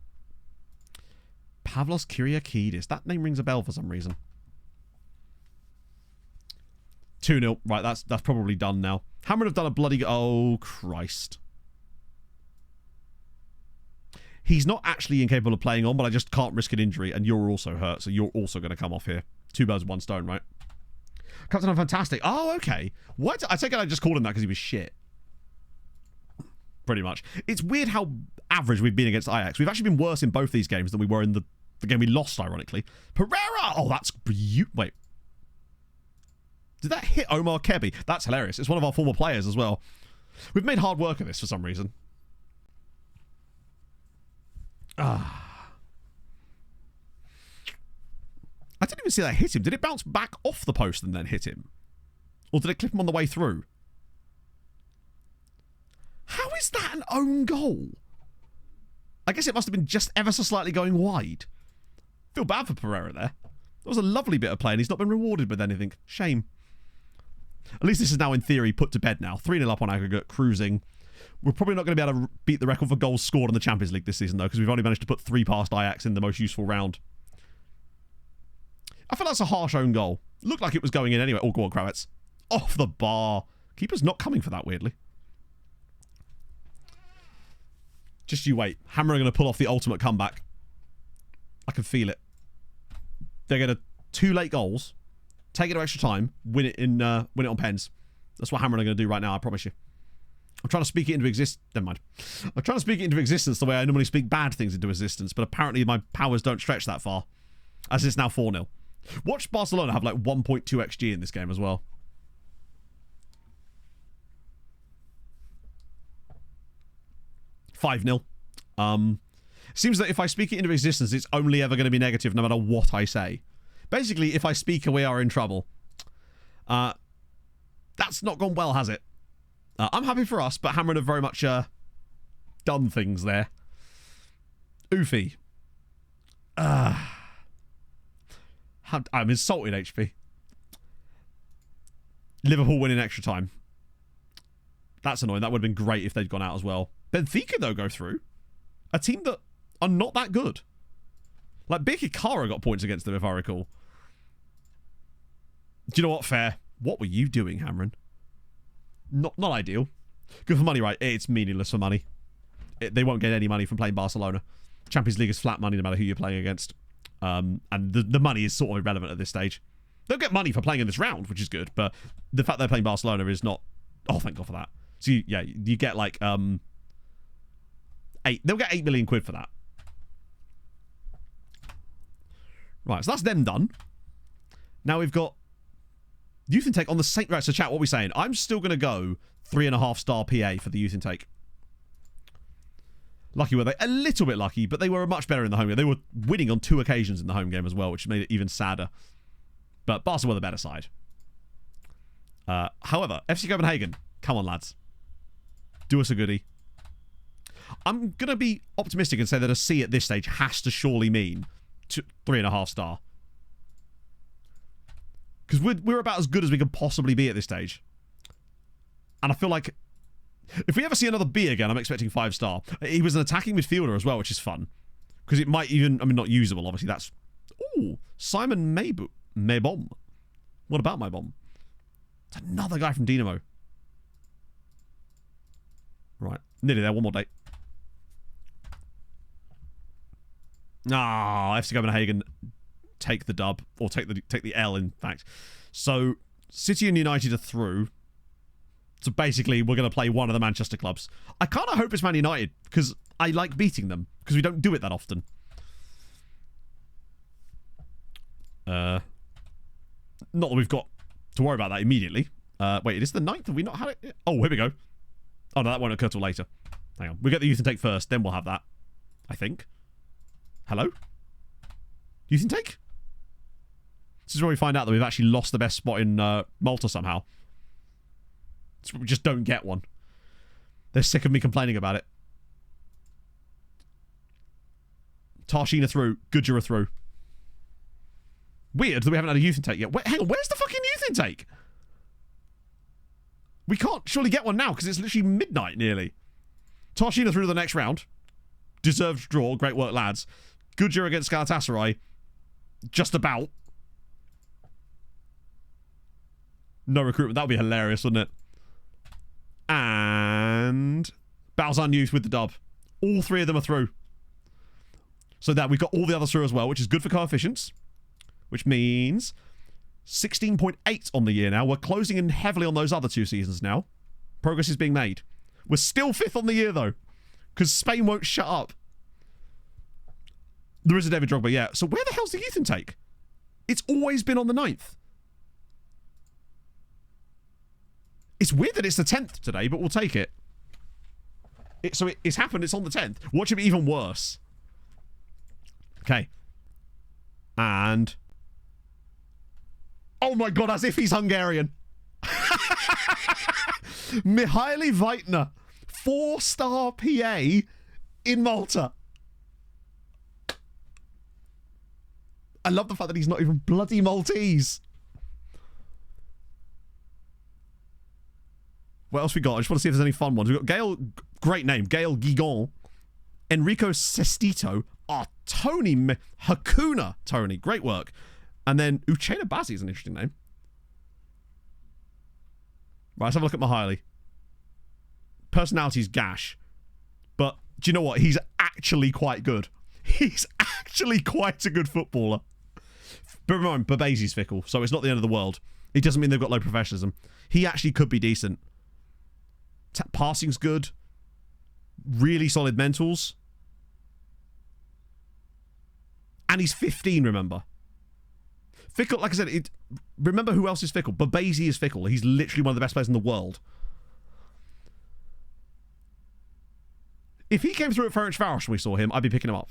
Pavlos Kyriakidis. That name rings a bell for some reason. 2-0. Right, that's probably done now. Hammer have done a bloody... Oh, Christ. He's not actually incapable of playing on, but I just can't risk an injury, and you're also hurt, so you're also going to come off here. 2 birds, 1 stone, right? Captain of Fantastic. Oh, okay. What? I take it I just called him that because he was shit. Pretty much. It's weird how average we've been against Ajax. We've actually been worse in both these games than we were in the game we lost, ironically. Pereira! Oh, that's... Wait. Did that hit Omar Kebby? That's hilarious. It's one of our former players as well. We've made hard work of this for some reason. I didn't even see that hit him. Did it bounce back off the post and then hit him? Or did it clip him on the way through? How is that an own goal? I guess it must have been just ever so slightly going wide. Feel bad for Pereira there. That was a lovely bit of play and he's not been rewarded with anything. Shame. At least this is now in theory put to bed now. 3-0 up on aggregate, cruising. We're probably not going to be able to beat the record for goals scored in the Champions League this season though, because we've only managed to put 3 past Ajax in the most useful round. I feel that's a harsh own goal. Looked like it was going in anyway. Oh, go on, Kravitz. Off the bar. Keeper's not coming for that, weirdly. Just you wait. Hammer are going to pull off the ultimate comeback. I can feel it. They're going to 2 late goals, take it to extra time, win it on pens. That's what Hammer are going to do right now, I promise you. I'm trying to speak it into existence. Never mind. I'm trying to speak it into existence the way I normally speak bad things into existence, but apparently my powers don't stretch that far. As it's now 4-0. Watch Barcelona have like 1.2 XG in this game as well. $5-0. Seems that if I speak it into existence, it's only ever going to be negative no matter what I say. Basically, if I speak, we are in trouble. That's not gone well, has it? I'm happy for us, but Hammerin have very much done things there. Oofy. I'm insulted, HP. Liverpool winning extra time. That's annoying. That would have been great if they'd gone out as well. Benfica, though, go through. A team that are not that good. Like, Birkikara got points against them, if I recall. Do you know what? Fair. What were you doing, Hammerin? Not ideal. Good for money, right? It's meaningless for money. They won't get any money from playing Barcelona. Champions League is flat money no matter who you're playing against. And the money is sort of irrelevant at this stage. They'll get money for playing in this round, which is good, but the fact they're playing Barcelona is not... Oh, thank God for that. So, you get like... They'll get 8 million quid for that. Right, so that's them done. Now we've got youth intake on the same... Right, so chat, what are we saying? I'm still going to go 3.5 star PA for the youth intake. Lucky were they? A little bit lucky, but they were much better in the home game. They were winning on 2 occasions in the home game as well, which made it even sadder. But Barca were the better side. However, FC Copenhagen, come on, lads. Do us a goodie. I'm going to be optimistic and say that a C at this stage has to surely mean 3.5 star. Because we're about as good as we can possibly be at this stage. And I feel like if we ever see another B again, I'm expecting 5 star. He was an attacking midfielder as well, which is fun. Because it might even... I mean, not usable, obviously. That's... Ooh, Simon Maybom. What about Maybom? It's another guy from Dinamo. Right. Nearly there. One more date. FC Copenhagen take the dub. Or take the L, in fact. So, City and United are through. So basically, we're going to play one of the Manchester clubs. I kind of hope it's Man United, because I like beating them, because we don't do it that often. Not that we've got to worry about that immediately. Wait, it is the 9th? Have we not had it? Oh, here we go. Oh, no, that won't occur till later. Hang on. We'll get the youth intake first, then we'll have that. I think. Hello? Youth intake? This is where we find out that we've actually lost the best spot in Malta somehow. We just don't get one. They're sick of me complaining about it. Tarshina through. Goodyear through. Weird that we haven't had a youth intake yet. Wait, hang on, where's the fucking youth intake? We can't surely get one now because it's literally midnight nearly. Tarshina through to the next round. Deserved draw. Great work, lads. Goodyear against Galatasaray. Just about. No recruitment. That would be hilarious, wouldn't it? And Balzan Youth with the dub. All three of them are through. So that we've got all the others through as well, which is good for coefficients. Which means 16.8 on the year now. We're closing in heavily on those other 2 seasons now. Progress is being made. We're still 5th on the year, though. Because Spain won't shut up. There is a David Drogba, yeah. So where the hell's the youth intake? It's always been on the 9th. It's weird that it's the 10th today, but we'll take it. It's happened, it's on the 10th. Watch it be even worse. Okay. And... oh my god, as if he's Hungarian. Mihaly Weitner. 4-star PA in Malta. I love the fact that he's not even bloody Maltese. What else we got? I just want to see if there's any fun ones. We've got Gail, great name, Gail Guigon. Enrico Sestito. Tony Hakuna Tony. Great work. And then Uchena Bazzi is an interesting name. Right, let's have a look at Mihaly. Personality's gash. But do you know what? He's actually quite good. He's actually quite a good footballer. But remember, Babezi's fickle, so it's not the end of the world. It doesn't mean they've got low professionalism. He actually could be decent. Passing's good. Really solid mentals. And he's 15, remember. Fickle, like I said, remember who else is fickle? Babezi is fickle. He's literally one of the best players in the world. If he came through at Ferencváros and we saw him, I'd be picking him up.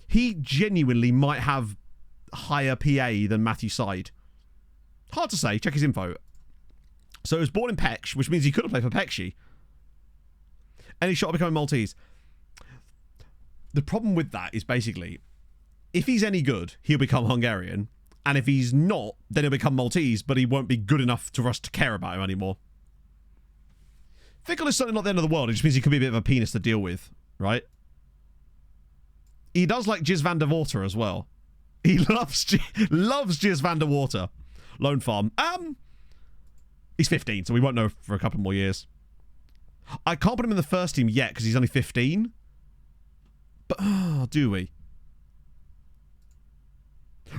He genuinely might have higher PA than Matthew Side. Hard to say. Check his info. So he was born in Pecz, which means he could have played for Pecci. And he's shot at becoming Maltese. The problem with that is basically, if he's any good, he'll become Hungarian. And if he's not, then he'll become Maltese, but he won't be good enough for us to care about him anymore. Fickle is certainly not the end of the world. It just means he could be a bit of a penis to deal with, right? He does like Jizz van der Water as well. He loves Jizz van der Water. Lone Farm. He's 15, so we won't know for a couple more years. I can't put him in the first team yet because he's only 15. But, do we?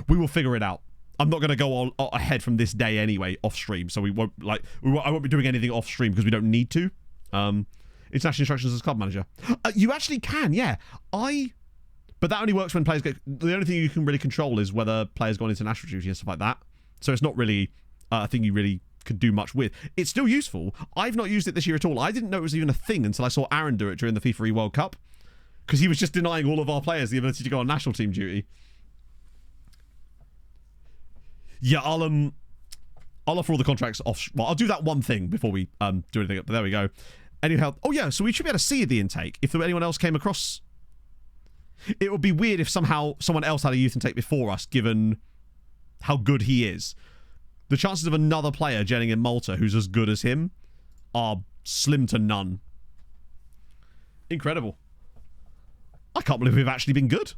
We will figure it out. I'm not going to go on ahead from this day anyway, off stream. So we won't, I won't be doing anything off stream because we don't need to. International instructions as club manager. You actually can, yeah. But that only works when players get... the only thing you can really control is whether players go on international duty and stuff like that. So it's not really a thing you really could do much with. It's still useful. I've not used it this year at all. I didn't know it was even a thing until I saw Aaron do it during the FIFA World Cup. Because he was just denying all of our players the ability to go on national team duty. Yeah, I'll offer all the contracts off... well, I'll do that one thing before we do anything. But there we go. Anyhow, oh yeah, so we should be able to see the intake if anyone else came across... It would be weird if somehow someone else had a youth intake before us, given how good he is. The chances of another player gelling in Malta who's as good as him are slim to none. Incredible. I can't believe we've actually been good.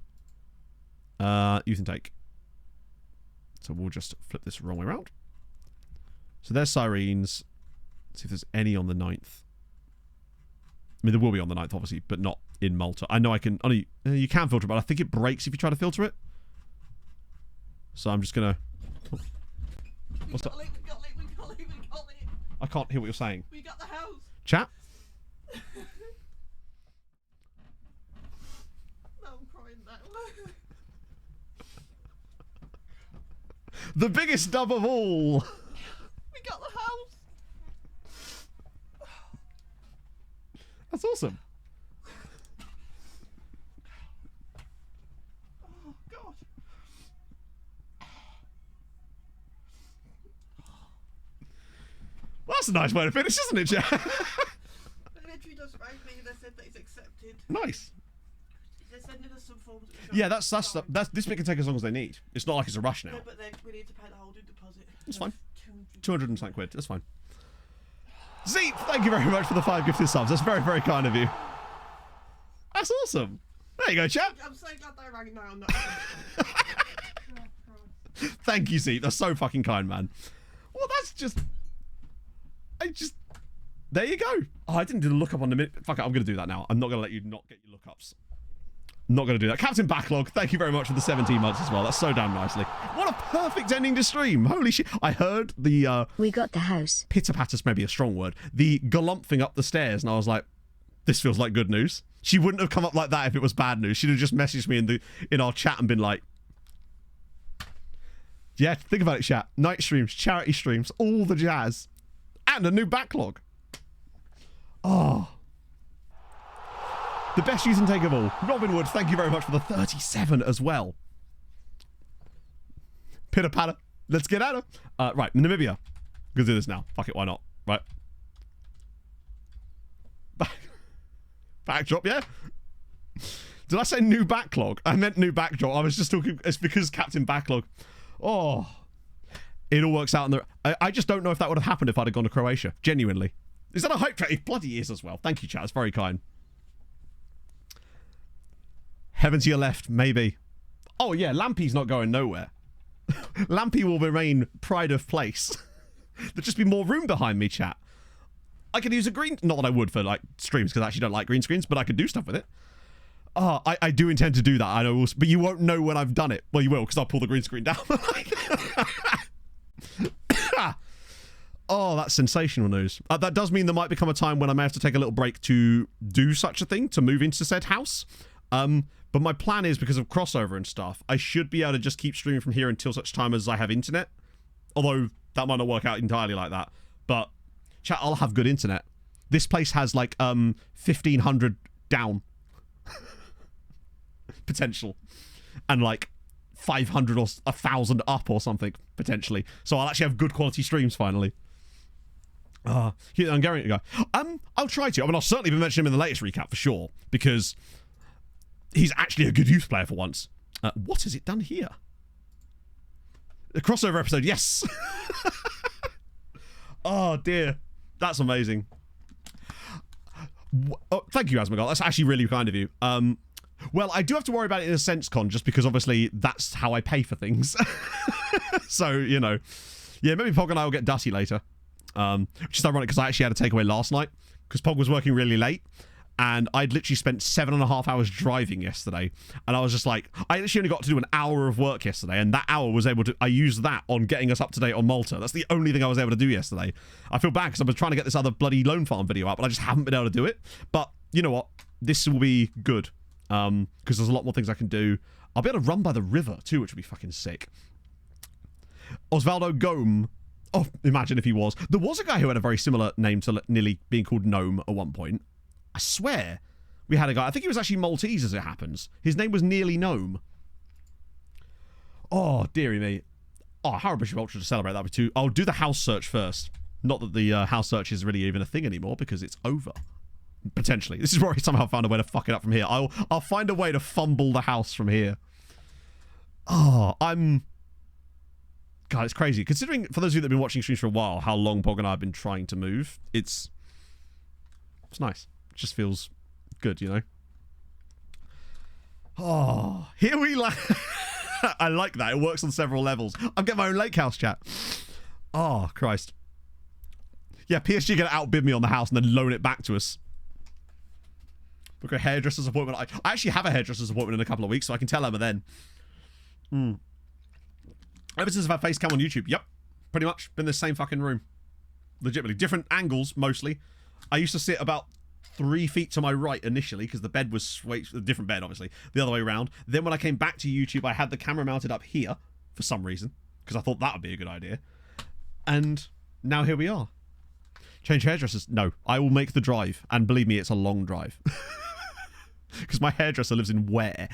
Youth intake. So we'll just flip this the wrong way around. So there's Sirens. Let's see if there's any on the 9th. I mean, there will be on the 9th, obviously, but not in Malta. I know I can... only you can filter it, but I think it breaks if you try to filter it. So I'm just going to... Oh. What's that? We got it. I can't hear what you're saying. We got the house. Chat? The biggest dub of all. We got the house. That's awesome. Oh, God. Well, that's a nice way to finish, isn't it, Jack? The military doesn't rang me. They said that it's accepted. Nice. They're sending us some forms. Yeah, that's this bit can take as long as they need. It's not like it's a rush now. No, but we need to pay the holding deposit. It's fine. 200 and something quid. That's fine. Zeep, thank you very much for the 5 gifted subs. That's very, very kind of you. That's awesome. There you go, chap. I'm so glad they rang now. Thank you, Zeep. That's so fucking kind, man. Well, that's just... There you go. Oh, I didn't do the lookup on the minute. Fuck it, I'm going to do that now. I'm not going to let you not get your lookups. Not going to do that. Captain Backlog, thank you very much for the 17 months as well. That's so damn nicely. What a perfect ending to stream. Holy shit. I heard the... we got the house. Pitter-patter's maybe a strong word. The galumphing up the stairs, and I was like, this feels like good news. She wouldn't have come up like that if it was bad news. She'd have just messaged me in our chat and been like... Yeah, think about it, chat. Night streams, charity streams, all the jazz. And a new backlog. Oh... The best use and take of all. Robin Wood, thank you very much for the 37 as well. Pitter patter. Let's get at it. Right, Namibia. Gonna do this now. Fuck it, why not? Right. Backdrop, yeah? Did I say new backlog? I meant new backdrop. I was just talking... It's because Captain Backlog. Oh. It all works out in the... I just don't know if that would have happened if I'd have gone to Croatia. Genuinely. Is that a hype train? It bloody is as well. Thank you, chat. It's very kind. Heaven to your left, maybe. Oh, yeah, Lampy's not going nowhere. Lampy will remain pride of place. There'll just be more room behind me, chat. I could use a green... Not that I would for, like, streams, because I actually don't like green screens, but I could do stuff with it. Oh, I do intend to do that, I know, but you won't know when I've done it. Well, you will, because I'll pull the green screen down. Oh, that's sensational news. That does mean there might become a time when I may have to take a little break to do such a thing, to move into said house. But my plan is, because of crossover and stuff, I should be able to just keep streaming from here until such time as I have internet. Although, that might not work out entirely like that. But, chat, I'll have good internet. This place has, like, 1,500 down. Potential. And, like, 500 or 1,000 up or something, potentially. So I'll actually have good quality streams, finally. Here, I'm going to go. I'll try to. I mean, I'll certainly be mentioning him in the latest recap, for sure. Because... he's actually a good youth player for once. What has it done here? The crossover episode, yes! Oh, dear. That's amazing. Oh, thank you, Asmagol. That's actually really kind of you. Well, I do have to worry about it in a sense, Con, just because obviously that's how I pay for things. So, you know. Yeah, maybe Pog and I will get Dutty later. Which is ironic because I actually had a takeaway last night. Because Pog was working really late. And I'd literally spent 7.5 hours driving yesterday. And I was just like, I literally only got to do an hour of work yesterday. And that hour was able to, I used that on getting us up to date on Malta. That's the only thing I was able to do yesterday. I feel bad because I've been trying to get this other bloody Lone Farm video out, but I just haven't been able to do it. But you know what? This will be good. Because there's a lot more things I can do. I'll be able to run by the river too, which would be fucking sick. Osvaldo Gome. Oh, imagine if he was. There was a guy who had a very similar name to nearly being called Gnome at one point. I swear we had a guy. I think he was actually Maltese as it happens. His name was Nearly Gnome. Oh, dearie me. Oh, Harrow Bishop Ultra to celebrate that with two. I'll do the house search first. Not that the house search is really even a thing anymore because it's over. Potentially. This is where I somehow found a way to fuck it up from here. I'll find a way to fumble the house from here. Oh, God, it's crazy. Considering, for those of you that have been watching streams for a while, how long Pog and I have been trying to move, it's nice. It just feels good, you know? Oh, here we like. I like that. It works on several levels. I'm getting my own lake house, chat. Oh, Christ. Yeah, PSG gonna outbid me on the house and then loan it back to us. Book a hairdresser's appointment. I actually have a hairdresser's appointment in a couple of weeks, so I can tell Emma then. Ever since I've had face cam on YouTube, yep. Pretty much. Been in the same fucking room. Legitimately. Different angles, mostly. I used to sit about 3 feet to my right initially, because the bed was a different bed, obviously. The other way around. Then when I came back to YouTube, I had the camera mounted up here, for some reason. because I thought that would be a good idea. And now here we are. Change hairdressers? No, I will make the drive. And believe me, it's a long drive. Because my hairdresser lives in Ware.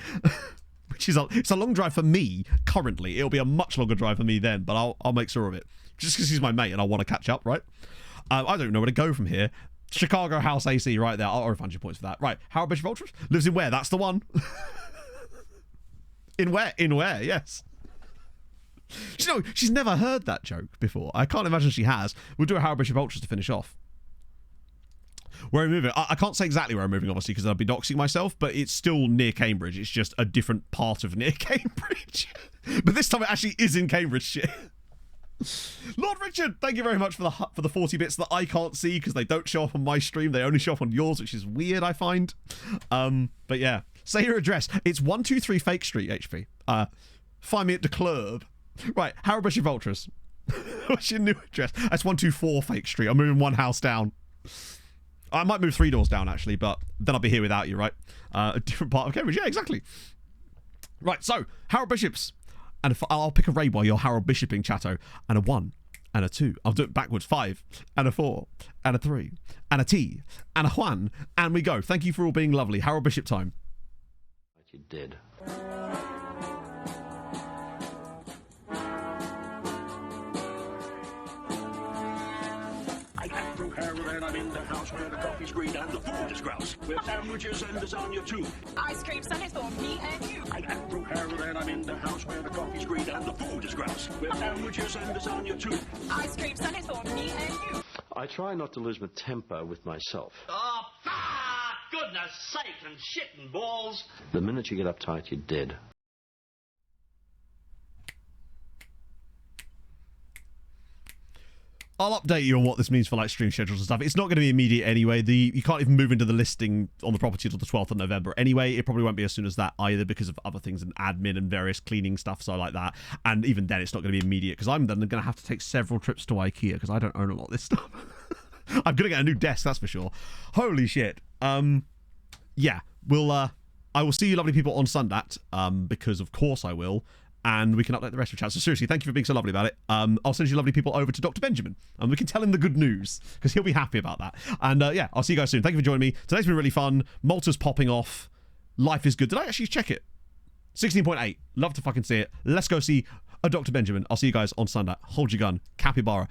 Which is it's a long drive for me currently. It'll be a much longer drive for me then, but I'll make sure of it. Just because he's my mate and I want to catch up, right? I don't know where to go from here. Chicago House AC right there. I'll refund you points for that. Right, Harold Bishop Ultras lives in Ware. That's the one. In Ware, yes. You know, she's never heard that joke before. I can't imagine she has. We'll do a Harold Bishop Ultras to finish off. Where are we moving? I can't say exactly where I'm moving, obviously, because I'll be doxing myself, but it's still near Cambridge. It's just a different part of near Cambridge. But this time it actually is in Cambridgeshire. Lord Richard, thank you very much for the 40 bits that I can't see because they don't show up on my stream. They only show up on yours, which is weird, I find. But yeah, say your address. It's 123 Fake Street, HP. Find me at the club. Right, Harold Bishop Ultras. What's your new address? That's 124 Fake Street. I'm moving one house down. I might move 3 doors down, actually, but then I'll be here without you, right? A different part of Cambridge. Yeah, exactly. Right, so, Harold Bishops. And I'll pick a raid while you're Harold Bishoping, chatto. And a 1, and a 2. I'll do it backwards. 5, and a 4, and a 3, and a T, and a Juan. And we go. Thank you for all being lovely. Harold Bishop time. You did. And I'm in the house where the coffee's green and the food is grouse. With sandwiches and lasagna too. Ice cream sundaes for me and you. I'm Andrew Harold and I'm in the house where the coffee's green and the food is grouse. With sandwiches and lasagna too. Ice cream sundaes for me and you. I try not to lose my temper with myself. Oh, goodness sake and shit and balls. The minute you get uptight, you're dead. I'll update you on what this means for like stream schedules and stuff. It's not going to be immediate anyway. You can't even move into the listing on the property until the 12th of November anyway. It probably won't be as soon as that either because of other things and admin and various cleaning stuff, so like that. And even then, it's not going to be immediate because I'm then going to have to take several trips to IKEA because I don't own a lot of this stuff. I'm going to get a new desk, that's for sure. Holy shit. Yeah, I will see you lovely people on Sunday because of course I will. And we can update the rest of the chat. So seriously, thank you for being so lovely about it. I'll send you lovely people over to Dr. Benjamin. And we can tell him the good news. Because he'll be happy about that. And yeah, I'll see you guys soon. Thank you for joining me. Today's been really fun. Malta's popping off. Life is good. Did I actually check it? 16.8. Love to fucking see it. Let's go see a Dr. Benjamin. I'll see you guys on Sunday. Hold your gun. Capybara.